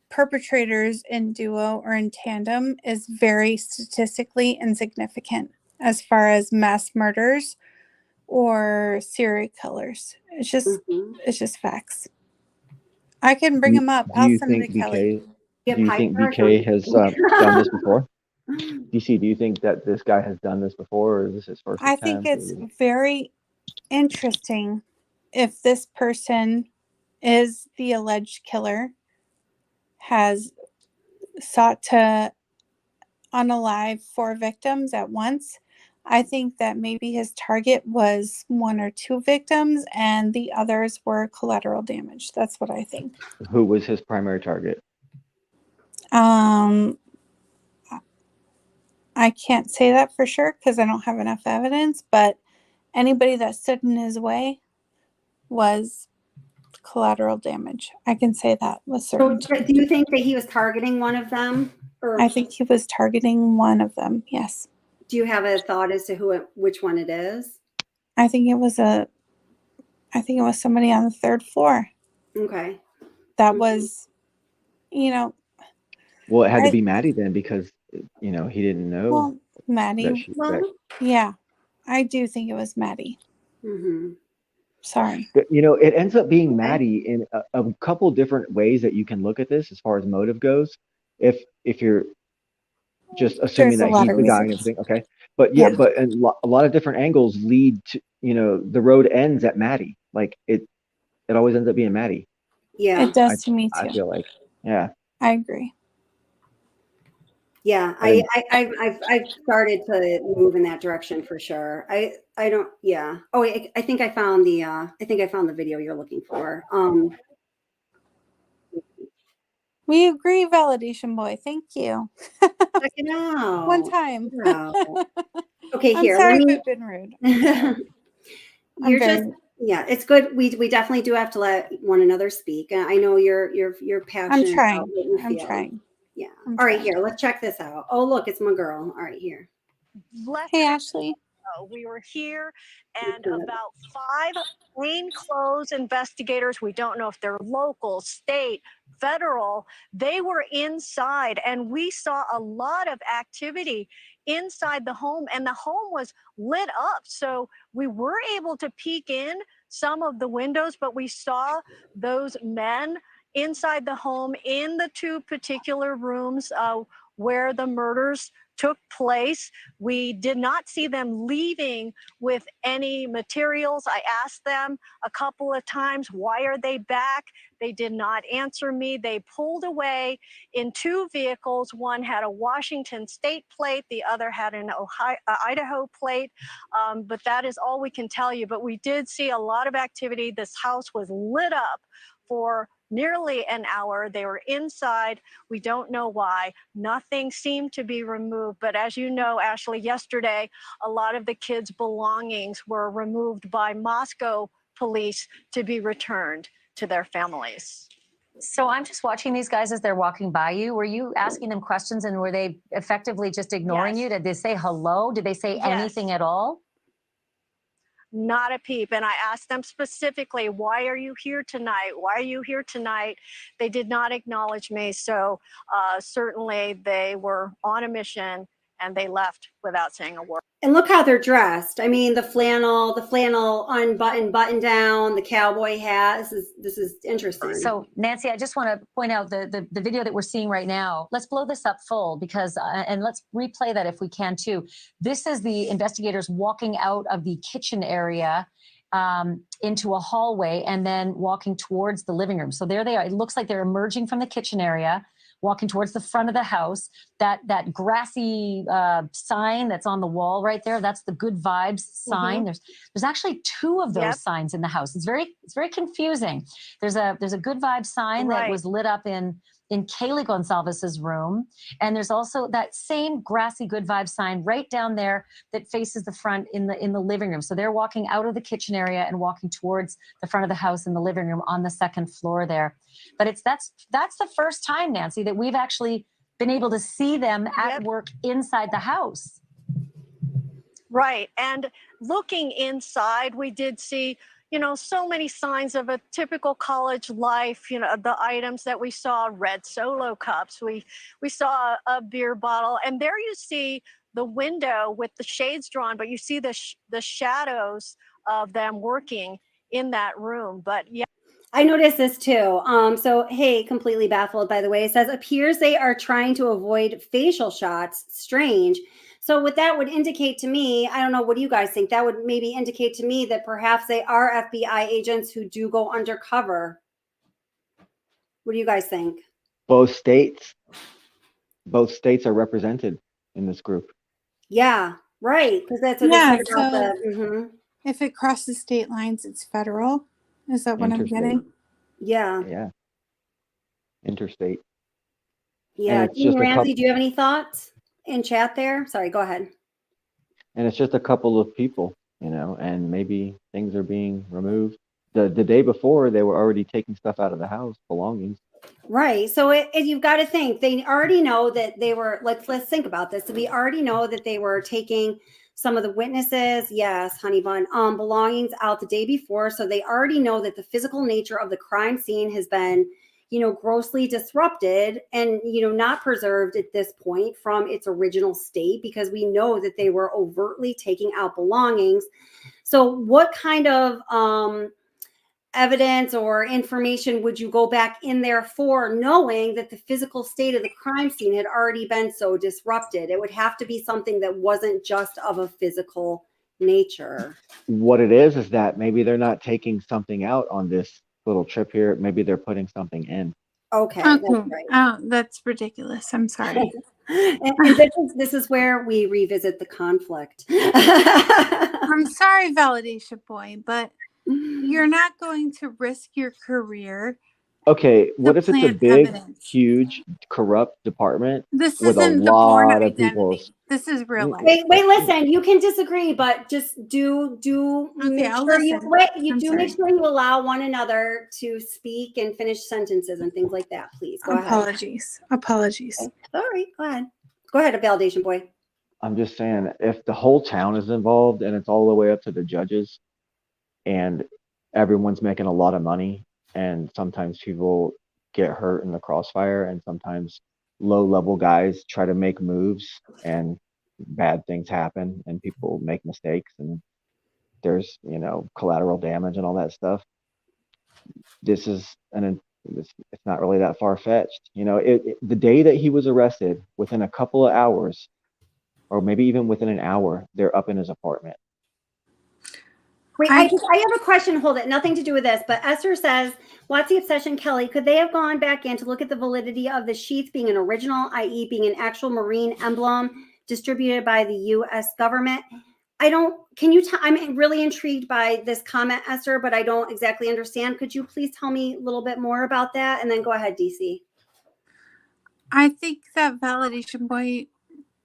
perpetrators in duo or in tandem is very statistically insignificant as far as mass murders or serial killers. It's just facts. I can bring him up. I'll send him to Kelly. Do you think BK has done this before? DC, do you think that this guy has done this before, or is this his first attempt? I think it's very interesting if this person is the alleged killer, has sought to unalive 4 victims at once. I think that maybe his target was 1 or 2 victims and the others were collateral damage. That's what I think. Who was his primary target? I can't say that for sure because I don't have enough evidence, but anybody that stood in his way was collateral damage. I can say that with certainty. So do you think that he was targeting one of them? Or I think he was targeting one of them, yes. Do you have a thought as to which one it is? I think it was somebody on the 3rd floor. Okay. That was, Well, it had to be Maddie then, because he didn't know. Well, Maddie. Yeah, I do think it was Maddie. Sorry. It ends up being Maddie in a couple different ways that you can look at this as far as motive goes. If you're just assuming that he's the guy and everything, okay. But but a lot of different angles lead to, the road ends at Maddie. Like it always ends up being Maddie. Yeah, it does to me too. I feel like, yeah. I agree. Yeah, I've started to move in that direction for sure. I don't. Yeah. Oh, I think I found the video you're looking for. We agree, validation boy. Thank you. Check it out. One time. Okay, here. I'm sorry if I've been rude. Yeah, it's good. We definitely do have to let one another speak. And I know you're passionate about what you I'm feel. trying. Yeah. I'm All right, trying. here, let's check this out. Oh, look, it's my girl. All right, here. Hey, Ashley. We were here, and about 5 plainclothes investigators, we don't know if they're local, state, federal, they were inside, and we saw a lot of activity inside the home, and the home was lit up. So we were able to peek in some of the windows, but we saw those men inside the home in the 2 particular rooms where the murders took place. We did not see them leaving with any materials. I asked them a couple of times, why are they back? They did not answer me. They pulled away in 2 vehicles. One had a Washington state plate, the other had an Idaho plate. But that is all we can tell you. But we did see a lot of activity. This house was lit up for nearly an hour. They were inside. We don't know why. Nothing seemed to be removed. But as you know, Ashley, yesterday, a lot of the kids' belongings were removed by Moscow police to be returned to their families. So I'm just watching these guys as they're walking by you. Were you asking them questions and were they effectively just ignoring you? Did they say hello? Did they say anything at all? Not a peep. And I asked them specifically, why are you here tonight? Why are you here tonight? They did not acknowledge me. So certainly they were on a mission and they left without saying a word. And look how they're dressed. I mean, the flannel unbuttoned, button down, the cowboy hat. This is interesting. So Nancy, I just want to point out the video that we're seeing right now. Let's blow this up full because, and let's replay that if we can too. This is the investigators walking out of the kitchen area into a hallway and then walking towards the living room. So there they are. It looks like they're emerging from the kitchen area, walking towards the front of the house. That grassy sign that's on the wall right there, that's the good vibes sign. There's actually 2 of those signs in the house. It's very confusing. There's a good vibe sign that was lit up in Kaylee Gonsalves's room. And there's also that same grassy good vibe sign right down there that faces the front in the living room. So they're walking out of the kitchen area and walking towards the front of the house in the living room on the 2nd floor there. But that's the first time, Nancy, that we've actually been able to see them at work inside the house. Right. And looking inside, we did see, so many signs of a typical college life, the items that we saw, red Solo cups, we saw a beer bottle, and there you see the window with the shades drawn, but you see the shadows of them working in that room. But yeah. I noticed this too. So, hey, completely baffled, by the way. It says, appears they are trying to avoid facial shots. Strange. So what that would indicate to me, I don't know, what do you guys think? That would maybe indicate to me that perhaps they are FBI agents who do go undercover. What do you guys think? Both states are represented in this group. Yeah, right. Because that's what Yeah, they said about so if it crosses state lines, it's federal. Is that what I'm getting? Yeah. Yeah. Interstate. Yeah. Ramsey, do you have any thoughts in chat there? Sorry, go ahead. And it's just a couple of people, and maybe things are being removed. The day before, they were already taking stuff out of the house, belongings. Right. So you've got to think, they already know that they were, let's think about this. We already know that they were taking some of the witnesses, yes, honey bun, belongings out the day before. So they already know that the physical nature of the crime scene has been, grossly disrupted and, not preserved at this point from its original state, because we know that they were overtly taking out belongings. So what kind of evidence or information would you go back in there for, knowing that the physical state of the crime scene had already been so disrupted? It would have to be something that wasn't just of a physical nature. What it is that maybe they're not taking something out on this little trip here. Maybe they're putting something in. Okay. That's right. Oh, that's ridiculous. I'm sorry. and this is where we revisit the conflict. I'm sorry, validation boy, but you're not going to risk your career. Okay, what if it's a big, evidence. huge, corrupt department This with a isn't the Bourne lot of people? Identity. This is real life. Wait, listen, you can disagree, but just do make I'll sure you listen. wait, you I'm do sorry. make sure you allow one another to speak and finish sentences and things like that, please. Go ahead. Apologies. Okay. Sorry, go ahead. Go ahead, a validation boy. I'm just saying, if the whole town is involved and it's all the way up to the judges and everyone's making a lot of money, and sometimes people get hurt in the crossfire, and sometimes low-level guys try to make moves and bad things happen and people make mistakes and there's, collateral damage and all that stuff. This is it's not really that far-fetched. The day that he was arrested, within a couple of hours, or maybe even within an hour, they're up in his apartment. Wait, I have a question. Hold it. Nothing to do with this, but Esther says, what's the obsession, Kelly? Could they have gone back in to look at the validity of the sheath being an original, i.e. being an actual Marine emblem distributed by the U.S. government? I'm really intrigued by this comment, Esther, but I don't exactly understand. Could you please tell me a little bit more about that? And then go ahead, DC. I think that validation boy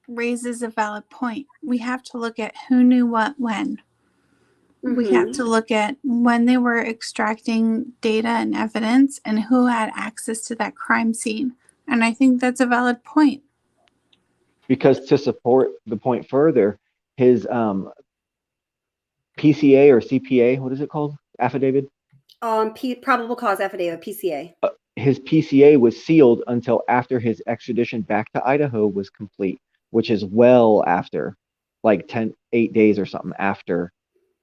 raises a valid point. We have to look at who knew what when. We have to look at when they were extracting data and evidence and who had access to that crime scene. And I think that's a valid point. Because to support the point further, his PCA or CPA, what is it called? Affidavit? Probable cause affidavit, PCA. His PCA was sealed until after his extradition back to Idaho was complete, which is well after, like 8 days or something after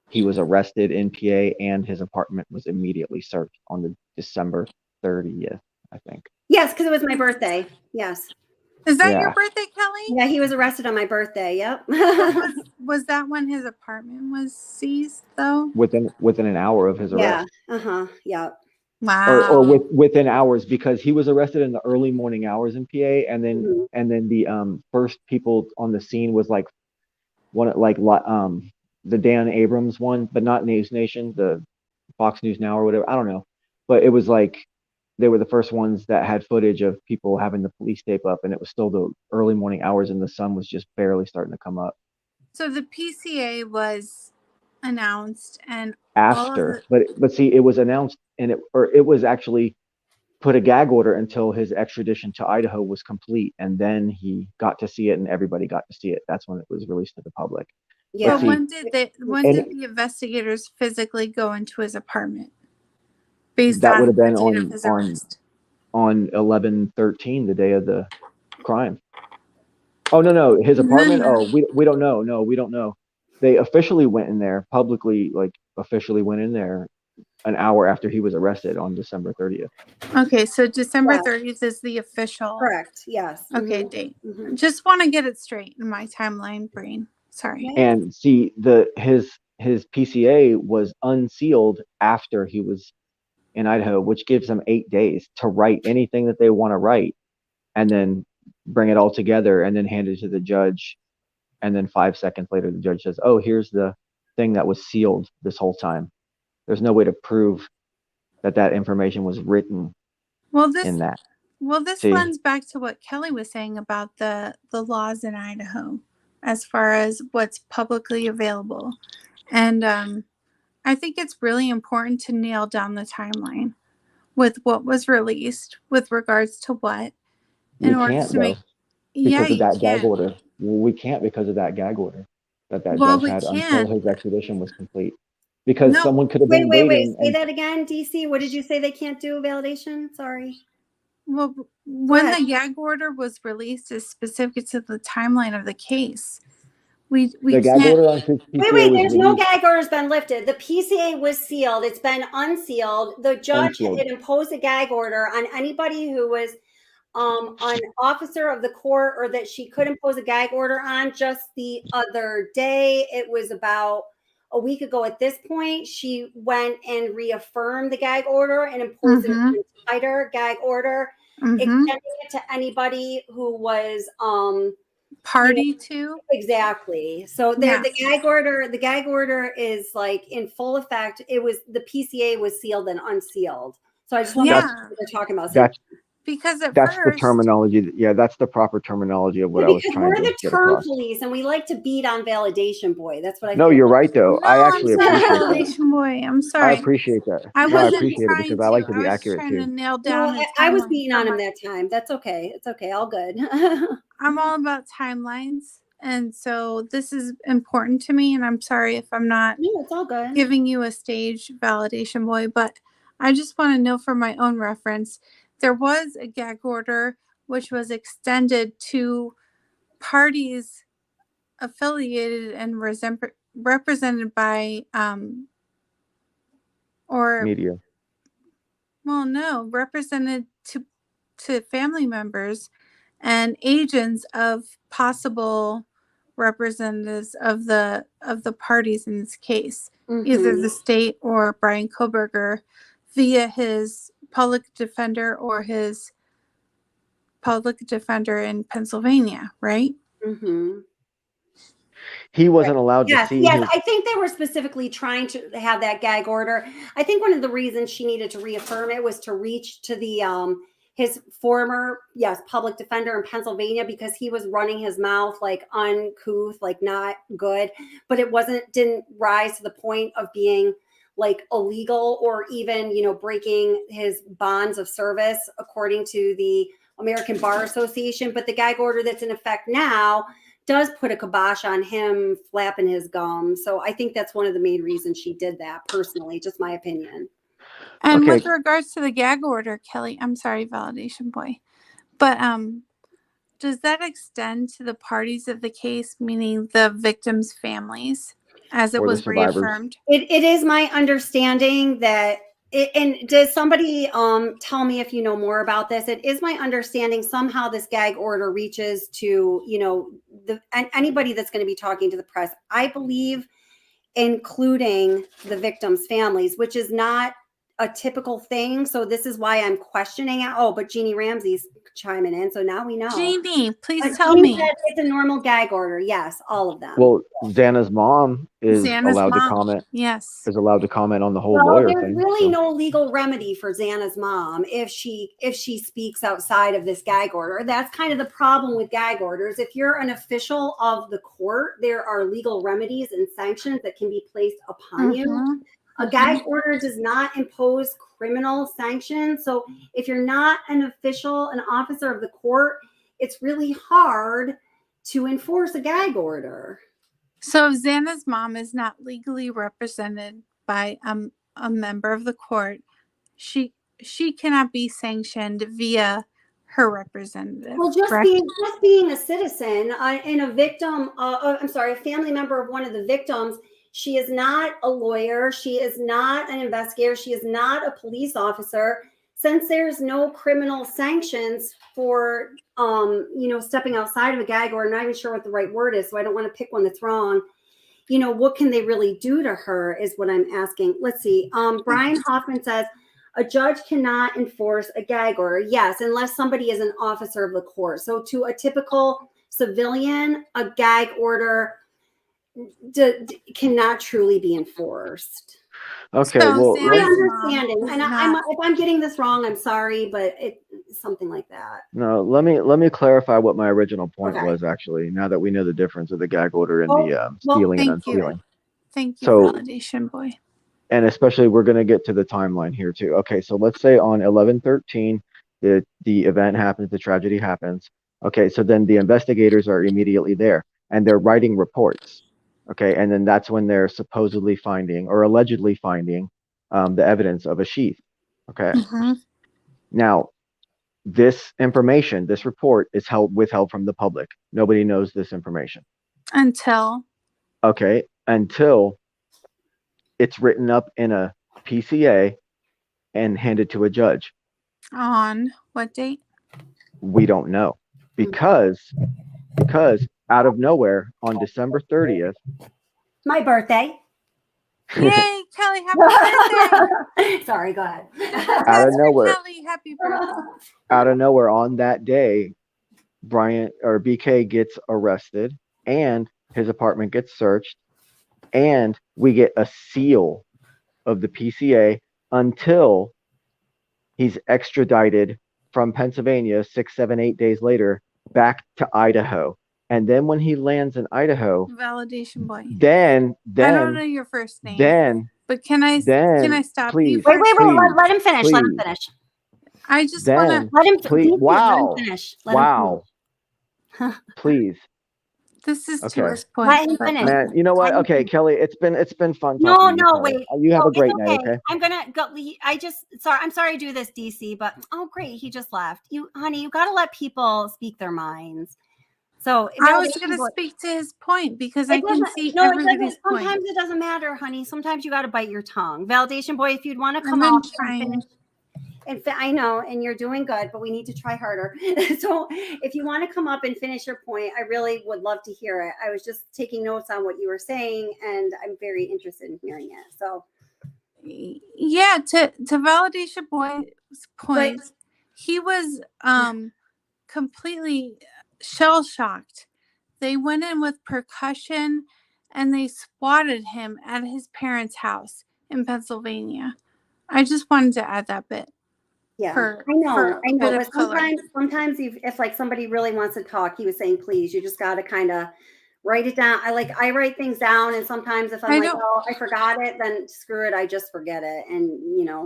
he was arrested in PA, and his apartment was immediately searched on the December 30th, I think. Yes, because it was my birthday. Yes. Is that your birthday, Kelly? Yeah, he was arrested on my birthday. Yep. was that when his apartment was seized, though? Within an hour of his arrest. Yeah. Yep. Wow. Or within hours, because he was arrested in the early morning hours in PA, and then the first people on the scene was like the Dan Abrams one, but not News Nation, the Fox News Now or whatever. I don't know, but it was like they were the first ones that had footage of people having the police tape up, and it was still the early morning hours, and the sun was just barely starting to come up. So the PCA was announced, and After, but see, it was announced, and it was actually put a gag order until his extradition to Idaho was complete, and then he got to see it, and everybody got to see it. That's when it was released to the public. Yeah. But when did the investigators physically go into his apartment? That would have been on 11/13, the day of the crime. Oh no, his apartment. Oh, we don't know. No, we don't know. They officially went in there publicly, officially went in there an hour after he was arrested on December 30th. Okay, so December 30th is the official. Correct. Yes. Okay, date. Just want to get it straight in my timeline brain. Sorry. And see, his PCA was unsealed after he was in Idaho, which gives them 8 days to write anything that they want to write, and then bring it all together, and then hand it to the judge. And then 5 seconds later, the judge says, "Oh, here's the thing that was sealed this whole time." There's no way to prove that information was written in that. Well, this lends back to what Kelly was saying about the laws in Idaho, as far as what's publicly available. And I think it's really important to nail down the timeline with what was released with regards to what. Because of that gag order. Well, we can't because of that gag order that judge had until his extradition was complete. Because someone could have been waiting. Say that again, DC. What did you say they can't do validation? Sorry. Well, when the gag order was released is specific to the timeline of the case. The gag order on his PCA wait, there's no gag order has been lifted. The PCA was sealed. It's been unsealed. The judge had imposed a gag order on anybody who was an officer of the court, or that she could impose a gag order on. Just the other day, it was about a week ago at this point, she went and reaffirmed the gag order and imposed an tighter gag order, extending it to anybody who was party to. Exactly. So the gag order is like in full effect. It was the PCA was sealed and unsealed. So I just want to know what we're talking about. Because at That's the first, terminology. Yeah, that's the proper terminology of what Yeah, I was because trying we're to the get term across. police and we like to beat on validation boy. That's what I No, feel you're like. right though. no, I I'm actually sorry, appreciate that. validation boy. I'm I sorry. appreciate that. I No, I wasn't appreciate it trying because I like to I be was accurate trying to too. nail No, down a I was timeline beating for on him my. that time. That's okay. It's okay. All good. I'm all about timelines, and so this is important to me. And I'm sorry if I'm not No, it's all good. giving you a stage validation boy, but I just want to know for my own reference, there was a gag order which was extended to parties affiliated and represented by or Media. well no represented to family members and agents of possible representatives of the parties in this case, either the state or Brian Koberger via his public defender or his public defender in Pennsylvania, right? Mm-hmm. He wasn't allowed to Yes, see yes. his. I think they were specifically trying to have that gag order. I think one of the reasons she needed to reaffirm it was to reach to the his former, yes, public defender in Pennsylvania, because he was running his mouth like uncouth, like not good, but it didn't rise to the point of being like illegal or even, breaking his bonds of service according to the American Bar Association. But the gag order that's in effect now does put a kibosh on him flapping his gum. So I think that's one of the main reasons she did that, personally, just my opinion. And Okay. with regards to the gag order, Kelly, I'm sorry, validation boy, but does that extend to the parties of the case, meaning the victims' families, as it Or the was survivors. reaffirmed? It is my understanding that and does somebody tell me if you know more about this? It is my understanding somehow this gag order reaches to, anybody that's going to be talking to the press. I believe including the victims' families, which is not a typical thing. So this is why I'm questioning it. Oh, but Jeannie Ramsey's chiming in. So now we know. Jeannie, please tell Jeannie me. said it's a normal gag order. Yes, all of them. Well, Xana's mom is Xana's allowed to mom. comment. Yes. Is allowed to comment on the whole Well, lawyer there's thing. really So. no legal remedy for Xana's mom if she speaks outside of this gag order. That's kind of the problem with gag orders. If you're an official of the court, there are legal remedies and sanctions that can be placed upon you. A gag order does not impose criminal sanctions. So if you're not an official, an officer of the court, it's really hard to enforce a gag order. So if Xana's mom is not legally represented by a member of the court, she cannot be sanctioned via her representative. Well, just correct? being a citizen and a victim, I'm sorry, a family member of one of the victims, she is not a lawyer. She is not an investigator. She is not a police officer. Since there's no criminal sanctions for, stepping outside of a gag order, I'm not even sure what the right word is, so I don't want to pick one that's wrong. What can they really do to her is what I'm asking. Let's see. Brian Hoffman says, a judge cannot enforce a gag order. Yes, unless somebody is an officer of the court. So to a typical civilian, a gag order cannot truly be enforced. Okay, So well, My Xana's understanding, mom is and if I'm getting this wrong, I'm sorry, but it's something like that. no. Let me clarify what my original point Okay. was. Actually, now that we know the difference of the gag order and Oh, the well, stealing and thank you. unsealing. Thank you, So, validation boy. and especially we're going to get to the timeline here too. Okay, so let's say on 11/13, the event happens, the tragedy happens. Okay, so then the investigators are immediately there and they're writing reports. Okay, and then that's when they're supposedly finding or allegedly finding the evidence of a sheath. Okay, now this information, this report is withheld from the public. Nobody knows this information. Until Okay, until it's written up in a PCA and handed to a judge. on what date? We don't know because out of nowhere on December 30th, My birthday. Yay, Kelly, happy birthday! Sorry, go ahead. out of nowhere, Kelly, happy birthday. out of nowhere on that day, Bryant or BK gets arrested and his apartment gets searched and we get a seal of the PCA until he's extradited from Pennsylvania 6, 7, 8 days later back to Idaho. And then when he lands in Idaho, Validation boy. then I don't know your first name. then But can I stop please, you? Wait, For let him finish. please. Let him finish. I just want to let him. Please, Let him finish. Let wow. him Please. This is Okay. to his point. Let him finish. Man, you know what? Okay, Kelly, it's been fun No, talking to you. Kelly. wait. You have a it's great night, okay? I'm gonna go. I'm sorry to do this, DC, but great, he just left. Honey, you got to let people speak their minds. So I was going to speak to his point because I can see everybody's point. Sometimes it doesn't matter, honey. Sometimes you got to bite your tongue. Validation boy, if you'd want to come I've been up trying. and I know, and you're doing good, but we need to try harder. So if you want to come up and finish your point, I really would love to hear it. I was just taking notes on what you were saying, and I'm very interested in hearing it. So yeah, to validation boy's point, he was completely shell shocked. They went in with percussion and they swatted him at his parents' house in Pennsylvania. I just wanted to add that bit. Yeah, I know. But sometimes if like somebody really wants to talk, he was saying, please, you just got to kind of write it down. I write things down, and sometimes if I'm I forgot it, then screw it, I just forget it, and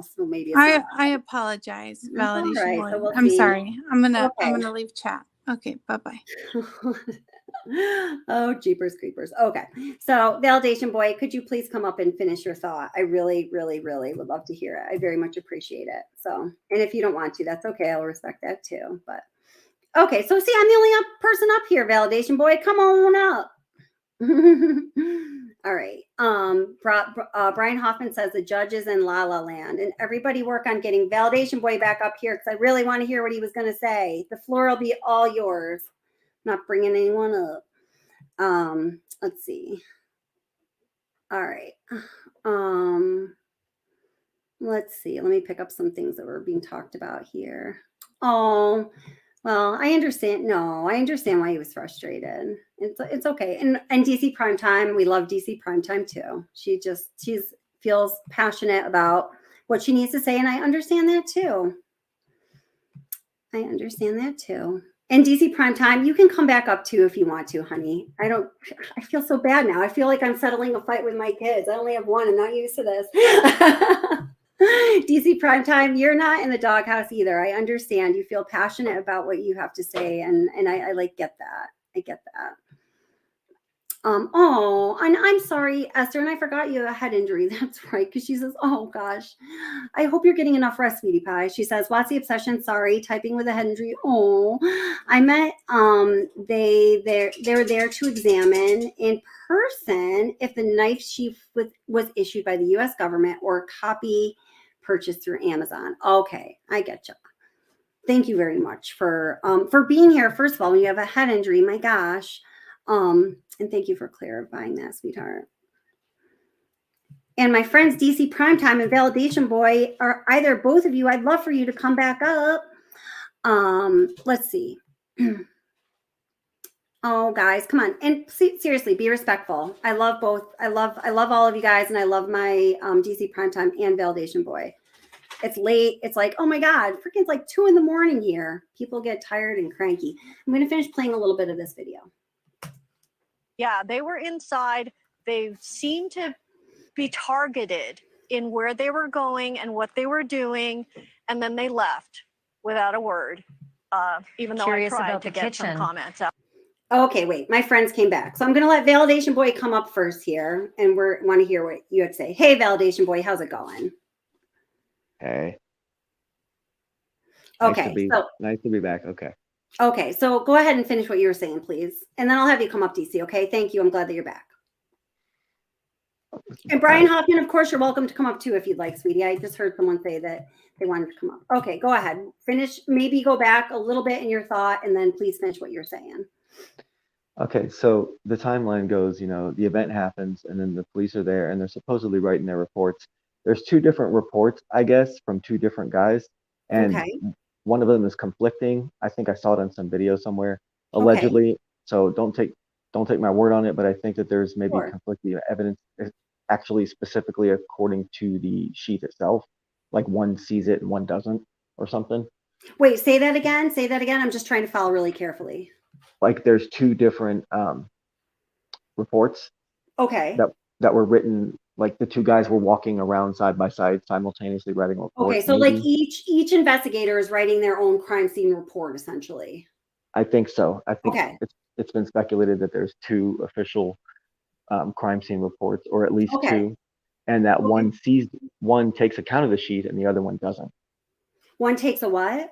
so maybe it's I apologize, validation boy. So I'm sorry. I'm gonna leave chat. Okay, bye-bye. Oh, jeepers creepers. Okay, so validation boy, could you please come up and finish your thought? I really, really, really would love to hear it. I very much appreciate it. So, and if you don't want to, that's okay. I'll respect that too. But okay, so see, I'm the only person up here. Validation boy, come on up. All right. Brian Hoffman says the judge is in La La Land, and everybody work on getting validation boy back up here because I really want to hear what he was going to say. The floor will be all yours. Not bringing anyone up. Let's see. All right. Let's see. Let me pick up some things that were being talked about here. Oh, well, I understand. No, I understand why he was frustrated. It's okay. And DC Primetime, we love DC Primetime too. She feels passionate about what she needs to say, and I understand that too. And DC Primetime, you can come back up too if you want to, honey. I feel so bad now. I feel like I'm settling a fight with my kids. I only have one. I'm not used to this. DC Primetime, you're not in the doghouse either. I understand. You feel passionate about what you have to say, and I get that. I get that. And I'm sorry, Esther, and I forgot you had a head injury. That's right, because she says, oh gosh, I hope you're getting enough rest, sweetie pie. She says, what's the obsession? Sorry, typing with a head injury. Oh, I met they were there to examine in person if the knife sheath was issued by the U.S. government or a copy purchased through Amazon. Okay, I get you. Thank you very much for being here. First of all, when you have a head injury, my gosh. And thank you for clarifying that, sweetheart. And my friends, DC Primetime and Validation Boy, are either both of you. I'd love for you to come back up. Let's see. Oh, guys, come on. And seriously, be respectful. I love both. I love all of you guys, and I love my DC Primetime and Validation Boy. It's late. It's like, oh my God, freaking it's like 2 a.m. here. People get tired and cranky. I'm going to finish playing a little bit of this video. Yeah, they were inside. They seemed to be targeted in where they were going and what they were doing, and then they left without a word. Even though I tried to get some comments out. Okay, wait. My friends came back, so I'm going to let Validation Boy come up first here, and we want to hear what you have to say. Hey, Validation Boy, how's it going? Hey. Okay, nice to be back. Okay. Okay, so go ahead and finish what you were saying, please. And then I'll have you come up, DC, okay? Thank you. I'm glad that you're back. And Brian Hoffman, of course, you're welcome to come up too if you'd like, sweetie. I just heard someone say that they wanted to come up. Okay, go ahead. Finish. Maybe go back a little bit in your thought, and then please finish what you're saying. Okay, so the timeline goes, the event happens, and then the police are there, and they're supposedly writing their reports. There's 2 different reports, I guess, from 2 different guys. And one of them is conflicting. I think I saw it on some video somewhere, allegedly. Okay. So don't take my word on it, but I think that there's maybe conflicting evidence, actually specifically according to the sheath itself. Like one sees it and one doesn't, or something. Wait, say that again. Say that again. I'm just trying to follow really carefully. Like there's two different reports Okay. that were written. Like the two guys were walking around side by side, simultaneously writing a report. Okay, so like maybe. each investigator is writing their own crime scene report, essentially. I think so. I think Okay. it's been speculated that there's two official crime scene reports, or at least Okay. two, and that Okay. one takes account of the sheet and the other one doesn't. One takes a what?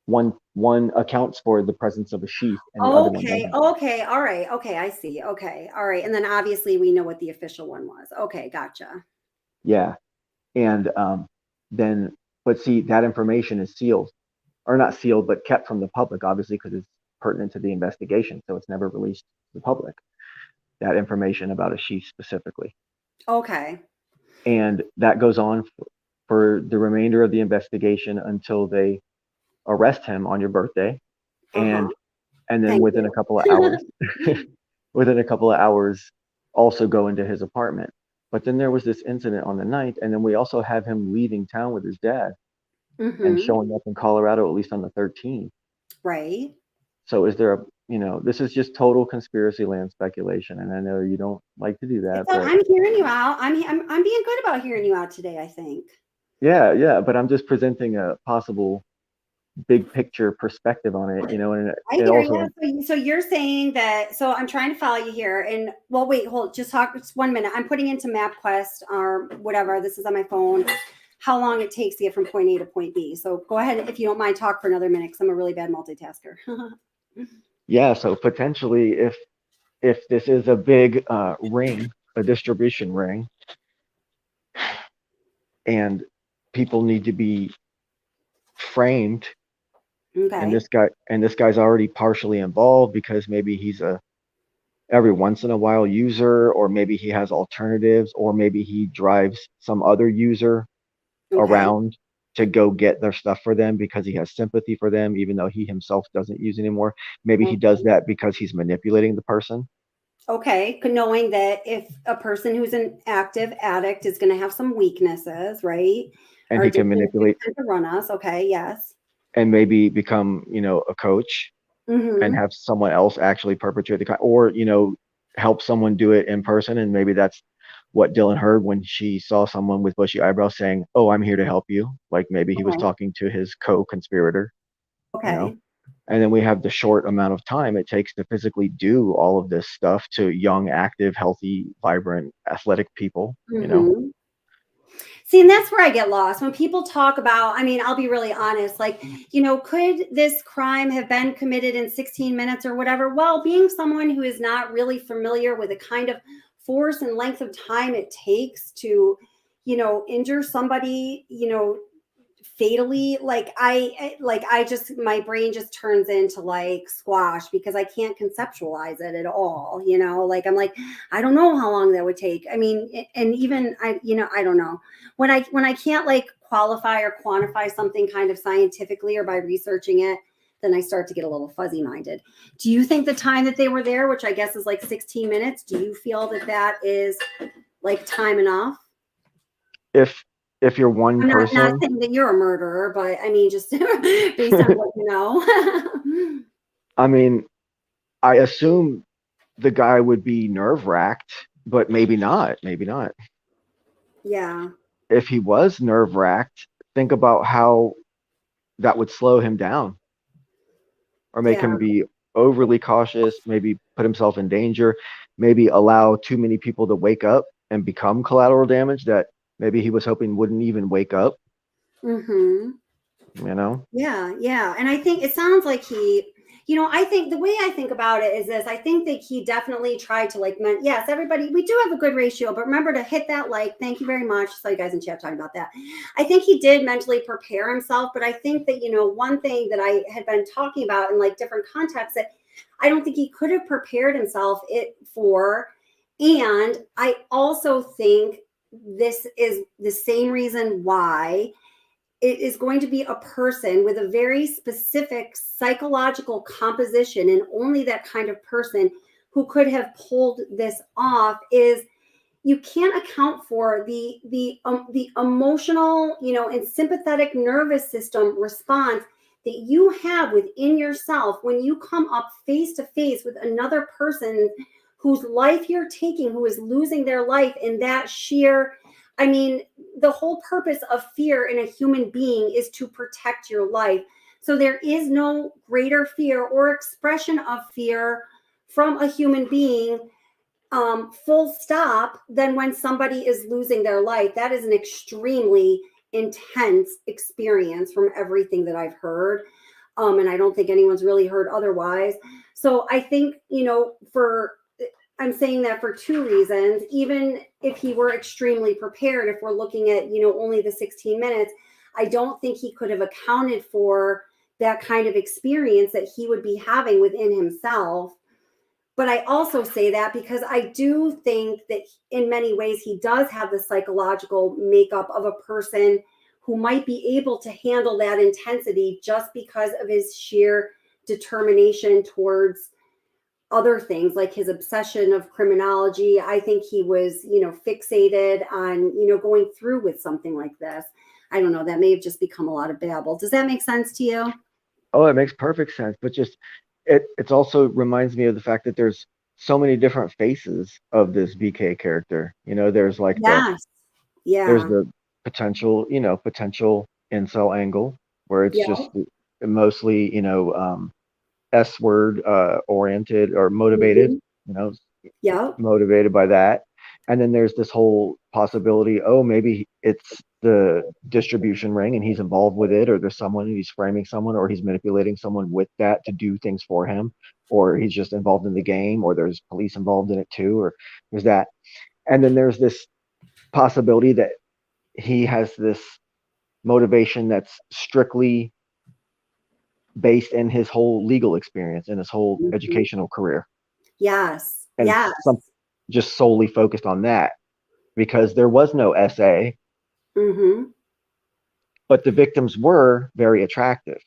One accounts for the presence of a sheath and the other one Okay. doesn't. Okay. All right. Okay. I see. Okay. All right. And then obviously we know what the official one was. Okay. Gotcha. Yeah. And then, but see, that information is sealed, or not sealed, but kept from the public, obviously, because it's pertinent to the investigation. So it's never released to the public, that information about a sheath specifically. Okay. And that goes on for the remainder of the investigation until they arrest him on your birthday. And then Thank within you. a couple of hours, within a couple of hours, also go into his apartment. But then there was this incident on the 9th, and then we also have him leaving town with his dad and showing up in Colorado, at least on the 13th. Right. So is there this is just total conspiracy land speculation, and I know you don't like to do that, but I'm hearing you out. I'm being good about hearing you out today, I think. yeah, but I'm just presenting a possible big picture perspective on it, and I it hear also you. So you're saying that, so I'm trying to follow you here, and well, wait, just 1 minute. I'm putting into MapQuest or whatever. This is on my phone. How long it takes to get from point A to point B. So go ahead, if you don't mind, talk for another minute, because I'm a really bad multitasker. yeah, so potentially if this is a big ring, a distribution ring, and people need to be framed, and Okay. this guy's already partially involved because maybe he's a every once in a while user, or maybe he has alternatives, or maybe he drives some other user Okay. around to go get their stuff for them because he has sympathy for them, even though he himself doesn't use anymore. Maybe he does that because he's manipulating the person. Okay, knowing that if a person who's an active addict is going to have some weaknesses, right? And Or he can addictions manipulate tend to run us. Okay, yes. and maybe become, a coach and Mm-hmm. have someone else actually perpetrate the crime, or, help someone do it in person. And maybe that's what Dylan heard when she saw someone with bushy eyebrows saying, "Oh, I'm here to help you." Like maybe he was Okay. talking to his co-conspirator, Okay. And then we have the short amount of time it takes to physically do all of this stuff to young, active, healthy, vibrant, athletic people, Mm-hmm. See, and that's where I get lost when people talk about, I mean, I'll be really honest, like, could this crime have been committed in 16 minutes or whatever? Well, being someone who is not really familiar with the kind of force and length of time it takes to, injure somebody, fatally, like I just, my brain just turns into like squash because I can't conceptualize it at all. Like I'm like, I don't know how long that would take. I mean, and even I don't know when I can't like qualify or quantify something kind of scientifically or by researching it, then I start to get a little fuzzy minded. Do you think the time that they were there, which I guess is like 16 minutes, do you feel that that is like time enough? If you're one I'm not person, saying that you're a murderer, but I mean, just based on what you know. I mean, I assume the guy would be nerve-wracked, but maybe not. Maybe not. Yeah. If he was nerve-wracked, think about how that would slow him down or make Yeah. him be overly cautious, maybe put himself in danger, maybe allow too many people to wake up and become collateral damage that maybe he was hoping wouldn't even wake up, Mm-hmm. Yeah. Yeah. And I think it sounds like I think the way I think about it is this. I think that he definitely tried to yes, everybody, we do have a good ratio, but remember to hit that like, thank you very much. Saw you guys in chat talking about that. I think he did mentally prepare himself, but I think that, one thing that I had been talking about in like different contexts that I don't think he could have prepared himself for. And I also think this is the same reason why it is going to be a person with a very specific psychological composition, and only that kind of person who could have pulled this off. Is you can't account for the emotional, and sympathetic nervous system response that you have within yourself when you come up face to face with another person whose life you're taking, who is losing their life in that sheer, I mean, the whole purpose of fear in a human being is to protect your life. So there is no greater fear or expression of fear from a human being, full stop, than when somebody is losing their life. That is an extremely intense experience from everything that I've heard. And I don't think anyone's really heard otherwise. So I think, I'm saying that for two reasons. Even if he were extremely prepared, if we're looking at, only the 16 minutes, I don't think he could have accounted for that kind of experience that he would be having within himself. But I also say that because I do think that in many ways he does have the psychological makeup of a person who might be able to handle that intensity just because of his sheer determination towards other things, like his obsession of criminology. I think he was, fixated on, going through with something like this. I don't know. That may have just become a lot of babble. Does that make sense to you? Oh, it makes perfect sense. But just it's also reminds me of the fact that there's so many different faces of this BK character. There's like there's the potential incel angle where it's just mostly, S word oriented or motivated, motivated by that. And then there's this whole possibility, maybe it's the distribution ring and he's involved with it, or there's someone, he's framing someone, or he's manipulating someone with that to do things for him, or he's just involved in the game, or there's police involved in it too, or there's that. And then there's this possibility that he has this motivation that's strictly based in his whole legal experience and his whole educational career. Yes. And just solely focused on that, because there was no SA, but the victims were very attractive.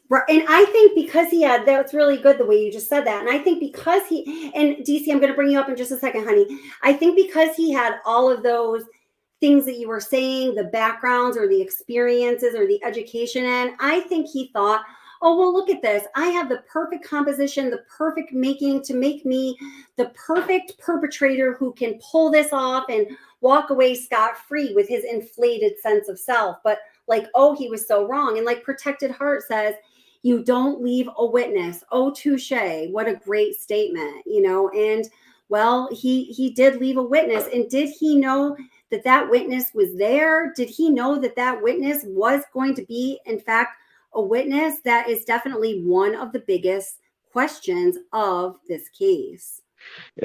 Right. And I think because that's really good the way you just said that. And I think because and DC, I'm going to bring you up in just a second, honey. I think because he had all of those things that you were saying, the backgrounds or the experiences or the education, and I think he thought, oh, well, look at this. I have the perfect composition, the perfect making to make me the perfect perpetrator who can pull this off and walk away scot-free with his inflated sense of self. But he was so wrong. And like Protected Heart says, you don't leave a witness. Oh, touche. What a great statement, and well, he did leave a witness. And did he know that witness was there? Did he know that witness was going to be, in fact, a witness? That is definitely one of the biggest questions of this case.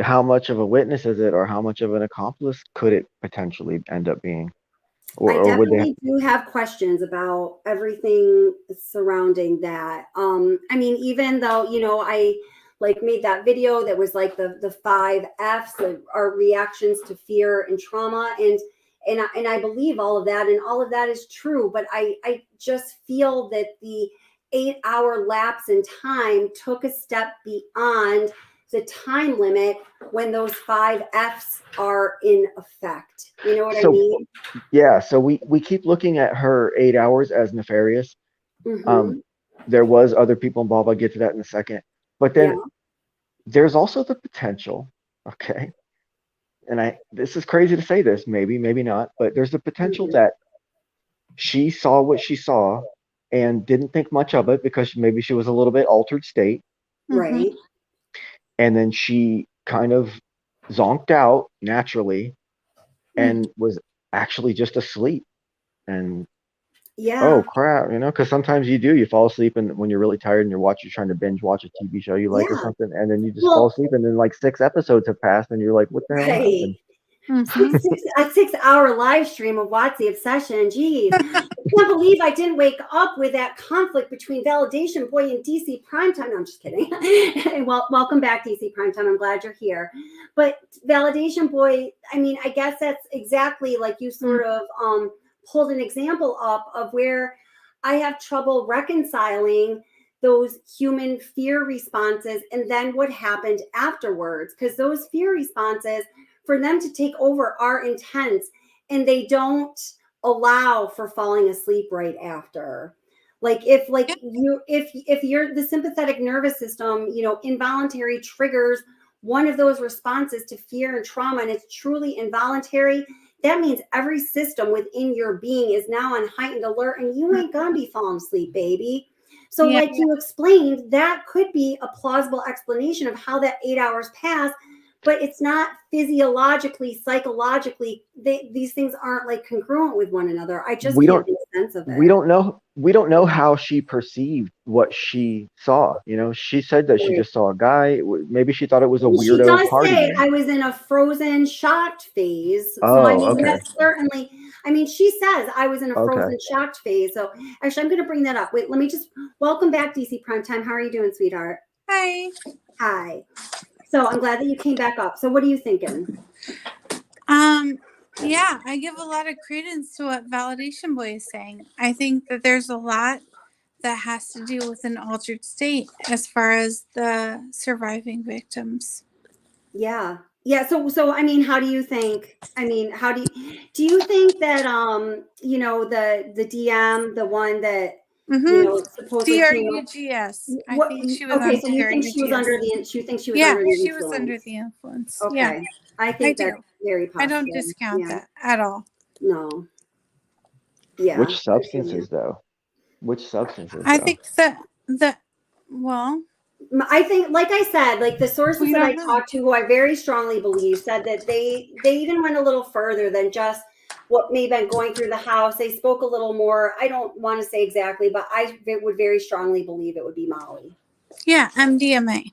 How much of a witness is it, or how much of an accomplice could it potentially end up being? I definitely do have questions about everything surrounding that. I mean, even though, I made that video that was like the 5 F's that are reactions to fear and trauma. And I believe all of that, and all of that is true. But I just feel that the 8-hour lapse in time took a step beyond the time limit when those 5 F's are in effect. You know what I mean? Yeah. So we keep looking at her 8 hours as nefarious. There was other people involved. I'll get to that in a second. But then there's also the potential. Okay. And this is crazy to say this, maybe not, but there's the potential that she saw what she saw and didn't think much of it because maybe she was a little bit altered state. Right. And then she kind of zonked out naturally and was actually just asleep. And oh crap, because sometimes you fall asleep, and when you're really tired and you're trying to binge watch a TV show you like or something, and then you just fall asleep, and then like 6 episodes have passed, and you're like, what the hell happened? A 6-hour live stream of What's the Obsession. Geez, I can't believe I didn't wake up with that conflict between Validation Boy and DC Primetime. No, I'm just kidding. And welcome back, DC Primetime. I'm glad you're here. But Validation Boy, I mean, I guess that's exactly like you sort of pulled an example up of where I have trouble reconciling those human fear responses and then what happened afterwards. Because those fear responses, for them to take over, are intense, and they don't allow for falling asleep right after. Like if you're the sympathetic nervous system, involuntary triggers one of those responses to fear and trauma, and it's truly involuntary, that means every system within your being is now on heightened alert, and you ain't gonna be falling asleep, baby. So like you explained, that could be a plausible explanation of how that 8 hours passed, but it's not physiologically, psychologically, these things aren't like congruent with one another. I just can't make sense of it. We don't know how she perceived what she saw. She said that she just saw a guy. Maybe she thought it was a weirdo She does party. say I was in a frozen shocked phase. So Okay. that's certainly, she says I was in a frozen shocked phase. So actually I'm going to bring that up. Wait, let me just welcome back DC Primetime. How are you doing, sweetheart? Hi. Hi. So I'm glad that you came back up. So what are you thinking? Yeah, I give a lot of credence to what Validation Boy is saying. I think that there's a lot that has to do with an altered state as far as the surviving victims. Yeah. So how do you think? Do you think that the DM, the one that supposedly DRUGS. I think she was okay, on so you think she was under the influence? she was under the influence. Okay. Yeah. I think I that's do. very possible. I don't discount that at all. No. Yeah. Which substances though? Which substances? I think well, I think, like I said, like the sources that I talked to, who I very strongly believe, said that they even went a little further than just what may have been going through the house. They spoke a little more. I don't want to say exactly, but I would very strongly believe it would be Molly. Yeah, MDMA.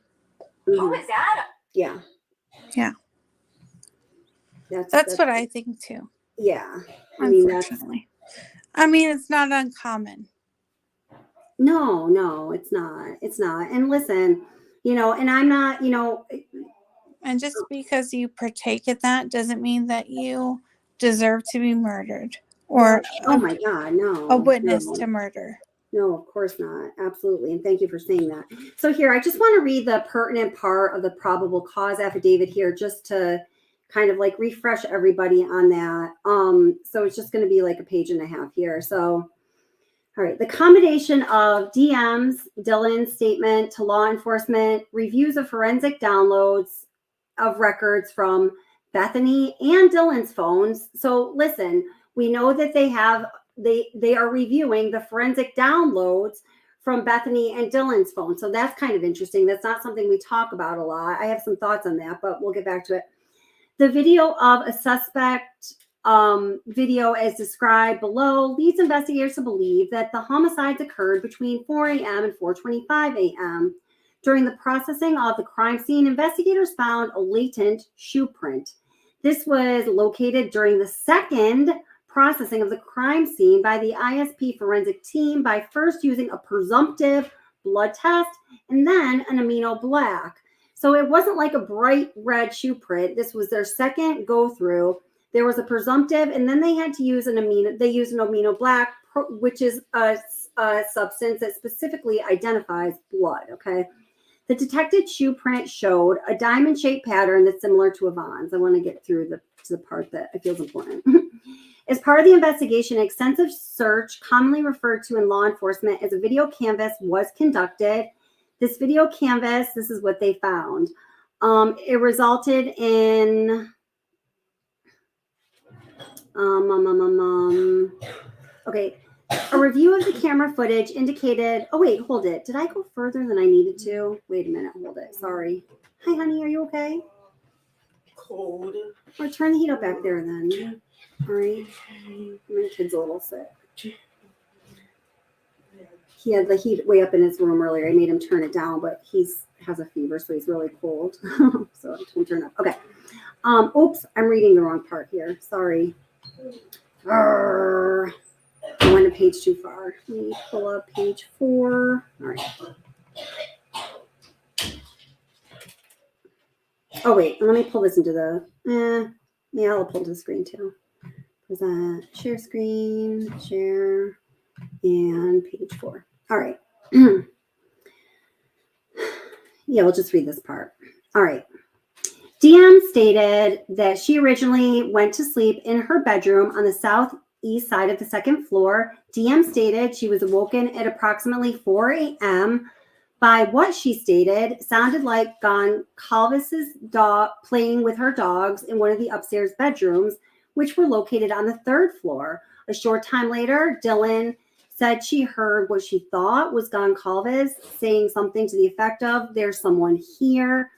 Who is that? Yeah. Yeah. That's what I think too. Yeah. Unfortunately. It's not uncommon. No, it's not. It's not. And listen, and I'm not, and just because you partake in that doesn't mean that you deserve to be murdered or my God, no. A witness to murder. No, of course not. Absolutely. And thank you for saying that. So here, I just want to read the pertinent part of the probable cause affidavit here, just to kind of like refresh everybody on that. So it's just going to be like a page and a half here. So, all right, the combination of Dylan's statement to law enforcement, reviews of forensic downloads of records from Bethany and Dylan's phones. So listen, we know that they are reviewing the forensic downloads from Bethany and Dylan's phone. So that's kind of interesting. That's not something we talk about a lot. I have some thoughts on that, but we'll get back to it. The video of a suspect video as described below leads investigators to believe that the homicides occurred between 4 a.m. and 4:25 a.m. During the processing of the crime scene, investigators found a latent shoe print. This was located during the second processing of the crime scene by the ISP forensic team by first using a presumptive blood test and then an amino black. So it wasn't like a bright red shoe print. This was their second go through. There was a presumptive, and then they had to use an amino black, which is a substance that specifically identifies blood, okay? The detected shoe print showed a diamond-shaped pattern that's similar to Yvonne's. I want to get through to the part that I feel is important. As part of the investigation, extensive search, commonly referred to in law enforcement as a video canvas, was conducted. This video canvas, this is what they found. It resulted in okay. A review of the camera footage indicated, oh wait, hold it. Did I go further than I needed to? Wait a minute, hold it. Sorry. Hi, honey, are you okay? Cold. Or turn the heat up back there then. All right. My kid's a little sick. He had the heat way up in his room earlier. I made him turn it down, but has a fever, so he's really cold. So I told him to turn it up. Okay. Oops, I'm reading the wrong part here. Sorry. I went a page too far. Let me pull up page 4. All right. Oh, wait. Let me pull this into the... yeah, I'll pull to the screen too. Present, share screen, share, and page 4. All right. Yeah, we'll just read this part. All right. DM stated that she originally went to sleep in her bedroom on the south east side of the second floor. DM stated she was awoken at approximately 4 a.m. by what she stated sounded like Goncalves' dog playing with her dogs in one of the upstairs bedrooms, which were located on the third floor. A short time later, Dylan said she heard what she thought was Goncalves saying something to the effect of, "There's someone here."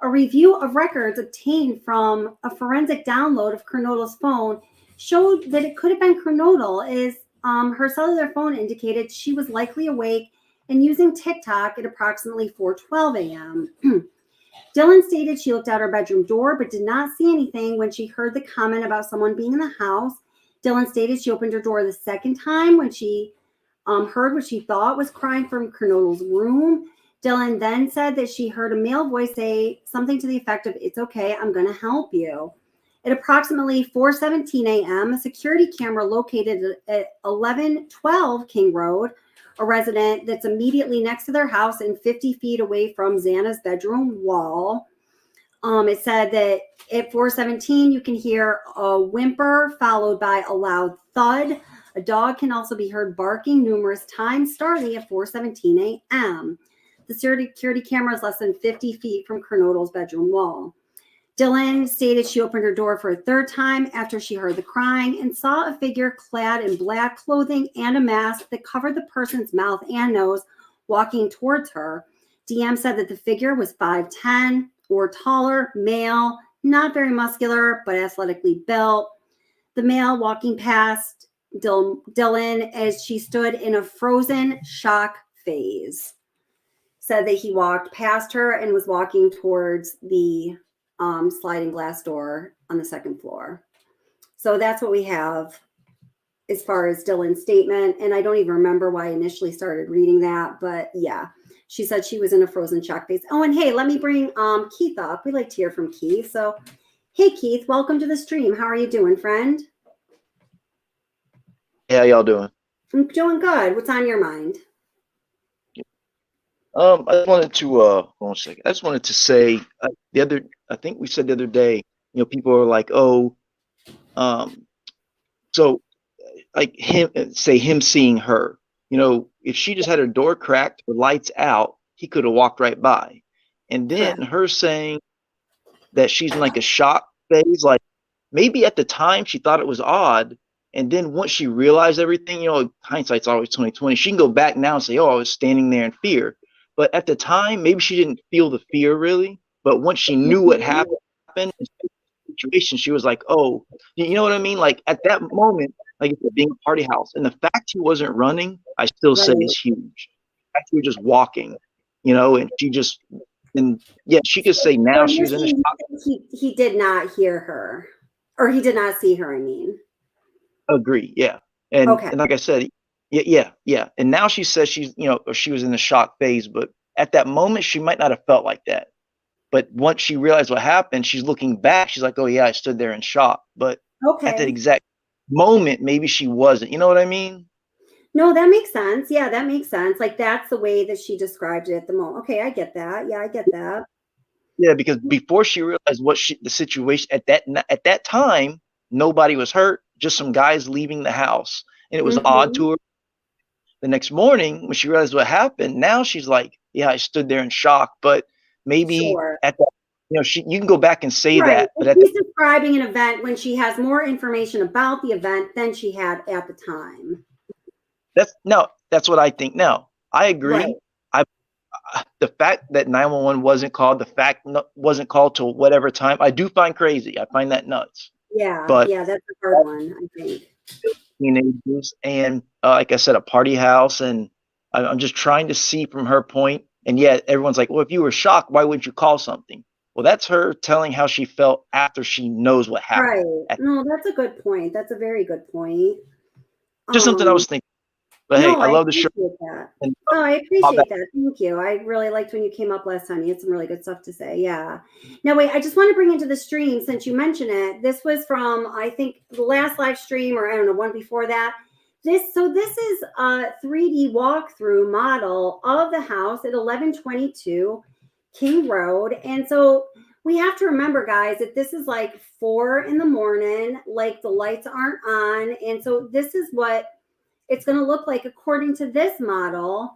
A review of records obtained from a forensic download of Kernodle's phone showed that it could have been Kernodle, as her cellular phone indicated she was likely awake and using TikTok at approximately 4:12 a.m. Dylan stated she looked out her bedroom door but did not see anything when she heard the comment about someone being in the house. Dylan stated she opened her door the second time when she heard what she thought was crying from Kernodle's room. Dylan then said that she heard a male voice say something to the effect of, "It's okay, I'm going to help you." At approximately 4:17 a.m., a security camera located at 1112 King Road, a resident that's immediately next to their house and 50 feet away from Xana's bedroom wall. It said that at 4:17, you can hear a whimper followed by a loud thud. A dog can also be heard barking numerous times starting at 4:17 a.m. The security camera is less than 50 feet from Kernodle's bedroom wall. Dylan stated she opened her door for a third time after she heard the crying and saw a figure clad in black clothing and a mask that covered the person's mouth and nose walking towards her. DM said that the figure was 5'10" or taller, male, not very muscular, but athletically built. The male walking past Dylan as she stood in a frozen shock phase. Said that he walked past her and was walking towards the sliding glass door on the second floor. So that's what we have as far as Dylan's statement. And I don't even remember why I initially started reading that, but yeah, she said she was in a frozen shock phase. Oh, and hey, let me bring Keith up. We like to hear from Keith. So, hey, Keith, welcome to the stream. How are you doing, friend? Hey, how y'all doing? I'm doing good. What's on your mind? I just wanted to hold on a second. I just wanted to say I think we said the other day, people are like, oh, so like him seeing her, if she just had her door cracked or lights out, he could have walked right by. And then her saying that she's in like a shock phase, like maybe at the time she thought it was odd. And then once she realized everything, hindsight's always 20/20. She can go back now and say, oh, I was standing there in fear. But at the time, maybe she didn't feel the fear really. But once she knew what happened in the situation, she was like, oh, you know what I mean? Like at that moment, like it's being a party house. And the fact he wasn't running, I still say is huge. The fact he was just walking, and she could say now she was in a shock. He did not hear her, or he did not see her, I mean. Agree, yeah. And like I said, yeah. And now she says she was in the shock phase, but at that moment she might not have felt like that. But once she realized what happened, she's looking back. She's like, oh yeah, I stood there in shock. But at that exact moment, maybe she wasn't. You know what I mean? No, that makes sense. Yeah, that makes sense. Like that's the way that she described it at the moment. Okay, I get that. Yeah, I get that. Yeah, because before she realized the situation at that time, nobody was hurt. Just some guys leaving the house, and it was odd to her. The next morning, when she realized what happened, now she's like, "Yeah, I stood there in shock." But maybe at that, you can go back and say that. But she's describing an event when she has more information about the event than she had at the time. That's what I think. Now, I agree. Right. The fact that 911 wasn't called, wasn't called till whatever time, I do find crazy. I find that nuts. Yeah, but that's a hard one, I think. Teenagers and like I said, a party house, and I'm just trying to see from her point. And yet everyone's like, well, if you were shocked, why wouldn't you call something? Well, that's her telling how she felt after she knows what happened. Right. No, that's a good point. That's a very good point. Just something I was thinking. But hey, I love the show. I appreciate that. Thank you. I really liked when you came up last time. You had some really good stuff to say. Yeah. Now, wait, I just want to bring into the stream, since you mentioned it, this was from, I think, the last live stream, or I don't know, one before that. This is a 3D walkthrough model of the house at 1122 King Road. And so we have to remember, guys, that this is like 4 in the morning, like the lights aren't on. And so this is what it's going to look like according to this model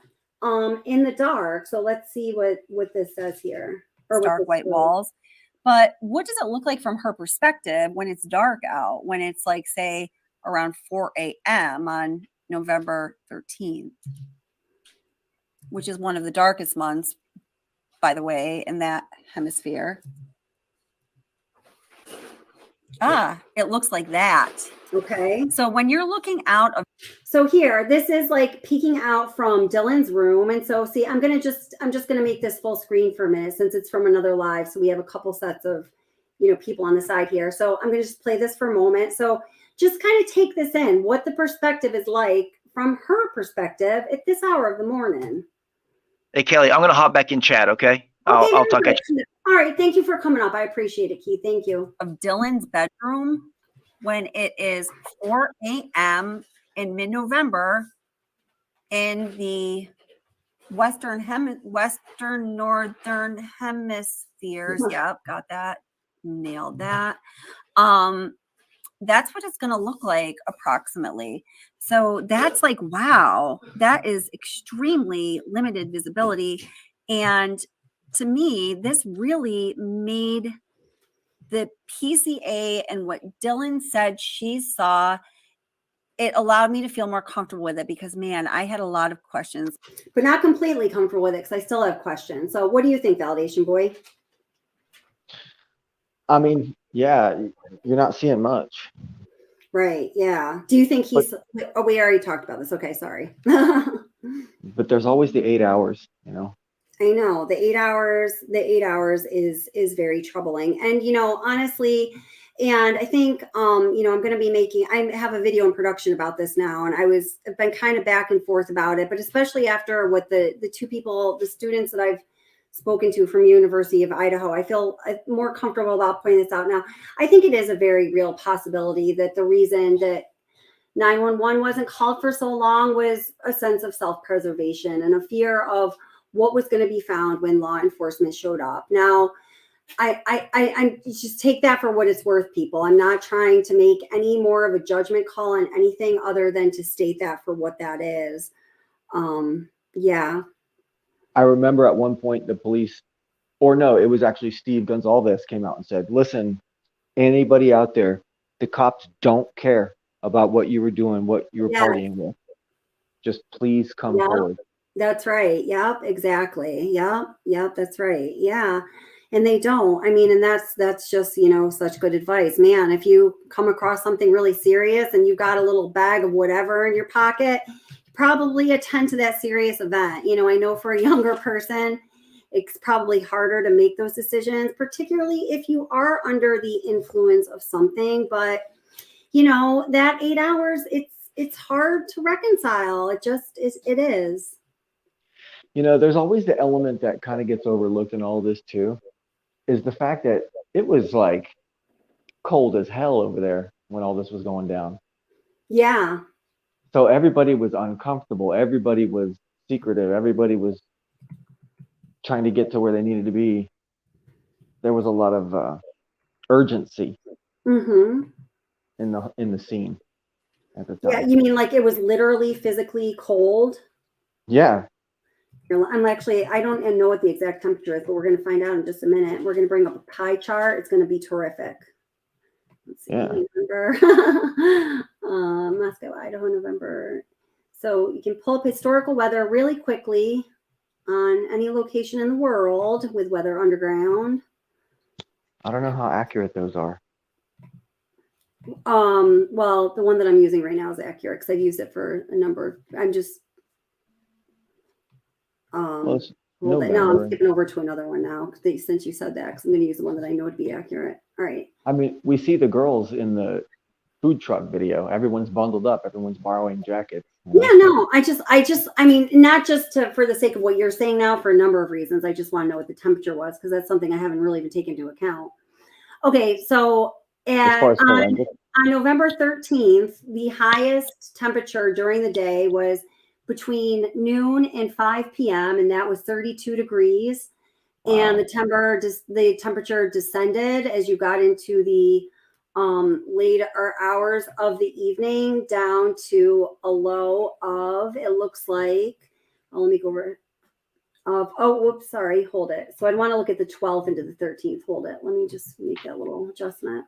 in the dark. So let's see what this says here. Or Dark white walls. But what does it look like from her perspective when it's dark out, when it's like, say, around 4 a.m. on November 13th, which is one of the darkest months, by the way, in that hemisphere? It looks like that. Okay. So when you're looking out of, so here, this is like peeking out from Dylan's room. And so see, I'm just going to make this full screen for a minute since it's from another live. So we have a couple sets of, people on the side here. So I'm going to just play this for a moment. So just kind of take this in, what the perspective is like from her perspective at this hour of the morning. Hey, Kelly, I'm going to hop back in chat, okay? I'll talk at you. All right. Thank you for coming up. I appreciate it, Keith. Thank you. Of Dylan's bedroom when it is 4 a.m. in mid-November in the western northern hemispheres. Yep, got that. Nailed that. That's what it's going to look like approximately. So that's like, wow, that is extremely limited visibility. And to me, this really made the PCA and what Dylan said she saw, it allowed me to feel more comfortable with it because, man, I had a lot of questions. But not completely comfortable with it because I still have questions. So what do you think, Validation Boy? I mean, yeah, you're not seeing much. Right. Yeah. Do you think he's, we already talked about this. Okay. Sorry. But there's always the 8 hours, I know the 8 hours is very troubling. And, honestly, and I think, I'm going to be I have a video in production about this now. And I've been kind of back and forth about it, but especially after what the two people, the students that I've spoken to from University of Idaho, I feel more comfortable about pointing this out now. I think it is a very real possibility that the reason that 911 wasn't called for so long was a sense of self-preservation and a fear of what was going to be found when law enforcement showed up. Now, I just take that for what it's worth, people. I'm not trying to make any more of a judgment call on anything other than to state that for what that is. Yeah. I remember at one point the police, or no, it was actually Steve Gonzalez came out and said, listen, anybody out there, the cops don't care about what you were doing, what you were partying with. Just please come forward. That's right. Yep, exactly. Yep, that's right. Yeah. And they don't. I mean, and that's just, such good advice. Man, if you come across something really serious and you've got a little bag of whatever in your pocket, probably attend to that serious event. I know for a younger person, it's probably harder to make those decisions, particularly if you are under the influence of something. But, that 8 hours, it's hard to reconcile. It just is. It is. There's always the element that kind of gets overlooked in all this too, is the fact that it was like cold as hell over there when all this was going down. Yeah. So everybody was uncomfortable. Everybody was secretive. Everybody was trying to get to where they needed to be. There was a lot of urgency in the scene at the time. Yeah, you mean like it was literally physically cold? Yeah. I don't know what the exact temperature is, but we're going to find out in just a minute. We're going to bring up a pie chart. It's going to be terrific. Let's see. Yeah. Moscow, Idaho, November. So you can pull up historical weather really quickly on any location in the world with Weather Underground. I don't know how accurate those are. Well, the one that I'm using right now is accurate because I've used it for a number of, I'm skipping over to another one now since you said that, because I'm going to use the one that I know would be accurate. All right. I mean, we see the girls in the food truck video. Everyone's bundled up. Everyone's borrowing jackets. Yeah, no, I mean, not just for the sake of what you're saying now, for a number of reasons. I just want to know what the temperature was, because that's something I haven't really been taken into account. Okay, so on November 13th, the highest temperature during the day was between noon and 5 p.m., and that was 32 degrees. And the temperature descended as you got into the later hours of the evening, down to a low of, it looks like, let me go over whoops, sorry, hold it. So I'd want to look at the 12th into the 13th. Hold it. Let me just make that little adjustment.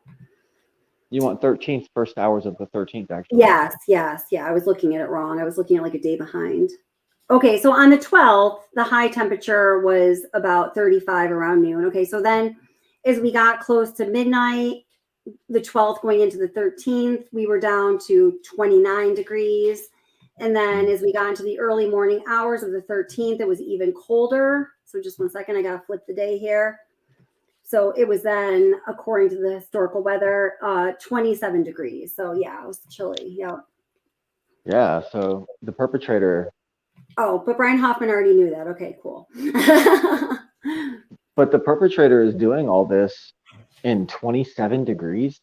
You want 13th, first hours of the 13th, actually. Yes. Yeah, I was looking at it wrong. I was looking at like a day behind. Okay, so on the 12th, the high temperature was about 35 around noon. Okay, so then as we got close to midnight, the 12th going into the 13th, we were down to 29 degrees. And then as we got into the early morning hours of the 13th, it was even colder. So just 1 second, I got to flip the day here. So it was then, according to the historical weather, 27 degrees. So yeah, it was chilly. Yeah. Yeah, so the perpetrator. Oh, but Brian Hoffman already knew that. Okay, cool. But the perpetrator is doing all this in 27 degrees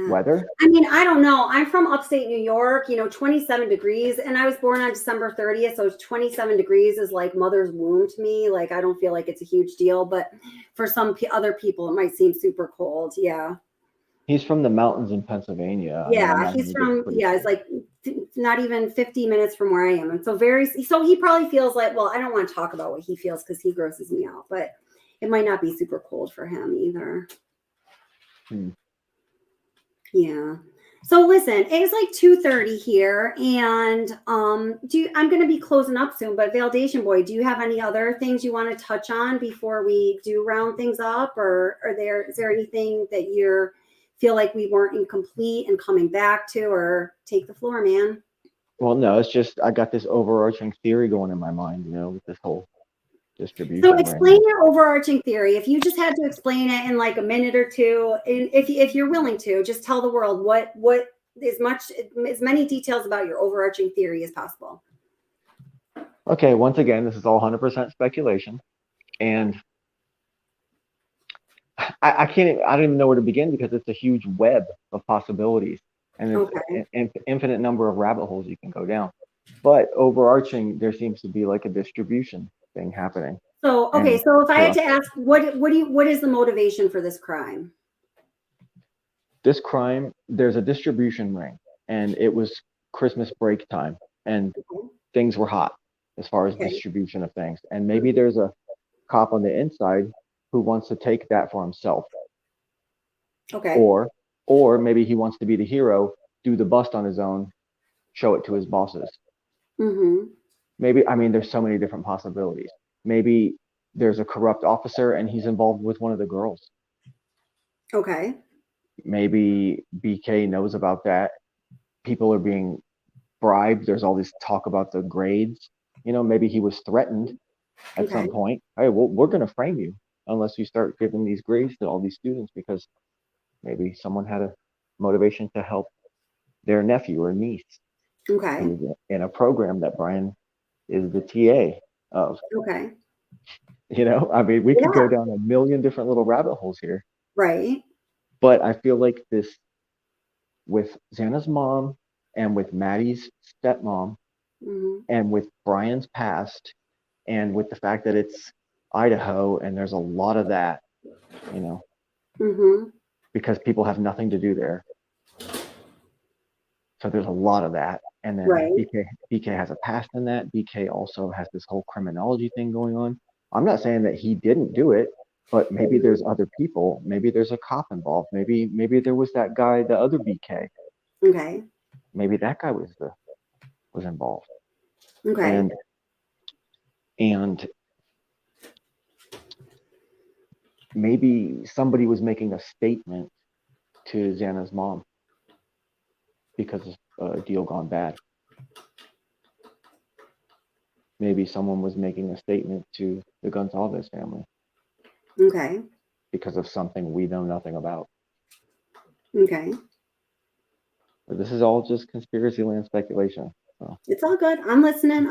weather. I mean, I don't know. I'm from upstate New York, 27 degrees, and I was born on December 30th. So 27 degrees is like mother's womb to me. Like, I don't feel like it's a huge deal, but for some other people, it might seem super cold. Yeah. He's from the mountains in Pennsylvania. Yeah, he's from, it's like not even 50 minutes from where I am. And so he probably feels like, well, I don't want to talk about what he feels because he grosses me out, but it might not be super cold for him either. Yeah. So listen, it's like 2:30 here, and I'm going to be closing up soon, but Validation Boy, do you have any other things you want to touch on before we do round things up, or is there anything that you feel like we weren't incomplete and coming back to, or take the floor, man? Well, no, it's just I got this overarching theory going in my mind, with this whole distribution. So explain your overarching theory. If you just had to explain it in like a minute or two, and if you're willing to, just tell the world what as many details about your overarching theory as possible. Okay, once again, this is all 100% speculation, and I don't even know where to begin because it's a huge web of possibilities, and there's an infinite number of rabbit holes you can go down. But overarching, there seems to be like a distribution thing happening. So so if I had to ask, what is the motivation for this crime? This crime, there's a distribution ring, and it was Christmas break time, and things were hot as far as distribution of things. And maybe there's a cop on the inside who wants to take that for himself. Okay. Or maybe he wants to be the hero, do the bust on his own, show it to his bosses. Mm-hmm. Maybe, there's so many different possibilities. Maybe there's a corrupt officer and he's involved with one of the girls. Okay. Maybe BK knows about that. People are being bribed. There's all this talk about the grades. Maybe he was threatened at some point. Hey, well, we're going to frame you unless you start giving these grades to all these students, because maybe someone had a motivation to help their nephew or niece. Okay. In a program that Brian is the TA of. Okay. We could go down a million different little rabbit holes here. Right. But I feel like this, with Xana's mom and with Maddie's stepmom, and with Brian's past, and with the fact that it's Idaho and there's a lot of that, because people have nothing to do there. So there's a lot of that. And then BK has a past in that. BK also has this whole criminology thing going on. I'm not saying that he didn't do it, but maybe there's other people. Maybe there's a cop involved. Maybe there was that guy, the other BK. Okay. Maybe that guy was involved. Okay. And maybe somebody was making a statement to Xana's mom because of a deal gone bad. Maybe someone was making a statement to the Gonzalez family. Okay. Because of something we know nothing about. Okay. But this is all just conspiracy land speculation. So. It's all good. I'm listening.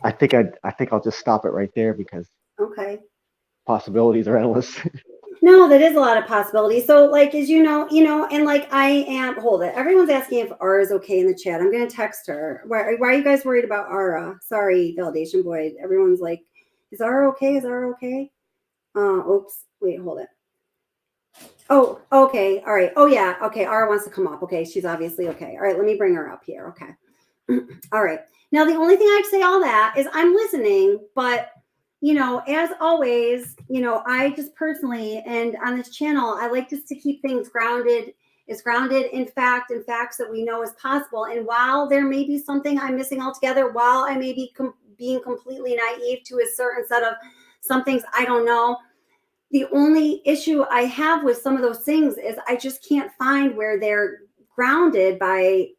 I think I'll just stop it right there because okay, possibilities are endless. No, that is a lot of possibilities. So, like, as you know, and like I am, hold it. Everyone's asking if Ara is okay in the chat. I'm going to text her. Why are you guys worried about Ara? Sorry, Validation Boy. Everyone's like, is Ara okay? Is Ara okay? Oops. Wait, hold it. Oh, okay. All right. Oh, yeah. Okay. Ara wants to come up. Okay. She's obviously okay. All right. Let me bring her up here. Okay. All right. Now, the only thing I have to say all that is I'm listening, but as always, I just personally, and on this channel, I like just to keep things grounded in fact and facts that we know is possible. And while there may be something I'm missing altogether, while I may be being completely naive to a certain set of some things I don't know, the only issue I have with some of those things is I just can't find where they're grounded by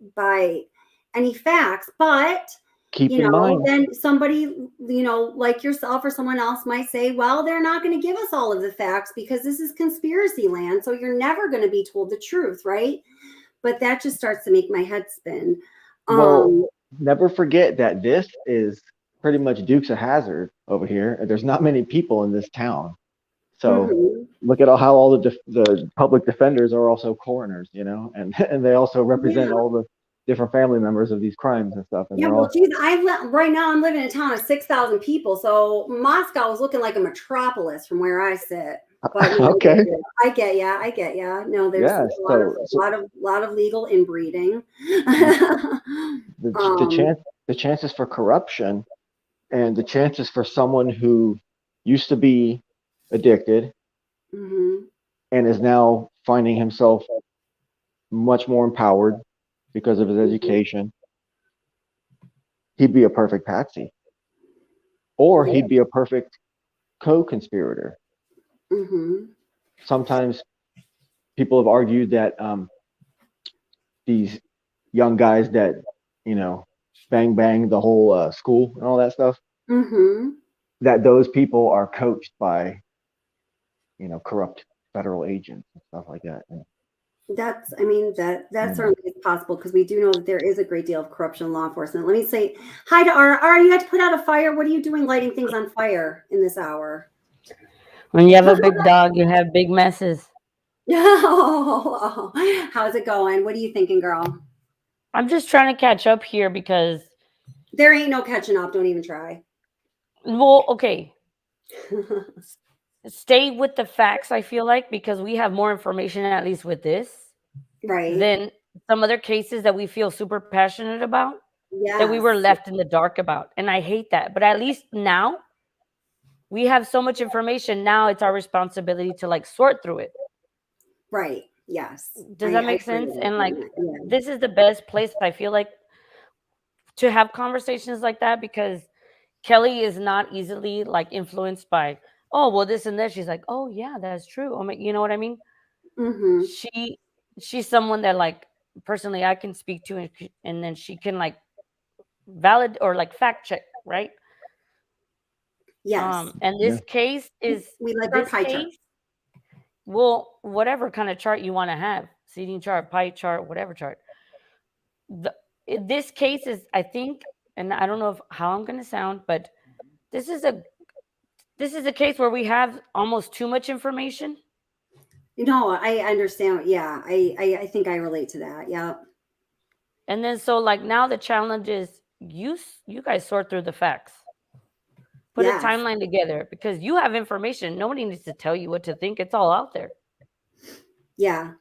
any facts. But Keep in mind, then somebody, like yourself or someone else might say, well, they're not going to give us all of the facts because this is conspiracy land. So you're never going to be told the truth, right? But that just starts to make my head spin. well, never forget that this is pretty much Dukes of Hazzard over here. There's not many people in this town. So look at how all the public defenders are also coroners, and they also represent all the different family members of these crimes and stuff. And Yeah, well, geez, right now I'm living in a town of 6,000 people, so Moscow is looking like a metropolis from where I sit. But okay, I get ya. No, there's yeah. a lot of legal inbreeding. The chances for corruption and the chances for someone who used to be addicted and is now finding himself much more empowered because of his education, he'd be a perfect patsy, or he'd be a perfect co-conspirator. Sometimes people have argued that these young guys that bang the whole school and all that stuff, that those people are coached by corrupt federal agents and stuff like that. And that certainly is possible because we do know that there is a great deal of corruption in law enforcement. Let me say hi to Ara. Ara, you had to put out a fire. What are you doing lighting things on fire in this hour? When you have a big dog, you have big messes. How's it going? What are you thinking, girl? I'm just trying to catch up here because there ain't no catching up. Don't even try. Well, okay. Stay with the facts, I feel like, because we have more information, at least with this, right, than some other cases that we feel super passionate about, that we were left in the dark about. And I hate that. But at least now we have so much information. Now it's our responsibility to sort through it. Right. Yes. Does that make sense? And this is the best place, I feel like, to have conversations like that, because Kelly is not easily influenced by, oh, well, this and that. She's like, oh yeah, that's true. I mean, you know what I mean? She's someone that personally I can speak to, and then she can valid or fact check, right? Yes. And this case is we like our pie chart. Well, whatever kind of chart you want to have, seating chart, pie chart, whatever chart. This case is, I think, and I don't know how I'm going to sound, but this is a case where we have almost too much information. No, I understand. Yeah, I think I relate to that. Yeah. And then so now the challenge is you guys sort through the facts. Put a timeline together, because you have information. Nobody needs to tell you what to think. It's all out there. Yeah.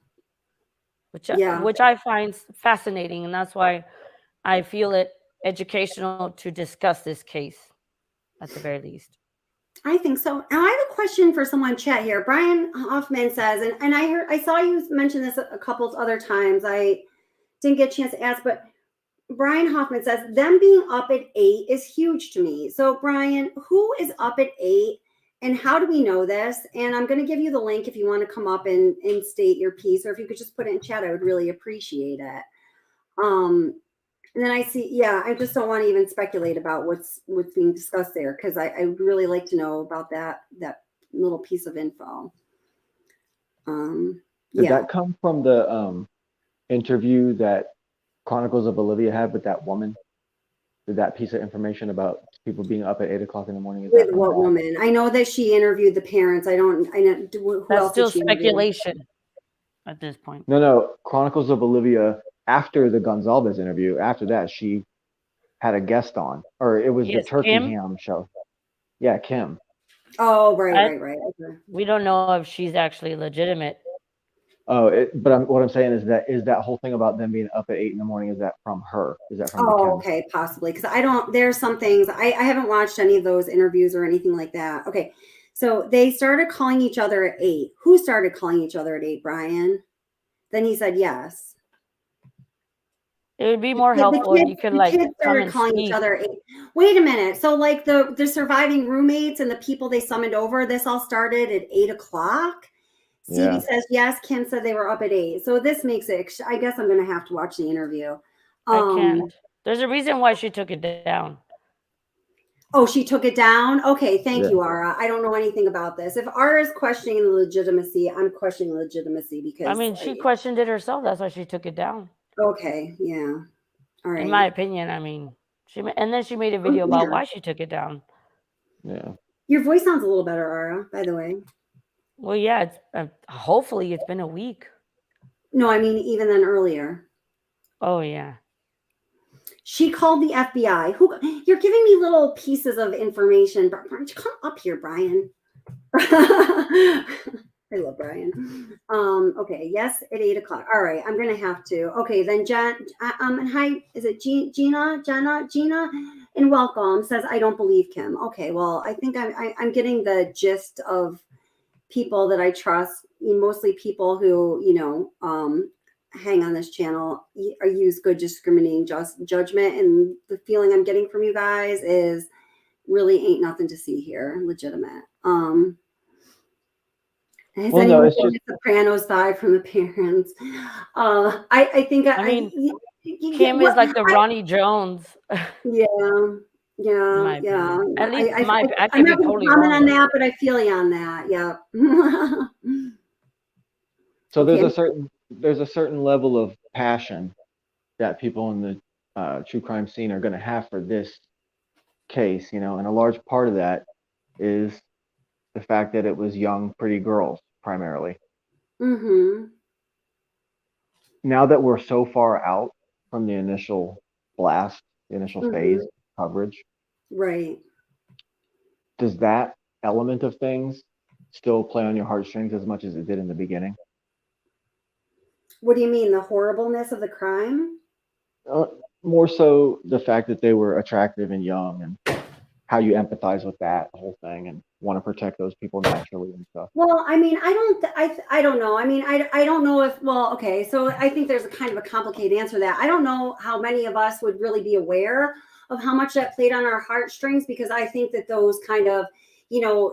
Which I find fascinating, and that's why I feel it educational to discuss this case at the very least. I think so. Now I have a question for someone in chat here. Brian Hoffman says, and I saw you mention this a couple of other times. I didn't get a chance to ask, but Brian Hoffman says, them being up at 8 is huge to me. So Brian, who is up at 8 and how do we know this? And I'm going to give you the link if you want to come up and state your piece, or if you could just put it in chat, I would really appreciate it. And then I see, I just don't want to even speculate about what's being discussed there, because I would really like to know about that little piece of info. Did that come from the interview that Chronicles of Olivia had with that woman? Did that piece of information about people being up at 8 o'clock in the morning, is With that from what that? woman? I know that she interviewed the parents. I know who That's else still did she interview? speculation at this point. No. Chronicles of Olivia, after the Gonzalez interview, after that, she had a guest on, or it was the Yes, Turkey Kim. Ham show. Yeah, Kim. Oh, right. Okay. We don't know if she's actually legitimate. Oh, what I'm saying is that whole thing about them being up at 8 in the morning, is that from her? Is that from the Kim? Okay, possibly. Because there's some things, I haven't watched any of those interviews or anything like that. Okay. So they started calling each other at 8. Who started calling each other at 8, Brian? Then he said yes. It would be more helpful if you could like kids come started and calling speak. each other at 8. Wait a minute. So like the surviving roommates and the people they summoned over, this all started at 8 o'clock? Stevie Yeah. says yes. Kim said they were up at 8. So this makes it, I guess I'm going to have to watch the interview. I can't. There's a reason why she took it down. Oh, she took it down? Okay, thank Yeah. you, Ara. I don't know anything about this. If Ara is questioning the legitimacy, I'm questioning legitimacy because I mean, she questioned it herself. That's why she took it down. Okay, yeah. All right. In my opinion, I mean, and then she made a video about why she took it down. Yeah. Your voice sounds a little better, Ara, by the way. Well, yeah, it's hopefully it's been a week. No, I mean even then earlier. Oh yeah. She called the FBI. You're giving me little pieces of information. Come up here, Brian. I love Brian. Okay, yes, at 8 o'clock. All right, I'm gonna have to. Okay, then and hi, is it Gina? And welcome says I don't believe Kim. Okay, well, I think I'm getting the gist of people that I trust, mostly people who hang on this channel or use good discriminating judgment, and the feeling I'm getting from you guys is really ain't nothing to see here, legitimate. Has anyone seen the Sopranos 5 from the parents? I think I mean, Kim is like the Ronnie Jones. Yeah. At least I I'm could be not going totally to comment wrong. on that, but I feel you on that. Yeah. So there's a certain level of passion that people in the true crime scene are going to have for this case, and a large part of that is the fact that it was young, pretty girls primarily. Mm-hmm. Now that we're so far out from the initial blast, the initial phase coverage, right? Does that element of things still play on your heartstrings as much as it did in the beginning? What do you mean, the horribleness of the crime? More so the fact that they were attractive and young, and how you empathize with that whole thing and want to protect those people naturally and stuff. Well, I mean, I don't know. I mean, I don't know if, well, okay. So I think there's a kind of a complicated answer to that. I don't know how many of us would really be aware of how much that played on our heartstrings, because I think that those kind of,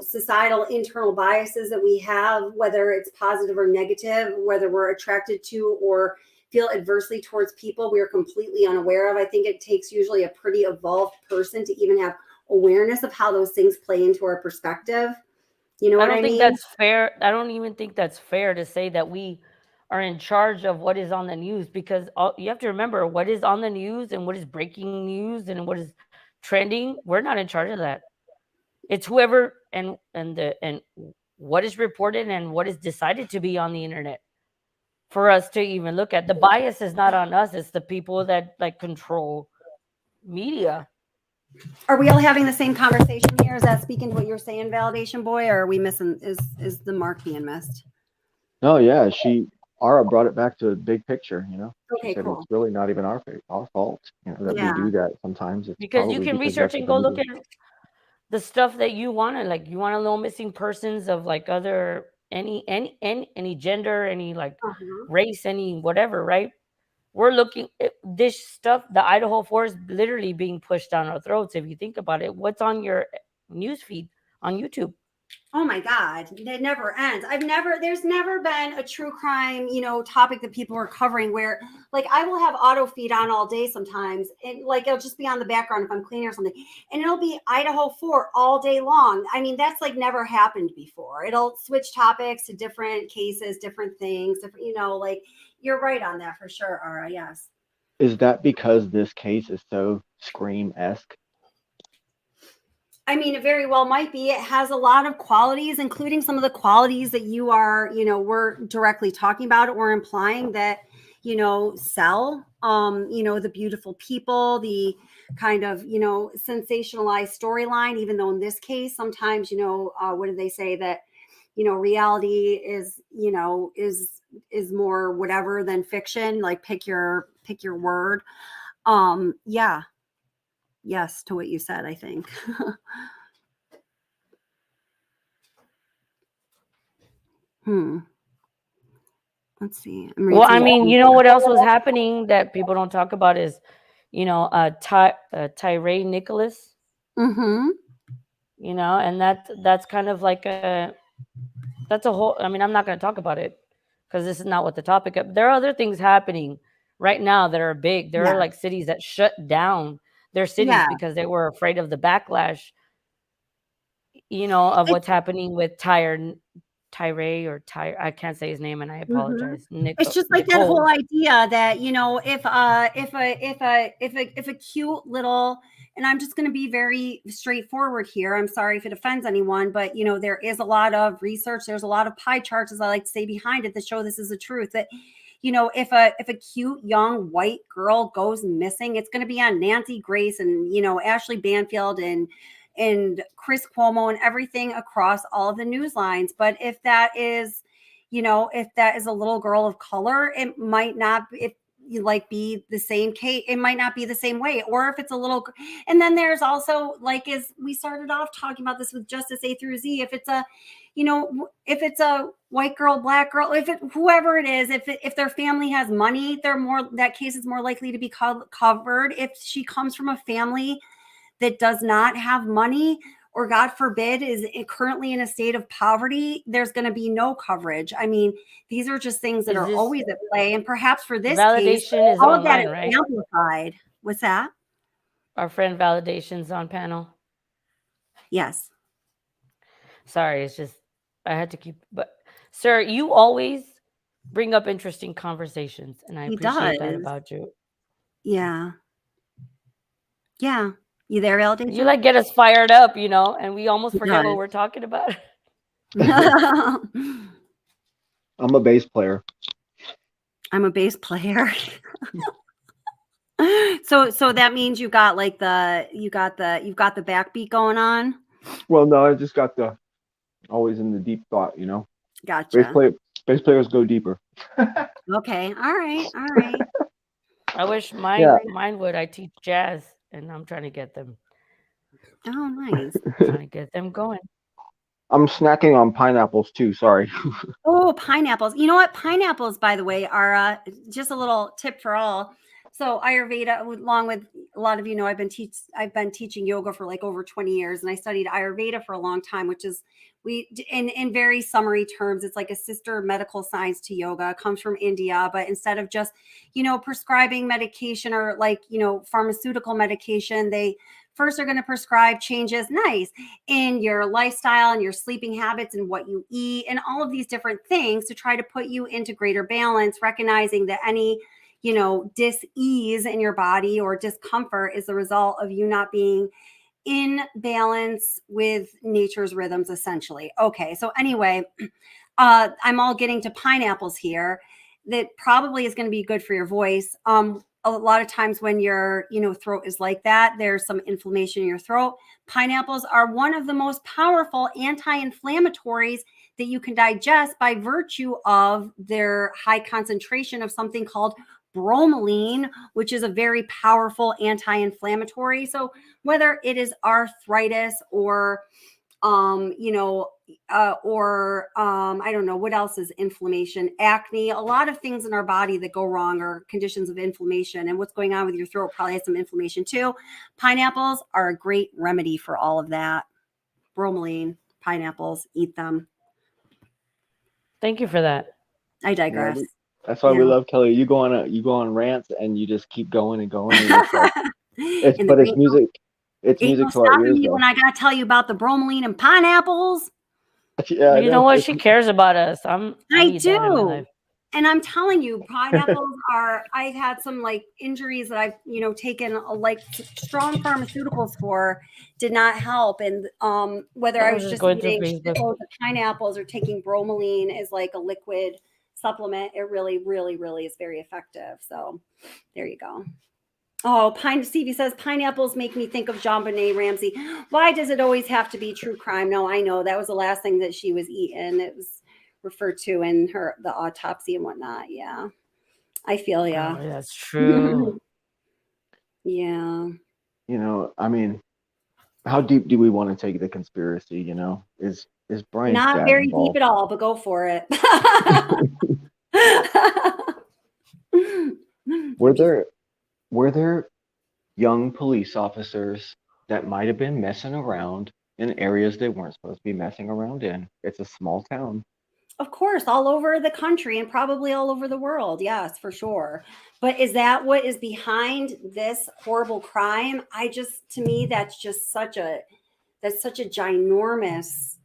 societal internal biases that we have, whether it's positive or negative, whether we're attracted to or feel adversely towards people we're completely unaware of. I think it takes usually a pretty evolved person to even have awareness of how those things play into our perspective. You know what I mean? I don't think that's fair. I don't even think that's fair to say that we are in charge of what is on the news, because you have to remember what is on the news and what is breaking news and what is trending. We're not in charge of that. It's whoever and what is reported and what is decided to be on the internet for us to even look at. The bias is not on us. It's the people that control media. Are we all having the same conversation here? Is that speaking to what you're saying, Validation Boy, or are we missing? Is the mark being missed? No, yeah, Ara brought it back to a big picture. Okay, she said cool. It's really not even our fault. That we do that sometimes. It's because you can research and go look at the stuff that you want to You want to know missing persons of other any gender, any race, any whatever, right? We're looking at this stuff. The Idaho 4 is literally being pushed down our throats. If you think about it, what's on your news feed on YouTube? Oh my God, it never ends. There's never been a true crime, topic that people are covering where I will have auto feed on all day sometimes. And it'll just be on the background if I'm cleaning or something. And it'll be Idaho 4 all day long. I mean, that's never happened before. It'll switch topics to different cases, different things, different, you're right on that for sure, Ara. Yes. Is that because this case is so Scream-esque? I mean, it very well might be. It has a lot of qualities, including some of the qualities that you are, we're directly talking about or implying that, sell, the beautiful people, the kind of, sensationalized storyline, even though in this case, sometimes, what do they say that, reality is, is more whatever than fiction, like pick your word. Yeah. Yes, to what you said, I think. Let's see. Well, I mean, you know what else was happening that people don't talk about is, Tyree Nicholas. Mm-hmm. And that's kind of like that's a whole. I mean, I'm not going to talk about it because this is not what the topic is. There are other things happening right now that are big. There are like cities that shut down their cities because they were afraid of the backlash, of what's happening with Tyree or Tyre. I can't say his name, and I apologize. It's just like that whole idea that if a cute little, and I'm just going to be very straightforward here. I'm sorry if it offends anyone, but there is a lot of research. There's a lot of pie charts, as I like to say, behind it that show this is the truth. That if a cute young white girl goes missing, it's going to be on Nancy Grace and Ashley Banfield and Chris Cuomo and everything across all of the news lines. But if that is, if that is a little girl of color, it might not be the same case. It might not be the same way. Or if it's a little, and then there's also, like, as we started off talking about this with Justice A through Z, if it's a, if it's a white girl, black girl, whoever it is, if their family has money, that case is more likely to be covered. If she comes from a family that does not have money, or God forbid is currently in a state of poverty, there's going to be no coverage. I mean, these are just things that are always at play. And perhaps for this case, is all of that online, is right? amplified. What's that? Our friend Validation's on panel. Yes. Sorry, it's just I had to keep. But sir, you always bring up interesting conversations, and I appreciate that about you. Yeah. Yeah. You there, Validation? You get us fired up, and we almost forget what we're talking about. I'm a bass player. I'm a bass player. So that means you've got you've got the backbeat going on. Well, no, I just got always in the deep thought, Gotcha. Bass players go deeper. Okay. All right. I wish mine would. I teach jazz, and I'm trying to get them. Oh, nice. Trying to get them going. I'm snacking on pineapples too. Sorry. Oh, pineapples. You know what? Pineapples, by the way, are just a little tip for all. So Ayurveda, along with a lot of I've been teaching yoga for over 20 years, and I studied Ayurveda for a long time, which is in very summary terms, it's like a sister medical science to yoga. It comes from India, but instead of just prescribing medication or pharmaceutical medication, they first are going to prescribe changes in your lifestyle and your sleeping habits and what you eat and all of these different things to try to put you into greater balance, recognizing that any dis-ease in your body or discomfort is the result of you not being in balance with nature's rhythms, essentially. Okay, so anyway, I'm all getting to pineapples here. That probably is going to be good for your voice. A lot of times when your throat is like that, there's some inflammation in your throat. Pineapples are one of the most powerful anti-inflammatories that you can digest by virtue of their high concentration of something called bromelain, which is a very powerful anti-inflammatory. So whether it is arthritis or I don't know what else is inflammation, acne, a lot of things in our body that go wrong are conditions of inflammation, and what's going on with your throat probably has some inflammation too. Pineapples are a great remedy for all of that. Bromelain, pineapples, eat them. Thank you for that. I digress. Yeah, that's why we love Kelly. You go on rants and you just keep going and going. And it's music. It's music to our ears. When I gotta tell you about the bromelain and pineapples. Yeah, you know what? She cares about us. I do. And I'm telling you, pineapples are, I've had some like injuries that I've, taken like strong pharmaceuticals for, did not help. And whether I I was was just just going through eating Facebook. shitloads of pineapples or taking bromelain as like a liquid supplement, it really, really, really is very effective. So there you go. Oh, Stevie says pineapples make me think of JonBenet Ramsey. Why does it always have to be true crime? No, I know that was the last thing that she was eating. It was referred to in the autopsy and whatnot. Yeah, I feel ya. Oh, that's true. Yeah. I mean, how deep do we want to take the conspiracy? Is Brian's Not dad very deep involved? at all, but go for it. Were there young police officers that might have been messing around in areas they weren't supposed to be messing around in? It's a small town. Of course, all over the country and probably all over the world. Yes, for sure. But is that what is behind this horrible crime? To me, that's such a ginormous,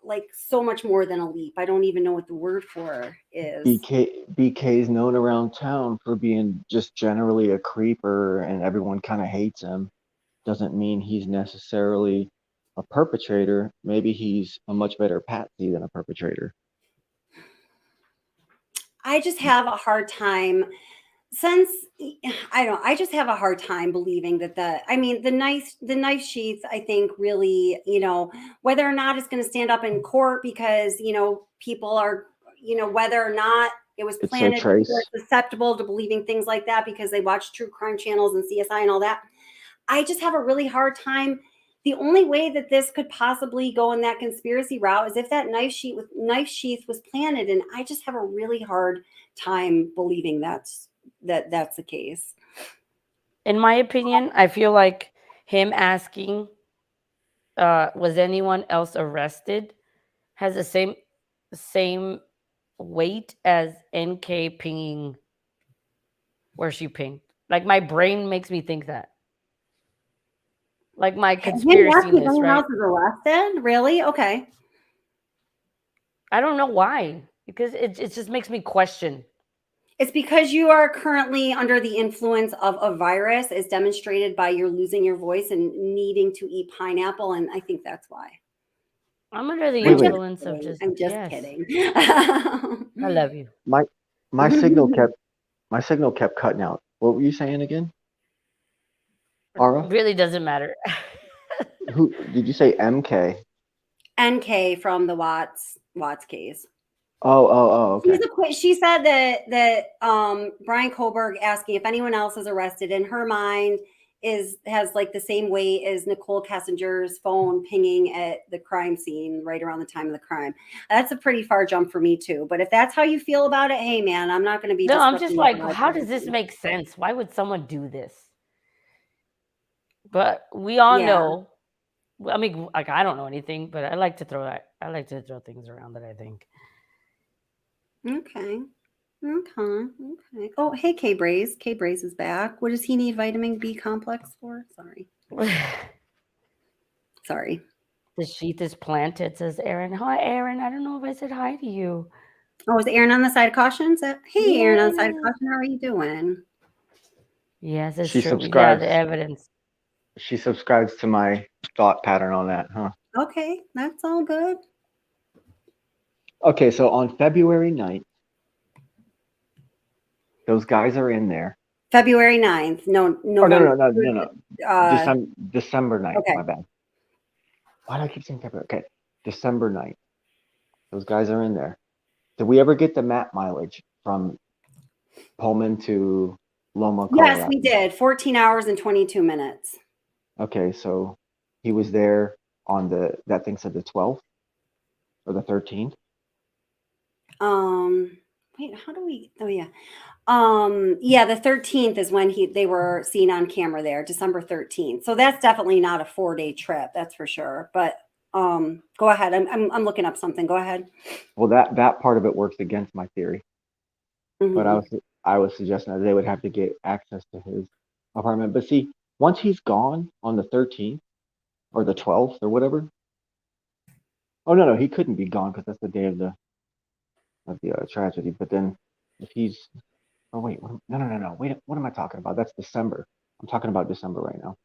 like so much more than a leap. I don't even know what the word for is. BK's known around town for being just generally a creeper, and everyone kind of hates him. Doesn't mean he's necessarily a perpetrator. Maybe he's a much better patsy than a perpetrator. I just have a hard time I just have a hard time believing that the knife sheath, I think really, whether or not it's going to stand up in court because, people are, whether or not it was It's planted, so people are susceptible to believing things like that because they watch true crime channels and CSI and all that. I just have a really hard time. The only way that this could possibly go in that conspiracy route is if that knife sheath was planted, and I just have a really hard time believing that's the case. In my opinion, I feel like him asking, was anyone else arrested, has the same weight as NK pinging where she pinged. Like my brain makes me think that. Like my conspiraciness, Anyone right? else is arrested? Really? Okay. I don't know why, because it just makes me question. It's because you are currently under the influence of a virus, as demonstrated by your losing your voice and needing to eat pineapple, and I think that's why. I'm under the influence of just. I'm just yes. kidding. I love you. My signal kept cutting out. What were you saying again? Ara? Really doesn't matter. Who did you say? MK? NK from the Watts case. Oh, okay. She said that Brian Kohlberg asking if anyone else is arrested in her mind has like the same weight as Nicole Kessinger's phone pinging at the crime scene right around the time of the crime. That's a pretty far jump for me too. But if that's how you feel about it, hey man, I'm not going to be. No, I'm just like, how does this make sense? Why would someone do this? But we all know. I mean, like I don't know anything, but I like to throw things around that I think. Okay. Oh, hey, K Braze. K Braze is back. What does he need vitamin B complex for? Sorry. The sheath is planted, says Aaron. Hi, Aaron. I don't know if I said hi to you. Oh, is Aaron on the side of caution? Hey, Aaron on the side of caution. How are you doing? Yes, it's She true. subscribes. We have the evidence. She subscribes to my thought pattern on that, huh? Okay, that's all good. Okay, so on February 9th, those guys are in there. February 9th. No. December 9th. Okay. My bad. Why do I keep saying February? Okay, December 9th. Those guys are in there. Did we ever get the map mileage from Pullman to Loma, Colorado? Yes, we did. 14 hours and 22 minutes. Okay, so he was there on that thing said the 12th or the 13th. Wait, how do we? Oh yeah. Yeah, the 13th is when they were seen on camera there, December 13th. So that's definitely not a 4-day trip, that's for sure. But go ahead. I'm looking up something. Go ahead. Well, that part of it works against my theory. Mm-hmm. But I was suggesting that they would have to get access to his apartment. But see, once he's gone on the 13th or the 12th or whatever. Oh no, he couldn't be gone because that's the day of the tragedy. But then if he's, oh wait, no. Wait, what am I talking about? That's December. I'm talking about December right now.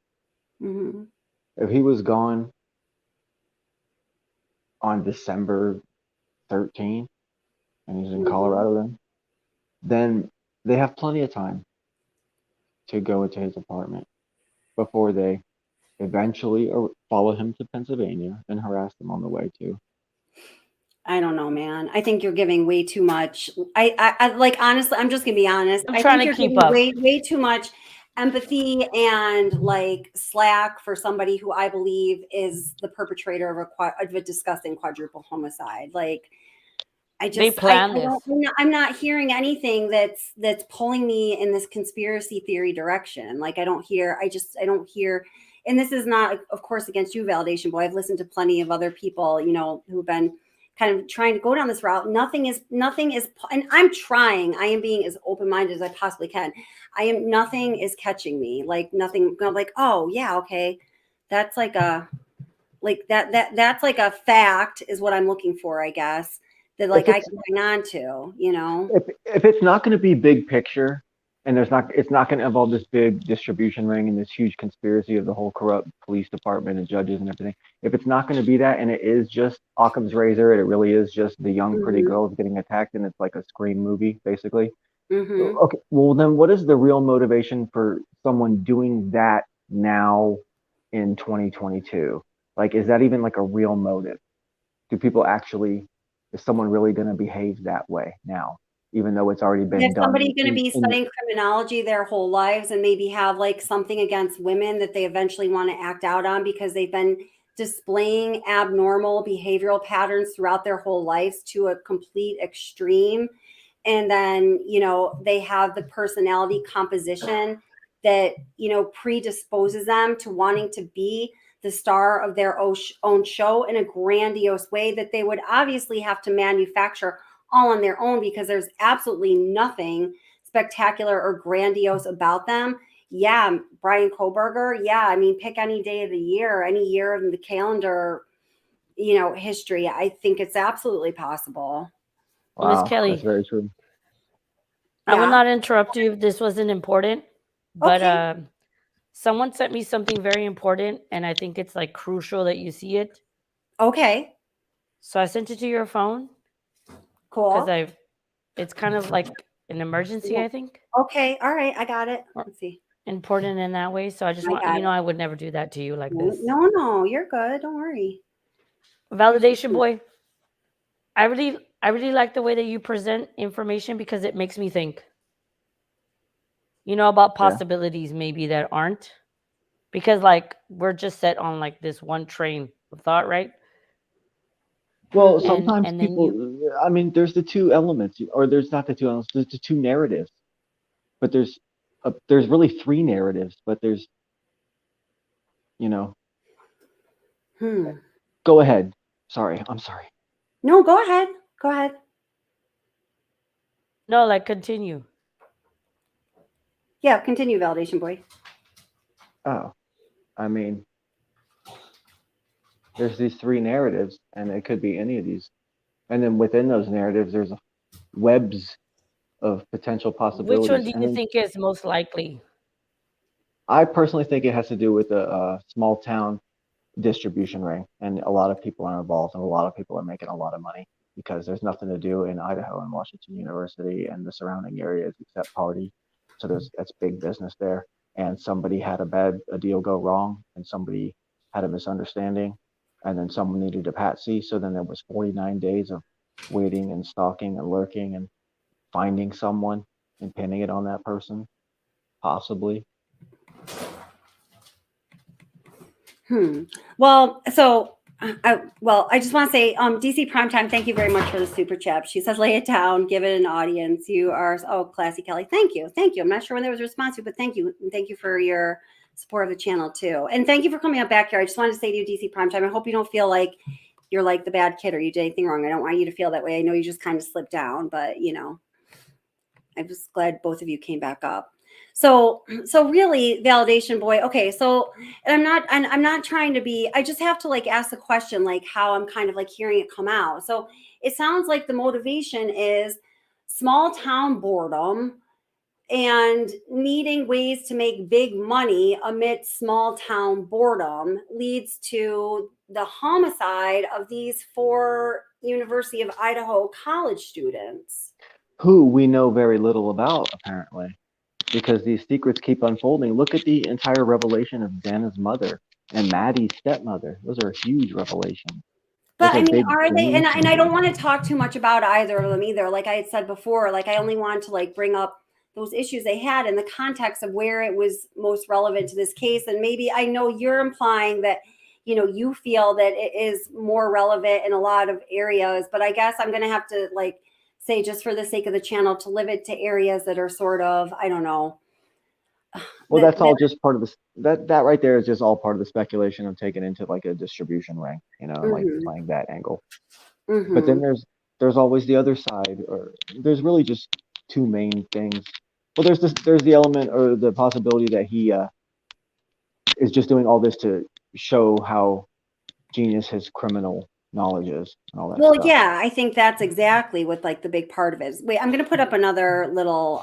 Mm-hmm. If he was gone on December 13th and he's in Colorado, then they have plenty of time to go into his apartment before they eventually follow him to Pennsylvania and harass him on the way too. I don't know, man. I think you're giving way too much. I like, honestly, I'm just gonna be honest. I'm I trying think to you're keep giving up. way too much empathy and like slack for somebody who I believe is the perpetrator of a disgusting quadruple homicide. Like, They planned this. I'm not hearing anything that's pulling me in this conspiracy theory direction. Like, I don't hear, and this is not, of course, against you, Validation Boy. I've listened to plenty of other people, you know, who've been kind of trying to go down this route. Nothing is, and I'm trying, I am being as open-minded as I possibly can. Nothing is catching me. Like, nothing, I'm like, oh yeah, okay. That's like that's like a fact is what I'm looking for, I guess. That like I can hang on to, you know. If it's not going to be big picture, and it's not going to involve this big distribution ring and this huge conspiracy of the whole corrupt police department and judges and everything. If it's not going to be that, and it is just Occam's razor, and it really is just the young pretty girls getting attacked, and it's like a Scream movie basically. Okay, well then, what is the real motivation for someone doing that now in 2022? Like, is that even like a real motive? Do people actually? Is someone really going to behave that way now, even though it's already been If done? somebody's going to be studying criminology their whole lives and maybe have like something against women that they eventually want to act out on because they've been displaying abnormal behavioral patterns throughout their whole lives to a complete extreme, and then, you know, they have the personality composition that, you know, predisposes them to wanting to be the star of their own show in a grandiose way that they would obviously have to manufacture all on their own, because there's absolutely nothing spectacular or grandiose about them. Yeah, Brian Koberger. Yeah, I mean, pick any day of the year, any year of the calendar, you know, history. I think it's absolutely possible. Wow, Miss Kelly, that's very true. I would not interrupt you if this wasn't important, but someone sent me something very important, and I think it's like crucial that you see it. Okay. So I sent it to your phone. Cool. Because it's kind of like an emergency, I think. Okay. All right. I got it. Let's see. Important in that way. So I just want, you know, I would never do that to you like this. No, you're good. Don't worry. Validation Boy. I really like the way that you present information because it makes me think. You know, about possibilities maybe that aren't. Because like we're just set on like this one train of thought, right? Well, sometimes people, I mean, there's the two elements, or there's not the two elements, there's the two narratives. But there's really three narratives, but there's, you know. Go ahead. Sorry, I'm sorry. No, go ahead. Go ahead. No, like continue. Yeah, continue, Validation Boy. Oh, I mean, there's these three narratives, and it could be any of these. And then within those narratives, there's webs of potential possibilities. Which one do you think is most likely? I personally think it has to do with a small town distribution ring, and a lot of people are involved, and a lot of people are making a lot of money because there's nothing to do in Idaho and Washington University and the surrounding areas except party. So that's big business there. And somebody had a deal go wrong, and somebody had a misunderstanding, and then someone needed a patsy. So then there was 49 days of waiting and stalking and lurking and finding someone and pinning it on that person, possibly. Well, so I just want to say, DC Primetime, thank you very much for the super chat. She says, lay it down, give it an audience. You are classy, Kelly. Thank you. I'm not sure when there was a response to, but thank you. And thank you for your support of the channel too. And thank you for coming up back here. I just wanted to say to you, DC Primetime, I hope you don't feel like you're like the bad kid or you did anything wrong. I don't want you to feel that way. I know you just kind of slipped down, but you know, I'm just glad both of you came back up. So really, Validation Boy. Okay, so, and I'm not trying to be, I just have to like ask the question, like how I'm kind of like hearing it come out. So it sounds like the motivation is small town boredom and needing ways to make big money amidst small town boredom leads to the homicide of these 4 University of Idaho college students. Who we know very little about, apparently, because these secrets keep unfolding. Look at the entire revelation of Xana's mother and Maddie's stepmother. Those are huge revelations. But Those I are mean, big are they, game and I don't changers. want to talk too much about either of them either. Like I had said before, like I only want to like bring up those issues they had in the context of where it was most relevant to this case. And maybe I know you're implying that, you know, you feel that it is more relevant in a lot of areas, but I guess I'm going to have to like say, just for the sake of the channel, to limit to areas that are sort of, I don't know. Well, that's all just part of this. That right there is just all part of the speculation of taking into like a distribution ring, you know, and like playing that angle. But then there's always the other side, or there's really just two main things. Well, there's the element or the possibility that he is just doing all this to show how genius his criminal knowledge is and all that Well, stuff. yeah, I think that's exactly what like the big part of it is. Wait, I'm going to put up another little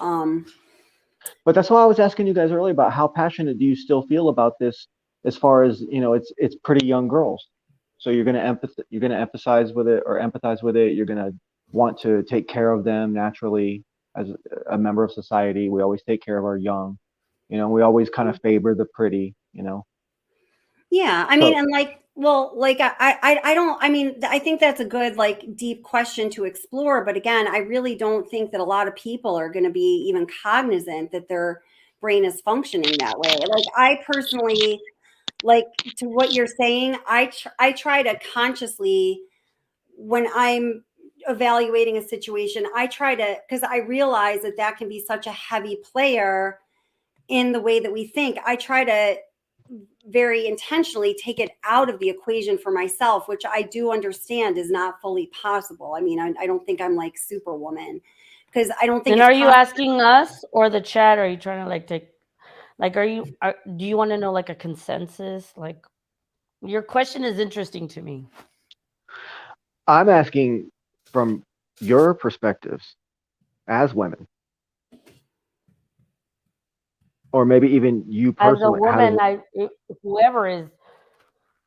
But that's why I was asking you guys earlier about how passionate do you still feel about this, as far as, you know, it's pretty young girls. So you're going to emphasize with it or empathize with it. You're going to want to take care of them naturally as a member of society. We always take care of our young, you know, we always kind of favor the pretty, you know. Yeah, I mean, and like, well, like I don't. I mean, I think that's a good like deep question to explore. But again, I really don't think that a lot of people are going to be even cognizant that their brain is functioning that way. Like I personally, like to what you're saying, I try to consciously, when I'm evaluating a situation, I try to, because I realize that that can be such a heavy player in the way that we think. I try to very intentionally take it out of the equation for myself, which I do understand is not fully possible. I mean, I don't think I'm like Superwoman, because I don't think And it's are you possible. asking us or the chat? Are you trying to like take, like, do you want to know like a consensus? Like, your question is interesting to me. I'm asking from your perspectives as women, or maybe even you As a personally. woman, whoever is,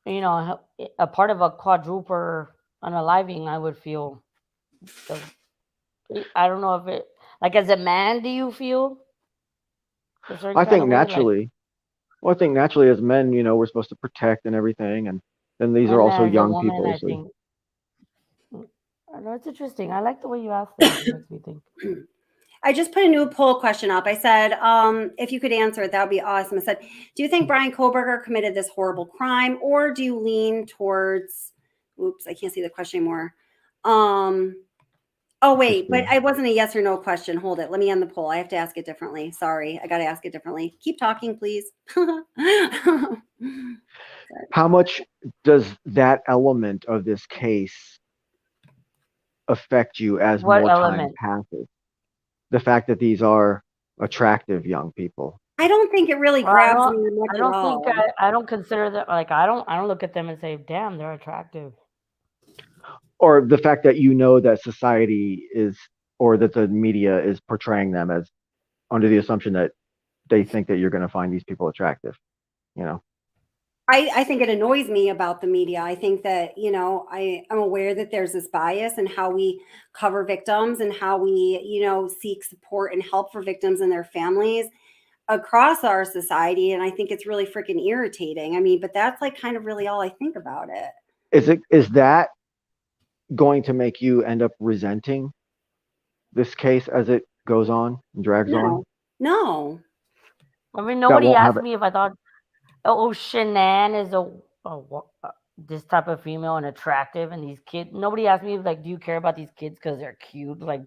you know, a part of a quadruple unaliving, I would feel. I don't know if it, like, as a man, do you feel a certain I kind think of way? Like, naturally, well, I think naturally as men, you know, we're supposed to protect and everything, and then these are and also as a young woman, people. I So think. I know it's interesting. I like the way you asked that. It makes me think. I just put a new poll question up. I said, if you could answer it, that would be awesome. I said, do you think Brian Koberger committed this horrible crime, or do you lean towards, oops, I can't see the question anymore. Oh, wait, but it wasn't a yes or no question. Hold it. Let me end the poll. I have to ask it differently. Sorry. I got to ask it differently. Keep talking, please. how much does that element of this case affect you as What more time element? passes? The fact that these are attractive young people. I don't think it really Well, grabs me much I at don't think all. I don't consider that, like, I don't look at them and say, damn, they're attractive. Or the fact that you know that society is, or that the media is portraying them as under the assumption that they think that you're going to find these people attractive, you know. I think it annoys me about the media. I think that, you know, I'm aware that there's this bias in how we cover victims and how we, you know, seek support and help for victims and their families across our society. And I think it's really freaking irritating. I mean, but that's like kind of really all I think about it. Is that going to make you end up resenting this case as it goes on and drags on? No. I mean, That nobody won't have asked me if I thought, oh, Shanann is this type of female and attractive, and these kids. Nobody asked me, like, do you care about these kids because they're cute, like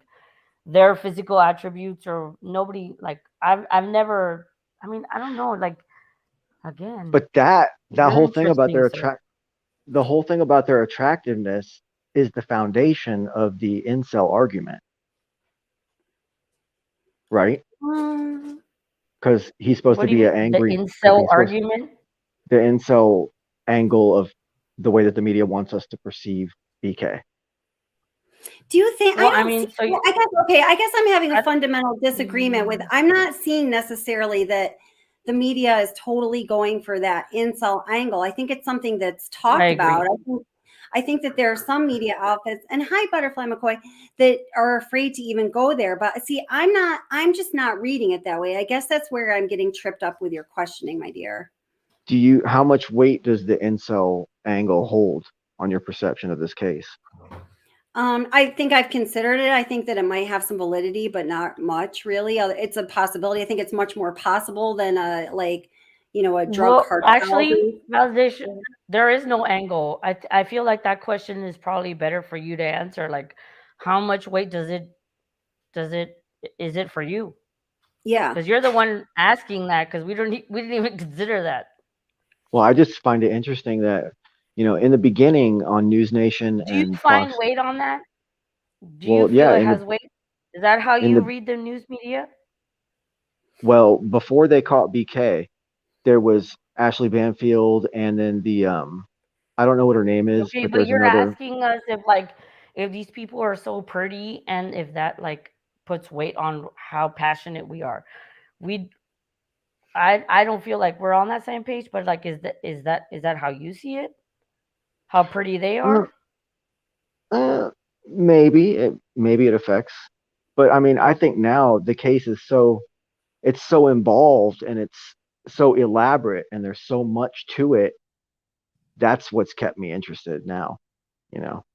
their physical attributes, or nobody, like, I've never. I mean, I don't know, like, again. But that you're whole thing about interesting, their sir. the whole thing about their attractiveness is the foundation of the incel argument, right? Because he's supposed What to do you be an mean, the angry, incel argument? the incel angle of the way that the media wants us to perceive BK. Do you think? Well, I I don't mean, see. so Well, I guess okay. I guess I'm having a that's, fundamental disagreement with. I'm not seeing necessarily that the media is totally going for that incel angle. I think it's something that's I talked agree. about. I think that there are some media outfits, and hi, Butterfly McCoy, that are afraid to even go there. But see, I'm not. I'm just not reading it that way. I guess that's where I'm getting tripped up with your questioning, my dear. How much weight does the incel angle hold on your perception of this case? I think I've considered it. I think that it might have some validity, but not much really. It's a possibility. I think it's much more possible than a drug well, cartel. actually, validation. There is no angle. I feel like that question is probably better for you to answer. Like, how much weight is it for you? Yeah. Because you're the one asking that. Because we didn't even consider that. Well, I just find it interesting that, in the beginning on News Nation Do you and find Fox. weight on that? Do you Well, feel yeah, it has weight? Is that how in you the read the news media? well, before they caught BK, there was Ashley Banfield, and then the I don't know what her name is, Okay, but but there's you're another. asking us if these people are so pretty and if that puts weight on how passionate we are. I don't feel like we're on that same page, but is that how you see it? How pretty they Uh, are? maybe it affects, but I mean, I think now the case is it's so involved and it's so elaborate and there's so much to it. That's what's kept me interested now, you know.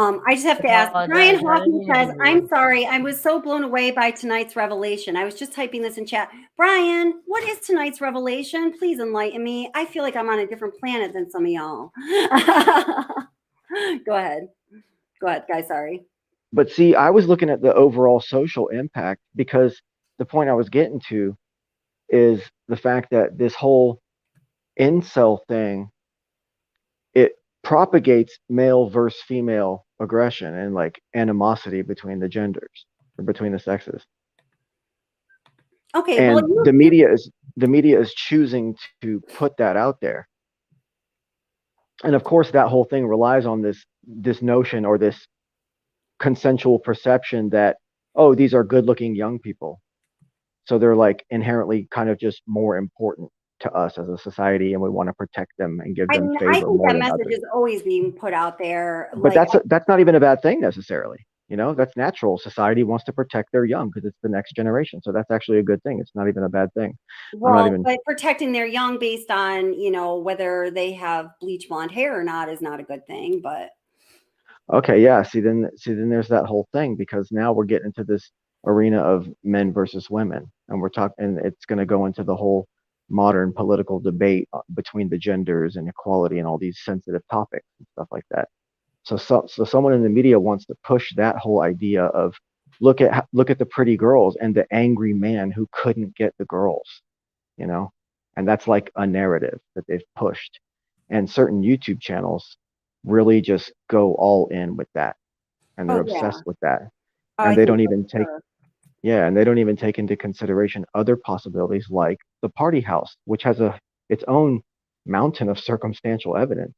I just have to ask. Brian Hoffman says, "I'm sorry, I was so blown away by tonight's revelation. I was just typing this in chat. Brian, what is tonight's revelation? Please enlighten me. I feel like I'm on a different planet than some of y'all." Go ahead, guys. Sorry. But see, I was looking at the overall social impact because the point I was getting to is the fact that this whole incel thing, it propagates male versus female aggression and animosity between the genders or between the sexes. Okay, And well, the media is choosing to put that out there. And of course that whole thing relies on this notion or this consensual perception that, oh, these are good looking young people, so they're inherently kind of just more important to us as a society, and we want to protect them and give I them mean, I favor think more that than message others. is always being put out there. But that's not even a bad thing necessarily. That's natural. Society wants to protect their young because it's the next generation. So that's actually a good thing. It's not even a bad thing. But protecting their young based on, whether they have bleach blonde hair or not is not a good thing. But okay, yeah. See, then there's that whole thing, because now we're getting into this arena of men versus women, and and it's going to go into the whole modern political debate between the genders and equality and all these sensitive topics and stuff like that. So someone in the media wants to push that whole idea of look at the pretty girls and the angry man who couldn't get the girls, and that's like a narrative that they've pushed, and certain YouTube channels really just go all in with that, and they're obsessed with that, and they don't even take into consideration other possibilities like the party house, which has its own mountain of circumstantial evidence.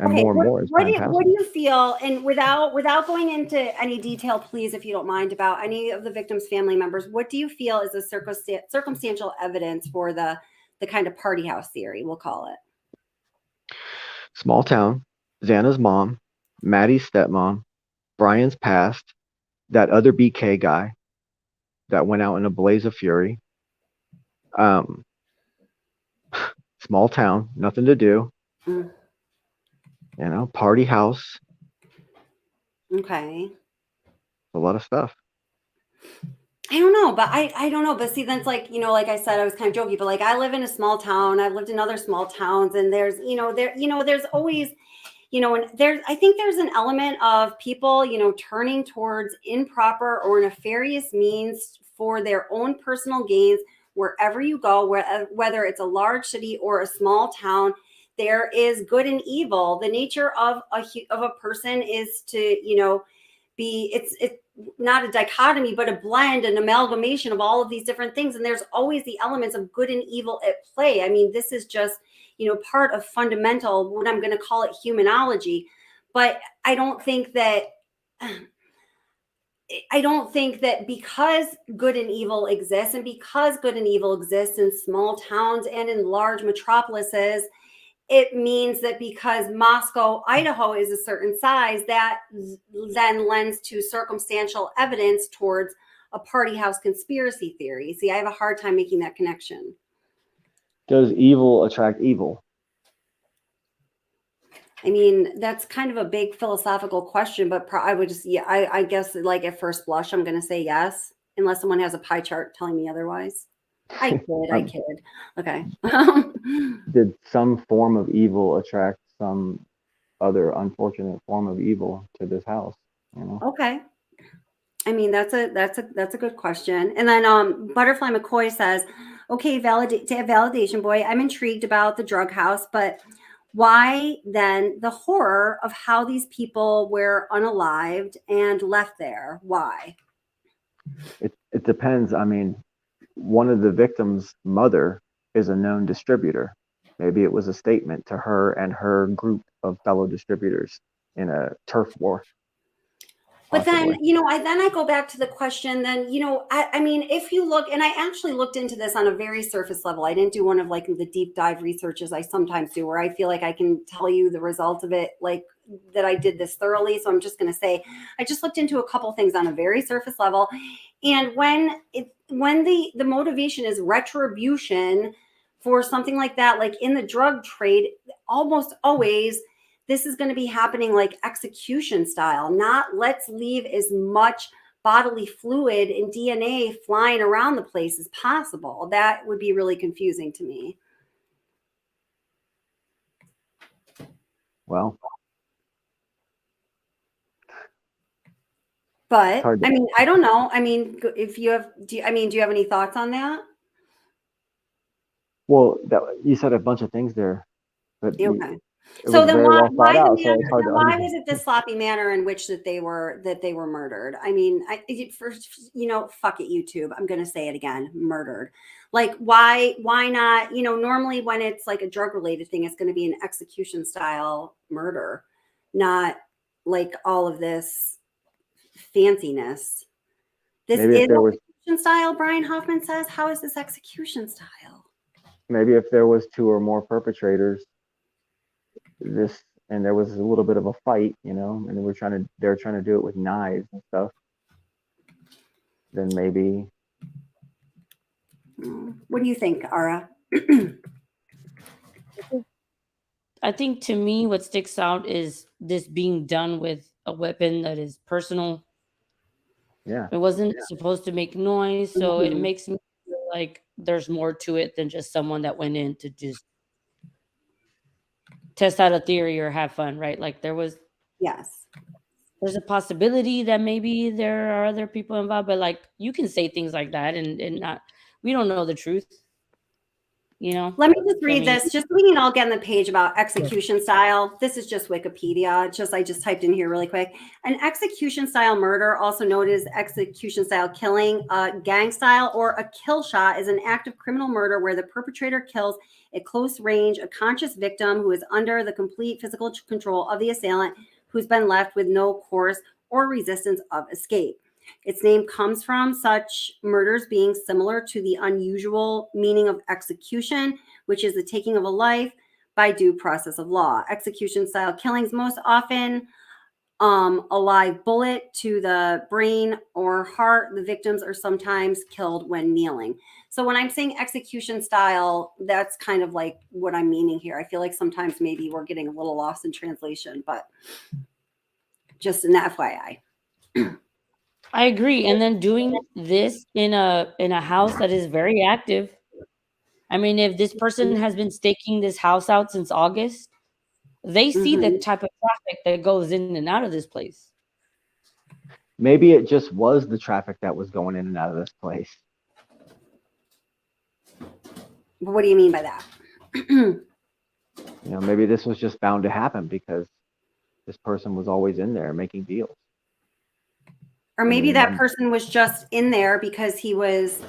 And more and more as time passes. What do you feel, and without going into any detail, please, if you don't mind, about any of the victims' family members, what do you feel is a circumstantial evidence for the kind of party house theory, we'll call it? Small town, Xana's mom, Maddie's stepmom, Brian's past, that other BK guy that went out in a blaze of fury. Small town, nothing to do. Party house. Okay. A lot of stuff. I don't know, but I don't know. But see, that's like I said, I was kind of joking, but I live in a small town. I've lived in other small towns, and there's, there's always, and I think there's an element of people, turning towards improper or nefarious means for their own personal gains wherever you go, whether it's a large city or a small town. There is good and evil. The nature of a person is to, it's not a dichotomy, but a blend, an amalgamation of all of these different things. And there's always the elements of good and evil at play. I mean, this is just, part of fundamental, what I'm going to call it, humanology. But I don't think that because good and evil exists, and because good and evil exists in small towns and in large metropolises, it means that because Moscow, Idaho is a certain size, that then lends to circumstantial evidence towards a party house conspiracy theory. See, I have a hard time making that connection. Does evil attract evil? I mean, that's kind of a big philosophical question, but I would just, yeah, I guess like at first blush, I'm going to say yes, unless someone has a pie chart telling me otherwise. I kid. Okay. Did some form of evil attract some other unfortunate form of evil to this house? You know? Okay. I mean, that's a good question. And then Butterfly McCoy says, okay, validation boy, I'm intrigued about the drug house, but why then the horror of how these people were unalived and left there? Why? It depends. I mean, one of the victims' mother is a known distributor. Maybe it was a statement to her and her group of fellow distributors in a turf war. But Possibly. then, I go back to the question, then, I mean, if you look, and I actually looked into this on a very surface level. I didn't do one of like the deep dive researches I sometimes do, where I feel like I can tell you the result of it, like that I did this thoroughly. So I'm just going to say, I just looked into a couple things on a very surface level. And when the motivation is retribution for something like that, like in the drug trade, almost always this is going to be happening like execution style, not let's leave as much bodily fluid and DNA flying around the place as possible. That would be really confusing to me. Well, but I mean, I don't know. I mean, if you have, do you have any thoughts on that? Well, you said a bunch of things there, but okay. So then why was it this sloppy manner in which that they were murdered? I mean, fuck it, YouTube. I'm going to say it again, murdered. Like, why not? Normally when it's like a drug related thing, it's going to be an execution style murder, not like all of this fanciness. This is execution style, Brian Hoffman says. How is this execution style? Maybe if there was 2 or more perpetrators, and there was a little bit of a fight, and they're trying to do it with knives and stuff, then maybe. What do you think, Ara? I think to me what sticks out is this being done with a weapon that is personal. Yeah. It wasn't supposed to make noise, so it makes me feel like there's more to it than just someone that went in to just test out a theory or have fun, right? Like there's a possibility that maybe there are other people involved, but like you can say things like that and not, we don't know the truth. Let me just read this, just so we can all get on the page about execution style. This is just Wikipedia. I just typed in here really quick. An execution style murder, also known as execution style killing, gang style, or a kill shot, is an act of criminal murder where the perpetrator kills at close range a conscious victim who is under the complete physical control of the assailant, who's been left with no course or resistance of escape. Its name comes from such murders being similar to the unusual meaning of execution, which is the taking of a life by due process of law. Execution style killings most often a live bullet to the brain or heart. The victims are sometimes killed when kneeling. So when I'm saying execution style, that's kind of like what I'm meaning here. I feel like sometimes maybe we're getting a little lost in translation, but just an FYI. I agree. And then doing this in a house that is very active. I mean, if this person has been staking this house out since August, they see the type of traffic that goes in and out of this place. Maybe it just was the traffic that was going in and out of this place. What do you mean by that? Maybe this was just bound to happen because this person was always in there making deals. Or maybe that person was just in there because he was,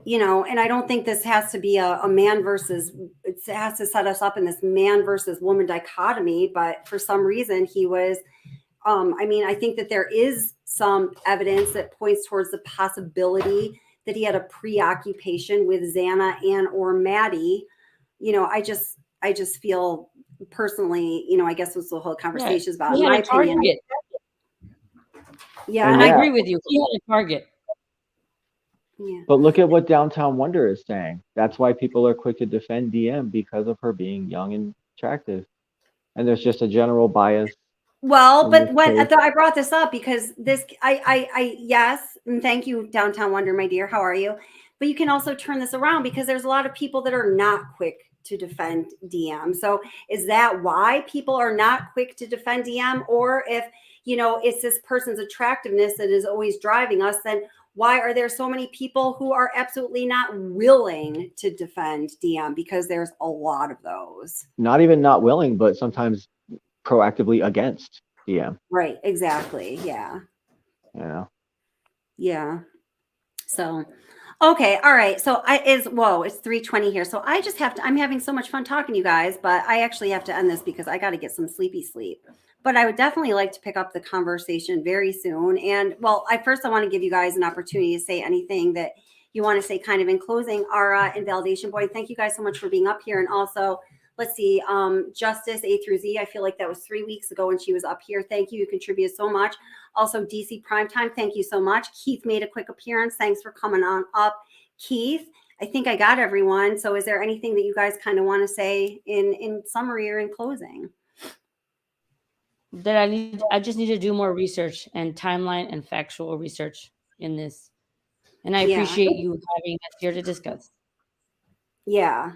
and I don't think this has to be a man versus, has to set us up in this man versus woman dichotomy. But for some reason, he was. I mean, I think that there is some evidence that points towards the possibility that he had a preoccupation with Xana and or Maddie. You know, I just feel personally, you know, I guess was the whole conversation about He had my a opinion. target. Yeah, And I agree with you. He had a target. Yeah. But look at what Downtown Wonder is saying. That's why people are quick to defend DM, because of her being young and attractive. And there's just a general bias. Well, but when I brought this up because this, yes, and thank you, Downtown Wonder, my dear. How are you? But you can also turn this around because there's a lot of people that are not quick to defend DM. So is that why people are not quick to defend DM? Or if, you know, it's this person's attractiveness that is always driving us, then why are there so many people who are absolutely not willing to defend DM? Because there's a lot of those. Not even not willing, but sometimes proactively against DM. Right. Exactly. Yeah. You know? Yeah. So, okay. All right. So it's 3:20 here. So I just have to, I'm having so much fun talking to you guys, but I actually have to end this because I got to get some sleepy sleep. But I would definitely like to pick up the conversation very soon. And well, I want to give you guys an opportunity to say anything that you want to say kind of in closing. Ara and Validation Boy, thank you guys so much for being up here. And also, let's see, Justice A through Z. I feel like that was 3 weeks ago when she was up here. Thank you. You contributed so much. Also, DC Primetime, thank you so much. Keith made a quick appearance. Thanks for coming on up, Keith. I think I got everyone. So is there anything that you guys kind of want to say in summary or in closing? That I just need to do more research and timeline and factual research in this. And I appreciate you having us here to discuss. Yeah.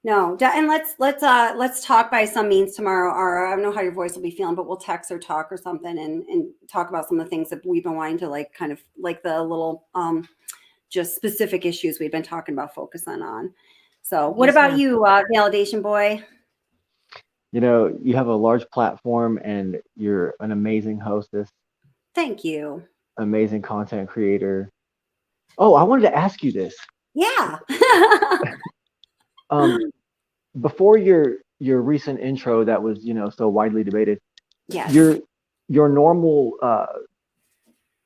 No, and let's talk by some means tomorrow. Ara, I don't know how your voice will be feeling, but we'll text or talk or something and talk about some of the things that we've been wanting to like kind of like the little just specific issues we've been talking about focusing on. So what about you, Validation Boy? You know, you have a large platform and you're an amazing hostess. Thank you. Amazing content creator. Oh, I wanted to ask you this. Yeah. Before your recent intro that was, you know, so widely debated. Yes. Your normal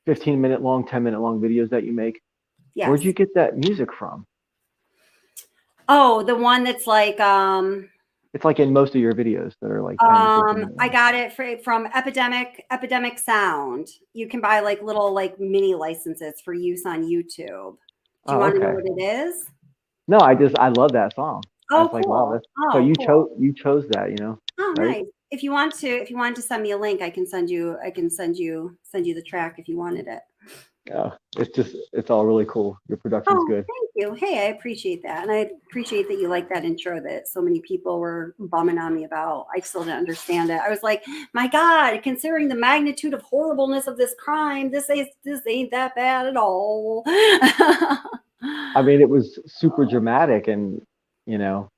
15-minute long, 10-minute long videos that you make. Yes. Where'd you get that music from? Oh, the one that's like it's like in most of your videos that are like 10 to 15 minutes. I got it from Epidemic Sound. You can buy like little like mini licenses for use on YouTube. Do you want to know what it is? No, I love that song. Oh, I was cool. like, wow, Oh, so you cool. chose that, you know. Oh, right? nice. If you wanted to send me a link, I can send you the track if you wanted it. Yeah, it's all really cool. Your production's good. Thank you. Hey, I appreciate that. And I appreciate that you like that intro that so many people were bumming on me about. I still didn't understand it. I was like, my God, considering the magnitude of horribleness of this crime, this ain't that bad at all. I mean, it was super dramatic and, you know,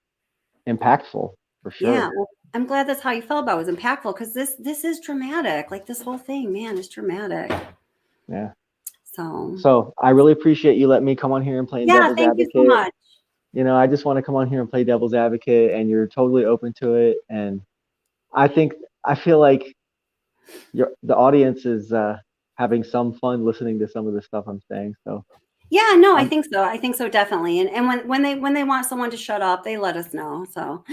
impactful for sure. Yeah, well, I'm glad that's how you felt about it. It was impactful because this is dramatic. Like this whole thing, man, is dramatic. Yeah. So I really appreciate you letting me come on here and play devil's thank advocate. you so much. You know, I just want to come on here and play devil's advocate, and you're totally open to it. And I feel like the audience is having some fun listening to some of the stuff I'm saying. So yeah, no, I think so. I think so, definitely. And when they want someone to shut up, they let us know. So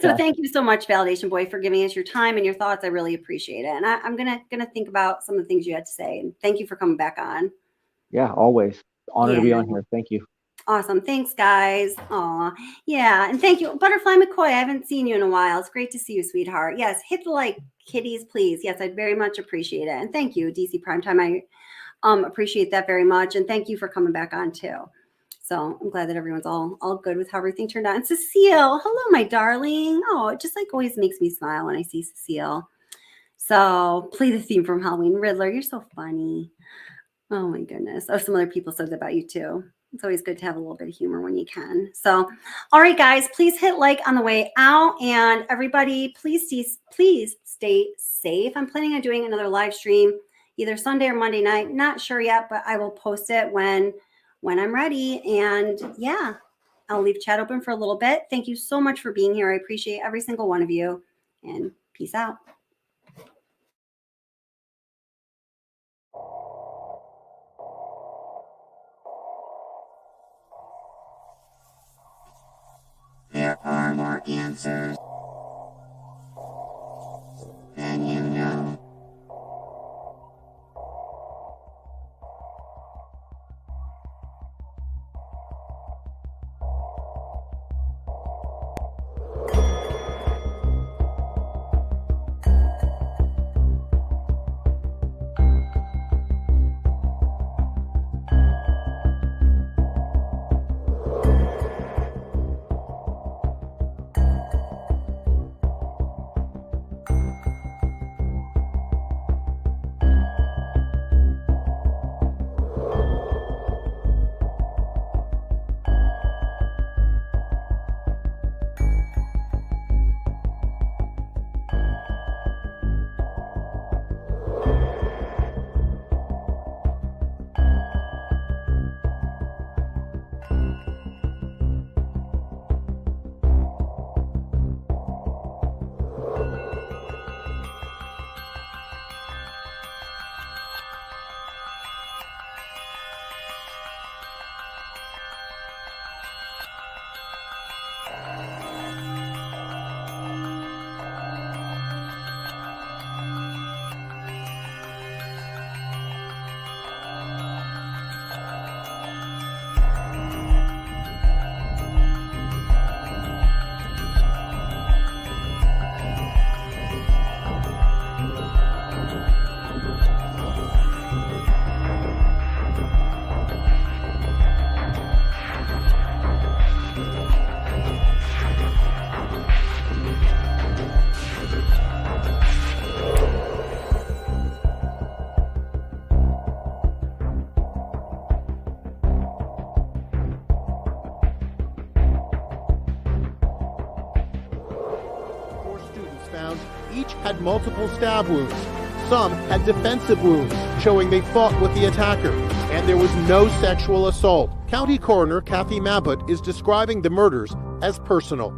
So thank you so much, Validation Boy, for giving us your time and your thoughts. I really appreciate it. And I'm gonna think about some of the things you had to say. And thank you for coming back on. Yeah, always. Honor to be on here. Thank you. Awesome. Thanks, guys. Aw. Yeah. And thank you, Butterfly McCoy. I haven't seen you in a while. It's great to see you, sweetheart. Yes, hit the like, kitties, please. Yes, I'd very much appreciate it. And thank you, DC Primetime. I appreciate that very much. And thank you for coming back on too. So I'm glad that everyone's all good with how everything turned out. And Cecile, hello, my darling. Oh, it just like always makes me smile when I see Cecile. So play the theme from Halloween. Riddler, you're so funny. Oh my goodness. Oh, some other people said that about you too. It's always good to have a little bit of humor when you can. So, all right, guys, please hit like on the way out. And everybody, please stay safe. I'm planning on doing another live stream either Sunday or Monday night. Not sure yet, but I will post it when I'm ready. And yeah, I'll leave chat open for a little bit. Thank you so much for being here. I appreciate every single one of you, and peace out. There are more answers than you know. Each had multiple stab wounds. Some had defensive wounds, showing they fought with the attacker. And there was no sexual assault. County Coroner Kathy Mabbutt is describing the murders as personal.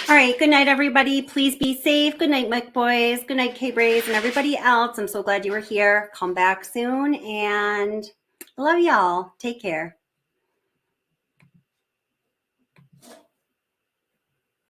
All right. Good night, everybody. Please be safe. Good night, McBoys. Good night, K-Brays, and everybody else. I'm so glad you were here. Come back soon, and I love y'all. Take care.